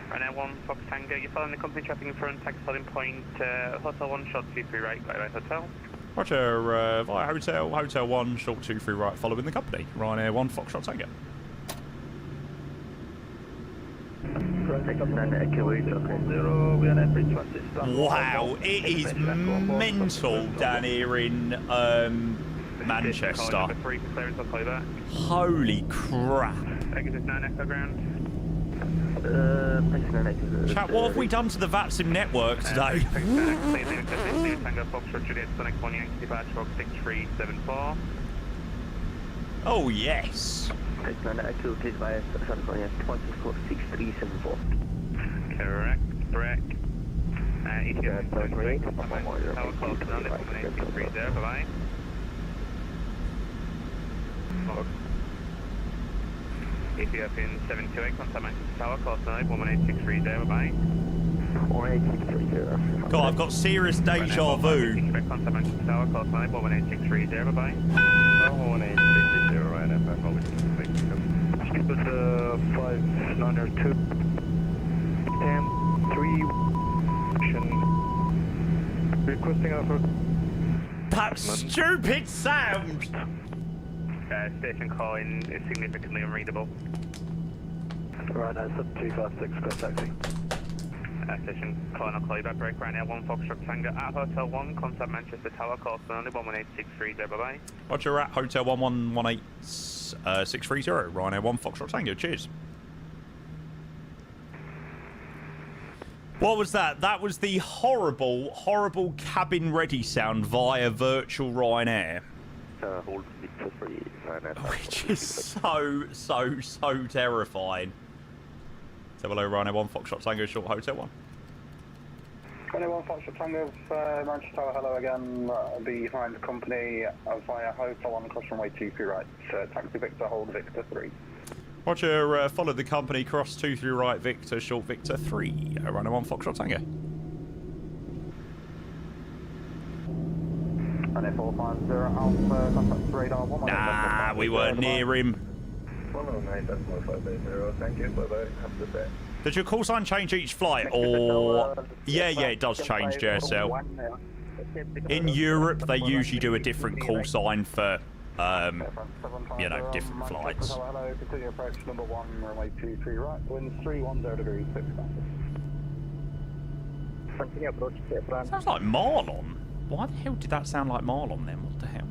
Ryanair 1 Fox Tango, you're following the company traffic in front, taxi starting point, Hotel 1, short 23 right by Hotel. Roger, via Hotel 1, short 23 right, following the company. Ryanair 1 Foxtrot Tango. Wow, it is mental down here in Manchester. Holy crap. Exit 9 Echo Ground. Chat, what have we done to the VATSIM network today? Oh, yes. Correct, correct. ETS 73, tower close to 1830, bye-bye. ETS in 728, contact Manchester Tower, close to 1863, bye-bye. 1830. God, I've got serious deja vu. Contact Manchester Tower, close to 1863, bye-bye. 1860, right up, Skip it 592. 10-3 requesting offer. That stupid sound! Station calling is significantly unreadable. Right, that's up 256, request taxi. Station calling, I'll call you back, break Ryanair 1 Foxtrot Tango at Hotel 1, contact Manchester Tower, call only 11863, bye-bye. Roger, at Hotel 1118630, Ryanair 1 Foxtrot Tango, cheers. What was that? That was the horrible, horrible cabin ready sound via virtual Ryanair. Hold Victor 3, Ryanair. Which is so terrifying. So hello, Ryanair 1 Foxtrot Tango, short Hotel 1. Ryanair 1 Foxtrot Tango, Manchester Tower, hello again. Behind the company via Hotel 1, cross runway 23 right. Taxi Victor, hold Victor 3. Roger, follow the company, cross 23 right, Victor, short Victor 3. Ryanair 1 Foxtrot Tango. Ryanair 450 Alpha, contact radar 1. Nah, we weren't near him. 109.580, thank you, bye-bye, have a good day. Does your call sign change each flight, or... Yeah, it does change, JSL. In Europe, they usually do a different call sign for, you know, different flights. Hello, continue approach number 1, runway 23 right, winds 310 degrees, 6 knots. Continue approach, Sounds like Marlon. Why the hell did that sound like Marlon then? What the hell?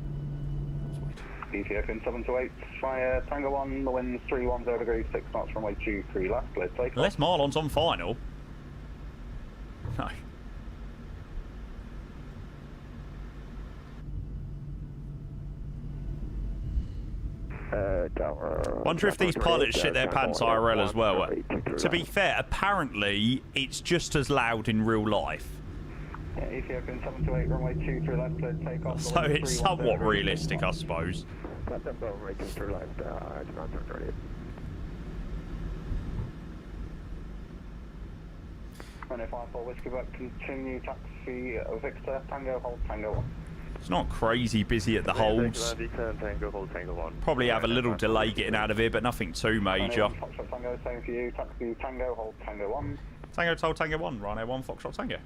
ETF in 728 via Tango 1, the wind's 310 degrees, 6 knots, runway 23 left, let's take off. Unless Marlon's on final. No. Wonder if these pilots shit their pants IRL as well. To be fair, apparently it's just as loud in real life. Yeah, ETF in 728, runway 23 left, let's take off. So it's somewhat realistic, I suppose. Runway 54 Whiskey back, continue taxi Victor, Tango, hold Tango 1. It's not crazy busy at the holds. Probably have a little delay getting out of here, but nothing too major. Foxtrot Tango, same for you, taxi Tango, hold Tango 1. Tango told Tango 1, Ryanair 1 Foxtrot Tango.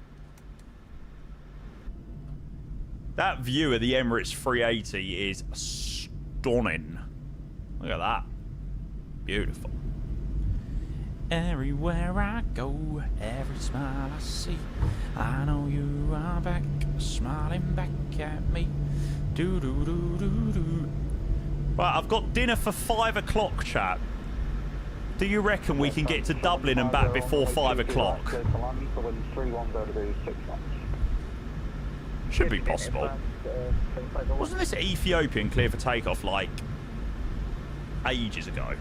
That view of the Emirates 380 is stunning. Look at that. Beautiful. Everywhere I go, every smile I see, I know you are back, smiling back at me. Do do do do do. Right, I've got dinner for 5 o'clock, chat. Do you reckon we can get to Dublin and back before 5 o'clock? Should be possible. Wasn't this Ethiopian clear for takeoff like ages ago?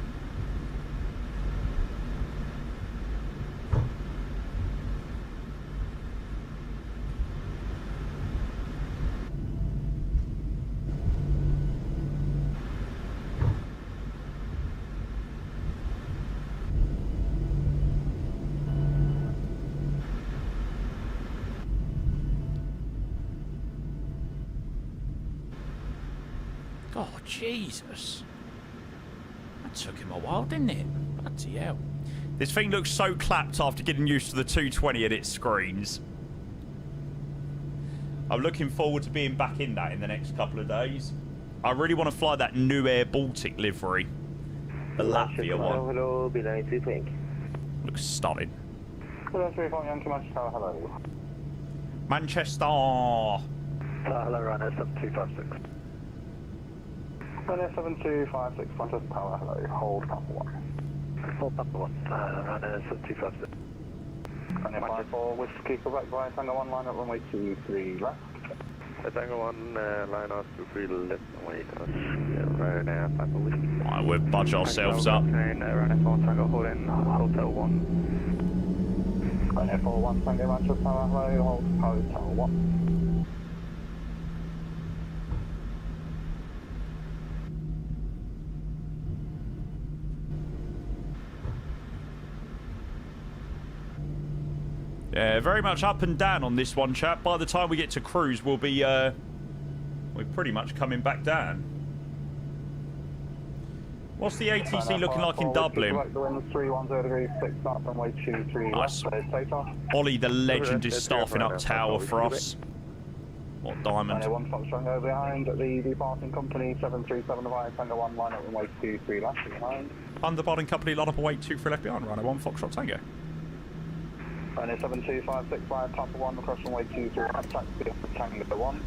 Oh, Jesus. That took him a while, didn't it? Bloody hell. This thing looks so clapped after getting used to the 220 at its screens. I'm looking forward to being back in that in the next couple of days. I really want to fly that new Air Baltic livery. The Latvia one. Hello, Billy 220. Looks stunning. Hello, 341 Manchester, hello. Manchester. Hello, Ryanair 7256. Ryanair 7256, Manchester Tower, hello. Hold Papa 1. Hold Papa 1, Ryanair 7256. Ryanair 54, Whiskey Quebec via Tango 1, line up runway 23 left. Tango 1, line up 23 left, runway Ryanair 54 Whiskey. Right, we'll budge ourselves up. Ryanair 4 Tango, hold in Hotel 1. Ryanair 41, Tango Manchester Tower, hello. Hold Hotel 1. Yeah, very much up and down on this one, chap. By the time we get to cruise, we'll be, we're pretty much coming back down. What's the ATC looking like in Dublin? Nice. Ollie the legend is staffing up tower for us. What diamond? One Foxtrot go behind the departing company 737 via Tango 1, line up runway 23 left behind. Underboarding company, line up away 23 left behind. Runner 1 Foxtrot Tango. Ryanair 7256 via Papa 1, across runway 23 right, taxi Tango 1.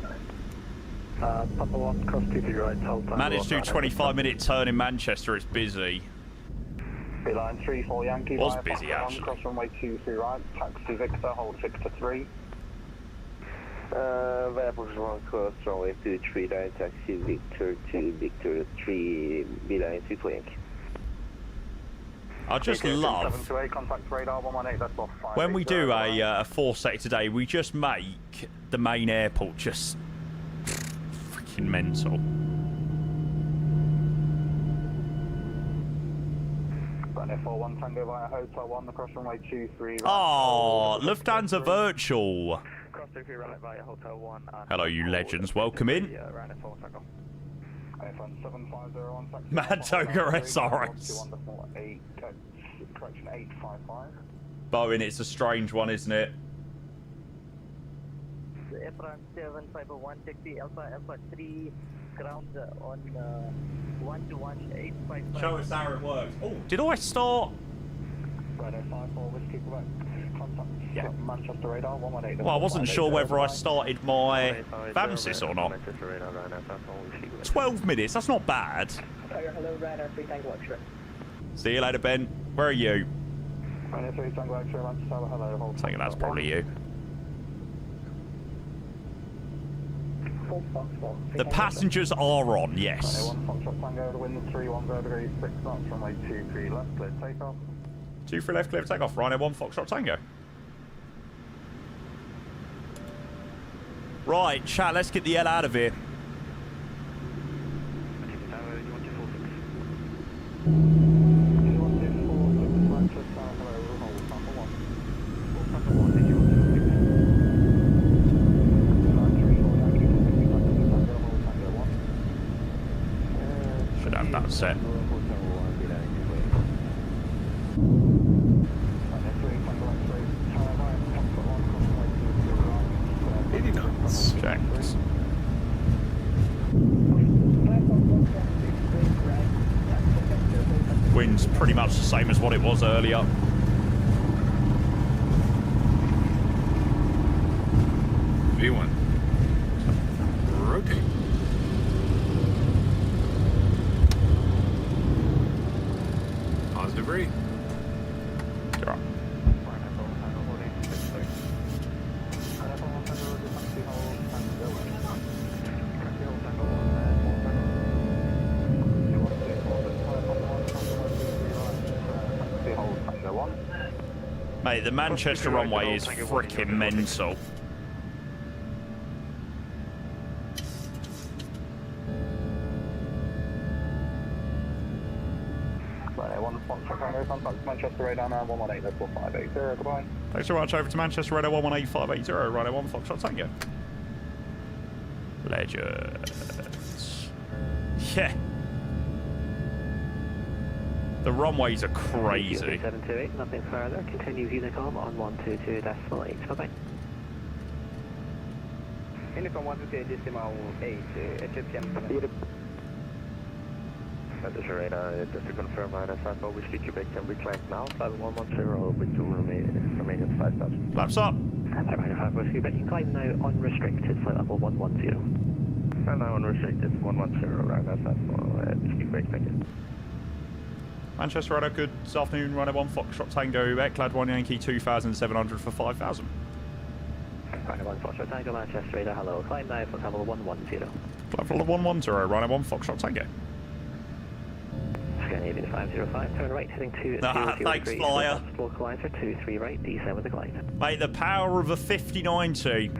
Papa 1, cross 23 right, hold time. Managed to do 25-minute turn in Manchester, it's busy. Line 34 Yankee Was via busy, Papa 1, actually. across runway 23 right, taxi Victor, hold Victor 3. Via Fox 1, cross runway 23 right, taxi Victor to Victor 3, Line 220. I just love when we do a 4-sector today, we just make the main airport just freaking mental. Ryanair 41 Tango via Hotel 1, across runway 23 right. Oh, Lufthansa Virtual. Cross 23 right via Hotel 1. Hello, you legends. Welcome in. Ryanair 4 Tango. Mad Toga SRS. Correction 855. Boeing, it's a strange one, isn't it? Airfront 751 taxi Alpha 3 ground on 12185. Show us how it works. Oh, did I start? Ryanair 54 Whiskey Quebec. Contact Manchester radar 118. Well, I wasn't sure whether I started my VAMSIS or not. 12 minutes, that's not bad. Hello, Ryanair 3 Tango X-ray. See you later, Ben. Where are you? Ryanair 3 Tango X-ray, Manchester Tower, hello. I think that's probably you. The passengers are on, yes. Ryanair 1 Foxtrot Tango, the wind 310°6 knots, runway 23 left, clear takeoff. 23 left, clear for takeoff. Ryanair 1 Foxtrot Tango. Right, chat, let's get the hell out of here. Should have that set. Checked. Wind's pretty much the same as what it was earlier. V1. Rotate. Positive rate. Sure. Mate, the Manchester runway is freaking mental. Manchester radar now 118.580, goodbye. Thanks so much. Over to Manchester radar 118.580, radar 1 Foxtrot Tango. Legends. Yeah. The runways are crazy. 728, nothing further. Continue Unicom on 122.8. Bye-bye. Unicom 122.8, HFM. Manchester radar, just to confirm, minus 5 Whiskey Quebec can be claimed now. 5110 with 2 remaining 5,000. Laps up. Minus 5 Whiskey Quebec, you climb now unrestricted, flight level 110. And now unrestricted, 110, right, that's 5 Whiskey Quebec, thank you. Manchester radar, good afternoon. Runway 1 Foxtrot Tango, Eclad 1 Yankee 2,700 for 5,000. Runway 1 Foxtrot Tango, Manchester radar, hello. Climb now, flight level 110. Flight level 110, runway 1 Foxtrot Tango. Scandinavian 505, turn right, heading to 0 thanks, degrees. flyer. Localizer 23 right, descend with the glide. Mate, the power of a 5090.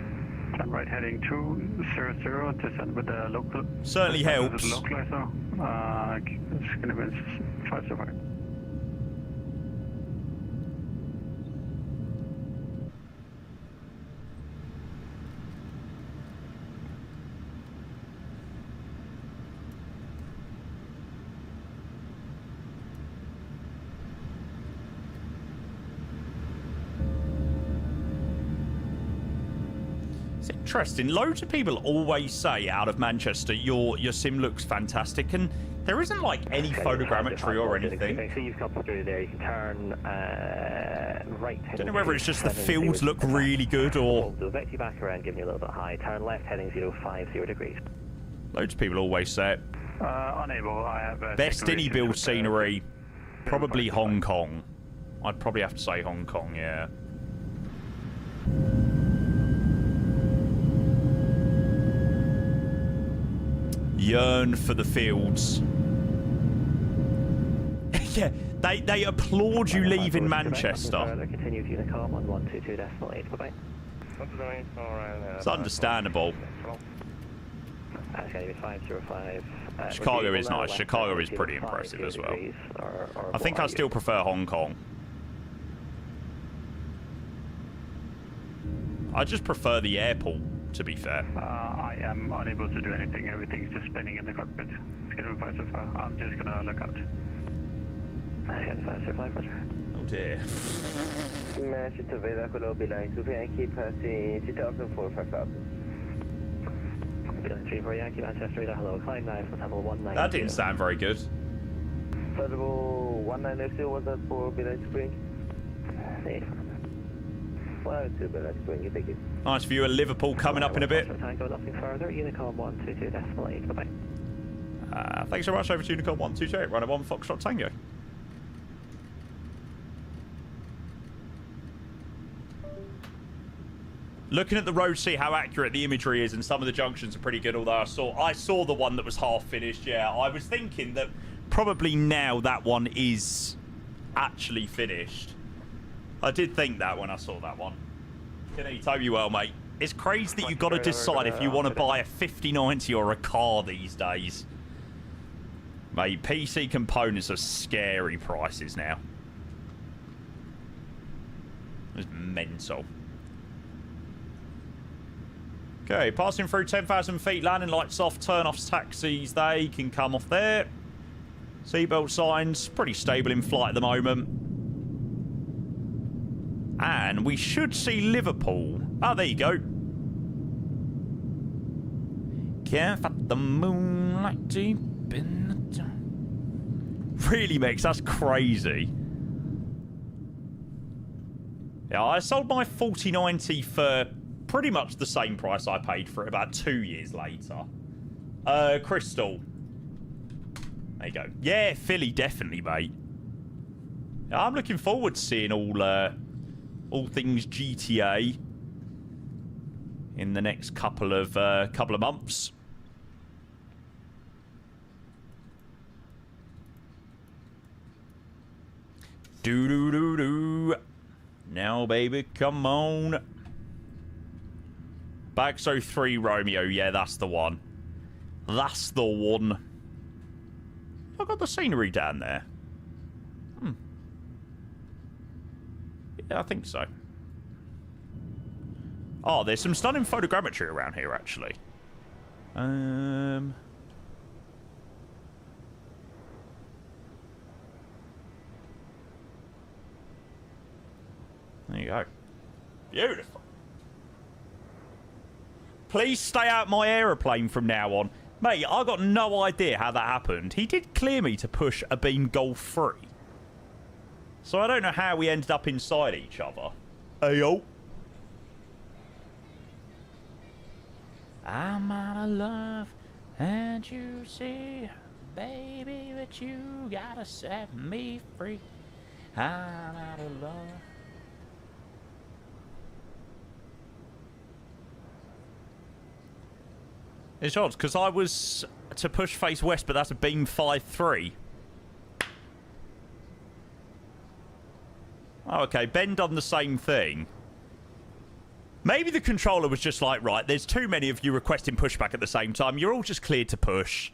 Turn right, heading 200, descend with the local. Certainly helps. With the localizer. Scandinavian 505. It's interesting. Loads of people always say out of Manchester, your sim looks fantastic, and there isn't like any photogrammetry or anything. So you've come through there, you can turn right. I don't know whether it's just the fields look really good or... So back you back around, giving you a little bit high. Turn left, heading 050 degrees. Loads of people always say it. Unable, I have... Best any build scenery, probably Hong Kong. I'd probably have to say Hong Kong, yeah. Yearn for the fields. Yeah, they applaud you leaving Manchester. Continue with Unicom on 122.8. Bye-bye. It's understandable. Scandinavian 505. Chicago is nice. Chicago is pretty impressive as well. I think I still prefer Hong Kong. I just prefer the airport, to be fair. I am unable to do anything. Everything's just spinning in the cockpit. Schedule 505. I'm just gonna look out. Oh dear. Manchester radar, below beeline 2 Yankee, passing 2004 5000. Beeline 3 for Yankee, Manchester radar, hello. Climb 9 for level 190. That didn't sound very good. Level 190, was that for beeline spring? Well, 2 beeline spring, thank you. Nice view of Liverpool coming up in a bit. Tango, nothing further. Unicom 122.8. Bye bye. Thanks so much. Over to Unicom 128. Runner 1 Foxtrot Tango. Looking at the road, see how accurate the imagery is, and some of the junctions are pretty good. Although I saw the one that was half finished. Yeah, I was thinking that probably now that one is actually finished. I did think that when I saw that one. Can tell you well, mate. It's crazy that you've got to decide if you want to buy a 5090 or a car these days. Mate, PC components are scary prices now. It's mental. Okay, passing through 10,000 feet, landing lights off, turn-offs, taxis, they can come off there. Seatbelt signs, pretty stable in flight at the moment. And we should see Liverpool. Oh, there you go. Can't fight the moonlight deep in the dark. Really, Mix, that's crazy. Yeah, I sold my 4090 for pretty much the same price I paid for it about 2 years later. Crystal. There you go. Yeah, Philly, definitely, mate. I'm looking forward to seeing all things GTA in the next couple of months. Do do do do. Now, baby, come on. Baxo 3 Romeo. Yeah, that's the one. That's the one. I got the scenery down there. Yeah, I think so. Oh, there's some stunning photogrammetry around here, actually. There you go. Beautiful. Please stay out my aeroplane from now on. Mate, I got no idea how that happened. He did clear me to push a Beam Golf 3. So I don't know how we ended up inside each other. Ayo. I'm out of love, and you see, baby, but you gotta set me free. I'm out of love. It's odd, because I was to push face west, but that's a Beam 5-3. Oh, okay, Ben done the same thing. Maybe the controller was just like, right, there's too many of you requesting pushback at the same time. You're all just cleared to push.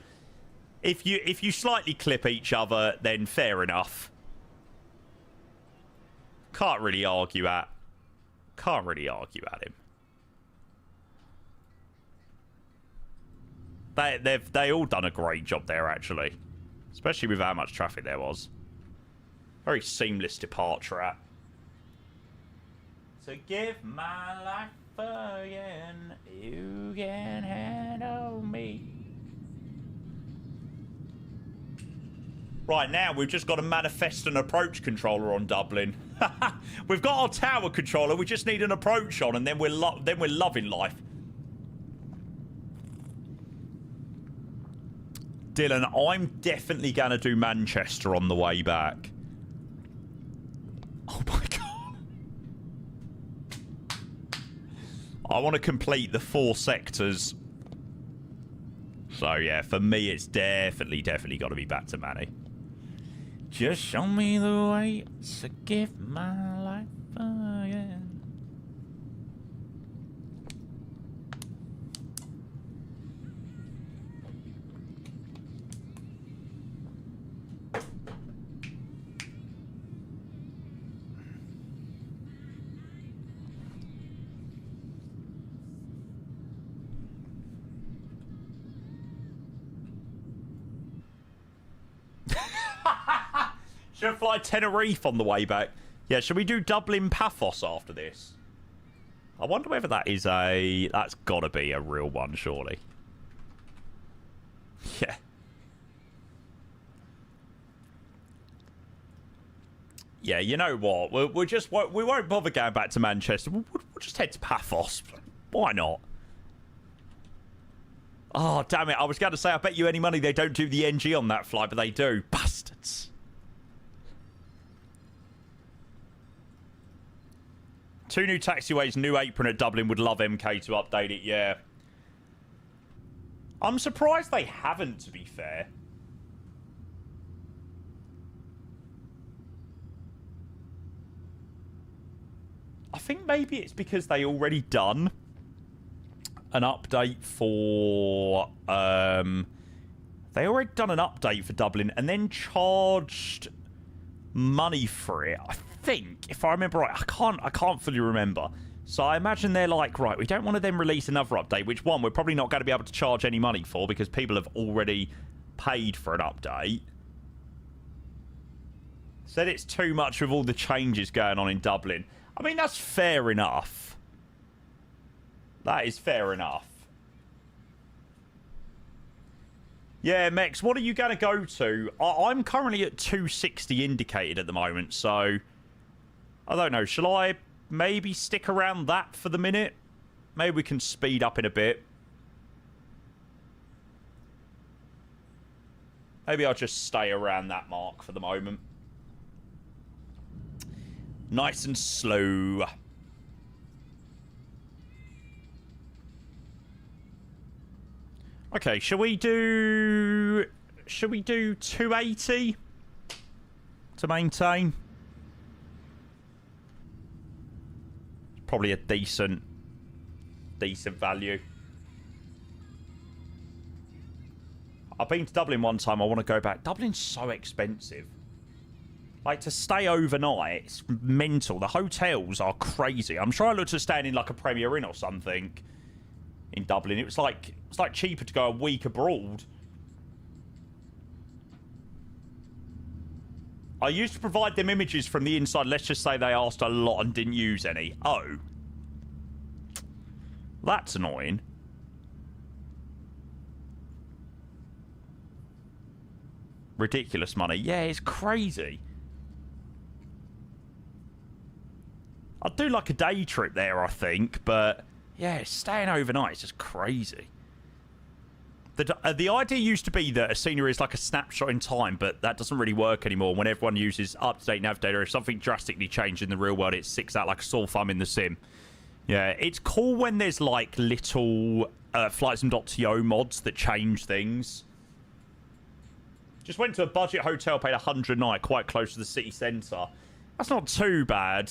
If you slightly clip each other, then fair enough. Can't really argue at him. They all done a great job there, actually. Especially with how much traffic there was. Very seamless departure at. So give my life again, you can handle me. Right, now we've just got to manifest an approach controller on Dublin. We've got our tower controller, we just need an approach on, and then we're loving life. Dylan, I'm definitely going to do Manchester on the way back. Oh my god. I want to complete the 4 sectors. So yeah, for me it's definitely got to be back to Manny. Just show me the way to give my life again. Should fly Tenerife on the way back. Yeah, should we do Dublin Paphos after this? I wonder whether that is a... That's got to be a real one, surely. Yeah. Yeah, you know what? We won't bother going back to Manchester. We'll just head to Paphos. Why not? Oh, damn it. I was going to say, I bet you any money they don't do the NG on that flight, but they do. Bastards. Two new taxiways, new apron at Dublin. Would love MK to update it, yeah. I'm surprised they haven't, to be fair. I think maybe it's because they already done an update for... they already done an update for Dublin and then charged money for it. I think, if I remember right, I can't fully remember. So I imagine they're like, right, we don't want to then release another update, which one we're probably not going to be able to charge any money for because people have already paid for an update. Said it's too much with all the changes going on in Dublin. I mean, that's fair enough. That is fair enough. Yeah, Mex, what are you going to go to? I'm currently at 260 indicated at the moment, so... I don't know. Shall I maybe stick around that for the minute? Maybe we can speed up in a bit. Maybe I'll just stay around that mark for the moment. Nice and slow. Okay, shall we do 280 to maintain? Probably a decent value. I've been to Dublin one time. I want to go back. Dublin's so expensive. Like, to stay overnight, it's mental. The hotels are crazy. I'm sure I looked at staying in like a Premier Inn or something in Dublin. It's like cheaper to go a week abroad. I used to provide them images from the inside. Let's just say they asked a lot and didn't use any. Oh. That's annoying. Ridiculous money. Yeah, it's crazy. I'd do like a day trip there, I think, but yeah, staying overnight is just crazy. The idea used to be that a scenery is like a snapshot in time, but that doesn't really work anymore. When everyone uses up-to-date nav data, if something drastically changed in the real world, it sticks out like a sore thumb in the sim. Yeah, it's cool when there's like little flightsim.to mods that change things. Just went to a budget hotel, paid $100 a night, quite close to the city centre. That's not too bad.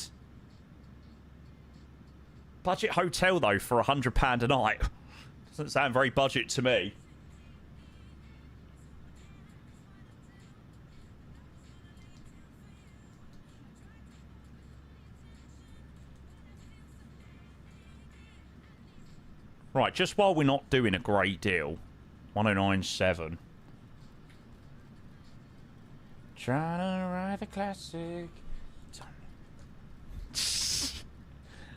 Budget hotel, though, for £100 a night. Doesn't sound very budget to me. Right, just while we're not doing a great deal. 1097. Trying to ride the classic.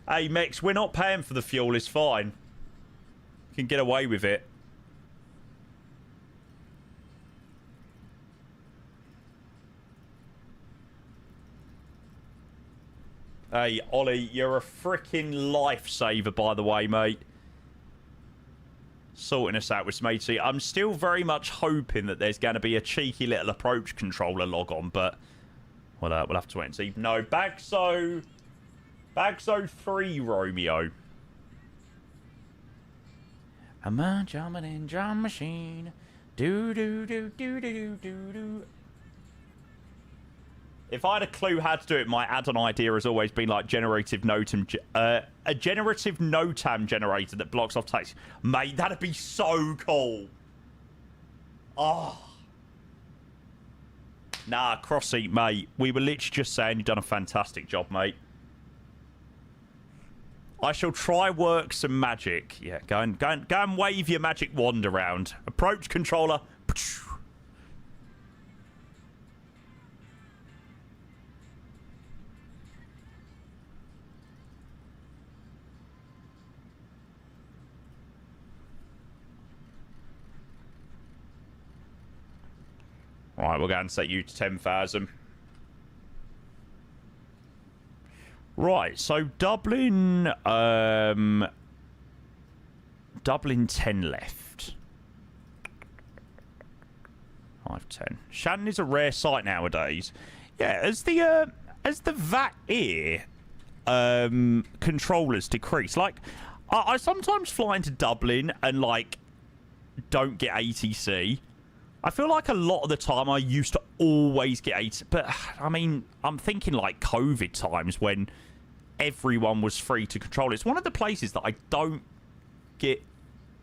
Hey, Mex, we're not paying for the fuel. It's fine. You can get away with it. Hey, Ollie, you're a freaking lifesaver, by the way, mate. Sorting us out with some AC. I'm still very much hoping that there's going to be a cheeky little approach controller log on, but we'll have to wait and see. No, Bagso 3 Romeo. I'm a jumping in drum machine. Do do do do do do do. If I had a clue how to do it, my add-on idea has always been like generative NOTAM, a generative NOTAM generator that blocks off text. Mate, that'd be so cool. Oh. Nah, Crossy, mate. We were literally just saying you've done a fantastic job, mate. I shall try work some magic. Yeah, go and wave your magic wand around. Approach controller. Right, we'll go and set you to 10,000. Right, so Dublin, Dublin 10 left. 510. Shannon is a rare sight nowadays. Yeah, as the VAT ear controllers decrease, like I sometimes fly into Dublin and like don't get ATC. I feel like a lot of the time I used to always get ATC, but I mean, I'm thinking like COVID times when everyone was free to control. It's one of the places that I don't get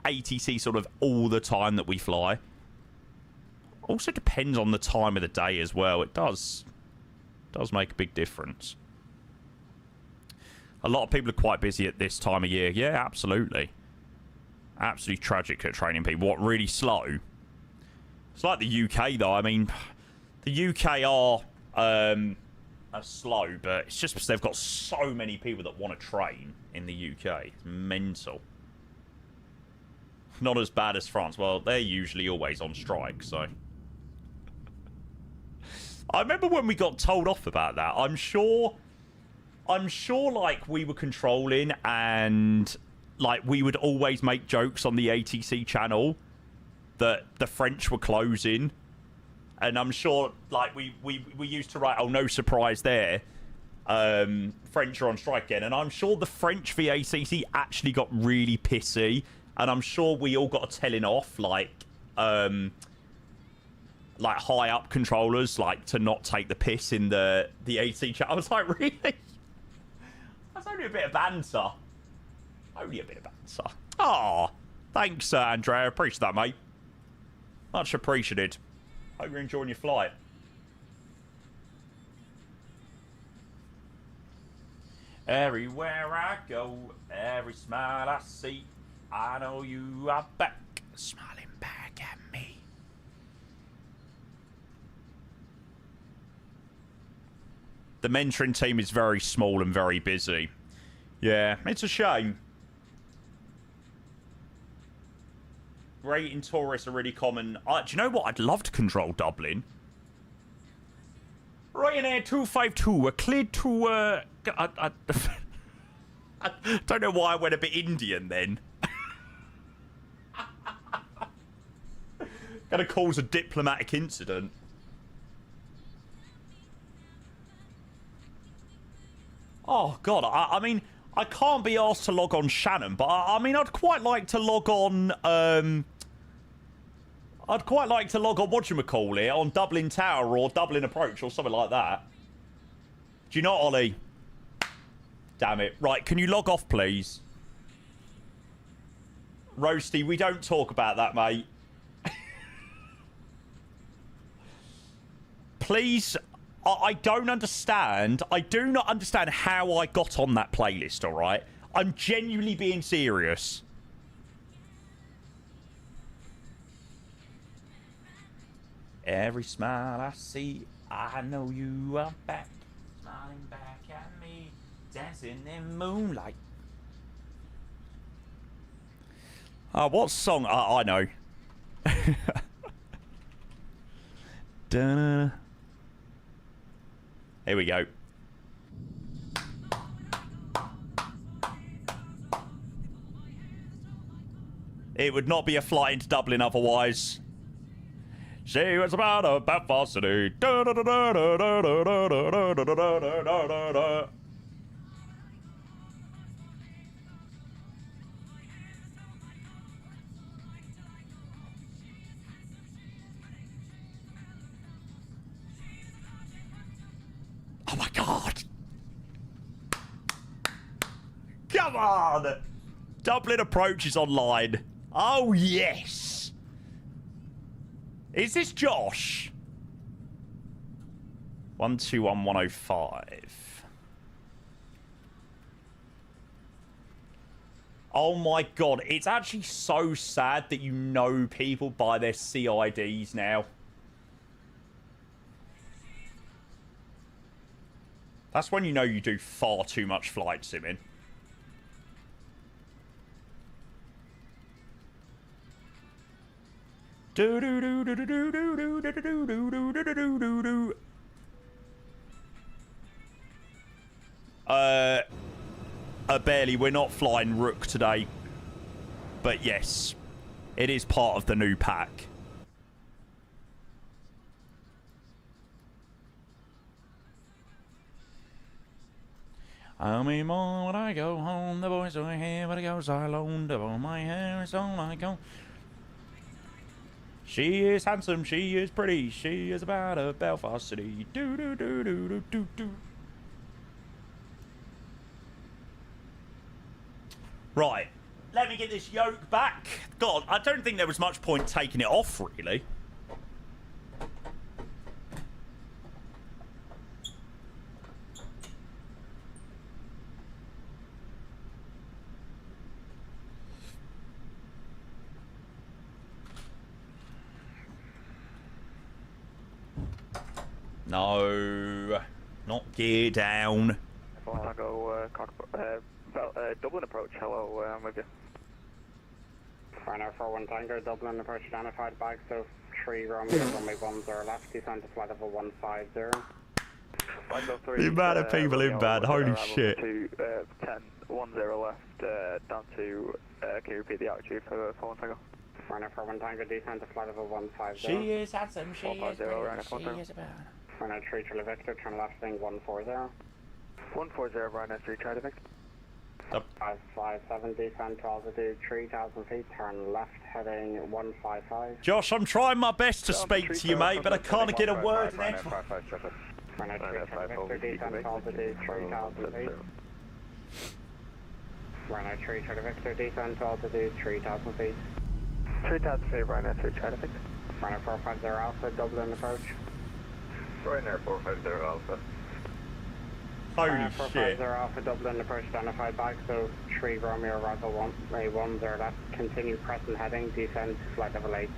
ATC sort of all the time that we fly. Also depends on the time of the day as well. It does make a big difference. A lot of people are quite busy at this time of year. Yeah, absolutely. Absolutely tragic at training people. What, really slow? It's like the UK, though. I mean, the UK are slow, but it's just because they've got so many people that want to train in the UK. It's mental. Not as bad as France. Well, they're usually always on strike, so... I remember when we got told off about that. I'm sure, like, we were controlling and like, we would always make jokes on the ATC channel that the French were closing. And I'm sure, like, we used to write, oh, no surprise there. French are on strike again. And I'm sure the French VACC actually got really pissy. And I'm sure we all got a telling off, like high up controllers, like, to not take the piss in the ATC chat. I was like, really? That's only a bit of banter. Only a bit of banter. Oh, thanks, Andrea. Appreciate that, mate. Much appreciated. Hope you're enjoying your flight. Everywhere I go, every smile I see, I know you are back, smiling back at me. The mentoring team is very small and very busy. Yeah, it's a shame. Rating tourists are really common. Do you know what? I'd love to control Dublin. Ryanair 252, we're cleared to, I don't know why I went a bit Indian then. Gonna cause a diplomatic incident. Oh, God, I mean, I can't be asked to log on Shannon, but I mean, I'd quite like to log on, whatchamacallit, on Dublin Tower or Dublin Approach or something like that. Do you not, Ollie? Damn it. Right, can you log off, please? Roasty, we don't talk about that, mate. Please, I don't understand. I do not understand how I got on that playlist, all right? I'm genuinely being serious. Every smile I see, I know you are back. Smiling back at me, dancing in moonlight. What song? I know. Da-na. Here we go. It would not be a flight into Dublin otherwise. She was about a Belfast city. Oh my God! Come on! Dublin Approach is online. Oh yes! Is this Josh? 121105. Oh my God, it's actually so sad that you know people by their CIDs now. That's when you know you do far too much flight simming. Barely, we're not flying Rook today. But yes, it is part of the new pack. I mean, more when I go home, the boys are here, but it goes alone, double my hair is all I go. She is handsome, she is pretty, she is about a Belfast city. Do do do do do do do. Right, let me get this yoke back. God, I don't think there was much point taking it off, really. No, not gear down. If I want to go Dublin Approach, hello, I'm with you. Ryanair 41 Tango, Dublin Approach identified, bag so 3 Romeo, runway 10 left, descend to flight level 150. The amount of people in bad, holy shit. 10, 10 left, down to, can you repeat the altitude for 1 Tango? Runner for 1 Tango, descend to flight level 150. She is handsome, she is pretty, she is about. Runner 3 Charlie Victor, turn left heading 140. 140, Ryanair 3 Charlie Victor. 557, descend to altitude 3,000 feet, turn left heading 155. Josh, I'm trying my best to speak to you, mate, but I can't get a word in it. Runner 3 Charlie Victor, descend to altitude 3,000 feet. Runner 3 Charlie Victor, descend to altitude 3,000 feet. 3,000 feet, Ryanair 3 Charlie Victor. Runner 450 Alpha, Dublin approach. Ryanair 450 Alpha. Holy Runner shit. 450 Alpha, Dublin approach identified back, so 3 Romeo arrival 10 left, continue present heading, descend to flight level 80.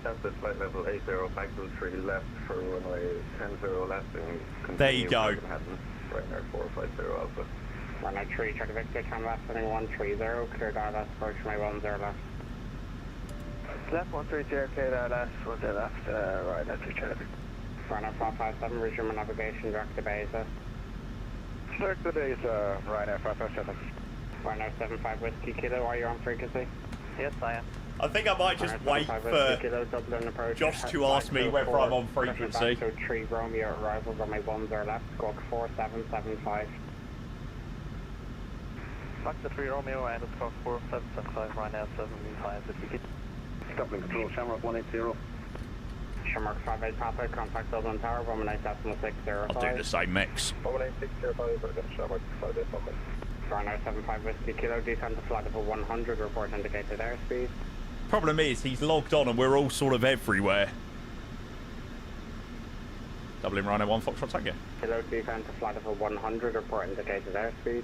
That's the flight level 80, back to 3 left for runway 10 left and continue. There you go. Ryanair 450 Alpha. Runner 3 Charlie Victor, turn left heading 130, clear ILS approach runway 10 left. Left 130, clear ILS 10 left, Ryanair 3 Charlie Victor. Runner 457, resume navigation direct to Beza. Direct to Beza, Ryanair 457. Runner 75 Whiskey Kilo, are you on frequency? Yes, I am. I think I might just wait for Josh to ask me whether I'm on frequency. So 3 Romeo arrival runway 10 left, squawk 4775. Back to 3 Romeo and it's squawk 4775, Ryanair 75 Whiskey. Dublin Control, Shamrock 180. Shamrock 58 Papa, contact Dublin Tower, 18605. I'll do the same mix. 18605, we're going to Shamrock 58 Papa. Ryanair 75 Whiskey Kilo, descend to flight level 100, report indicated airspeed. Problem is, he's logged on and we're all sort of everywhere. Dublin Rhino 1 Foxtrot Tango. Kilo, descend to flight level 100, report indicated airspeed.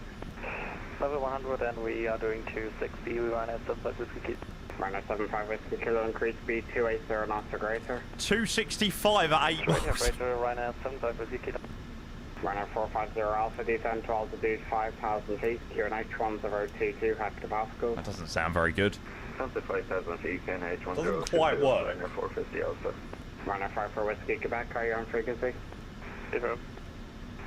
Level 100 and we are doing 260, Ryanair 75 Whiskey Kilo. Ryanair 75 Whiskey Kilo, increased speed 280 knots or greater. 265 at 8 knots. Ryanair 75 Whiskey Kilo. Runner 450 Alpha, descend to altitude 5,000 feet, QNH 1022 hectopascal. That doesn't sound very good. Down to 5,000 feet, QNH 1022. Doesn't quite work. Ryanair 450 Alpha. Runner 5 for Whiskey Quebec, are you on frequency? Zero.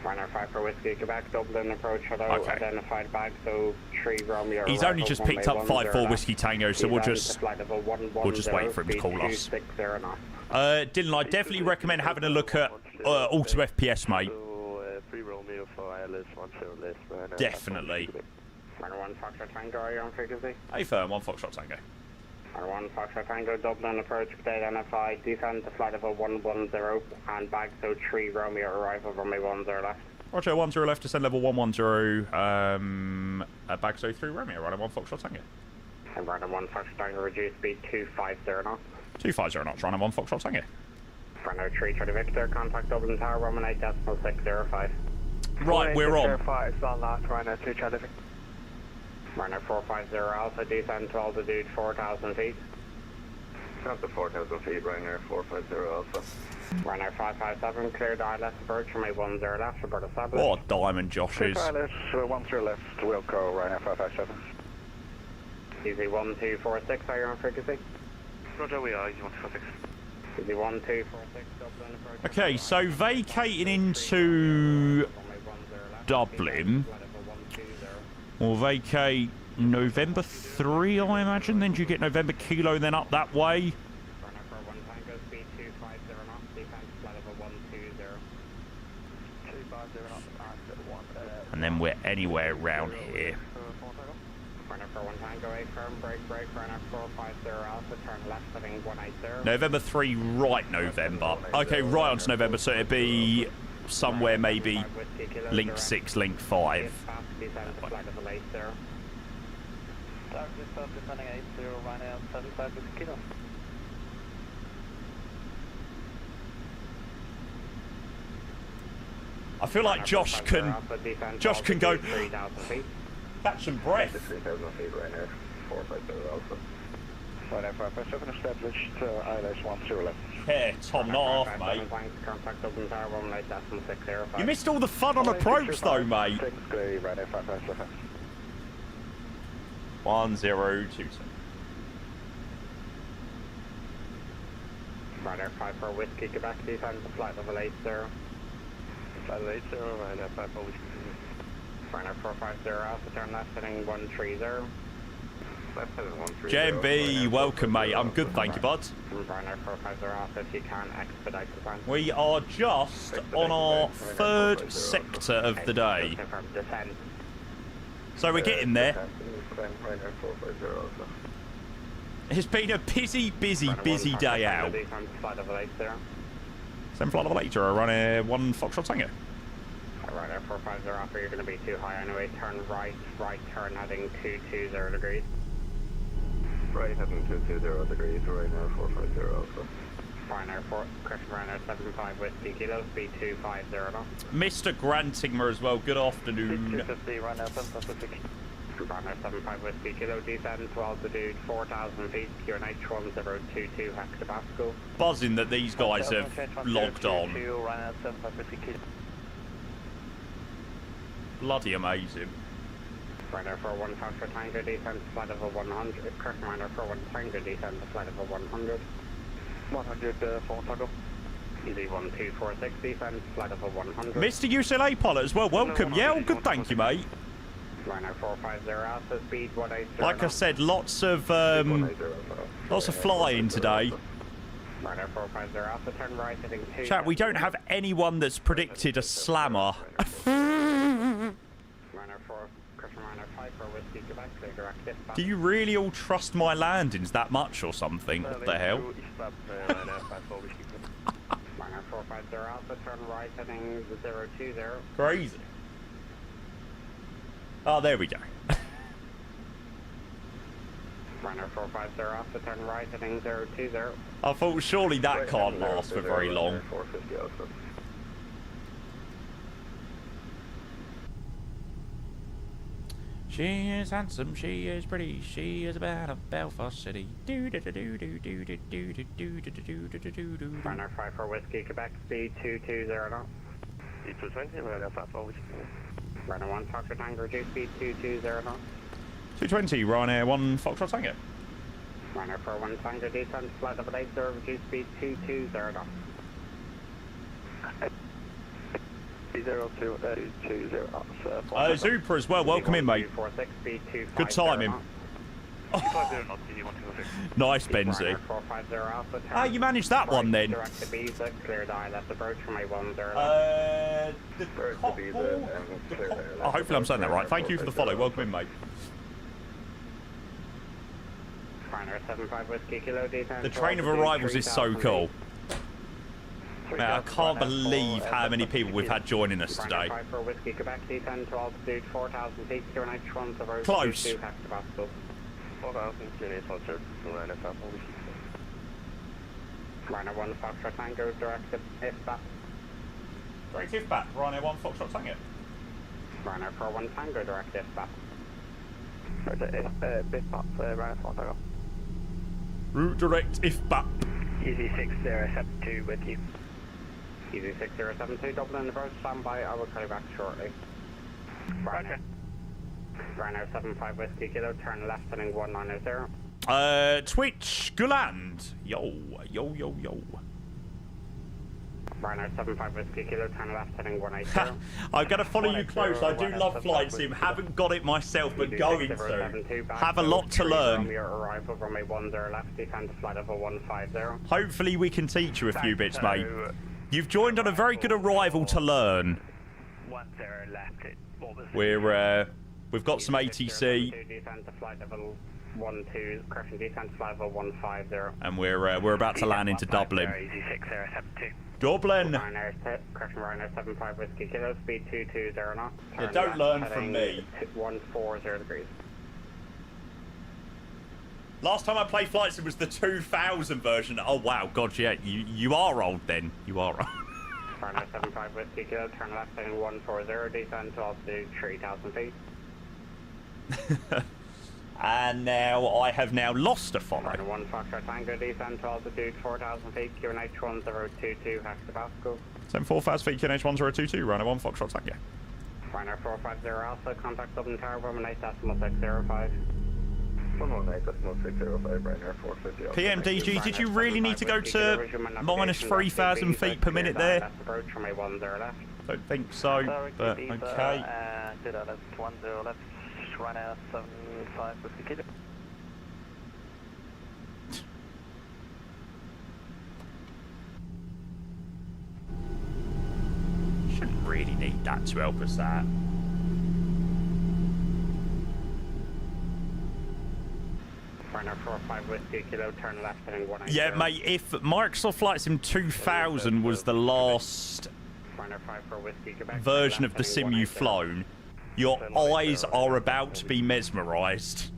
Runner 5 for Whiskey Quebec, Dublin approach, hello, okay. Identified bag, so 3 Romeo. He's only just picked up 5-4 Whiskey Tango, so we'll just wait for him to call us. Dylan, I definitely recommend having a look at Auto FPS, mate. 3 Romeo for ILS 10 left. Definitely. Runner 1 Foxtrot Tango, are you on frequency? Hey firm, 1 Foxtrot Tango. Runner 1 Foxtrot Tango, Dublin approach, identified, descend to flight level 110 and bag, so 3 Romeo arrival, runway 10 left. Roger, 10 left, descend level 110, bag so 3 Romeo, runner 1 Foxtrot Tango. And runner 1 Foxtrot Tango, reduce speed 250 knots. 250 knots, runner 1 Foxtrot Tango. Runner 3 Charlie Victor, contact Dublin Tower, 118.605. Right, we're on. 605 on that, Ryanair 3 Charlie Victor. Runner 450 Alpha, descend to altitude 4,000 feet. Down to 4,000 feet, Ryanair 450 Alpha. Runner 557, cleared ILS approach, runway 10 left, report established. What a diamond Josh is. ILS 10 left, Wilco, Ryanair 557. Easy 1246, are you on frequency? Roger, we are, easy 1246. Easy 1246, Dublin approach. Okay, so vacating into Dublin. We'll vacate November 3, I imagine. Then do you get November Kilo, then up that way? Runner for 1 Tango, speed 250 knots, descend to flight level 120. 250 knots, And then we're anywhere around here. Runner for 1 Tango, A firm, break, runner 450 Alpha, turn left, heading 180. November 3, right November. Okay, right onto November, so it'd be somewhere maybe link 6, link 5. Descend to flight level 80. Dark distance descending 80, Ryanair 75 Whiskey Kilo. I feel like Josh can go catch some breath. 3,000 feet, Ryanair 450 Alpha. Ryanair 557 established, ILS 10 left. Yeah, Tom, not off, mate. Contact Dublin Tower, 118.605. You missed all the fun on approach, though, mate. 1027. Ryanair 54 Whiskey Quebec, descend to flight level 80. Flight level 80, Ryanair 54 Whiskey. Ryanair 450 Alpha, turn left heading 130. JMB, welcome, mate. I'm good, thank you, bud. Ryanair 450 Alpha, if you can, expedite the plan. We are just on our third sector of the day. So we're getting there. It's been a busy day out. Same flight level 8, or Ryanair 1 Foxtrot Tango. Ryanair 450 Alpha, you're going to be too high anyway. Turn right turn heading 220 degrees. Right heading 220 degrees, Ryanair 450 Alpha. Ryanair 75 Whiskey Kilo, speed 250 knots. Mr. Grantimer as well, good afternoon. 250, Ryanair 75 Ryanair 75 Whiskey Kilo, descend to altitude 4,000 feet, QNH 1022 hectopascal. Buzzing that these guys have logged on. Ryanair 75 Whiskey Kilo. Bloody amazing. Ryanair 41 Foxtrot Tango, descend to flight level 100. Correct, Ryanair 41 Tango, descend to flight level 100. 100, 4 Tango. Easy 1246, descend to flight level 100. Mr. UCLA pilot as well, welcome. Yeah, all good, thank you, mate. Ryanair 450 Alpha, speed 180. Like I said, lots of flying today. Ryanair 450 Alpha, turn right heading 2. Chat, we don't have anyone that's predicted a slammer. Ryanair 4, Christian Ryanair 54 Whiskey Quebec, clear direct dispatch. Do you really all trust my landings that much or something? What the hell? Ryanair 450 Alpha, turn right heading 020. Crazy. Oh, there we go. Ryanair 450 Alpha, turn right heading 020. I thought surely that can't last for very long. 450 Alpha. She is handsome, she is pretty, she is about Belfast City. Ryanair 54 Whiskey Quebec, speed 220 knots. Speed 220, Ryanair 54 Whiskey. Ryanair 1 Foxtrot Tango, reduce speed 220 knots. 220, Ryanair 1 Foxtrot Tango. Ryanair 41 Tango, descend flight level 80, reduce speed 220 knots. 0220 knots. Zupa as well, welcome in, mate. Good timing. Nice, Benzie. How you managed that one then? Hopefully I'm saying that right. Thank you for the follow. Welcome in, mate. The train of arrivals is so cool. Man, I can't believe how many people we've had joining us today. Close. 4,000 units altered to Ryanair 54 Whiskey. Ryanair 1 Foxtrot Tango, directed IFBAT. Direct IFBAT, Ryanair 1 Foxtrot Tango. Ryanair 41 Tango, direct IFBAT. IFBAT, Ryanair 4 Tango. Route direct IFBAT. Easy 6072 with you. Easy 6072, Dublin approach, stand by, I will call you back shortly. Ryanair. Ryanair 75 Whiskey Kilo, turn left heading 190. Twitch, Guland. Yo. Ryanair 75 Whiskey Kilo, turn left heading 180. I'm going to follow you close. I do love flight sim. Haven't got it myself, but going to. Have a lot to learn. Your arrival, runway 10 left, descend to flight level 150. Hopefully we can teach you a few bits, mate. You've joined on a very good arrival to learn. 10 left, We've got some ATC. Descend to flight level 12, correction, descend to flight level 150. And we're about to land into Dublin. Easy 6072. Dublin. Correction, Ryanair 75 Whiskey Kilo, speed 220 knots. Yeah, don't learn from me. 140 degrees. Last time I played flight sim was the 2000 version. Oh wow, god, yeah, you are old then. You are old. Ryanair 75 Whiskey Kilo, turn left heading 140, descend to altitude 3,000 feet. And now I have lost a follow. Ryanair 1 Foxtrot Tango, descend to altitude 4,000 feet, QNH 1022 hectopascal. 4,000 feet, QNH 1022, Ryanair 1 Foxtrot Tango. Ryanair 450 Alpha, contact Dublin Tower, 118.605. PMDG, did you really need to go to minus 3,000 feet per minute there? Don't think so, but okay. Ryanair 75 Whiskey Kilo. Shouldn't really need that to help us that. Ryanair 45 Whiskey Kilo, turn left heading 180. Yeah, mate, if Microsoft Flight Sim 2000 was the last version of the sim you've flown, your eyes are about to be mesmerised.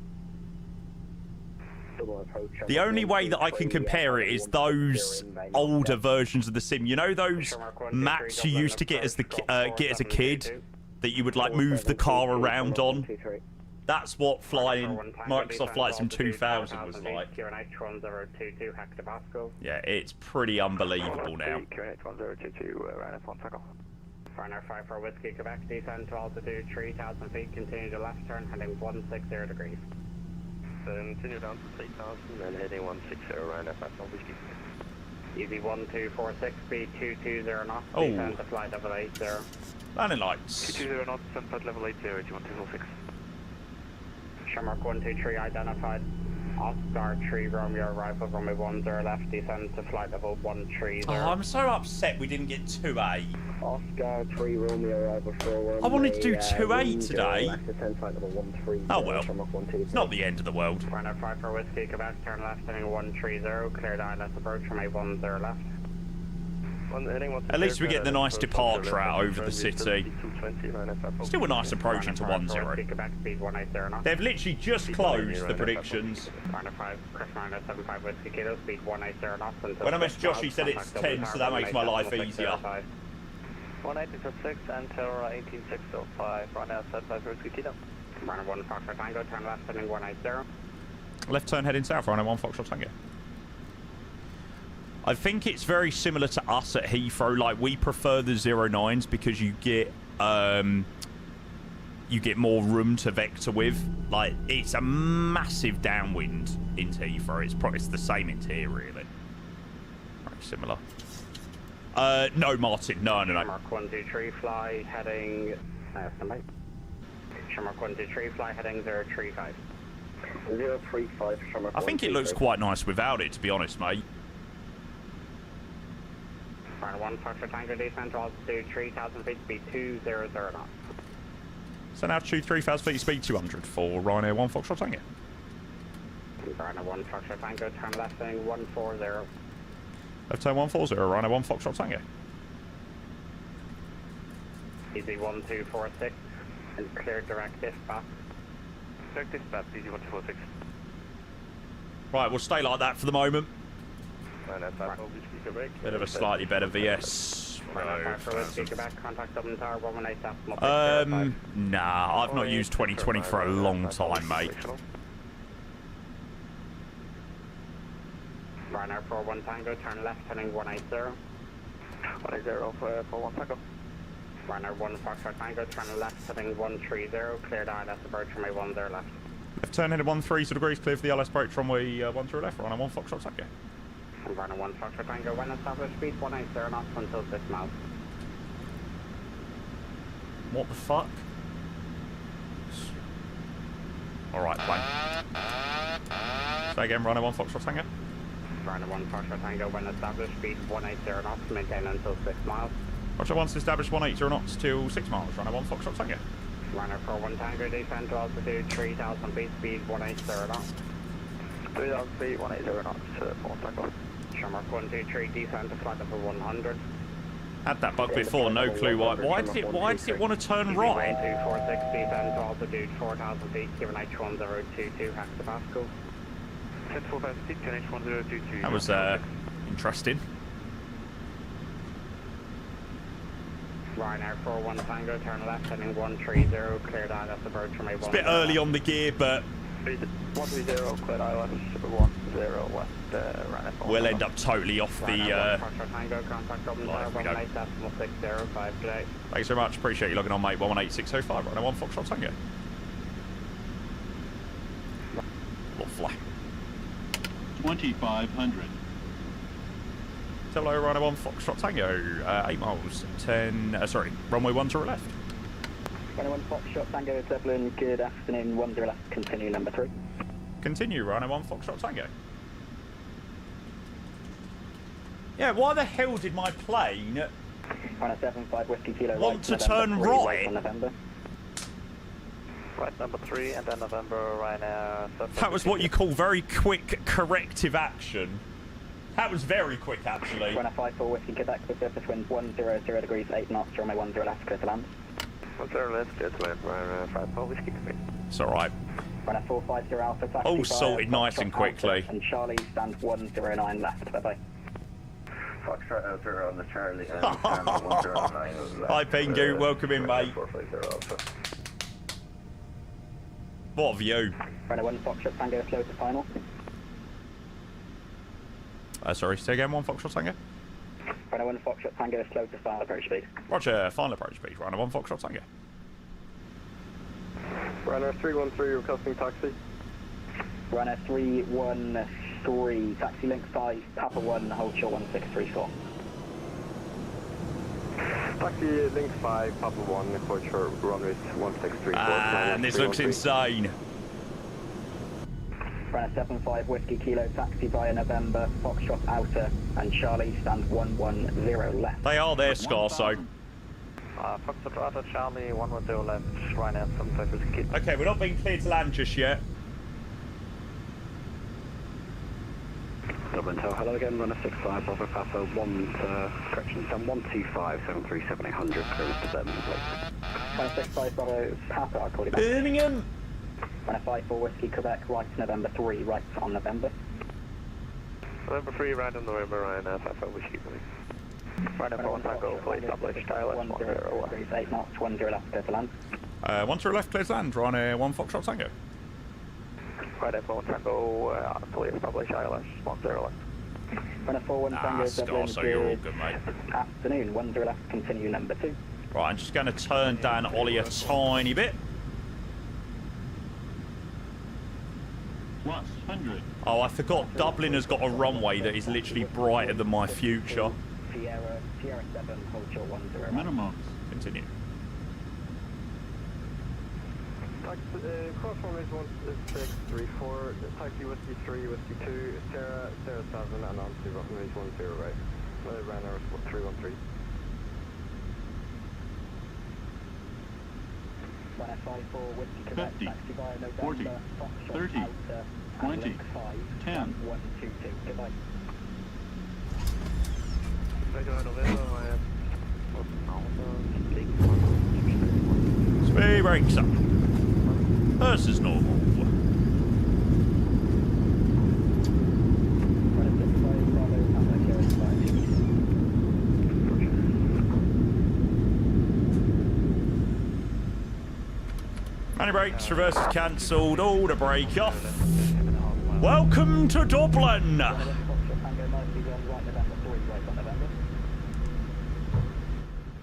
The only way that I can compare it is those older versions of the sim. You know those maps you used to get as a kid that you would like move the car around on? That's what flying Microsoft Flight Sim 2000 was like. Yeah, it's pretty unbelievable now. Ryanair 54 Whiskey, Quebec, descend to altitude 3,000 feet, continue to left turn, heading 160 degrees. Continue down to 3,000 and heading 160, Ryanair 54 Whiskey. Easy 1246, speed 220 knots, Oh. descend to flight level 80. Landing lights. 220 knots, descend flight level 80, 1246. Shamrock 123 identified. Oscar 3 Romeo arrival runway 10 left, descend to flight level 130. Oh, I'm so upset we didn't get 2A. Oscar 3 Romeo arrival for I wanted to do 2A today. left, descend flight level 130. Oh well, Shamrock 123. it's not the end of the world. Ryanair 54 Whiskey, Quebec, turn left heading 130, cleared ILS approach runway 10 left. At least we get the nice departure out over the city. Still a nice approach into 10. They've literally just closed the predictions. When I messaged Josh, he said it's 10, so that makes my life easier. 1866 until 18605, Ryanair 75 Whiskey Kilo. Ryanair 1 Foxtrot Tango, turn left heading 180. Left turn heading south, Ryanair 1 Foxtrot Tango. I think it's very similar to us at Heathrow. Like, we prefer the 09s because you get more room to vector with. Like, it's a massive downwind into Heathrow. It's the same into here, really. Very similar. No, Martin. No. Shamrock 123, fly heading... Shamrock 123, fly heading 035. 035, Shamrock. I think it looks quite nice without it, to be honest, mate. Ryanair 1 Foxtrot Tango, descend to altitude 3,000 feet, speed 200 knots. So now 3,000 feet, speed 200 for Ryanair 1 Foxtrot Tango. Ryanair 1 Foxtrot Tango, turn left heading 140. Left turn 140, Ryanair 1 Foxtrot Tango. Easy 1246, and clear direct dispatch. Direct dispatch, easy 1246. Right, we'll stay like that for the moment. Ryanair 54 Whiskey, Quebec. Bit of a slightly better VS. Ryanair 54 Whiskey, Quebec, contact Dublin Tower 118 Nah, I've not used 2020 for a long time, mate. Ryanair 41 Tango, turn left heading 180. 180 for 1 Tango. Ryanair 1 Foxtrot Tango, turn left heading 130, cleared ILS approach runway 10 left. Left turn headed 130 degrees, clear for the LS approach runway 10 left, Ryanair 1 Foxtrot Tango. Ryanair 1 Foxtrot Tango, when established, speed 180 knots until 6 miles. What the fuck? Alright, plane. Say again, Ryanair 1 Foxtrot Tango. Ryanair 1 Foxtrot Tango, when established, speed 180 knots, maintain until 6 miles. Foxtrot 1 established 180 knots till 6 miles, Ryanair 1 Foxtrot Tango. Ryanair 41 Tango, descend to altitude 3,000 feet, speed 180 knots. 3,000 feet, 180 knots to 1 Tango. Shamrock 123, descend to flight level 100. Had that bug before, no clue why. Why did it want to turn right? 246, descend to altitude 4,000 feet, given H1022, hectopascal. 10,400 feet, H1022. That was interesting. Ryanair 41 Tango, turn left heading 130, cleared ILS approach from a 1. It's a bit early on the gear, but 130, cleared ILS 10 west, Ryanair. We'll end up totally off the. Tango, contact Dublin Tower 118.605 today. Thanks very much. Appreciate you logging on, mate. 118605, Ryanair 1 Foxtrot Tango. 2500. Hello, runway 1 Foxtrot Tango, 8 miles, 10, runway 10 left. Runway 1 Foxtrot Tango, Zeppelin, good afternoon, 10 left, continue number 3. Continue, runway 1 Foxtrot Tango. Yeah, why the hell did my plane Runway 75 Whiskey Kilo want to November turn 3, right? on November. Right number 3 and then November, Ryanair. That was what you call very quick corrective action. That was very quick, actually. Runway 54 Whiskey Quebec with surface wind 100 degrees 8 knots, runway 10 left, clear to land. 10 left, clear to land, Ryanair 54 Whiskey Quebec. It's alright. Runway 450 Alpha, taxi All via sorted nice and Foxtrot quickly. Alpha, and Charlie stand 109 left, bye-bye. Foxtrot Alpha on the Charlie and 109 left. Hi, Pingu, welcome in, mate. 450 Alpha. What view? Runway 1 Foxtrot Tango, slow to final. Sorry, say again, 1 Foxtrot Tango? Runway 1 Foxtrot Tango, slow to final approach speed. Roger, final approach speed, runway 1 Foxtrot Tango. Ryanair 313, requesting taxi. Ryanair 313, taxi link 5, Papa 1, hold short 1634. Taxi link 5, Papa 1, hold short runway 1634. And this looks insane. Ryanair 75 Whiskey Kilo, taxi via November, Foxtrot Outer, and Charlie stand 110 left. They are there, Scarso. Foxtrot Outer, Charlie 110 left, Ryanair 75 Whiskey Kilo. Okay, we're not being cleared to land just yet. Dublin Tower, hello again, runner 65, Alpha Papa 1, correction, 125, 737 800, clearance to Birmingham, please. Runner 65, Bravo, Papa, I'll call you back. Birmingham! Runner 54 Whiskey Quebec, right November 3, right on November. November 3, right on November, Ryanair 55 Whiskey Quebec. Right over 1 Tango, please establish tail 10 degrees 8 knots, 10 left, clear to land. 10 left, clear to land, runway 1 Foxtrot Tango. Right over 1 Tango, please establish ILS 10 left. Runner 41 Tango, Zeppelin, Scarso, you're all good, mate. afternoon, 10 left, continue number 2. Right, I'm just going to turn down Ollie a tiny bit. Plus 100. Oh, I forgot Dublin has got a runway that is literally brighter than my future. Sierra 7, hold short 10. Minimums. Continue. Cross runways 1634, taxi Whiskey 3, Whiskey 2, Sarah 7, and on to runways 10 right. Ryanair 313. Runner 54 Whiskey Quebec, 50, taxi via November, 40, Foxtrot 30, Outer, 20, link 5, 10. 122, goodbye. Speed brakes up. Versus normal. Runner 65 Bravo, Papa, Sierra 5. Manual brakes, reverse is cancelled, all the brake off. Welcome to Dublin!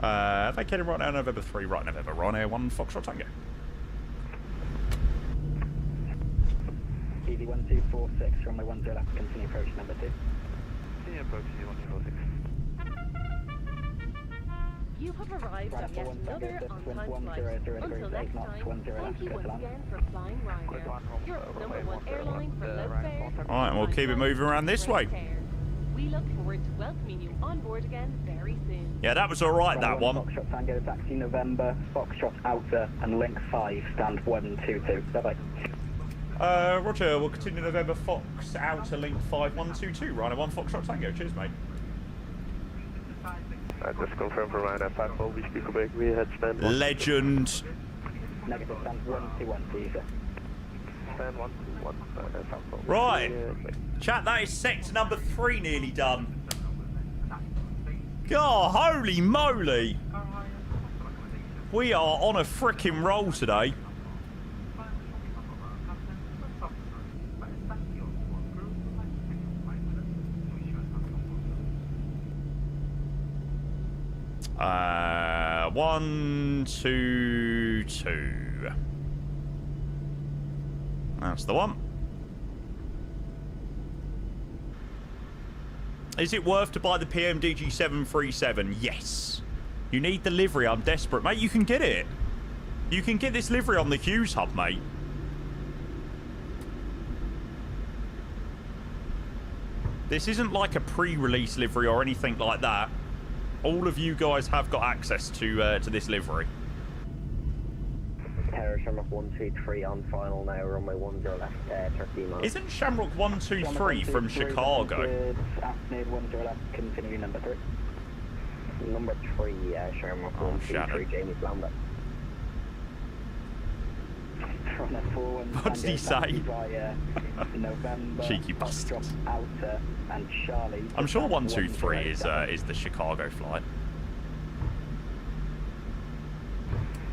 Vacating right now, November 3, right November, Ryanair 1 Foxtrot Tango. EV 1246, runway 10 left, continue approach number 2. Yeah, approach 1246. You have arrived on yet another on-time flight. Until next time, thank you once again for flying Ryanair, Europe's #1 airline for low fares. Alright, and we'll keep it moving around this way. We look forward to welcoming you on board again very soon. Yeah, that was alright, that one. Foxtrot Tango, taxi November, Foxtrot Outer, and link 5, stand 122. Bye-bye. Roger, we'll continue November Fox Outer Link 5122, Ryanair 1 Foxtrot Tango. Cheers, mate. Just confirm for Ryanair 54 Whiskey Quebec, we had stand 1. Legend. Negative, stand 121, please. Stand 121. Right. Chat, that is sector number 3 nearly done. God, holy moly. We are on a frickin' roll today. One, two, two. That's the one. Is it worth to buy the PMDG 737? Yes. You need the livery. I'm desperate. Mate, you can get it. You can get this livery on the Hues hub, mate. This isn't like a pre-release livery or anything like that. All of you guys have got access to this livery. Tower Shamrock 123 on final now, runway 10 left, 13 miles. Isn't Shamrock 123 from Chicago? Afternoon 10 left, continuing number 3. Number 3, Shamrock 123, Jamie Flounder. What did he say? Cheeky bastard. And Charlie. I'm sure 123 is the Chicago flight.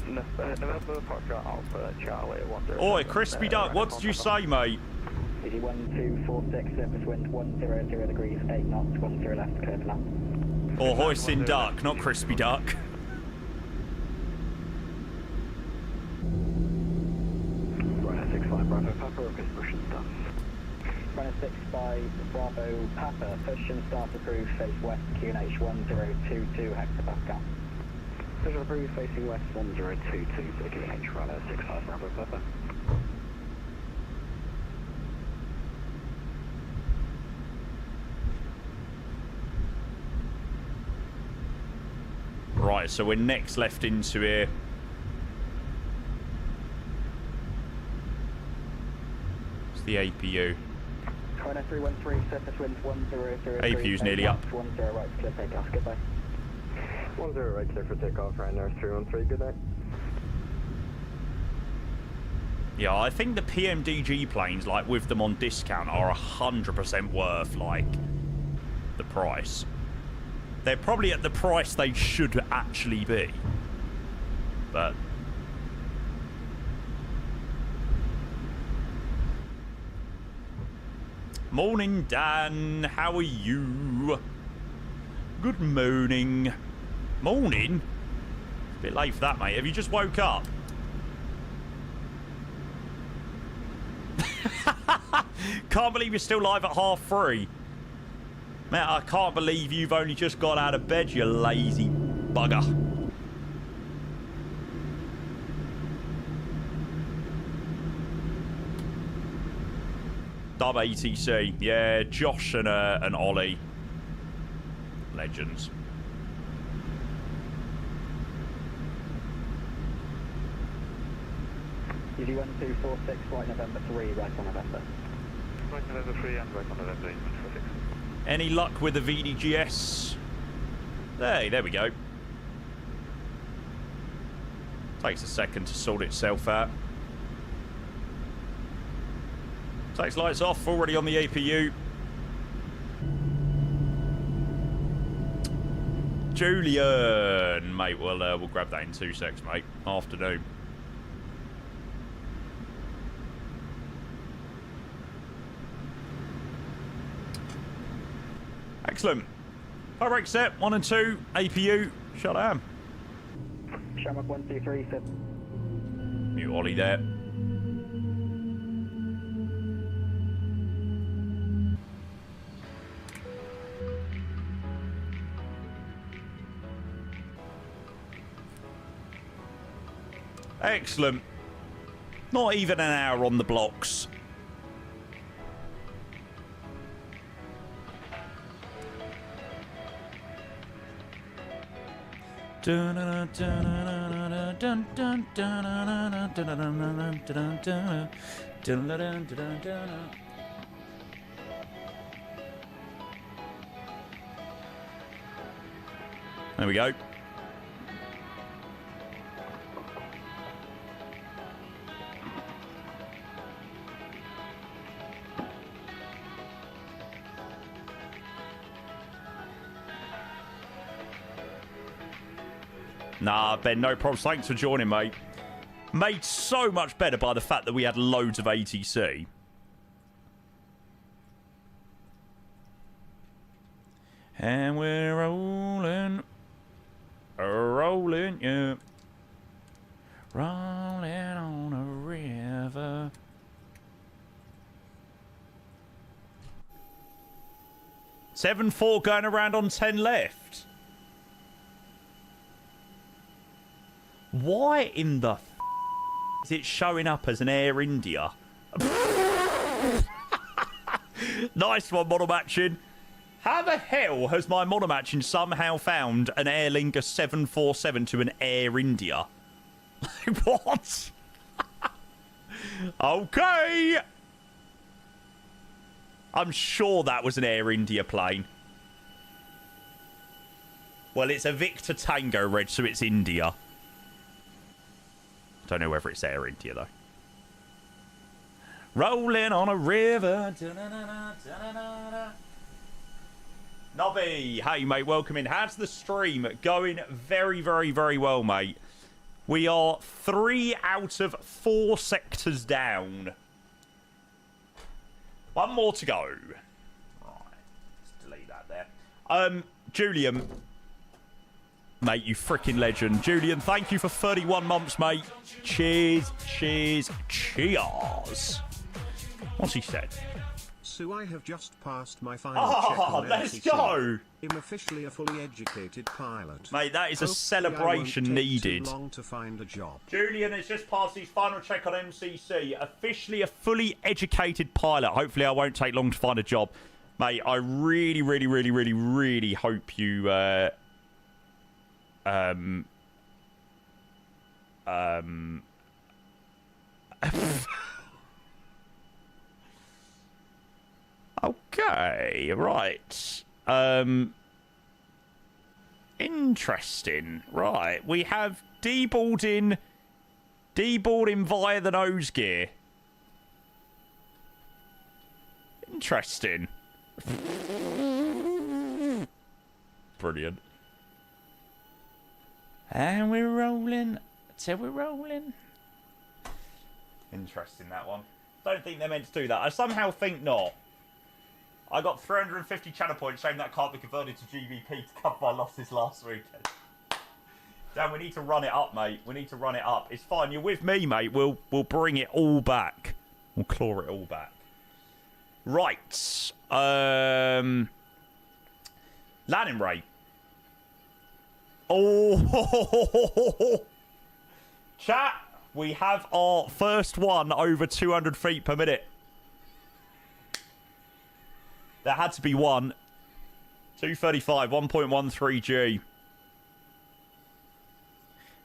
November Foxtrot Alpha Charlie 10. Oi, Crispy Duck, what did you say, mate? Easy 1246, surface wind 100 degrees, 8 knots, 10 left, clear for now. Or hoisting duck, not Crispy Duck. Ryanair 65 Bravo Papa, okay, push and start. Ryanair 65 Bravo Papa, push and start approved, face west, QNH 1022 hectopascal. Push approved, facing west 1022 to the QNH, Ryanair 65 Bravo Papa. Right, so we're next left into here. It's the APU. Ryanair 313, surface wind 1003. APU's nearly up. 10 right, clear takeoff, goodbye. 10 right, clear for takeoff, Ryanair 313, good night. Yeah, I think the PMDG planes, like, with them on discount are 100% worth, like, the price. They're probably at the price they should actually be. But... Morning, Dan. How are you? Good morning. Morning? It's a bit late for that, mate. Have you just woke up? Can't believe you're still live at 3:30. Matt, I can't believe you've only just got out of bed, you lazy bugger. Dub ATC. Yeah, Josh and Ollie. Legends. Easy 1246, right November 3, right on November. Right November 3 and right on November 846. Any luck with the VDGS? Hey, there we go. Takes a second to sort itself out. Takes lights off, already on the APU. Julian, mate, we'll grab that in 2 secs, mate. Afternoon. Excellent. Fire brake set, 1 and 2, APU, shut down. Shamrock 123, set. Mute Ollie there. Excellent. Not even an hour on the blocks. There we go. Nah, Ben, no problems. Thanks for joining, mate. Made so much better by the fact that we had loads of ATC. And we're rolling, yeah. Rolling on a river. 7-4 going around on 10 left. Why in the is it showing up as an Air India? Nice one, model matching. How the hell has my model matching somehow found an Aer Lingus 747 to an Air India? What? Okay. I'm sure that was an Air India plane. Well, it's a Victor Tango Reg, so it's India. Don't know whether it's Air India, though. Rolling on a river. Nobby, hey, mate, welcome in. How's the stream going? Very, very, very well, mate. We are 3 out of 4 sectors down. 1 more to go. Right, let's delete that there. Julian. Mate, you freaking legend. Julian, thank you for 31 months, mate. Cheers, cheers, cheers. What's he said? So I have just passed my final check on let's LCC. go. I'm officially a fully educated pilot. Mate, that is a Hopefully celebration I won't take needed. Too long to find a job. Julian has just passed his final check on MCC. Officially a fully educated pilot. Hopefully I won't take long to find a job. Mate, I really, really, really, really, really hope you... Okay, right. Interesting. Right, we have deboarding via the nose gear. Interesting. Brilliant. And we're rolling. So we're rolling. Interesting, that one. Don't think they're meant to do that. I somehow think not. I got 350 channel points, shame that can't be converted to GBP to cover my losses last weekend. Dan, we need to run it up, mate. We need to run it up. It's fine. You're with me, mate. We'll bring it all back. We'll claw it all back. Right. Landing rate. Oh, chat. We have our first one over 200 feet per minute. There had to be one. 235, 1.13 G.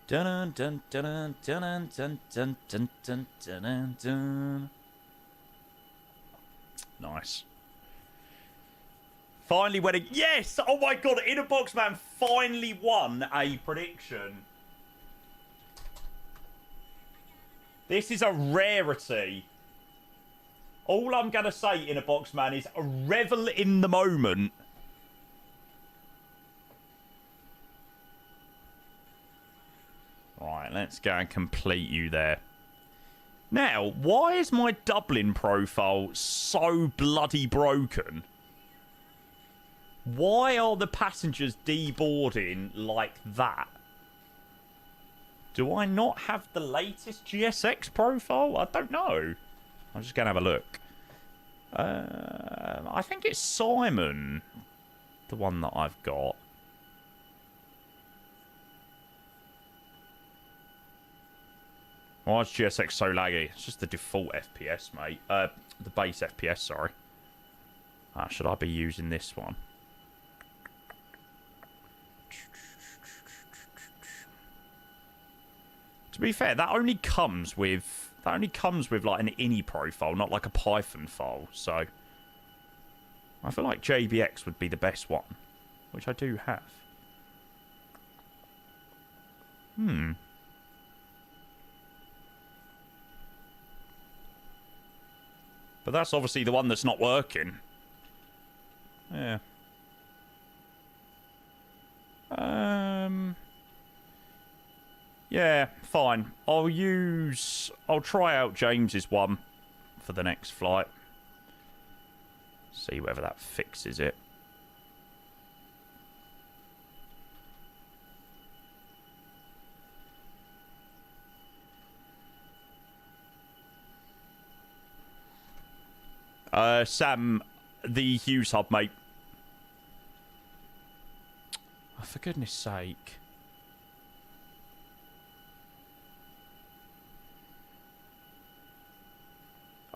Dun dun dun dun dun dun dun dun dun dun dun. Nice. Finally winning. Yes! Oh my god, Inner Box Man finally won a prediction. This is a rarity. All I'm going to say, Inner Box Man, is revel in the moment. Right, let's go and complete you there. Now, why is my Dublin profile so bloody broken? Why are the passengers deboarding like that? Do I not have the latest GSX profile? I don't know. I'm just going to have a look. I think it's Simon, the one that I've got. Why is GSX so laggy? It's just the default FPS, mate. The base FPS, sorry. Should I be using this one? To be fair, that only comes with like an INI profile, not like a Python file. So I feel like JBX would be the best one, which I do have. But that's obviously the one that's not working. Yeah. Yeah, fine. I'll try out James's one for the next flight. See whether that fixes it. Sam, the Hues hub, mate. for goodness sake.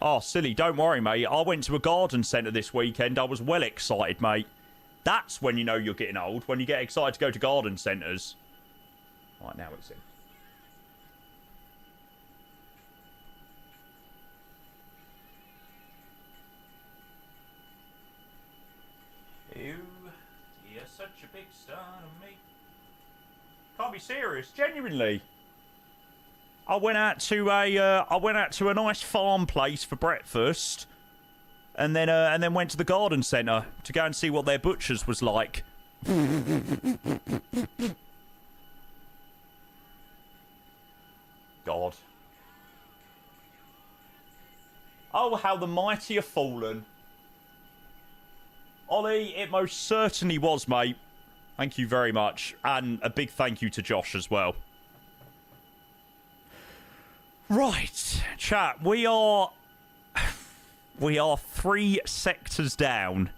Oh, silly, don't worry, mate. I went to a garden centre this weekend. I was well excited, mate. That's when you know you're getting old, when you get excited to go to garden centres. Right, now it's in. Ew, you're such a big star to me. Can't be serious, genuinely. I went out to a nice farm place for breakfast, and then went to the garden centre to go and see what their butchers was like. God. Oh, how the mighty have fallen. Ollie, it most certainly was, mate. Thank you very much. And a big thank you to Josh as well. Right, chat, we are 3 sectors down.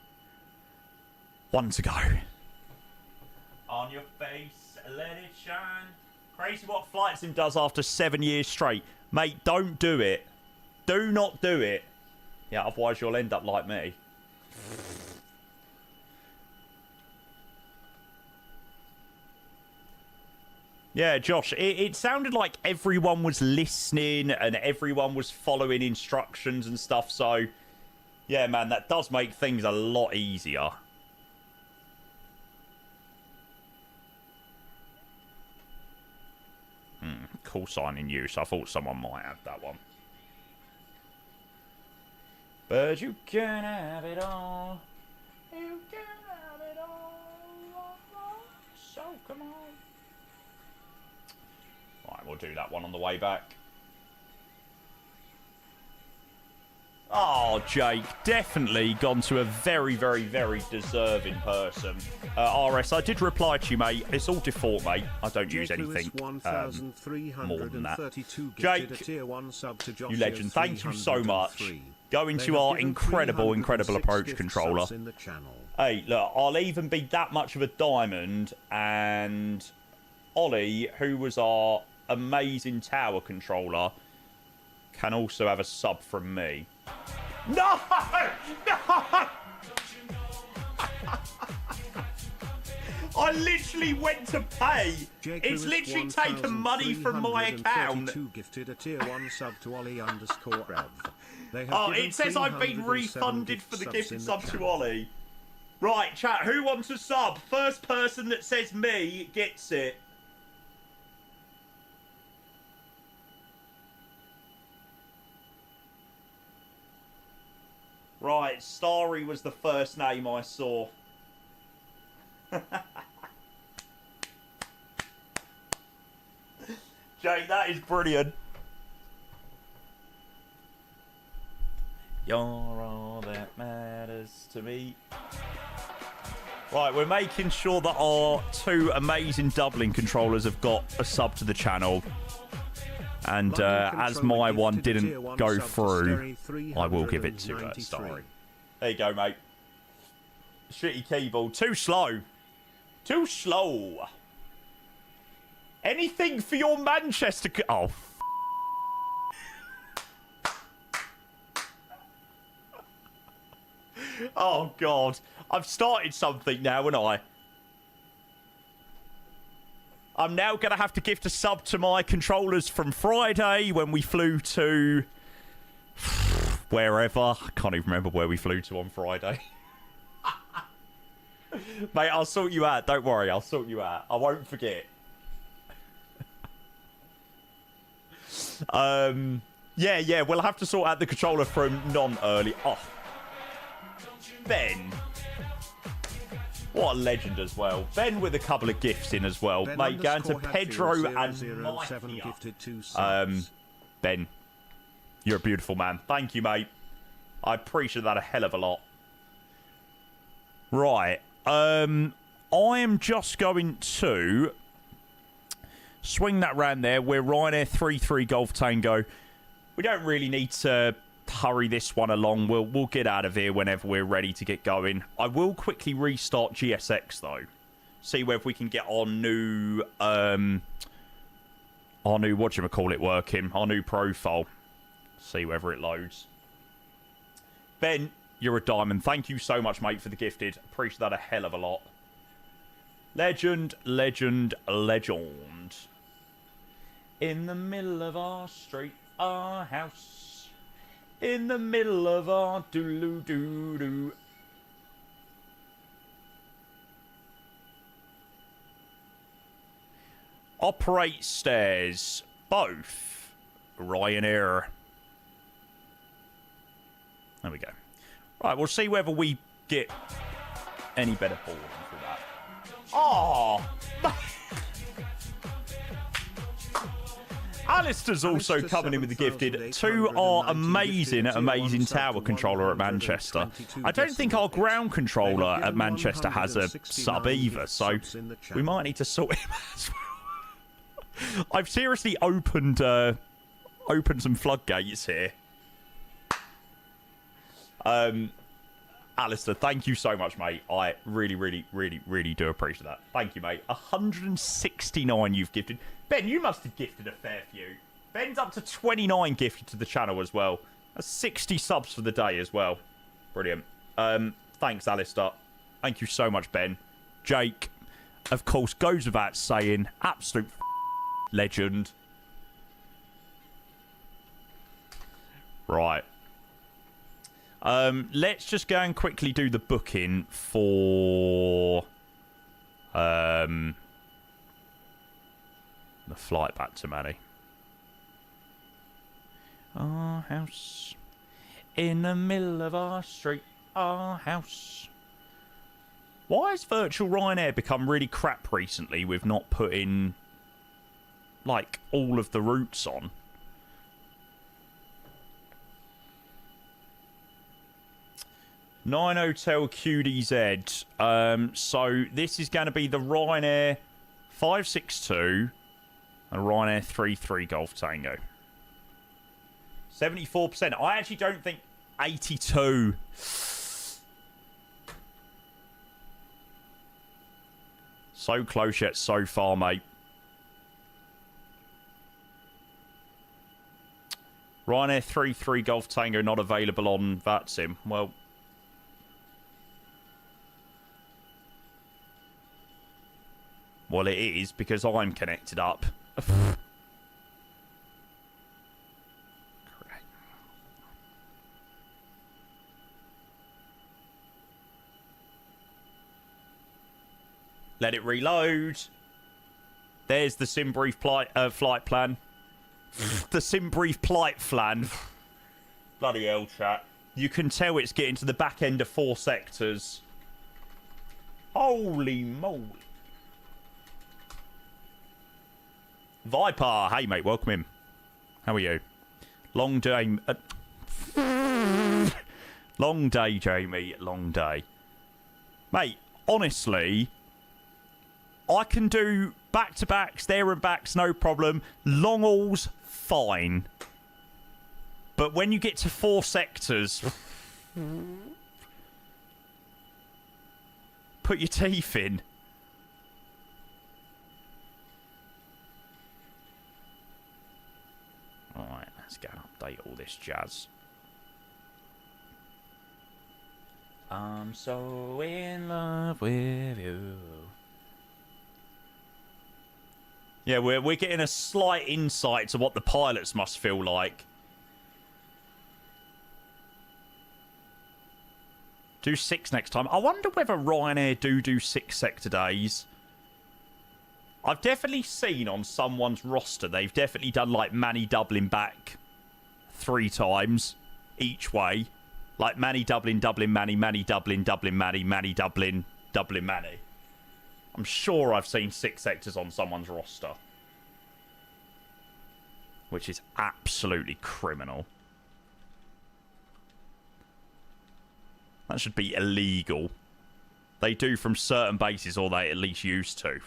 1 to go. On your face, let it shine. Crazy what Flight Sim does after 7 years straight. Mate, don't do it. Do not do it. Yeah, otherwise you'll end up like me. Yeah, Josh, it sounded like everyone was listening and everyone was following instructions and stuff, so... Yeah, man, that does make things a lot easier. Call sign in use. I thought someone might have that one. But you can have it all. You can have it all. So, come on. Right, we'll do that one on the way back. Oh, Jake, definitely gone to a very, very, very deserving person. RS, I did reply to you, mate. It's all default, mate. I don't use anything more than that. Jake, you legend, thank you so much. Go into our incredible, incredible approach controller. Hey, look, I'll even be that much of a diamond, and Ollie, who was our amazing tower controller, can also have a sub from me. No! No! I literally went to pay. It's literally taken money from my account. Gifted a tier 1 sub to Ollie_Rev. Oh, it says I've been refunded for the gifted sub to Ollie. Right, chat, who wants a sub? First person that says me gets it. Right, Starry was the first name I saw. Jake, that is brilliant. You're all that matters to me. Right, we're making sure that our 2 amazing doubling controllers have got a sub to the channel. And as my one didn't go through, I will give it to Starry. There you go, mate. Shitty keyboard. Too slow. Too slow. Anything for your Manchester... Oh, oh, God. I've started something now, haven't I? I'm now going to have to gift a sub to my controllers from Friday when we flew to... wherever. I can't even remember where we flew to on Friday. Mate, I'll sort you out. Don't worry, I'll sort you out. I won't forget. Yeah, we'll have to sort out the controller from non-early. Oh. Ben. What a legend as well. Ben with a couple of gifts in as well. Ben mate, going to Pedro and Mike. Ben, you're a beautiful man. Thank you, mate. I appreciate that a hell of a lot. Right. I am just going to swing that round there. We're Ryanair 3-3 Golf Tango. We don't really need to hurry this one along. We'll get out of here whenever we're ready to get going. I will quickly restart GSX though, See whether we can get our new whatchamacallit working. Our new profile. See whether it loads. Ben, you're a diamond. Thank you so much, mate, for the gifted. Appreciate that a hell of a lot. Legend, legend, legend. In the middle of our street, our house. In the middle of our doo-doo-doo-doo. Operate stairs. Both. Ryanair. There we go. Right, we'll see whether we get any better balling for that. Oh! Alistair's also coming in with the gifted. 2 are amazing at Amazing Tower Controller at Manchester. I don't think our ground controller at Manchester has a sub either, so we might need to sort him as well. I've seriously opened some floodgates here. Alistair, thank you so much, mate. I really do appreciate that. Thank you, mate. 169 you've gifted. Ben, you must have gifted a fair few. Ben's up to 29 gifted to the channel as well. That's 60 subs for the day as well. Brilliant. Thanks, Alistair. Thank you so much, Ben. Jake, of course, goes without saying, absolute legend. Right. Let's just go and quickly do the booking for the flight back to Manny. Our house in the middle of our street, our house. Why has virtual Ryanair become really crap recently with not putting like all of the routes on? Nine Hotel QDZ. So this is going to be the Ryanair 562 and Ryanair 33 Golf Tango. 74%. I actually don't think 82. So close yet so far, mate. Ryanair 33 Golf Tango not available on VATSIM. Well, it is because I'm connected up. Let it reload. There's the sim brief flight plan. The sim brief flight plan. Bloody hell, chat. You can tell it's getting to the back end of 4 sectors. Holy moly. Viper, hey mate, welcome in. How are you? Long day. Long day, Jamie. Long day. Mate, honestly, I can do back-to-backs, there and backs, no problem. Long hauls, fine. But when you get to 4 sectors, put your teeth in. Alright, let's go and update all this jazz. I'm so in love with you. Yeah, we're getting a slight insight to what the pilots must feel like. Do 6 next time. I wonder whether Ryanair do 6 sector days. I've definitely seen on someone's roster, they've definitely done like Manny Dublin back 3 times each way. Like Manny Dublin, Dublin, Manny, Manny Dublin, Dublin, Manny, Manny Dublin, Dublin, Manny. I'm sure I've seen 6 sectors on someone's roster. Which is absolutely criminal. That should be illegal. They do from certain bases, or they at least used to.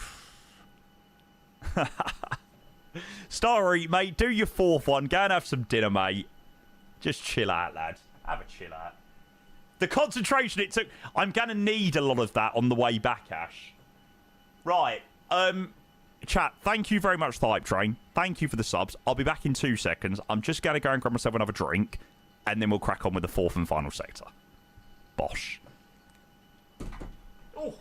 Starry, mate, do your 4th one. Go and have some dinner, mate. Just chill out, lad. Have a chill out. The concentration it took... I'm going to need a lot of that on the way back, Ash. Right. Chat, thank you very much for the hype train. Thank you for the subs. I'll be back in 2 seconds. I'm just going to go and grab myself another drink, and then we'll crack on with the 4th and final sector. Bosh. Oh.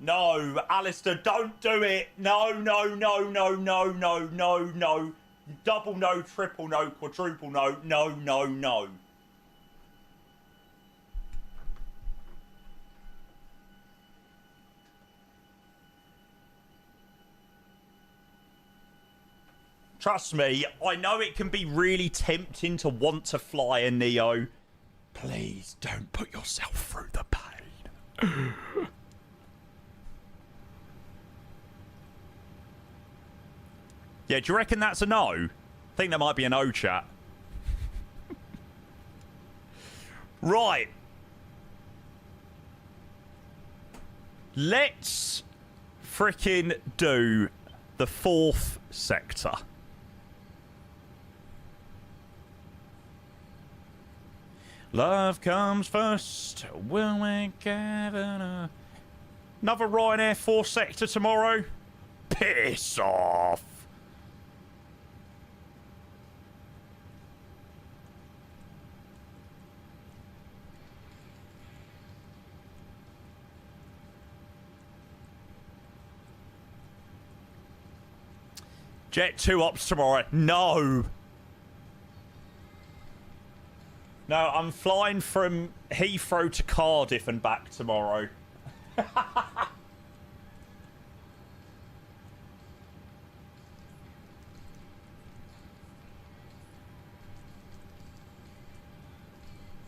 No, Alistair, don't do it. No, no, no, no, no, no, no, no. Double no, triple no, quadruple no, no, no, no. Trust me, I know it can be really tempting to want to fly a Neo. Please don't put yourself through the pain. Yeah, do you reckon that's a no? I think that might be an O, chat. Right. Let's frickin' do the 4th sector. Love comes first. Will we give another Ryanair 4th sector tomorrow? Piss off. Jet 2 ops tomorrow. No. No, I'm flying from Heathrow to Cardiff and back tomorrow.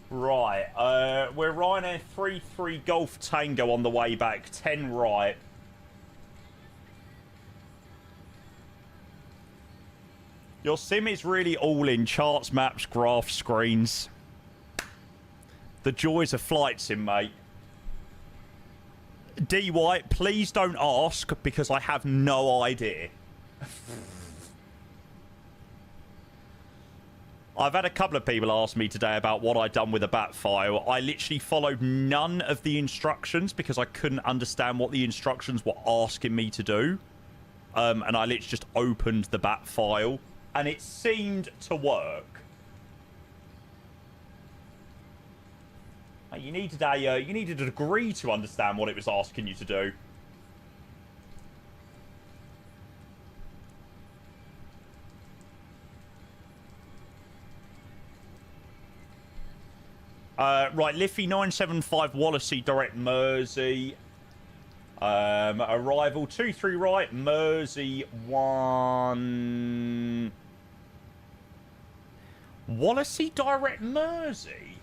Right, we're Ryanair 3-3 Golf Tango on the way back, 10 right. Your sim is really all in charts, maps, graphs, screens. The joys of flight sim, mate. D White, please don't ask because I have no idea. I've had a couple of people ask me today about what I'd done with the bat file. I literally followed none of the instructions because I couldn't understand what the instructions were asking me to do. And I literally just opened the bat file. And it seemed to work. You needed a degree to understand what it was asking you to do. Right, Liffey 975 Wallasey, direct Mersey. Arrival 23 right, Mersey 1. Wallasey, direct Mersey.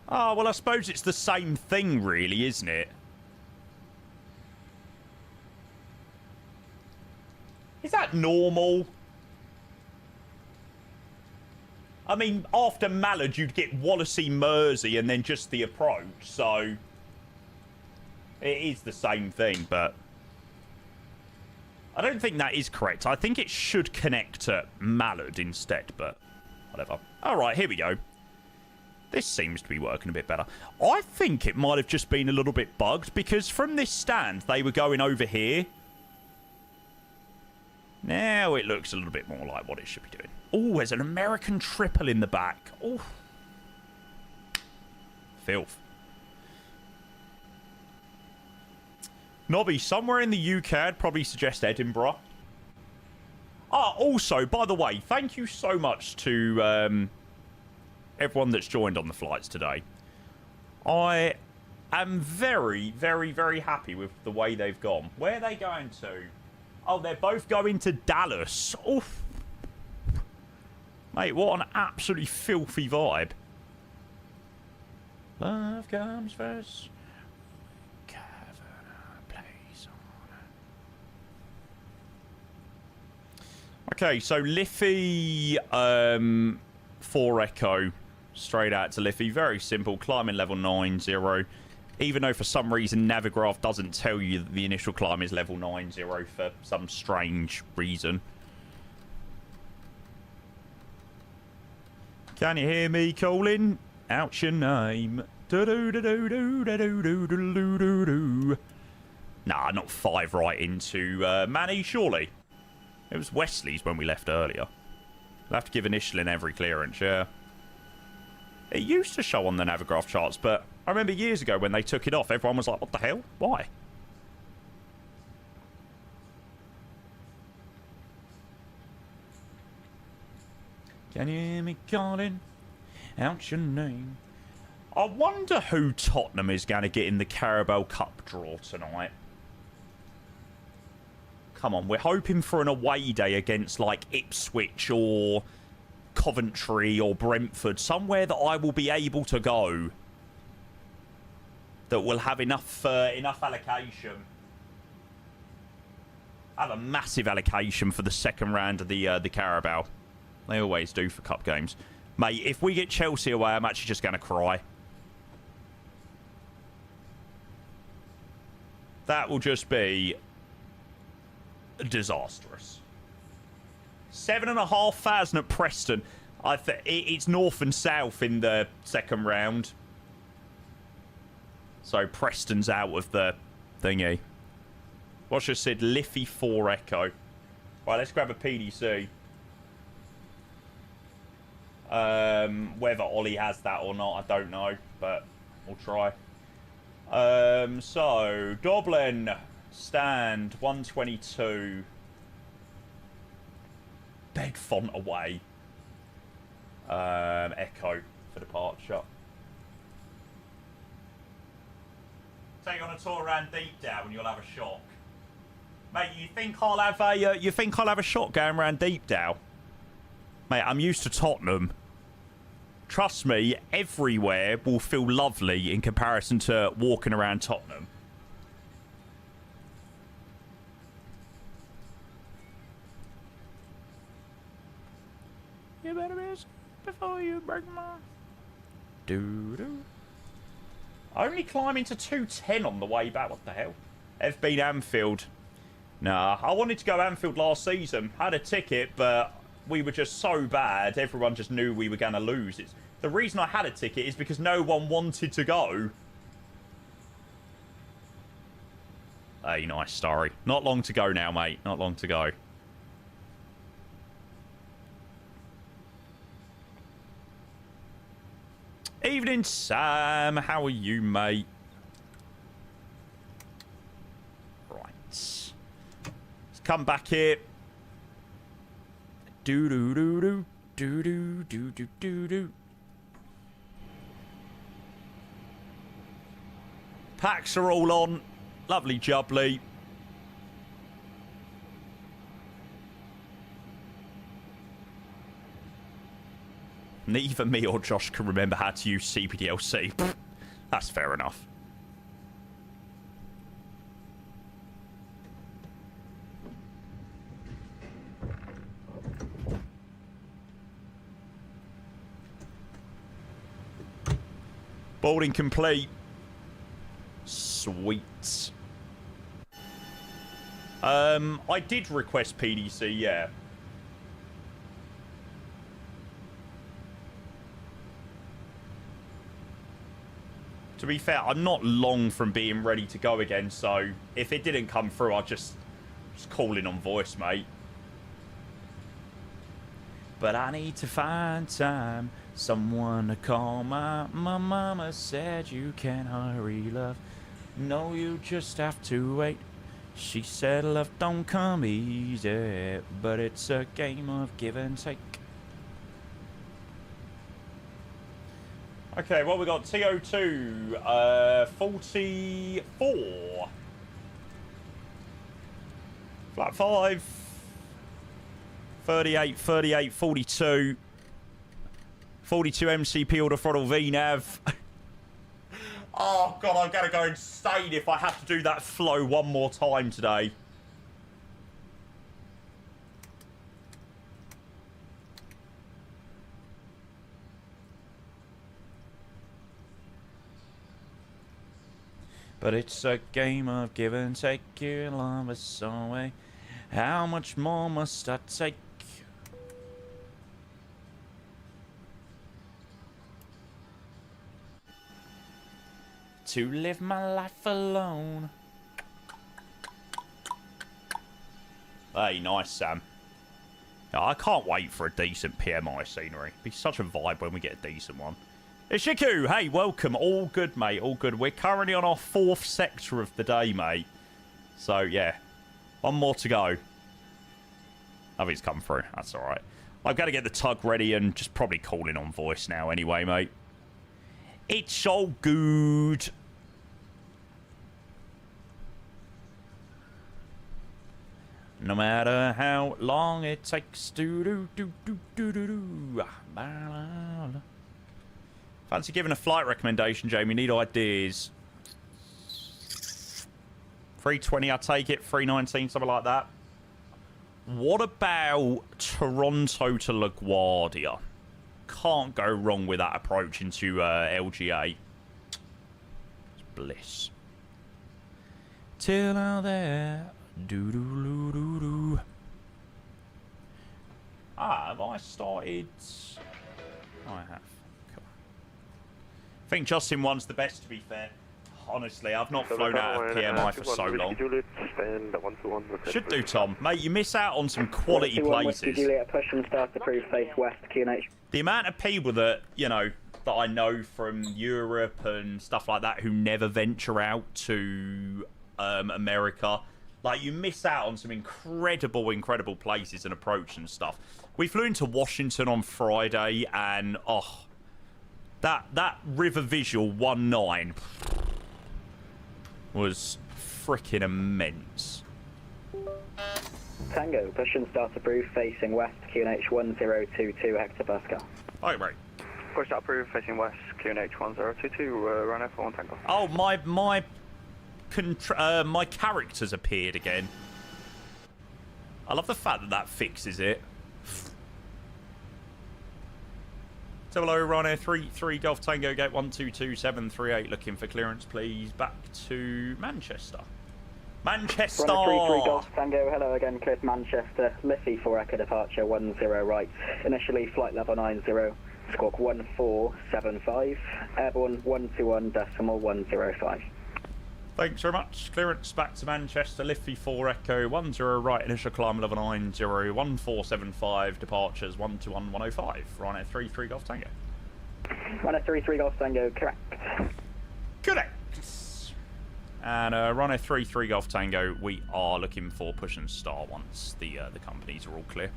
Oh, well, I suppose it's the same thing, really, isn't it? Is that normal? I mean, after Mallard, you'd get Wallasey, Mersey, and then just the approach, so... It is the same thing, but... I don't think that is correct. I think it should connect to Mallard instead, but... Whatever. Alright, here we go. This seems to be working a bit better. I think it might have just been a little bit bugged, because from this stand, they were going over here. Now it looks a little bit more like what it should be doing. Oh, there's an American triple in the back. Oh. Filth. Nobby, somewhere in the UK, I'd probably suggest Edinburgh. Ah, also, by the way, thank you so much to everyone that's joined on the flights today. I am very, very, very happy with the way they've gone. Where are they going to? Oh, they're both going to Dallas. Oof. Mate, what an absolutely filthy vibe. Love comes first. Okay, so Liffey 4 Echo straight out to Liffey. Very simple. Climbing level 90. Even though for some reason Navigraph doesn't tell you that the initial climb is level 90 for some strange reason. Can you hear me calling out your name? Nah, not 5 right into Manny, surely. It was Wesley's when we left earlier. We'll have to give initial in every clearance, yeah. It used to show on the Navigraph charts, but I remember years ago when they took it off, everyone was like, what the hell? Why? Can you hear me calling out your name? I wonder who Tottenham is going to get in the Carabao Cup draw tonight. Come on, we're hoping for an away day against, like, Ipswich or Coventry or Brentford. Somewhere that I will be able to go. That will have enough allocation. I have a massive allocation for the second round of the Carabao. They always do for cup games. Mate, if we get Chelsea away, I'm actually just going to cry. That will just be disastrous. 7,500 at Preston. It's north and south in the second round. So Preston's out of the thingy. What's just said? Liffey 4 Echo. Right, let's grab a PDC. Whether Ollie has that or not, I don't know, but we'll try. So Dublin stand 122. Bed font away. Echo for departure. Take on a tour around Deep Down and you'll have a shock. Mate, you think I'll have a shot going around Deep Down? Mate, I'm used to Tottenham. Trust me, everywhere will feel lovely in comparison to walking around Tottenham. You better miss before you break my... Doo-doo. Only climbing to 210 on the way back. What the hell? FB Anfield. Nah, I wanted to go Anfield last season. Had a ticket, but we were just so bad. Everyone just knew we were going to lose. The reason I had a ticket is because no one wanted to go. Hey, nice, Starry. Not long to go now, mate. Not long to go. Evening, Sam. How are you, mate? Right. Let's come back here. Do-do-do-do. Do-do-do-do-do-do. Packs are all on. Lovely jubbly. Neither me or Josh can remember how to use CPDLC. That's fair enough. Boarding complete. Sweet. I did request PDC, yeah. To be fair, I'm not long from being ready to go again, so if it didn't come through, I'll just call in on voice, mate. But I need to find time, someone to call. My mama said you can hurry, love. No, you just have to wait. She said love don't come easy, but it's a game of give and take. Okay, well, we got TO2, 44. Flat 5. 38, 38, 42. 42 MCP order throttle VNAV. Oh, God, I'm going to go insane if I have to do that flow one more time today. But it's a game of give and take. Your love is away. How much more must I take? To live my life alone. Hey, nice, Sam. Yeah, I can't wait for a decent PMI scenery. It'd be such a vibe when we get a decent one. Ishiku, hey, welcome. All good, mate. All good. We're currently on our 4th sector of the day, mate. So, yeah. One more to go. Nothing's come through. That's all right. I've got to get the tug ready and just probably call in on voice now anyway, mate. It's all good. No matter how long it takes. Fancy giving a flight recommendation, Jamie? Need ideas. 320, I take it. 319, something like that. What about Toronto to LaGuardia? Can't go wrong with that approach into LGA. It's bliss. Till now there. Do-do-do-do-do. Ah, have I started? I have. Cool. I think Justin 1's the best, to be fair. Honestly, I've not flown out of PMI for so long. Should do, Tom. Mate, you miss out on some quality places. The amount of people that, you know, that I know from Europe and stuff like that who never venture out to America, like, you miss out on some incredible places and approach and stuff. We flew into Washington on Friday, and oh, that river visual 19 was freaking immense. Tango, push and start approved, facing west, QNH 1022 hectopascal. Oh, right. Push start approved, facing west, QNH 1022, runner for 1 Tango. Oh, my character's appeared again. I love the fact that that fixes it. So hello, Ryanair 33 Golf Tango Gate 122738. Looking for clearance, please. Back to Manchester. Manchester! Runner 33 Golf Tango, hello again, clear to Manchester. Liffey 4 Echo departure 10 right. Initially flight level 90, squawk 1475, airborne 121.105. Thanks very much. Clearance back to Manchester. Liffey 4 Echo 10 right. Initial climb level 90 1475. Departures 121.105. Ryanair 33 Golf Tango. Runner 33 Golf Tango, correct. Correct. And Ryanair 33 Golf Tango, we are looking for push and start once the companies are all clear.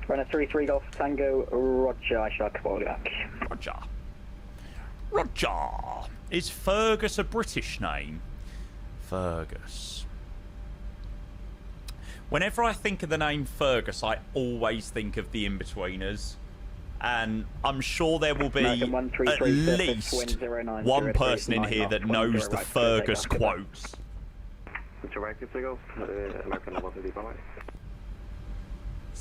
Runner 33 Golf Tango, roger, I shall call you back. Roger. Roger. Is Fergus a British name? Fergus. Whenever I think of the name Fergus, I always think of the In-Betweeners. And I'm sure there will be at least one person in here that knows the Fergus quotes. It's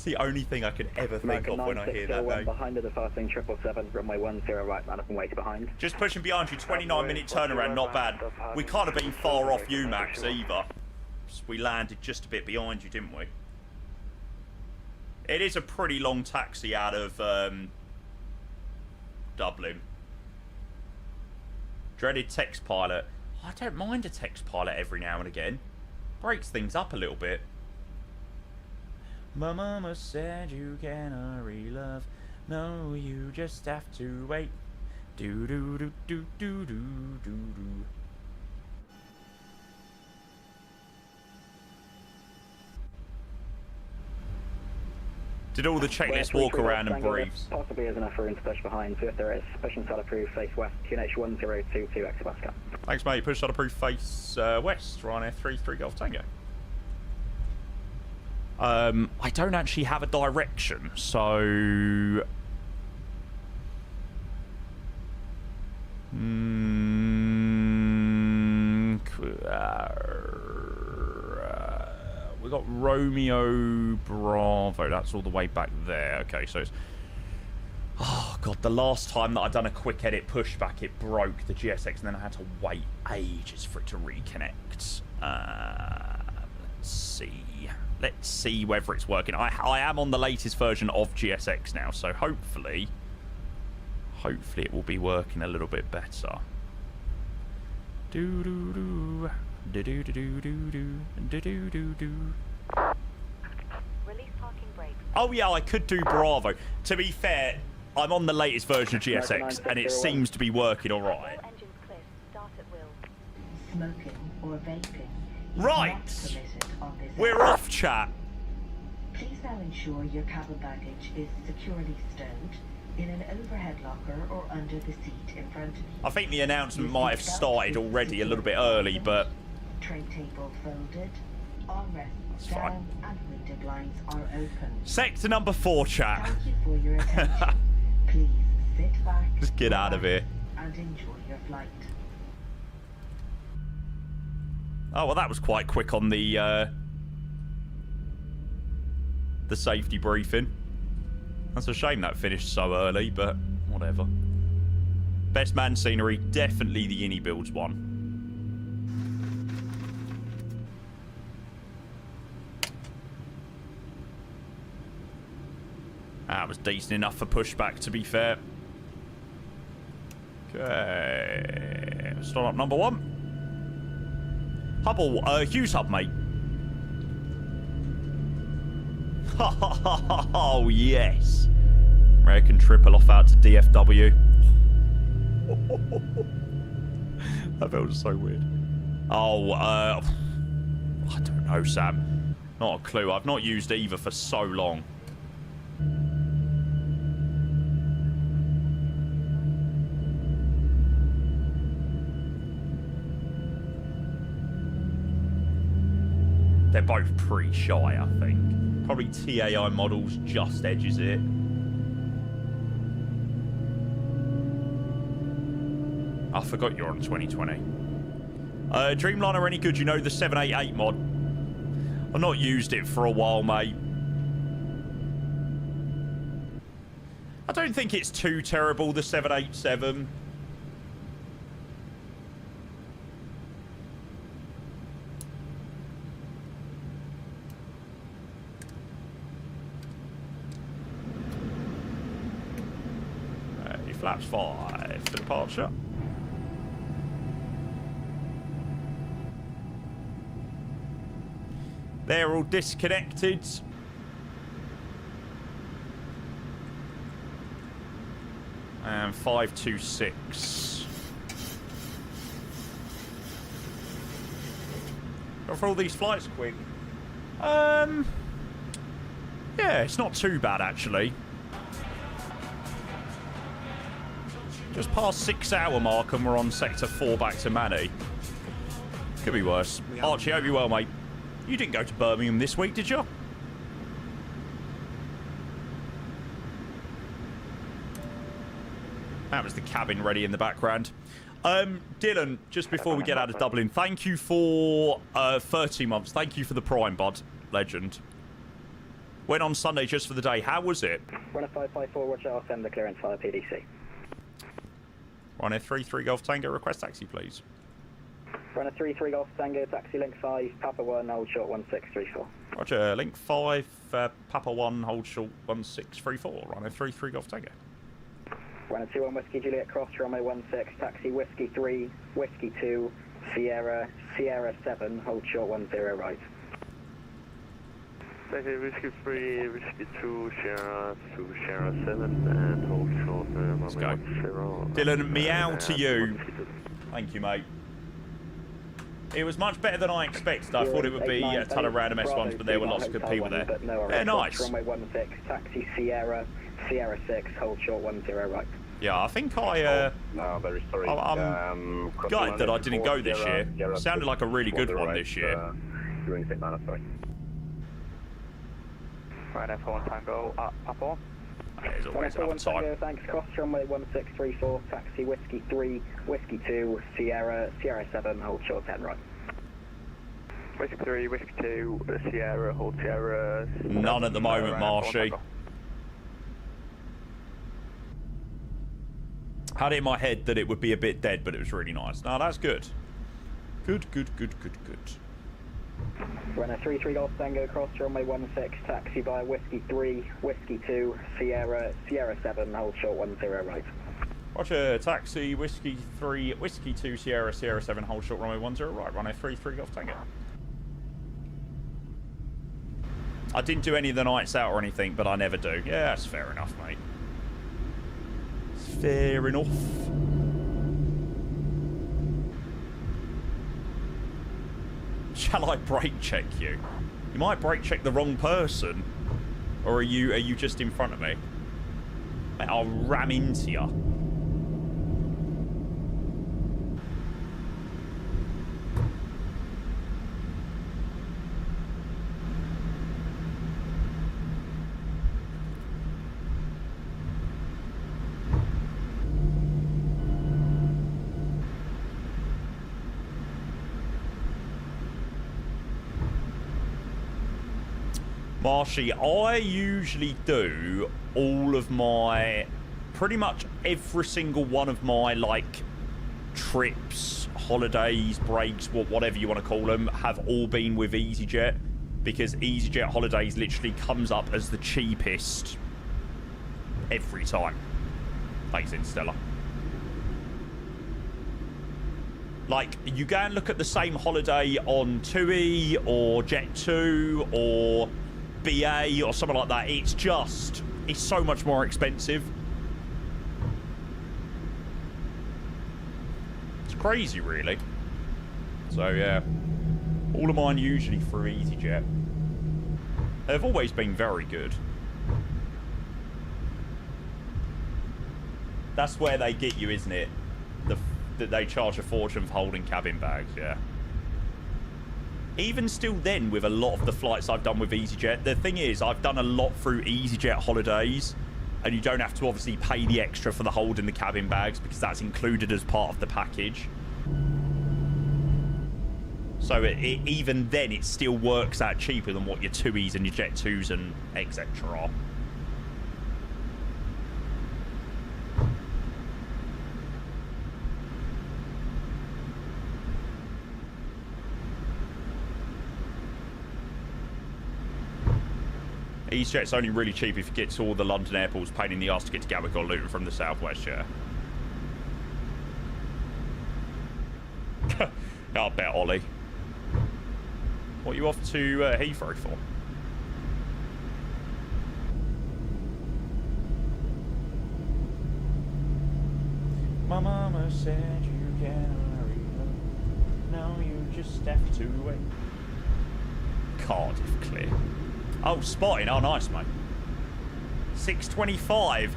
the only thing I could ever think of when I hear that name. Behind the departing 777, runway 10 right, man up and wait behind. Just pushing behind you, 29-minute turnaround, not bad. We can't have been far off you, Max, either. We landed just a bit behind you, didn't we? It is a pretty long taxi out of Dublin. Dreaded text pilot. I don't mind a text pilot every now and again. Breaks things up a little bit. My mama said you can't hurry, love. No, you just have to wait. Do do do do do do do do. Did all the checklists walk around and breathe? Possibly is enough room to push behind, so if there is, push and start approved, face west, QNH 1022, exit Oscar. Thanks, mate. Push start approved, face west, Ryanair 33 Golf Tango. I don't actually have a direction, so... we got Romeo Bravo. That's all the way back there. Okay, so it's... Oh, God, the last time that I'd done a quick edit pushback, it broke the GSX, and then I had to wait ages for it to reconnect. Let's see. Let's see whether it's working. I am on the latest version of GSX now, so hopefully it will be working a little bit better. Do do do. Do do do do do do do do do. Release parking brakes. Oh yeah, I could do Bravo. To be fair, I'm on the latest version of GSX, and it seems to be working all right. Engines clear. Start at will. Smoking or vaping. Right. We're off, chat. Please now ensure your cabin baggage is securely stowed in an overhead locker or under the seat in front of you. I think the announcement might have started already a little bit early, but... Tray table folded, armrests down, and window blinds are open. Sector number 4, chat. Thank you for your attention. Please sit back, just get out of here, and enjoy your flight. Oh, well, that was quite quick on the safety briefing. That's a shame that finished so early, but whatever. Best man scenery, definitely the Innie Builds one. That was decent enough for pushback, to be fair. Okay. Start up number 1. Hubble, Hues hub, mate. Oh, yes. American triple off out to DFW. That felt so weird. Oh, I don't know, Sam. Not a clue. I've not used either for so long. They're both pretty shy, I think. Probably TAI models just edges it. I forgot you're on 2020. Dreamliner any good? You know the 788 mod? I've not used it for a while, mate. I don't think it's too terrible, the 787. Flaps 5 for departure. They're all disconnected. And 526. Go for all these flights quick. Yeah, it's not too bad actually. Just past 6 hour mark and we're on sector 4 back to Manny. Could be worse. Archie, hope you're well, mate. You didn't go to Birmingham this week, did you? That was the cabin ready in the background. Dylan, just before we get out of Dublin, thank you for 30 months. Thank you for the Prime, bud. Legend. Went on Sunday just for the day. How was it? Runner 554, Roger, I'll send the clearance via PDC. Ryanair 33 Golf Tango, request taxi, please. Runner 33 Golf Tango, taxi link 5, Papa 1, hold short 1634. Roger, link 5, Papa 1, hold short 1634. Ryanair 33 Golf Tango. Runner 21 Whiskey Juliet Cross, runway 16, taxi Whiskey 3, Whiskey 2, Sierra 7, hold short 10 right. Taxi Whiskey 3, Whiskey 2, Sierra 7, and hold short Let's go. Dylan, meow to you. Thank you, mate. It was much better than I expected. I thought it would be a ton of random S1s, but there were lots of good people there. They're nice. Runway 16, taxi Sierra 6, hold short 10 right. Yeah, I think I. No, very sorry. I'm gutted that I didn't go this year. Sounded like a really good one this year. During St. Manor, sorry. Right, F1 Tango, Papa. There's always enough time. Thanks, cross runway 1634, taxi Whiskey 3, Whiskey 2, Sierra 7, hold short 10 right. Whiskey 3, Whiskey 2, Sierra, hold Sierra. None at the moment, Marshy. Had it in my head that it would be a bit dead, but it was really nice. No, that's good. Good. Runner 33 Golf Tango, cross runway 16, taxi via Whiskey 3, Whiskey 2, Sierra 7, hold short 10 right. Roger, taxi, Whiskey 3, Whiskey 2, Sierra 7, hold short runway 10 right. Runway 33 Golf Tango. I didn't do any of the nights out or anything, but I never do. Yeah, that's fair enough, mate. Fair enough. Shall I brake check you? You might brake check the wrong person. Or are you just in front of me? Mate, I'll ram into you. Marshy, I usually do all of my, pretty much every single one of my, like, trips, holidays, breaks, whatever you want to call them, have all been with EasyJet, because EasyJet holidays literally comes up as the cheapest every time. Thanks, Interstellar. Like, you go and look at the same holiday on TUI or Jet2 or BA or something like that, it's so much more expensive. It's crazy, really. So, yeah. All of mine usually through EasyJet. They've always been very good. That's where they get you, isn't it? That they charge a fortune for holding cabin bags, yeah. Even still then, with a lot of the flights I've done with EasyJet, the thing is, I've done a lot through EasyJet holidays, and you don't have to obviously pay the extra for the holding the cabin bags, because that's included as part of the package. So even then, it still works out cheaper than what your TUIs and your Jet2s and etc. are. EasyJet's only really cheap if you get to all the London airports, pain in the arse to get to Gatwick or Luton from the southwest, yeah. I'll bet, Ollie. What are you off to Heathrow for? My mama said you can hurry up. Now you just have to wait. Cardiff clear. Oh, spotting. Oh, nice, mate. 625.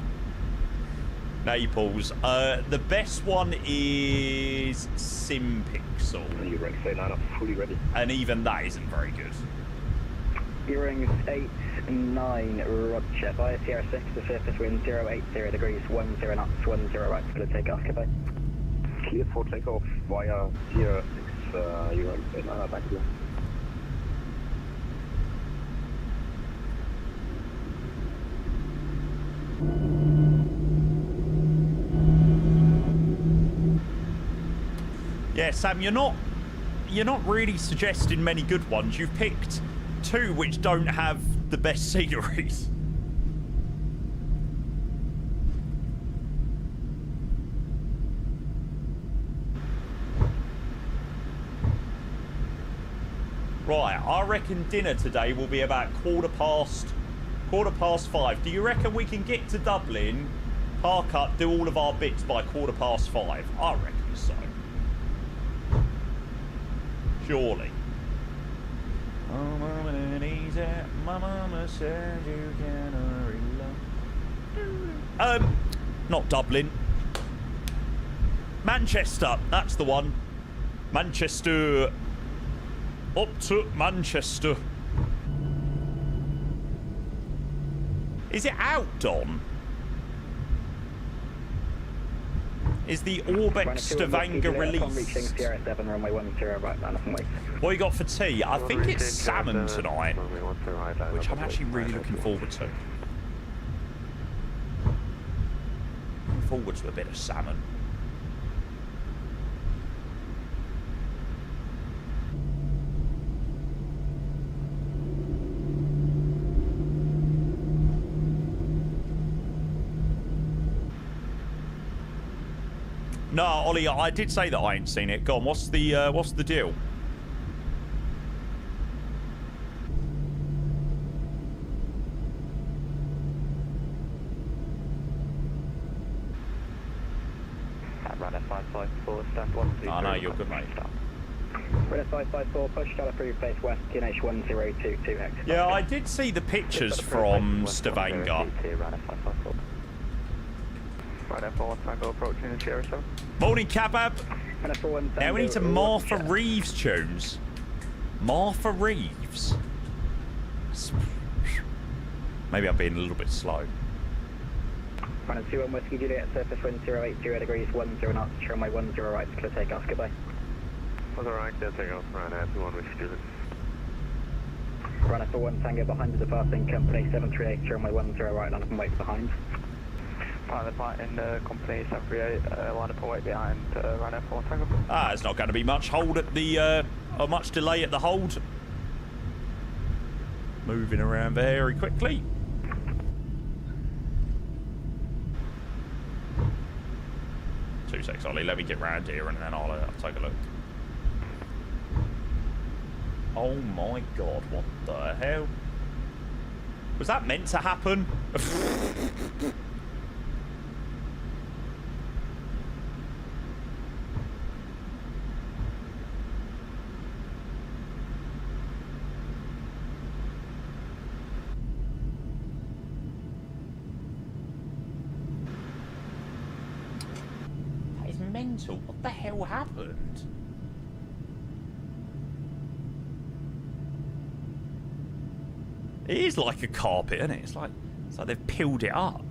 Naples. The best one is Simpixel. You're ready, say 9 up, fully ready. And even that isn't very good. Gearing 8-9, Roger. Via Sierra 6 to surface wind 080 degrees, 10 knots, 10 right. Going to take off, goodbye. Clear for takeoff via Sierra 6, you're ready, say 9 up, back to you. Yeah, Sam, you're not really suggesting many good ones. You've picked two which don't have the best sceneries. Right, I reckon dinner today will be about quarter past 5. Do you reckon we can get to Dublin, park up, do all of our bits by 5:15? I reckon so. Surely. Oh, mama, and easy. My mama said you can hurry up. Not Dublin. Manchester. That's the one. Manchester. Up to Manchester. Is it out, Don? Is the Orbeck Stavanger released? What you got for tea? I think it's salmon tonight, which I'm actually really looking forward to. Looking forward to a bit of salmon. No, Ollie, I did say that I ain't seen it. Go on, what's the deal? Ryanair 554, stand 1, 2, I know, you're good, mate. Ryanair 554, push to approved base west, QNH 1022X. Yeah, I did see the pictures from Stavanger. Ryanair 554. Ryanair 41 Tango approaching in Sierra 7. Morning, Kabab. Now we need some Martha Reeves tunes. Martha Reeves. Maybe I'm being a little bit slow. Ryanair 21 Whiskey Juliet, surface wind 080 degrees, 10 knots, runway 10 right, clear takeoff, goodbye. Other right, clear takeoff, Ryanair 21 Whiskey Juliet. Ryanair 41 Tango behind the departing company, 738, runway 10 right, line up and wait behind. Pilot in company 738, line up and wait behind Ryanair 4 Tango. It's not going to be much hold at the, or much delay at the hold. Moving around very quickly. Two seconds, Ollie. Let me get round here and then I'll take a look. Oh my god, what the hell? Was that meant to happen? Mental. What the hell happened? It is like a carpet, isn't it? It's like they've peeled it up.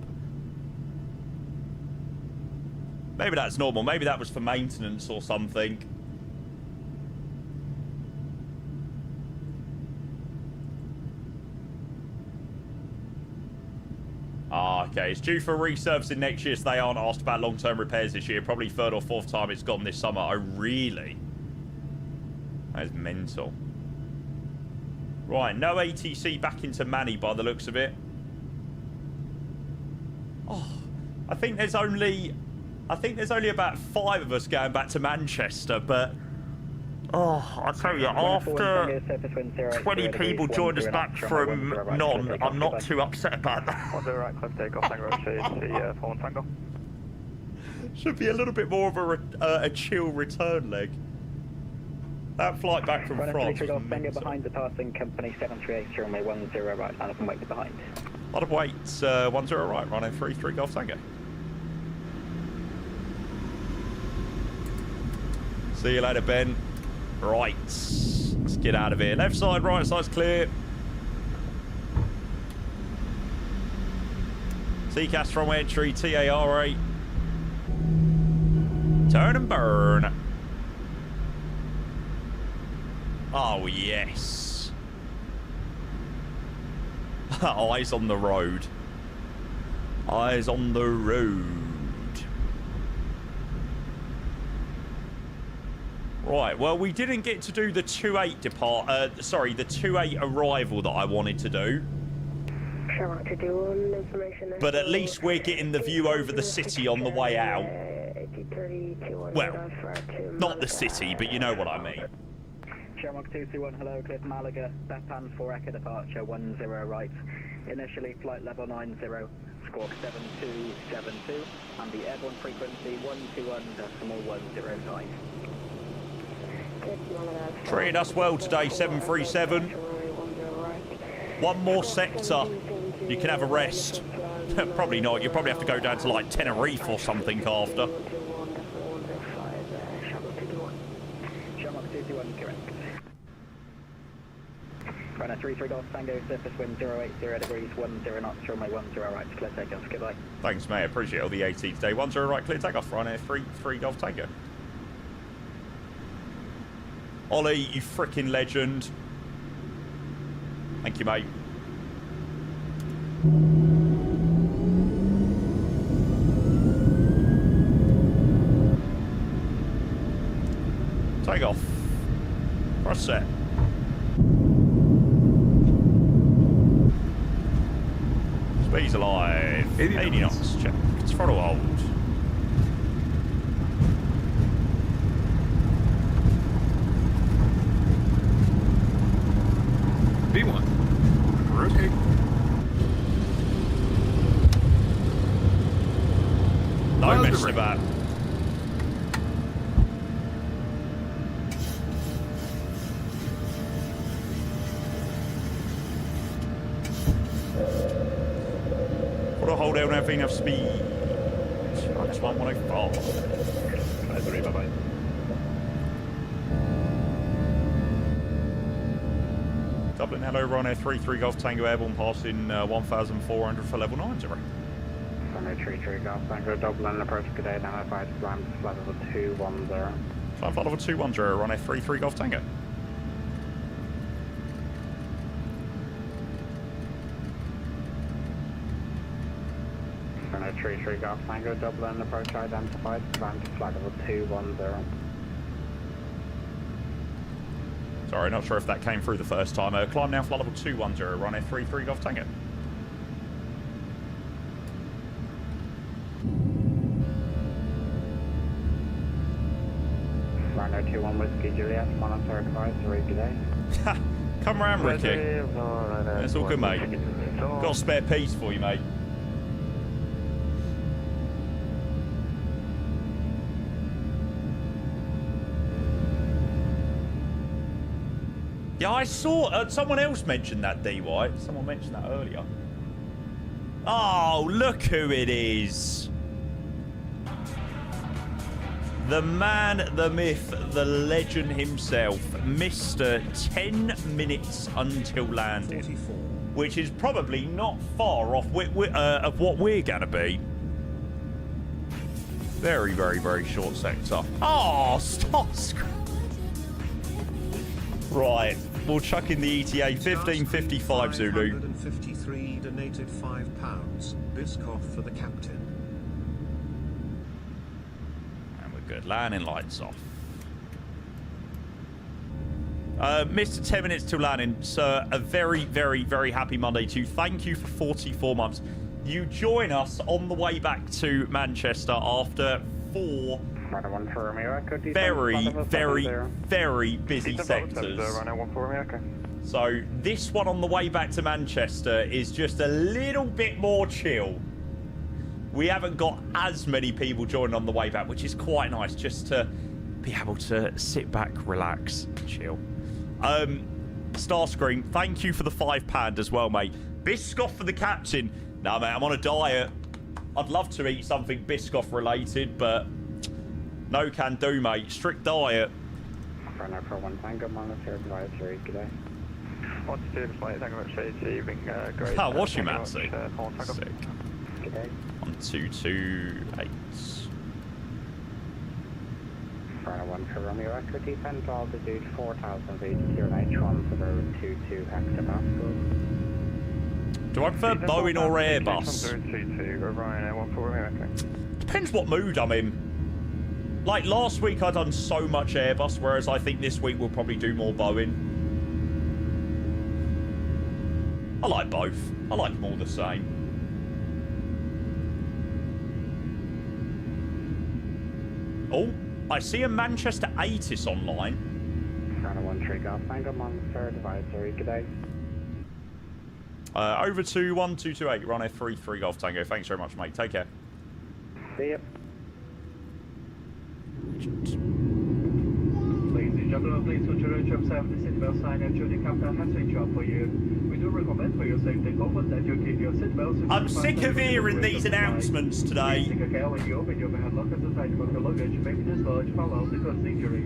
Maybe that's normal. Maybe that was for maintenance or something. Okay, it's due for resurfacing next year, so they aren't asked about long-term repairs this year. Probably third or fourth time it's gone this summer. Oh, really? That is mental. Right, no ATC back into Manny by the looks of it. Oh, I think there's only about 5 of us going back to Manchester, but oh, I tell you, after 20 people joined us back from none, I'm not too upset about that. On the right, cliff takeoff, Tango, see 4 Tango. Should be a little bit more of a chill return leg. That flight back from France. Behind the passing company 738, runway 10 right, line up and wait behind. Lot of weight, 10 right, runway 33 Golf Tango. See you later, Ben. Right, let's get out of here. Left side, right side's clear. CCAS from entry, TAR8. Turn and burn. Oh, yes. Eyes on the road. Eyes on the road. Right, well, we didn't get to do the 2-8 the 2-8 arrival that I wanted to do. But at least we're getting the view over the city on the way out. Well, not the city, but you know what I mean. Shamrock 221, hello, clear Malaga, Bepan 4 Echo departure 10 right. Initially flight level 90, squawk 7272, and the airborne frequency 121.109. Treating us well today, 737. One more sector. You can have a rest. Probably not. You probably have to go down to like Tenerife or something after. Shamrock 221, correct. Runner 33 Golf Tango, surface wind 080 degrees, 10 knots, runway 10 right, clear takeoff, goodbye. Thanks, mate. Appreciate all the AT today. 10 right, clear takeoff. Ryanair 3 Golf Tango. Ollie, you freaking legend. Thank you, mate. Take off. Press set. Speed's alive. 80 knots. Check. It's throttle hold. B1. Rotate. No messing about. Put a hold down, have enough speed. I just want 105. Bye-bye. Dublin, hello, Ryanair 3 Golf Tango Airborne passing 1,400 for level 90. Ryanair 3 Golf Tango Dublin, approach good day, now advise climb flight level 210. Climb flight level 210, Ryanair 3 Golf Tango. Ryanair 3 Golf Tango Dublin, approach identified, climb to flight level 210. Sorry, not sure if that came through the first time. Climb now, flight level 210, Ryanair 3 Golf Tango. Ryanair 21 Whiskey Juliet, monitor advisory, good day. Come round, Ricky. It's all good, mate. Got a spare piece for you, mate. Yeah, I saw someone else mentioned that, DY. Someone mentioned that earlier. Oh, look who it is. The man, the myth, the legend himself, Mr. 10 minutes until landing. 44. Which is probably not far off of what we're going to be. Very, very, very short sector. Oh, stop. Right. We'll chuck in the ETA 1555 Zulu. 153 donated £5. Biscoff for the captain. And we're good. Landing lights off. Mr. 10 minutes to landing, sir. A very, very, very happy Monday to you. Thank you for 44 months. You join us on the way back to Manchester after 4 very, very, very busy sectors. So this one on the way back to Manchester is just a little bit more chill. we haven't got as many people joining on the way back, which is quite nice, just to be able to sit back, relax, chill. Starscream, thank you for the £5 as well, mate. Biscoff for the captain. No, mate, I'm on a diet. I'd love to eat something Biscoff related, but no can do, mate. Strict diet. Runner for 1 Tango, monitor advisory, good day. Altitude, flight, Tango, achieving great. Oh, what's your Matsu? Sick. Good day. 1228. Runner 1 for Romeo Echo, descent altitude 4,000 feet, 091022 hectopascal. Do I prefer Boeing or Airbus? Ryanair 1 for Romeo Echo. Depends what mood I'm in. Like last week, I done so much Airbus, whereas I think this week we'll probably do more Boeing. I like both. I like them all the same. Oh, I see a Manchester ATIS online. Runner 1 3 Golf Tango, monitor advisory, good day. Over to 1228, Ryanair 33 Golf Tango. Thanks very much, mate. Take care. See ya. Ladies and gentlemen, please put your entry observe the seatbelt sign and show the captain has switched off for you. We do recommend for your safety purpose that you keep your seatbelt. I'm sick of hearing these announcements today. Take care when you open your overhead lockers and side of your luggage may be dislodged, follow the procedure.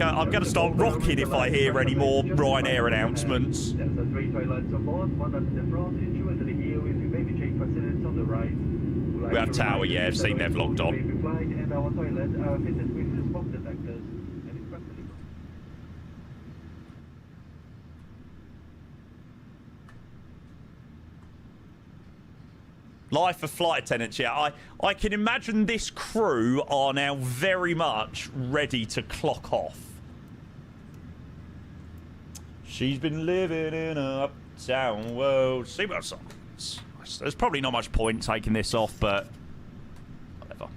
I'm gonna start rocking if I hear any more Ryanair announcements. There's a 3 toilets on board, one at the front, two at the rear with your baby change facilities on the right. We have Tower, yeah, I've seen they've logged on. Baby flight and our toilet are fitted with the smoke detectors. Life of flight attendants, yeah. I can imagine this crew are now very much ready to clock off. She's been living in an uptown world. Seatbelt signs. There's probably not much point taking this off, but whatever.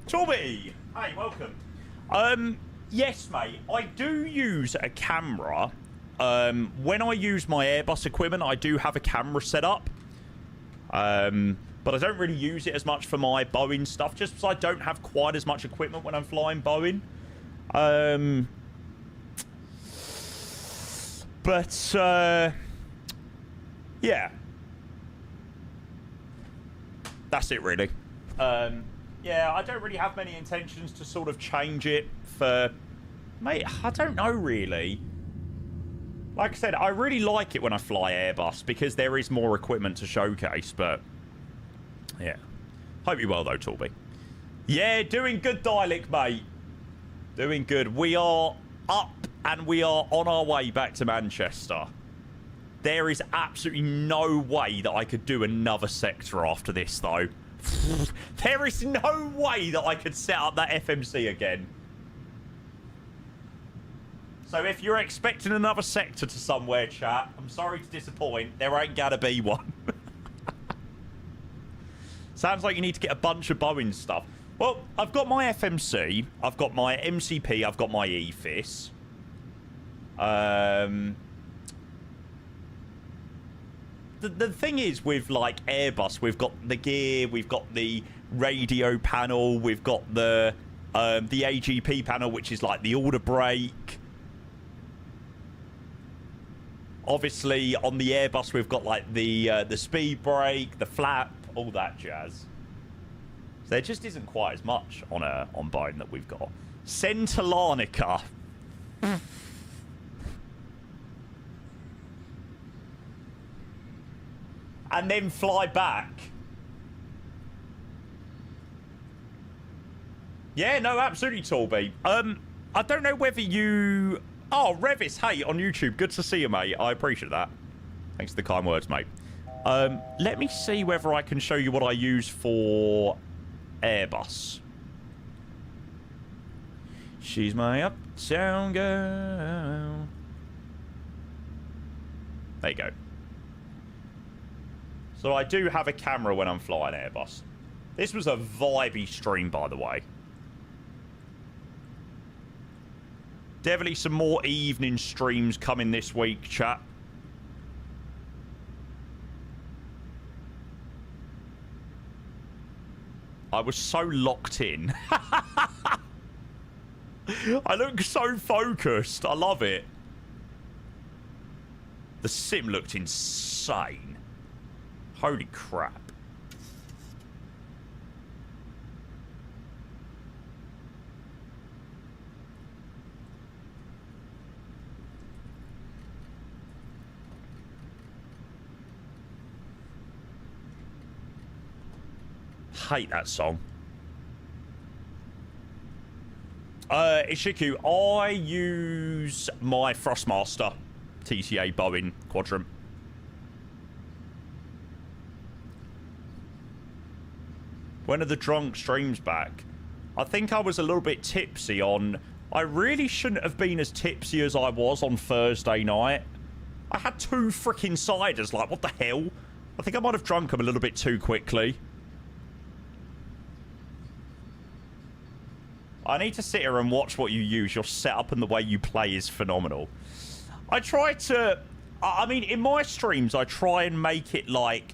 Torby! Hey, welcome. Yes, mate. I do use a camera. When I use my Airbus equipment, I do have a camera set up. But I don't really use it as much for my Boeing stuff, just because I don't have quite as much equipment when I'm flying Boeing. Yeah. That's it, really. Yeah, I don't really have many intentions to sort of change it for... Mate, I don't know, really. Like I said, I really like it when I fly Airbus because there is more equipment to showcase, but... Yeah. Hope you're well, though, Torby. Yeah, doing good, Dialect, mate. Doing good. We are up and we are on our way back to Manchester. There is absolutely no way that I could do another sector after this, though. There is no way that I could set up that FMC again. So if you're expecting another sector to somewhere, chat, I'm sorry to disappoint. There ain't gonna be one. Sounds like you need to get a bunch of Boeing stuff. Well, I've got my FMC, I've got my MCP, I've got my EFIS. The thing is with, like, Airbus, we've got the gear, we've got the radio panel, we've got the AGP panel, which is like the order brake. Obviously, on the Airbus, we've got, like, the speed brake, the flap, all that jazz. So there just isn't quite as much on Boeing that we've got. Centelanica. And then fly back. Yeah, no, absolutely, Torby. I don't know whether you... Oh, Revis, hey, on YouTube. Good to see you, mate. I appreciate that. Thanks for the kind words, mate. Let me see whether I can show you what I use for Airbus. She's my uptown girl. There you go. So I do have a camera when I'm flying Airbus. This was a vibey stream, by the way. Definitely some more evening streams coming this week, chat. I was so locked in. I look so focused. I love it. The sim looked insane. Holy crap. Hate that song. Ishiku, I use my Thrustmaster TCA Boeing Quadrant. When are the drunk streams back? I think I was a little bit tipsy on... I really shouldn't have been as tipsy as I was on Thursday night. I had 2 freaking ciders, like, what the hell? I think I might have drunk them a little bit too quickly. I need to sit here and watch what you use. Your setup and the way you play is phenomenal. I try to... I mean, in my streams, I try and make it, like,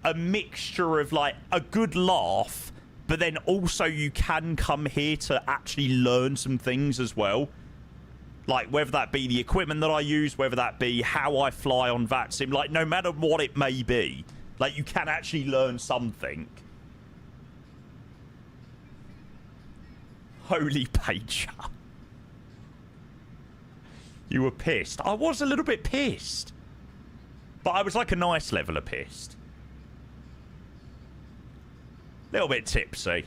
a mixture of, like, a good laugh, but then also you can come here to actually learn some things as well. Like, whether that be the equipment that I use, whether that be how I fly on VATSIM, like, no matter what it may be, like, you can actually learn something. Holy pager. You were pissed. I was a little bit pissed. But I was like a nice level of pissed. Little bit tipsy.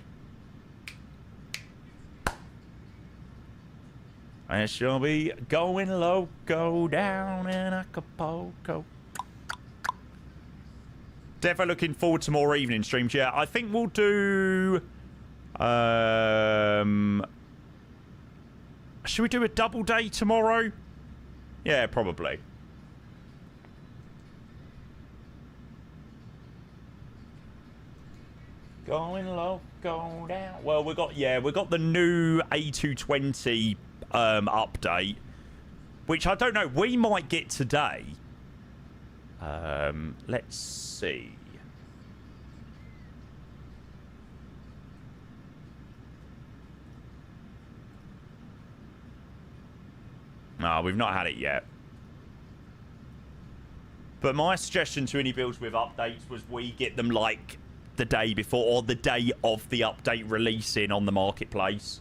I shall be going loco down in Acapulco. Definitely looking forward to more evening streams. Yeah, I think we'll do... should we do a double day tomorrow? Yeah, probably. Going low, go down. Well, we got the new A220 update, which I don't know. We might get today. Let's see. No, we've not had it yet. But my suggestion to any builds with updates was we get them like the day before or the day of the update releasing on the marketplace.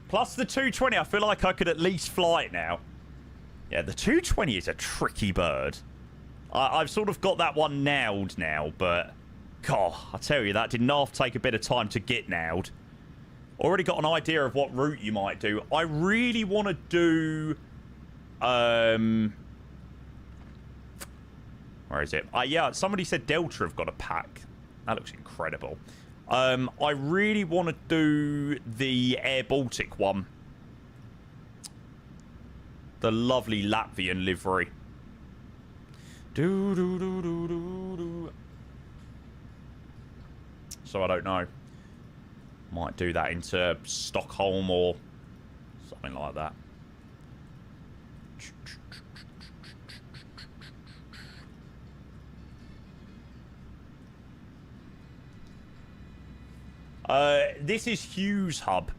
Plus the 220, I feel like I could at least fly it now. Yeah, the 220 is a tricky bird. I've sort of got that one nailed now, but... God, I tell you, that did not take a bit of time to get nailed. Already got an idea of what route you might do. I really want to do... Where is it? Yeah, somebody said Delta have got a pack. That looks incredible. I really want to do the Air Baltic one. The lovely Latvian livery. Do. So I don't know. Might do that into Stockholm or something like that. This is Hues Hub.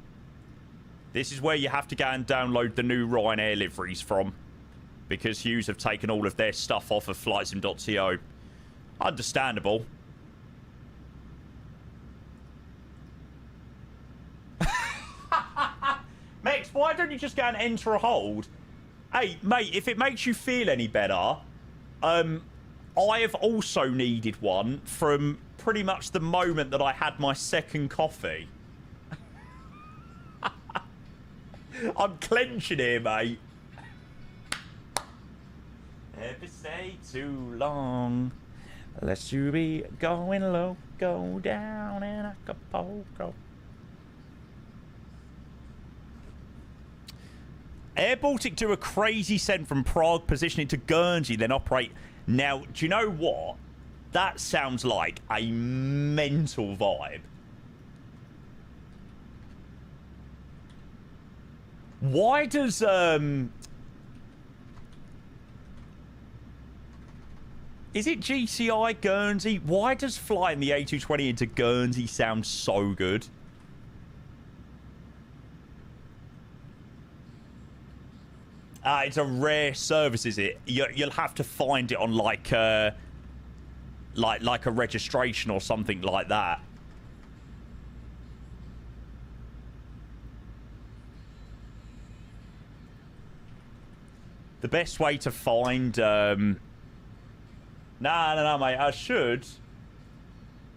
This is where you have to go and download the new Ryanair liveries from. Because Hues have taken all of their stuff off of flightsim.co. Understandable. Mex, why don't you just go and enter a hold? Hey, mate, if it makes you feel any better, I have also needed one from pretty much the moment that I had my second coffee. I'm clenching here, mate. Never stay too long, lest you be going low, go down in Acapulco. Air Baltic do a crazy send from Prague, positioning to Guernsey, then operate. Now, do you know what? That sounds like a mental vibe. Why does Is it GCI Guernsey? Why does flying the A220 into Guernsey sound so good? It's a rare service, is it? You'll have to find it on like a registration or something like that. The best way to find no, mate. I should.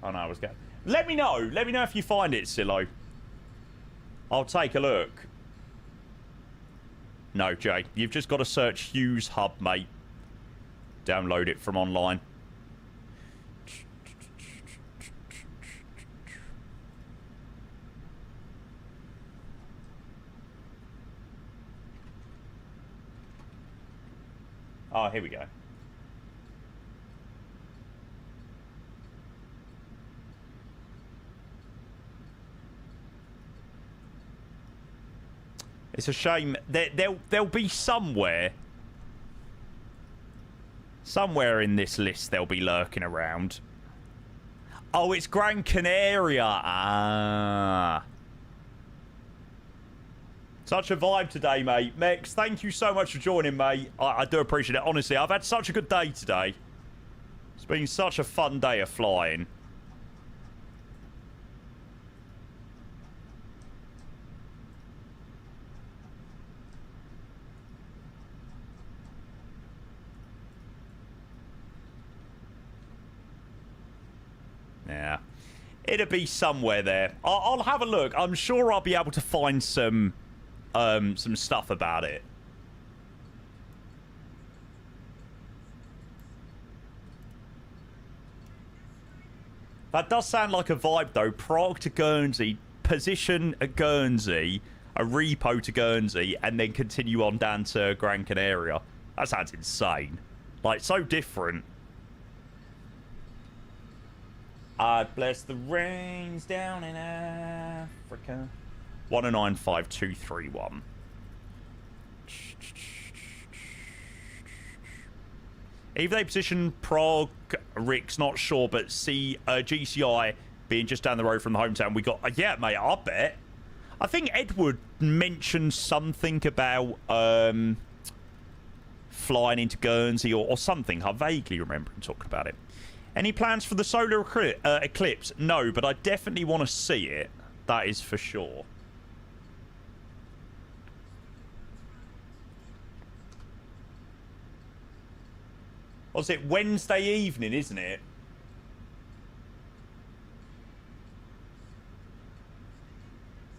Oh no, I was going. Let me know. Let me know if you find it, Silo. I'll take a look. No, Jay. You've just got to search Hues Hub, mate. Download it from online. Oh, here we go. It's a shame. There'll be somewhere in this list they'll be lurking around. Oh, it's Gran Canaria. Ah. Such a vibe today, mate. Mex, thank you so much for joining, mate. I do appreciate it. Honestly, I've had such a good day today. It's been such a fun day of flying. Yeah. It'll be somewhere there. I'll have a look. I'm sure I'll be able to find some stuff about it. That does sound like a vibe, though. Prague to Guernsey, position at Guernsey, a repo to Guernsey, and then continue on down to Gran Canaria. That sounds insane. Like, so different. I'd bless the rains down in Africa. 1095231. Either they position Prague, Rick's not sure, but see GCI being just down the road from the hometown. We got, yeah, mate, I bet. I think Edward mentioned something about flying into Guernsey or something. I vaguely remember him talking about it. Any plans for the solar eclipse? No, but I definitely want to see it. That is for sure. Was it Wednesday evening, isn't it?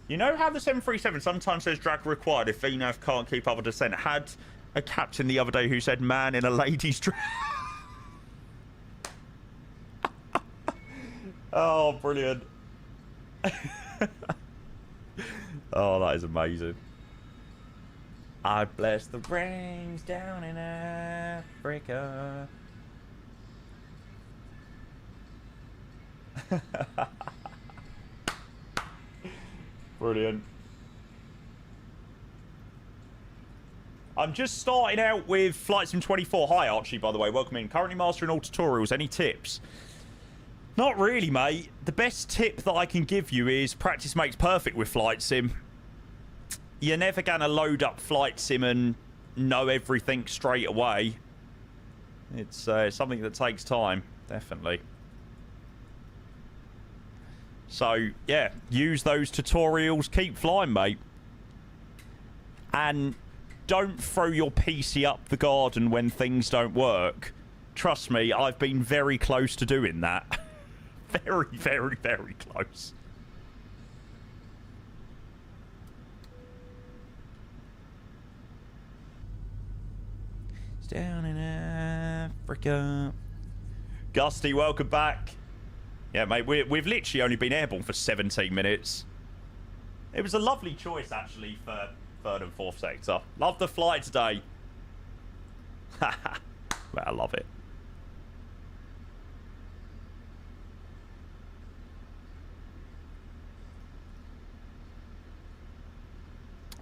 You know how the 737 sometimes says drag required if VNAV can't keep up a descent? Had a captain the other day who said man in a lady's dress. Oh, brilliant. Oh, that is amazing. I bless the rains down in Africa. Brilliant. I'm just starting out with Flight Sim 24. Hi, Archie, by the way. Welcome in. Currently mastering all tutorials. Any tips? Not really, mate. The best tip that I can give you is practice makes perfect with Flight Sim. You're never going to load up Flight Sim and know everything straight away. It's something that takes time, definitely. So, yeah, use those tutorials. Keep flying, mate. And don't throw your PC up the garden when things don't work. Trust me, I've been very close to doing that. Very, very, very close. It's down in Africa. Gusty, welcome back. Yeah, mate, we've literally only been airborne for 17 minutes. It was a lovely choice, actually, for 3rd and 4th sector. Love the flight today. Well, I love it.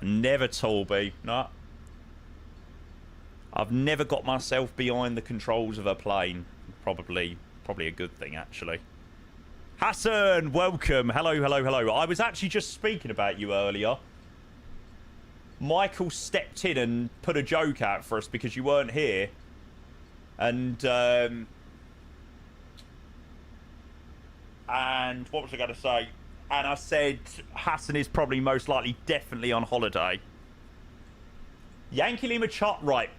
Never, Toolby. No. I've never got myself behind the controls of a plane. Probably a good thing, actually. Hassan, welcome. Hello, hello, hello. I was actually just speaking about you earlier. Michael stepped in and put a joke out for us because you weren't here. And what was I going to say? And I said Hassan is probably most likely definitely on holiday. Yankee Lima Chart, right.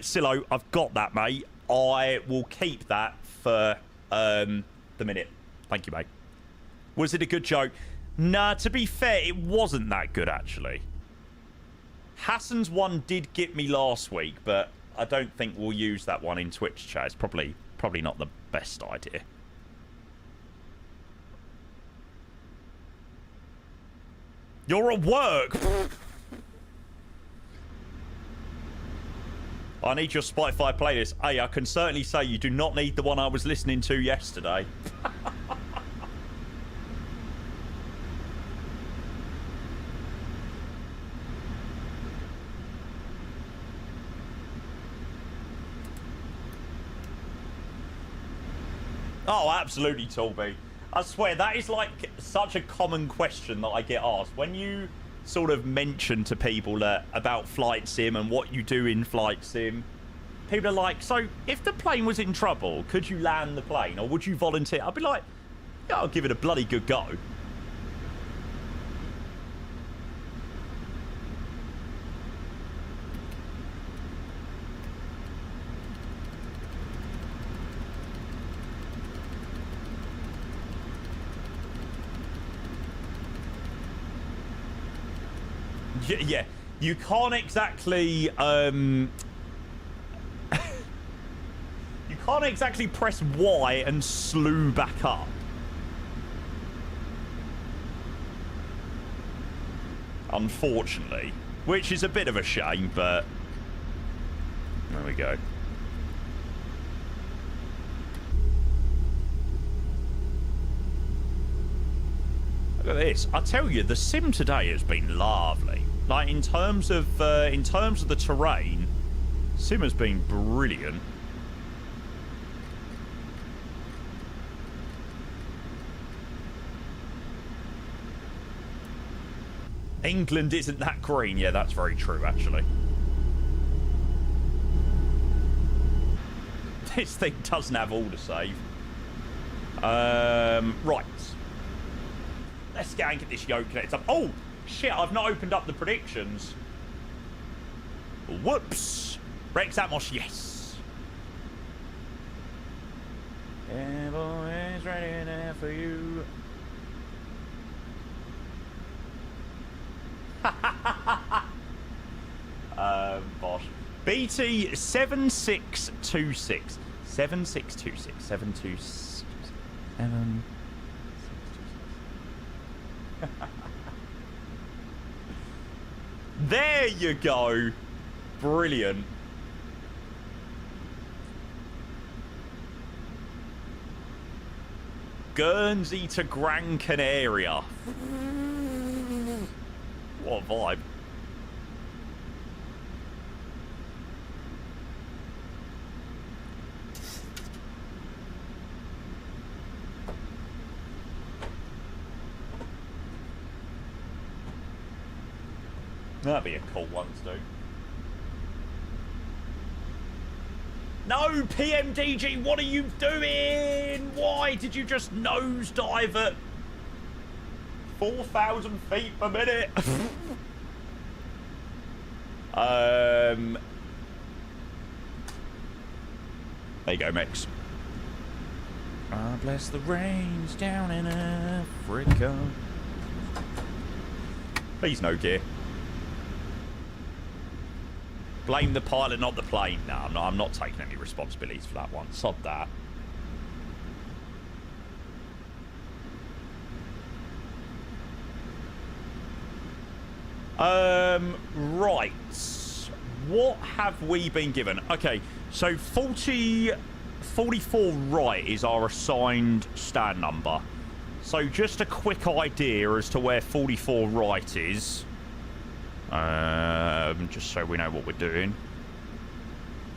Silo, I've got that, mate. I will keep that for the minute. Thank you, mate. Was it a good joke? Nah, to be fair, it wasn't that good, actually. Hassan's one did get me last week, but I don't think we'll use that one in Twitch chat. It's probably not the best idea. You're at work! I need your Spotify playlist. Hey, I can certainly say you do not need the one I was listening to yesterday. Oh, absolutely, Torby. I swear, that is like such a common question that I get asked. When you sort of mention to people about flight sim and what you do in flight sim, people are like, so if the plane was in trouble, could you land the plane or would you volunteer? I'd be like, yeah, I'll give it a bloody good go. Yeah, you can't exactly you can't exactly press Y and slew back up. Unfortunately, which is a bit of a shame, but there we go. Look at this. I tell you, the sim today has been lovely. Like in terms of the terrain, sim has been brilliant. England isn't that green. Yeah, that's very true, actually. This thing doesn't have autosave. Right. Let's go and get this yoke connected up. Oh, shit, I've not opened up the predictions. Whoops. Rex Atmos, yes. Yeah, boys, ready there for you. Bosh. BT 7626. 7626. 726. 7. There you go. Brilliant. Guernsey to Gran Canaria. What a vibe. That'd be a cool one to do. No, PMDG, what are you doing? Why did you just nosedive at 4,000 feet per minute? There you go, Mix. Ah, bless the rains down in Africa. Please no gear. Blame the pilot, not the plane. No, I'm not taking any responsibilities for that one. Sod that. Right. What have we been given? Okay, so 44 right is our assigned stand number. So just a quick idea as to where 44 right is. Just so we know what we're doing.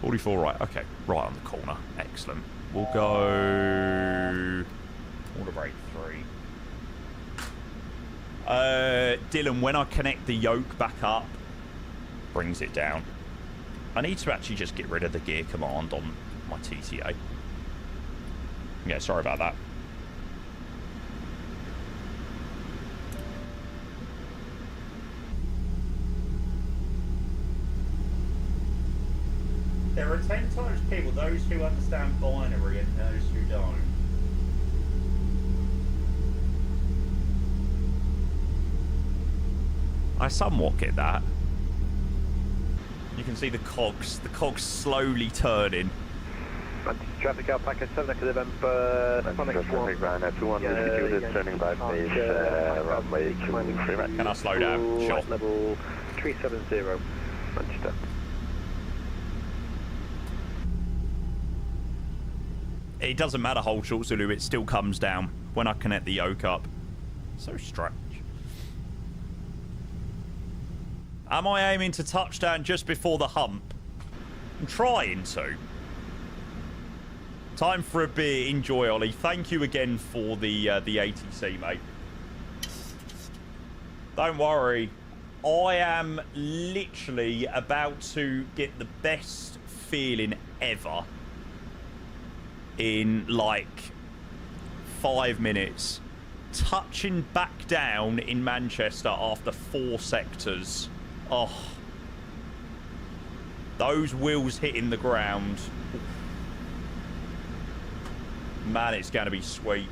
44 right. Okay, right on the corner. Excellent. We'll go... Order break 3. Dylan, when I connect the yoke back up, brings it down. I need to actually just get rid of the gear command on my TTA. Yeah, sorry about that. There are 10 types of people, those who understand binary and those who don't. I somewhat get that. You can see the cogs slowly turning. Traffic Alpaca 7 Echo November, Traffic Ryanair 21 executed, turning by base, runway 23 right. Can I slow down? Sure. Level 370, Manchester. It doesn't matter, hold short Zulu, it still comes down when I connect the yoke up. So strange. Am I aiming to touchdown just before the hump? I'm trying to. Time for a beer. Enjoy, Ollie. Thank you again for the ATC, mate. Don't worry. I am literally about to get the best feeling ever in like 5 minutes. Touching back down in Manchester after 4 sectors. Oh. Those wheels hitting the ground. Man, it's going to be sweet.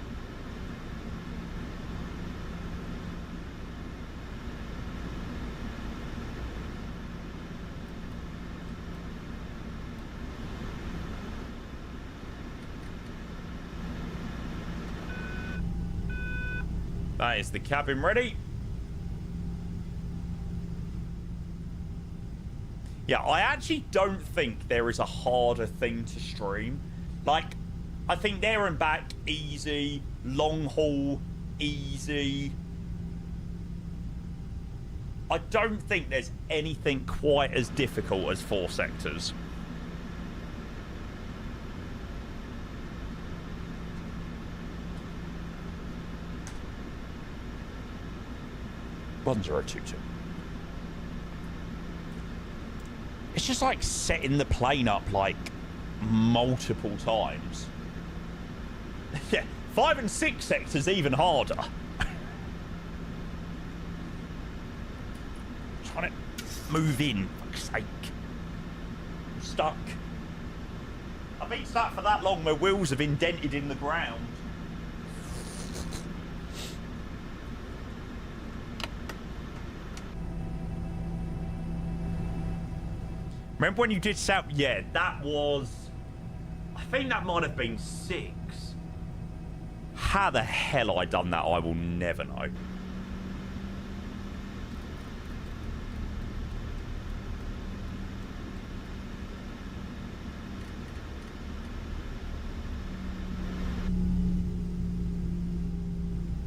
That is the cabin ready. Yeah, I actually don't think there is a harder thing to stream. Like, I think there and back, easy. Long haul, easy. I don't think there's anything quite as difficult as 4 sectors. (1022). It's just like setting the plane up like multiple times. Yeah, 5 and 6 sectors even harder. Trying to move in, for fuck's sake. I'm stuck. I've been stuck for that long, my wheels have indented in the ground. Remember when you did South? Yeah, that was... I think that might have been 6. How the hell I done that, I will never know.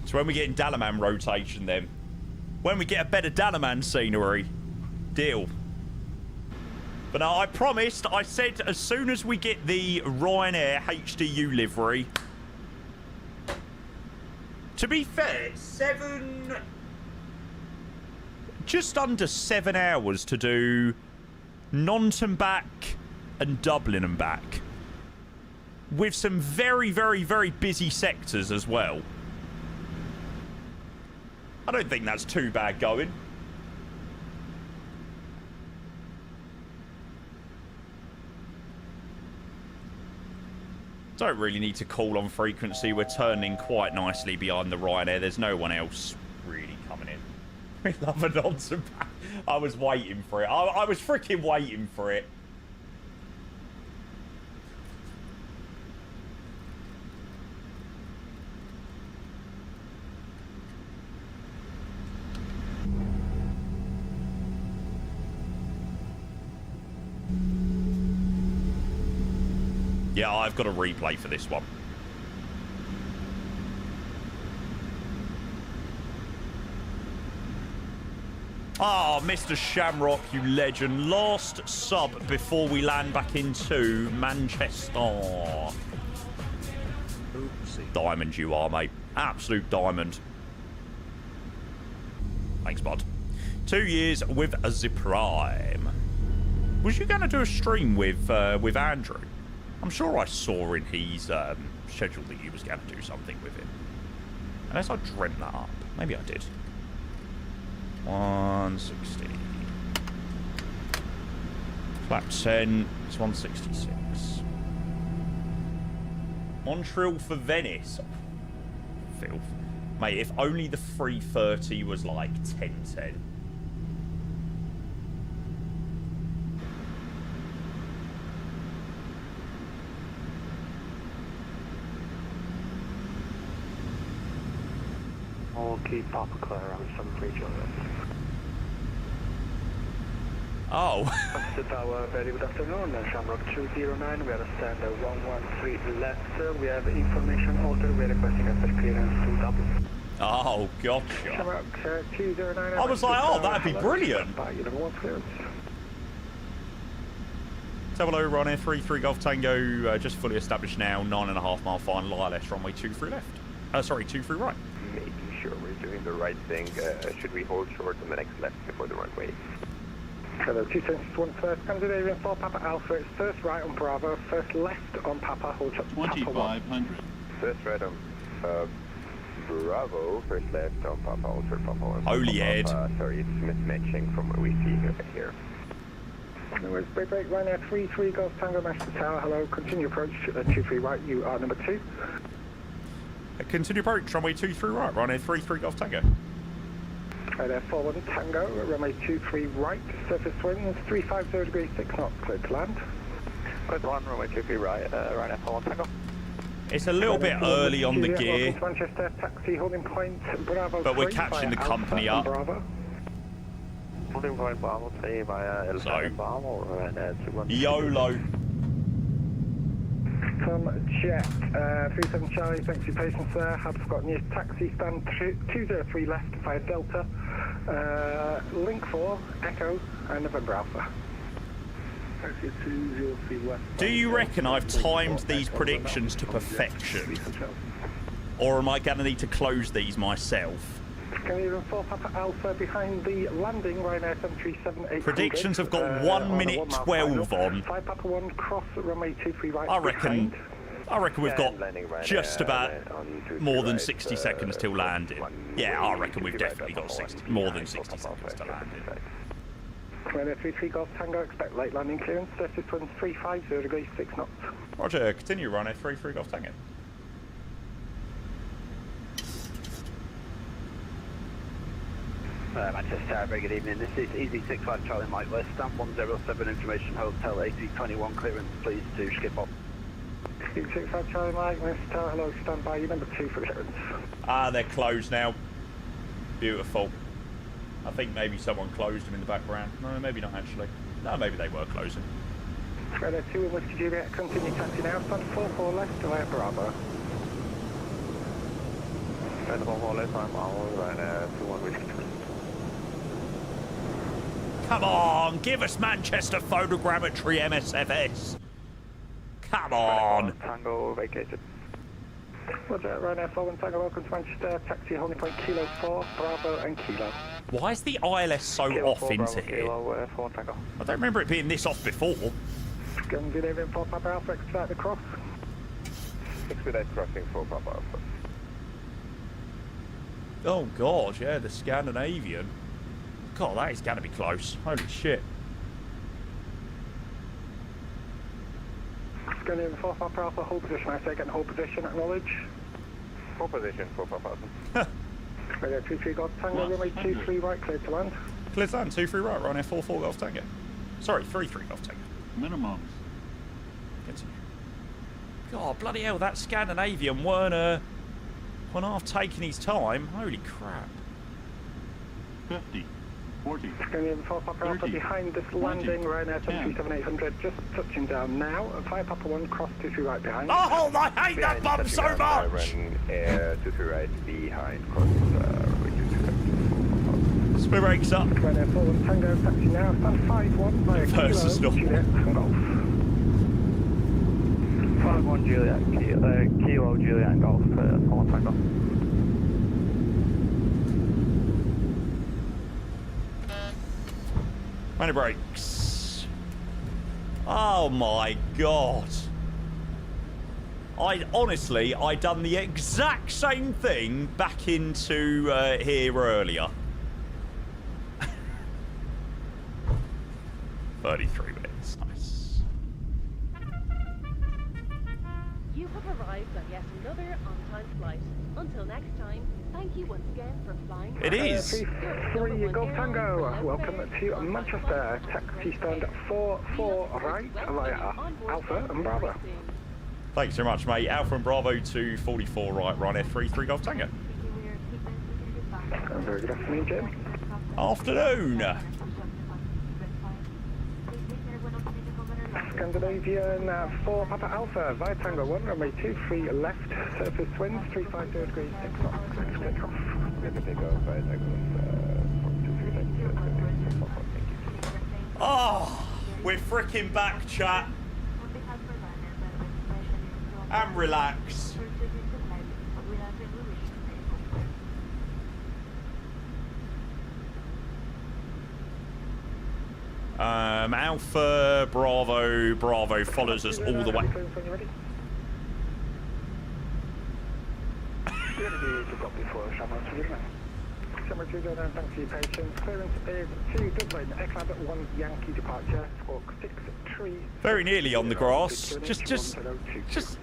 So when we get in Dalaman rotation then. When we get a better Dalaman scenery. Deal. But no, I promised, I said as soon as we get the Ryanair HDU livery. To be fair, just under 7 hours to do Naunton back and Dublin and back. With some very, very, very busy sectors as well. I don't think that's too bad going. Don't really need to call on frequency. We're turning quite nicely behind the Ryanair. There's no one else really coming in. We love a nonsense. I was waiting for it. I was freaking waiting for it. Yeah, I've got a replay for this one. Ah, Mr. Shamrock, you legend. Last sub before we land back into Manchester. Oopsie. Diamond you are, mate. Absolute diamond. Thanks, bud. 2 years with a Ziprime. Was you going to do a stream with Andrew? I'm sure I saw in his schedule that you was going to do something with him. Unless I dreamt that up. Maybe I did. 160. Flap 10. It's 166. Montreal for Venice. Filth. Mate, if only the 330 was like 1010. I'll keep Papa Claire on 73 Juliet. Oh. That's Tower, very good afternoon. Shamrock 209, we are standard 113 left. We have information order, we are requesting after clearance to double. Oh, gotcha. Shamrock 209. I was like, oh, that'd be brilliant. Hello, Ryanair 33 Golf Tango, just fully established now, 9.5 mile final, ILS runway 23 left. Sorry, 23 right. Making sure we're doing the right thing. Should we hold short on the next left before the runway? Hello, 271 first, Scandinavian 4 Papa Alpha, it's first right on Bravo, first left on Papa, hold shot 2500. First right on Bravo, first left on Papa, hold short Papa 1. Holy Ed. Sorry, it's mismatching from what we see here. Anyways, break, Ryanair 33 Golf Tango, Master Tower, hello, continue approach, 23 right, you are number 2. Continue approach, runway 23 right, Ryanair 33 Golf Tango. Ryanair 41 Tango, runway 23 right, surface winds, 350 degrees, 6 knots, clear to land. Clear one, runway 23 right, Ryanair 41 Tango. It's a little bit early on the gear, Manchester, taxi, holding point, Bravo but we're 3 catching the via company Alpha up. Bravo. Holding point Bravo 3 via L7 Bravo, Ryanair 21. YOLO. Tom Jet, 37 Charlie, thanks for your patience there. Have got near taxi stand 203 left via Delta, link 4, Echo, and November Alpha. Taxi 203 west. Do you reckon I've timed these predictions to perfection? Or am I going to need to close these myself? Canadian 4 Papa Alpha behind the landing, Ryanair 737-800. Predictions have got 1 minute 12 on. 5 Papa 1 cross, runway 23 right. I reckon we've got just about more than 60 seconds till landing. Yeah, I reckon we've definitely got more than 60 seconds to landing. Ryanair 33 Golf Tango, expect late landing clearance, surface winds 350 degrees, 6 knots. Roger, continue Ryanair 33 Golf Tango. Manchester, very good evening. This is EZ65 Charlie Mike West, stamp 107 information, hotel AC21 clearance, please to skip off. EZ65 Charlie Mike West, hello, stand by, you number 2 for clearance. Ah, they're closed now. Beautiful. I think maybe someone closed them in the background. No, maybe not actually. No, maybe they were closing. Ryanair 2 and Whiskey Juliet, continue taxi now, stand 44 left via Bravo. Stand 44 left, I'm Ryanair 21 Whiskey. Come on, give us Manchester photogrammetry MSFS. Come on. Tango vacated. Roger, Ryanair 41 Tango, welcome to Manchester. Taxi holding point Kilo 4, Bravo and Kilo. Why is the ILS so Kilo off 4, into Bravo, here? Kilo 4 Tango. I don't remember it being this off before. Scandinavian 4 Papa Alpha, expect the cross. Expedite crossing 4 Papa Alpha. Oh god, yeah, the Scandinavian. God, that is going to be close. Holy shit. Scandinavian 4 Papa Alpha, hold position. I say get in hold position, acknowledge. Hold position 4 Papa Alpha. Radio 23 Golf Tango, runway 23 right, clear to land. Clear to land, 23 right, Ryanair 44 Golf Tango. Sorry, 33 Golf Tango. Minimums. Continue. God, bloody hell, that Scandinavian weren't half taking his time. Holy crap. 50. 40. Scandinavian 4 Papa Alpha behind this landing, Ryanair 737-800, just touching down now. 5 Papa 1 cross 23 right behind. Oh, I hate that bump so much! Run air 23 right behind cross runway 23 right. Spin brakes up. Ryanair 41 Tango, taxi now, stand 5-1 via Versus Kilo, Juliet and Golf. 51 Juliet, Kilo Juliet Golf, Solid Tango. Manual brakes. Oh my god. I done the exact same thing back into here earlier. 33 minutes. Nice. You have arrived on yet another on-time flight. Until next time, thank you once again for flying. It is. 3 Golf Tango, welcome to Manchester. Taxi stand 44 right via Alpha and Bravo. Thanks very much, mate. Alpha and Bravo to 44 right, Ryanair 3 Golf Tango. Very good afternoon, Jim. Afternoon. Scandinavian 4 Papa Alpha via Tango 1, runway 23 left, surface winds 350 degrees 6 knots. Next take off. With the big O via Tango 23 left, Oh, we're freaking back, chat. And relax. Alpha, Bravo follows us all the way. Summer 209, thanks for your patience. Clearance is 2 Dublin, aircraft at 1 Yankee departure, squawk 63. Very nearly on the grass. Just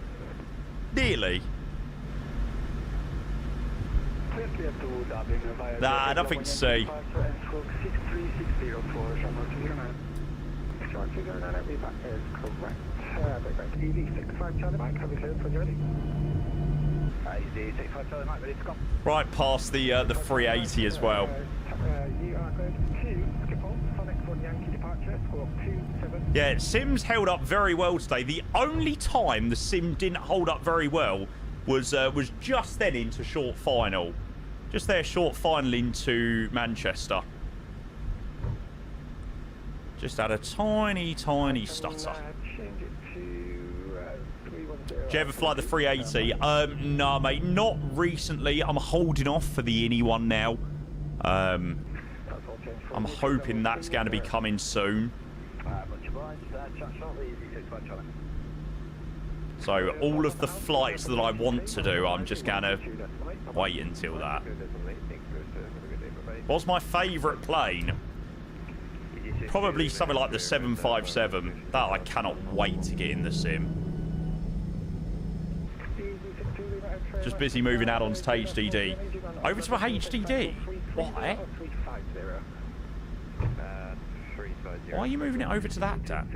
nearly. Nah, nothing to see. Right past the 380 as well. Yeah, Sim's held up very well today. The only time the Sim didn't hold up very well was just then into short final. Just their short final into Manchester. Just had a tiny stutter. Do you ever fly the 380? No, mate, not recently. I'm holding off for the INI one now. I'm hoping that's going to be coming soon. So all of the flights that I want to do, I'm just going to wait until that. What's my favourite plane? Probably something like the 757. That I cannot wait to get in the sim. Just busy moving add-ons to HDD. Over to a HDD? Why? Why are you moving it over to that, Dan?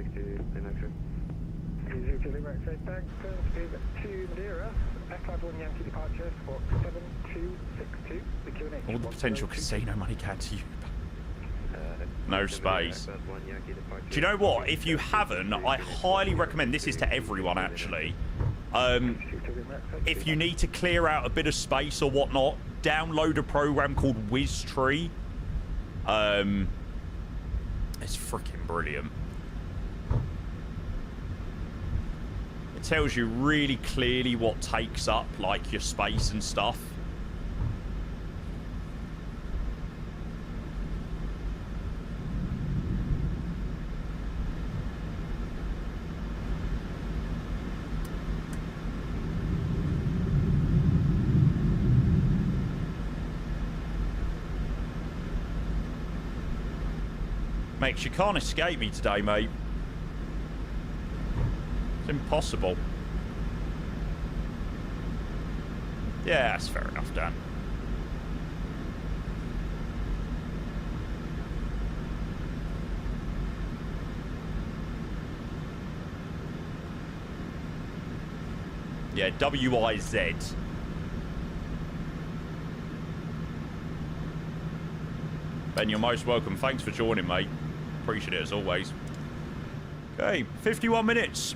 All the potential casino money going to you. No space. Do you know what? If you haven't, I highly recommend, this is to everyone actually, if you need to clear out a bit of space or whatnot, download a program called Whiztree. It's freaking brilliant. It tells you really clearly what takes up like your space and stuff. Mate, you can't escape me today, mate. It's impossible. Yeah, that's fair enough, Dan. Yeah, W-I-Z. Ben, you're most welcome. Thanks for joining, mate. Appreciate it as always. Okay, 51 minutes.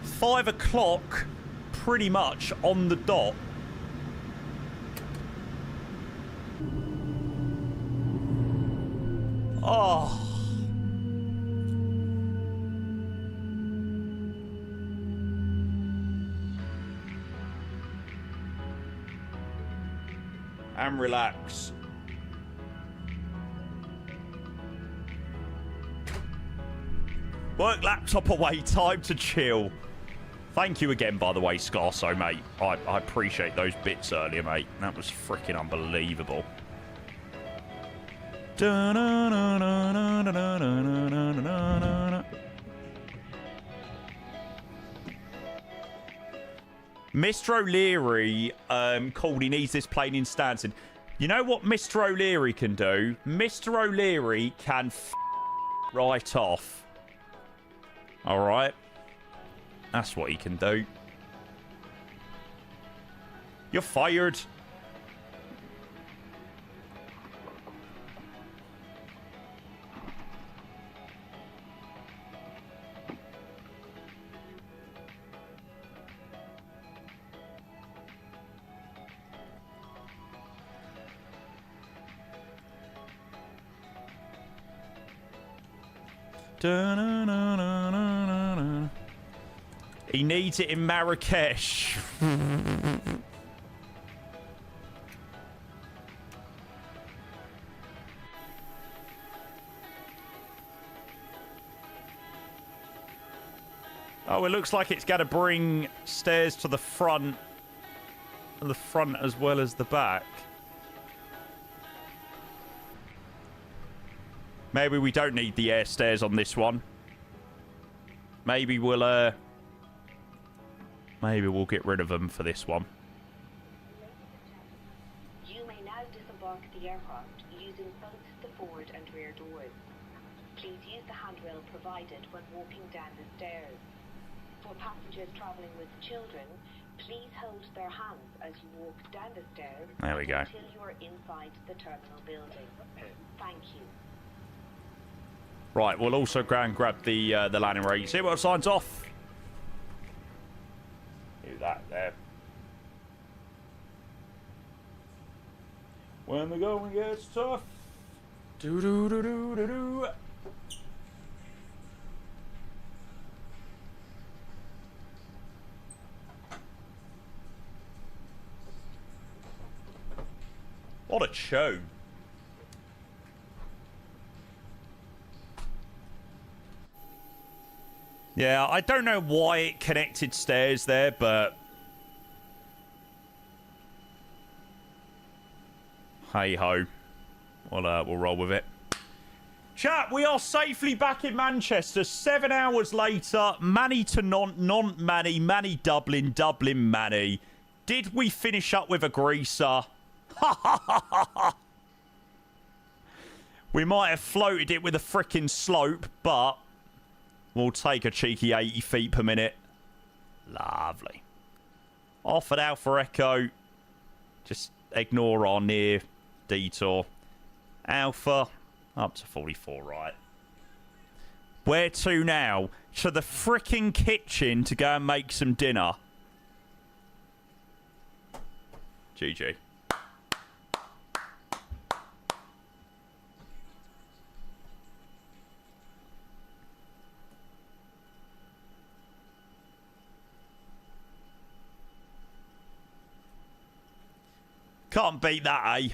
5 o'clock, pretty much on the dot. Oh. And relax. Work laptop away, time to chill. Thank you again, by the way, Scarso, mate. I appreciate those bits earlier, mate. That was freaking unbelievable. Mr. O'Leary called he needs this plane in Stanton. You know what Mr. O'Leary can do? Mr. O'Leary can right off. Alright. That's what he can do. You're fired. He needs it in Marrakesh. Oh, it looks like it's going to bring stairs to the front. The front as well as the back. Maybe we don't need the air stairs on this one. Maybe we'll get rid of them for this one. You may now disembark the aircraft using both the forward and rear doors. Please use the handrail provided when walking down the stairs. For passengers travelling with children, please hold their hands as you walk down the stairs there we go. until you are inside the terminal building. Thank you. Right, we'll also go and grab the landing rate. See what signs off. Do that there. When the going gets tough. Do do do do do do. What a show. Yeah, I don't know why it connected stairs there, but hey ho, we'll roll with it. Chat, we are safely back in Manchester. 7 hours later, Manny to non-Manny, Manny Dublin, Dublin Manny. Did we finish up with a greaser? We might have floated it with a frickin' slope, but we'll take a cheeky 80 feet per minute. Lovely. Off at Alpha Echo. Just ignore our near detour. Alpha, up to 44, right. Where to now? To the frickin' kitchen to go and make some dinner. GG. Can't beat that, eh?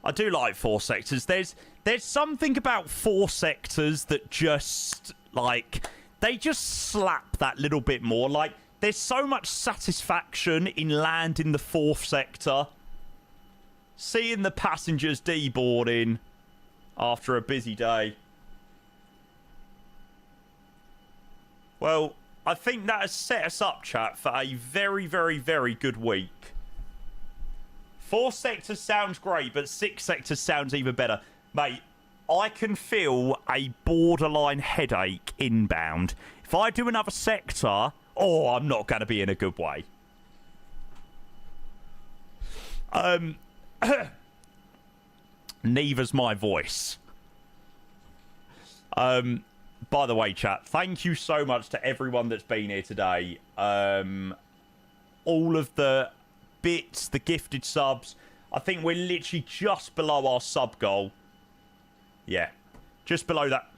I do like 4 sectors. There's something about 4 sectors that just, like, they just slap that little bit more. Like, there's so much satisfaction in landing the 4th sector. Seeing the passengers deboarding after a busy day. Well, I think that has set us up, chat, for a very, very, very good week. 4 sectors sounds great, but 6 sectors sounds even better. Mate, I can feel a borderline headache inbound. If I do another sector, oh, I'm not going to be in a good way. Neither's my voice. By the way, chat, thank you so much to everyone that's been here today. All of the bits, the gifted subs. I think we're literally just below our sub goal. Yeah, just below that.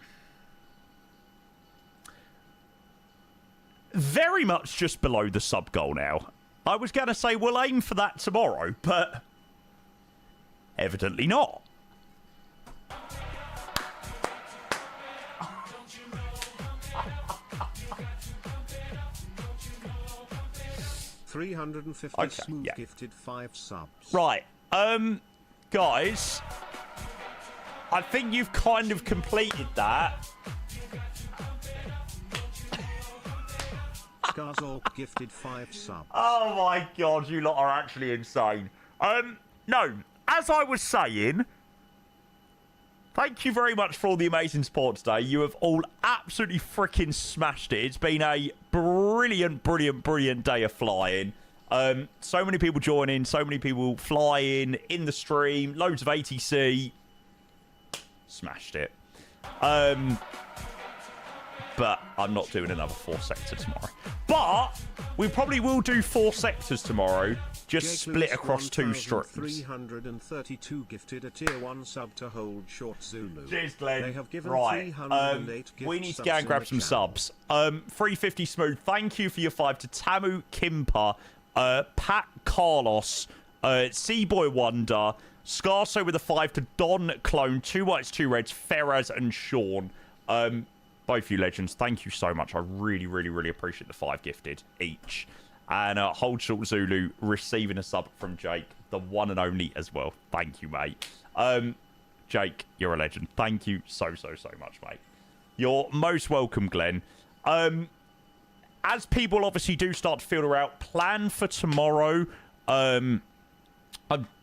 very much just below the sub goal now. I was going to say we'll aim for that tomorrow, but evidently not. $350 Okay, smooth yeah. gifted 5 subs. Right, guys, I think you've kind of completed that. Skarzork gifted 5 subs. Oh my god, you lot are actually insane. No, as I was saying, thank you very much for all the amazing support today. You have all absolutely freaking smashed it. It's been a brilliant, brilliant, brilliant day of flying. So many people joining, so many people flying in the stream, loads of ATC. Smashed it. But I'm not doing another 4 sector tomorrow. But we probably will do 4 sectors tomorrow. Just split across 2 streams. 332 gifted a tier 1 sub to hold short Zulu. Cheers, Glenn. They have given Right. 308 gift We need to subs go and in grab the some channel. subs. 350 Smooth, thank you for your 5 to Tamu Kimpa, Pat Carlos, Seaboy Wonder, Scarso with a 5 to Don Clone, 2 whites, 2 reds, Ferraz and Sean. Both you legends, thank you so much. I really, really, really appreciate the 5 gifted each. And Hold Short Zulu receiving a sub from Jake, the one and only as well. Thank you, mate. Jake, you're a legend. Thank you so, so, so much, mate. You're most welcome, Glenn. As people obviously do start to filter out, plan for tomorrow. I'm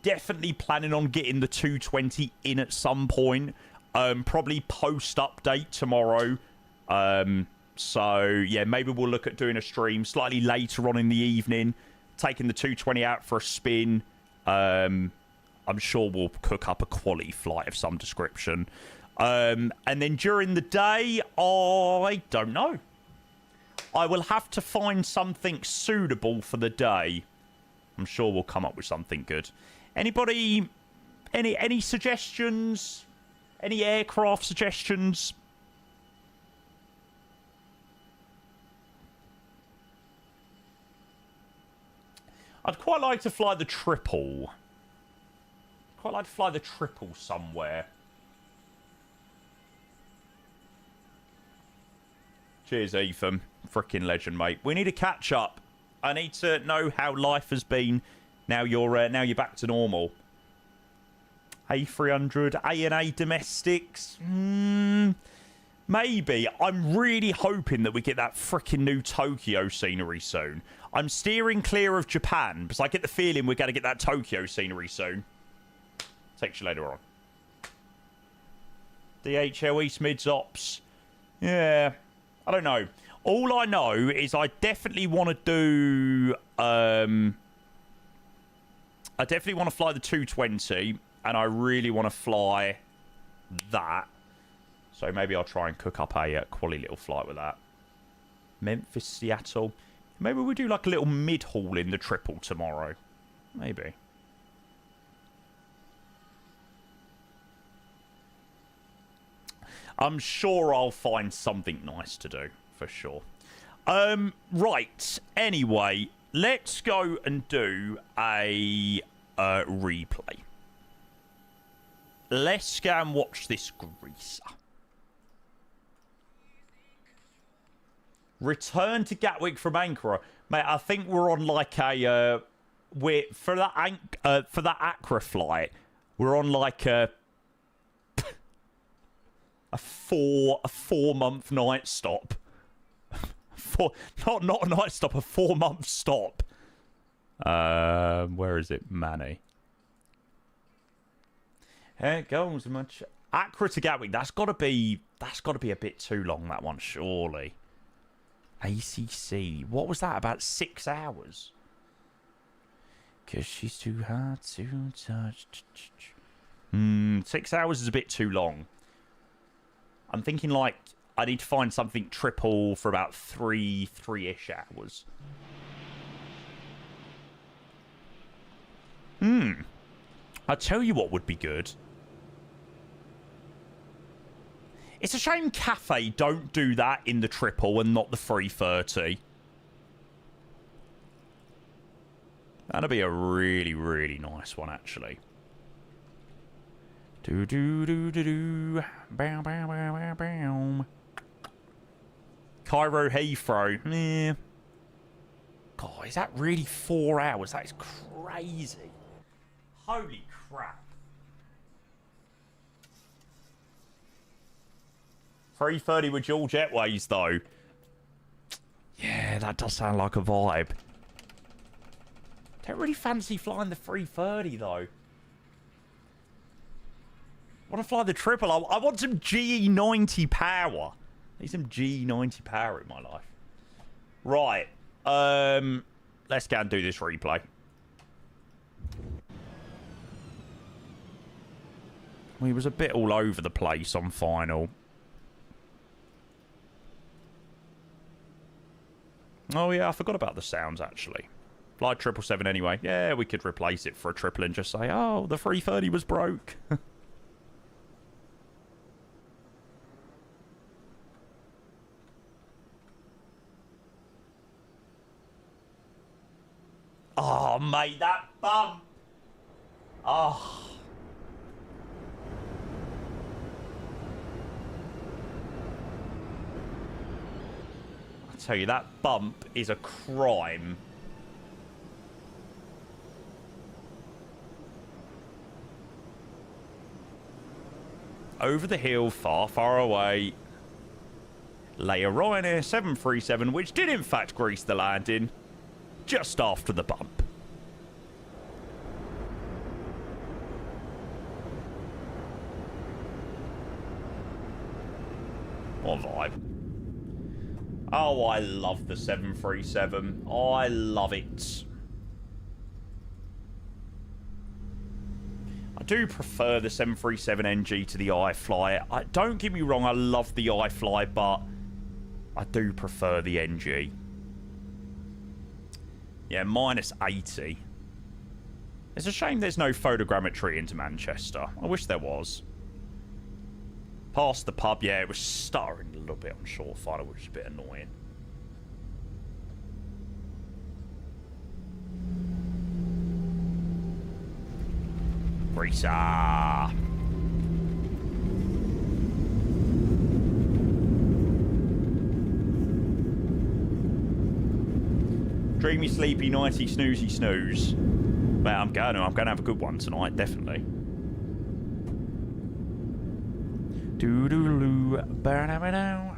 definitely planning on getting the 220 in at some point. Probably post-update tomorrow. So, yeah, maybe we'll look at doing a stream slightly later on in the evening, taking the 220 out for a spin. I'm sure we'll cook up a quality flight of some description. And then during the day, I don't know. I will have to find something suitable for the day. I'm sure we'll come up with something good. Anybody, any suggestions? Any aircraft suggestions? I'd quite like to fly the triple. Quite like to fly the triple somewhere. Cheers, Ethan. Frickin' legend, mate. We need to catch up. I need to know how life has been. Now you're back to normal. A300, ANA domestics. Maybe. I'm really hoping that we get that frickin' new Tokyo scenery soon. I'm steering clear of Japan because I get the feeling we're going to get that Tokyo scenery soon. Text you later on. DHL East Mids Ops. Yeah, I don't know. All I know is I definitely want to do... I definitely want to fly the 220, and I really want to fly that. So maybe I'll try and cook up a quality little flight with that. Memphis, Seattle. Maybe we do like a little mid-haul in the triple tomorrow. Maybe. I'm sure I'll find something nice to do, for sure. Right. Anyway, let's go and do a replay. Let's go and watch this greaser. Return to Gatwick from Ankara. Mate, I think we're on like a... for that Accra flight, we're on like a 4-month night stop. Not a night stop, a 4-month stop. Where is it? Manny. Here it goes. Much Accra to Gatwick. That's got to be a bit too long. That one, surely. ACC. What was that? About 6 hours. 'Cause she's too hard to touch. 6 hours is a bit too long. I'm thinking like I need to find something triple for about three-ish hours. I'll tell you what would be good. It's a shame Cathay don't do that in the triple and not the 330. That'll be a really, really nice one, actually. Do do do do do. Bam bam bam bam bam. Cairo Heathrow. Meh. God, is that really 4 hours? That is crazy. Holy crap. 3:30 with dual jetways, though. Yeah, that does sound like a vibe. Don't really fancy flying the 3:30, though. I want to fly the triple. I want some GE90 power. I need some GE90 power in my life. Right. Let's go and do this replay. We was a bit all over the place on final. Oh yeah, I forgot about the sounds actually. Flight 777 anyway. Yeah, we could replace it for a triple and just say, oh, the 330 was broke. Oh, mate, that bump. Oh. I tell you, that bump is a crime. Over the hill, far, far away, lay a Ryanair 737, which did in fact grease the landing just after the bump. What a vibe. Oh, I love the 737. Oh, I love it. I do prefer the 737NG to the iFly. Don't get me wrong, I love the iFly, but I do prefer the NG. Yeah, minus 80. It's a shame there's no photogrammetry into Manchester. I wish there was. Past the pub, yeah, it was stuttering a little bit on short final, which is a bit annoying. Greaser. Dreamy, sleepy, nighty, snoozy, snooze. Mate, I'm going to have a good one tonight, definitely. Doo-doo-doo, ba-da-ba-dow.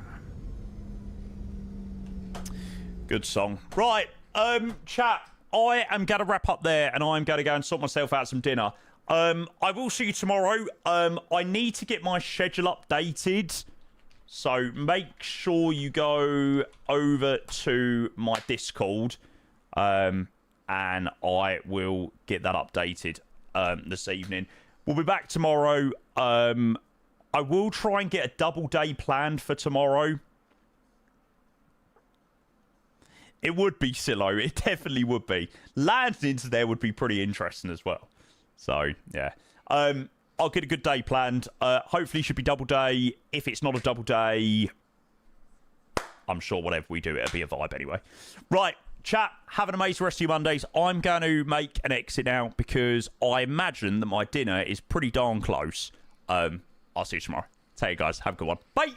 Good song. Right, chat, I am going to wrap up there, and I'm going to go and sort myself out some dinner. I will see you tomorrow. I need to get my schedule updated, so make sure you go over to my Discord, and I will get that updated this evening. We'll be back tomorrow. I will try and get a double day planned for tomorrow. It would be, Silo. It definitely would be. Landing into there would be pretty interesting as well. So, yeah. I'll get a good day planned. Hopefully it should be double day. If it's not a double day, I'm sure whatever we do, it'll be a vibe anyway. Right, chat, have an amazing rest of your Mondays. I'm going to make an exit now because I imagine that my dinner is pretty darn close. I'll see you tomorrow. Take care, guys. Have a good one. Bye.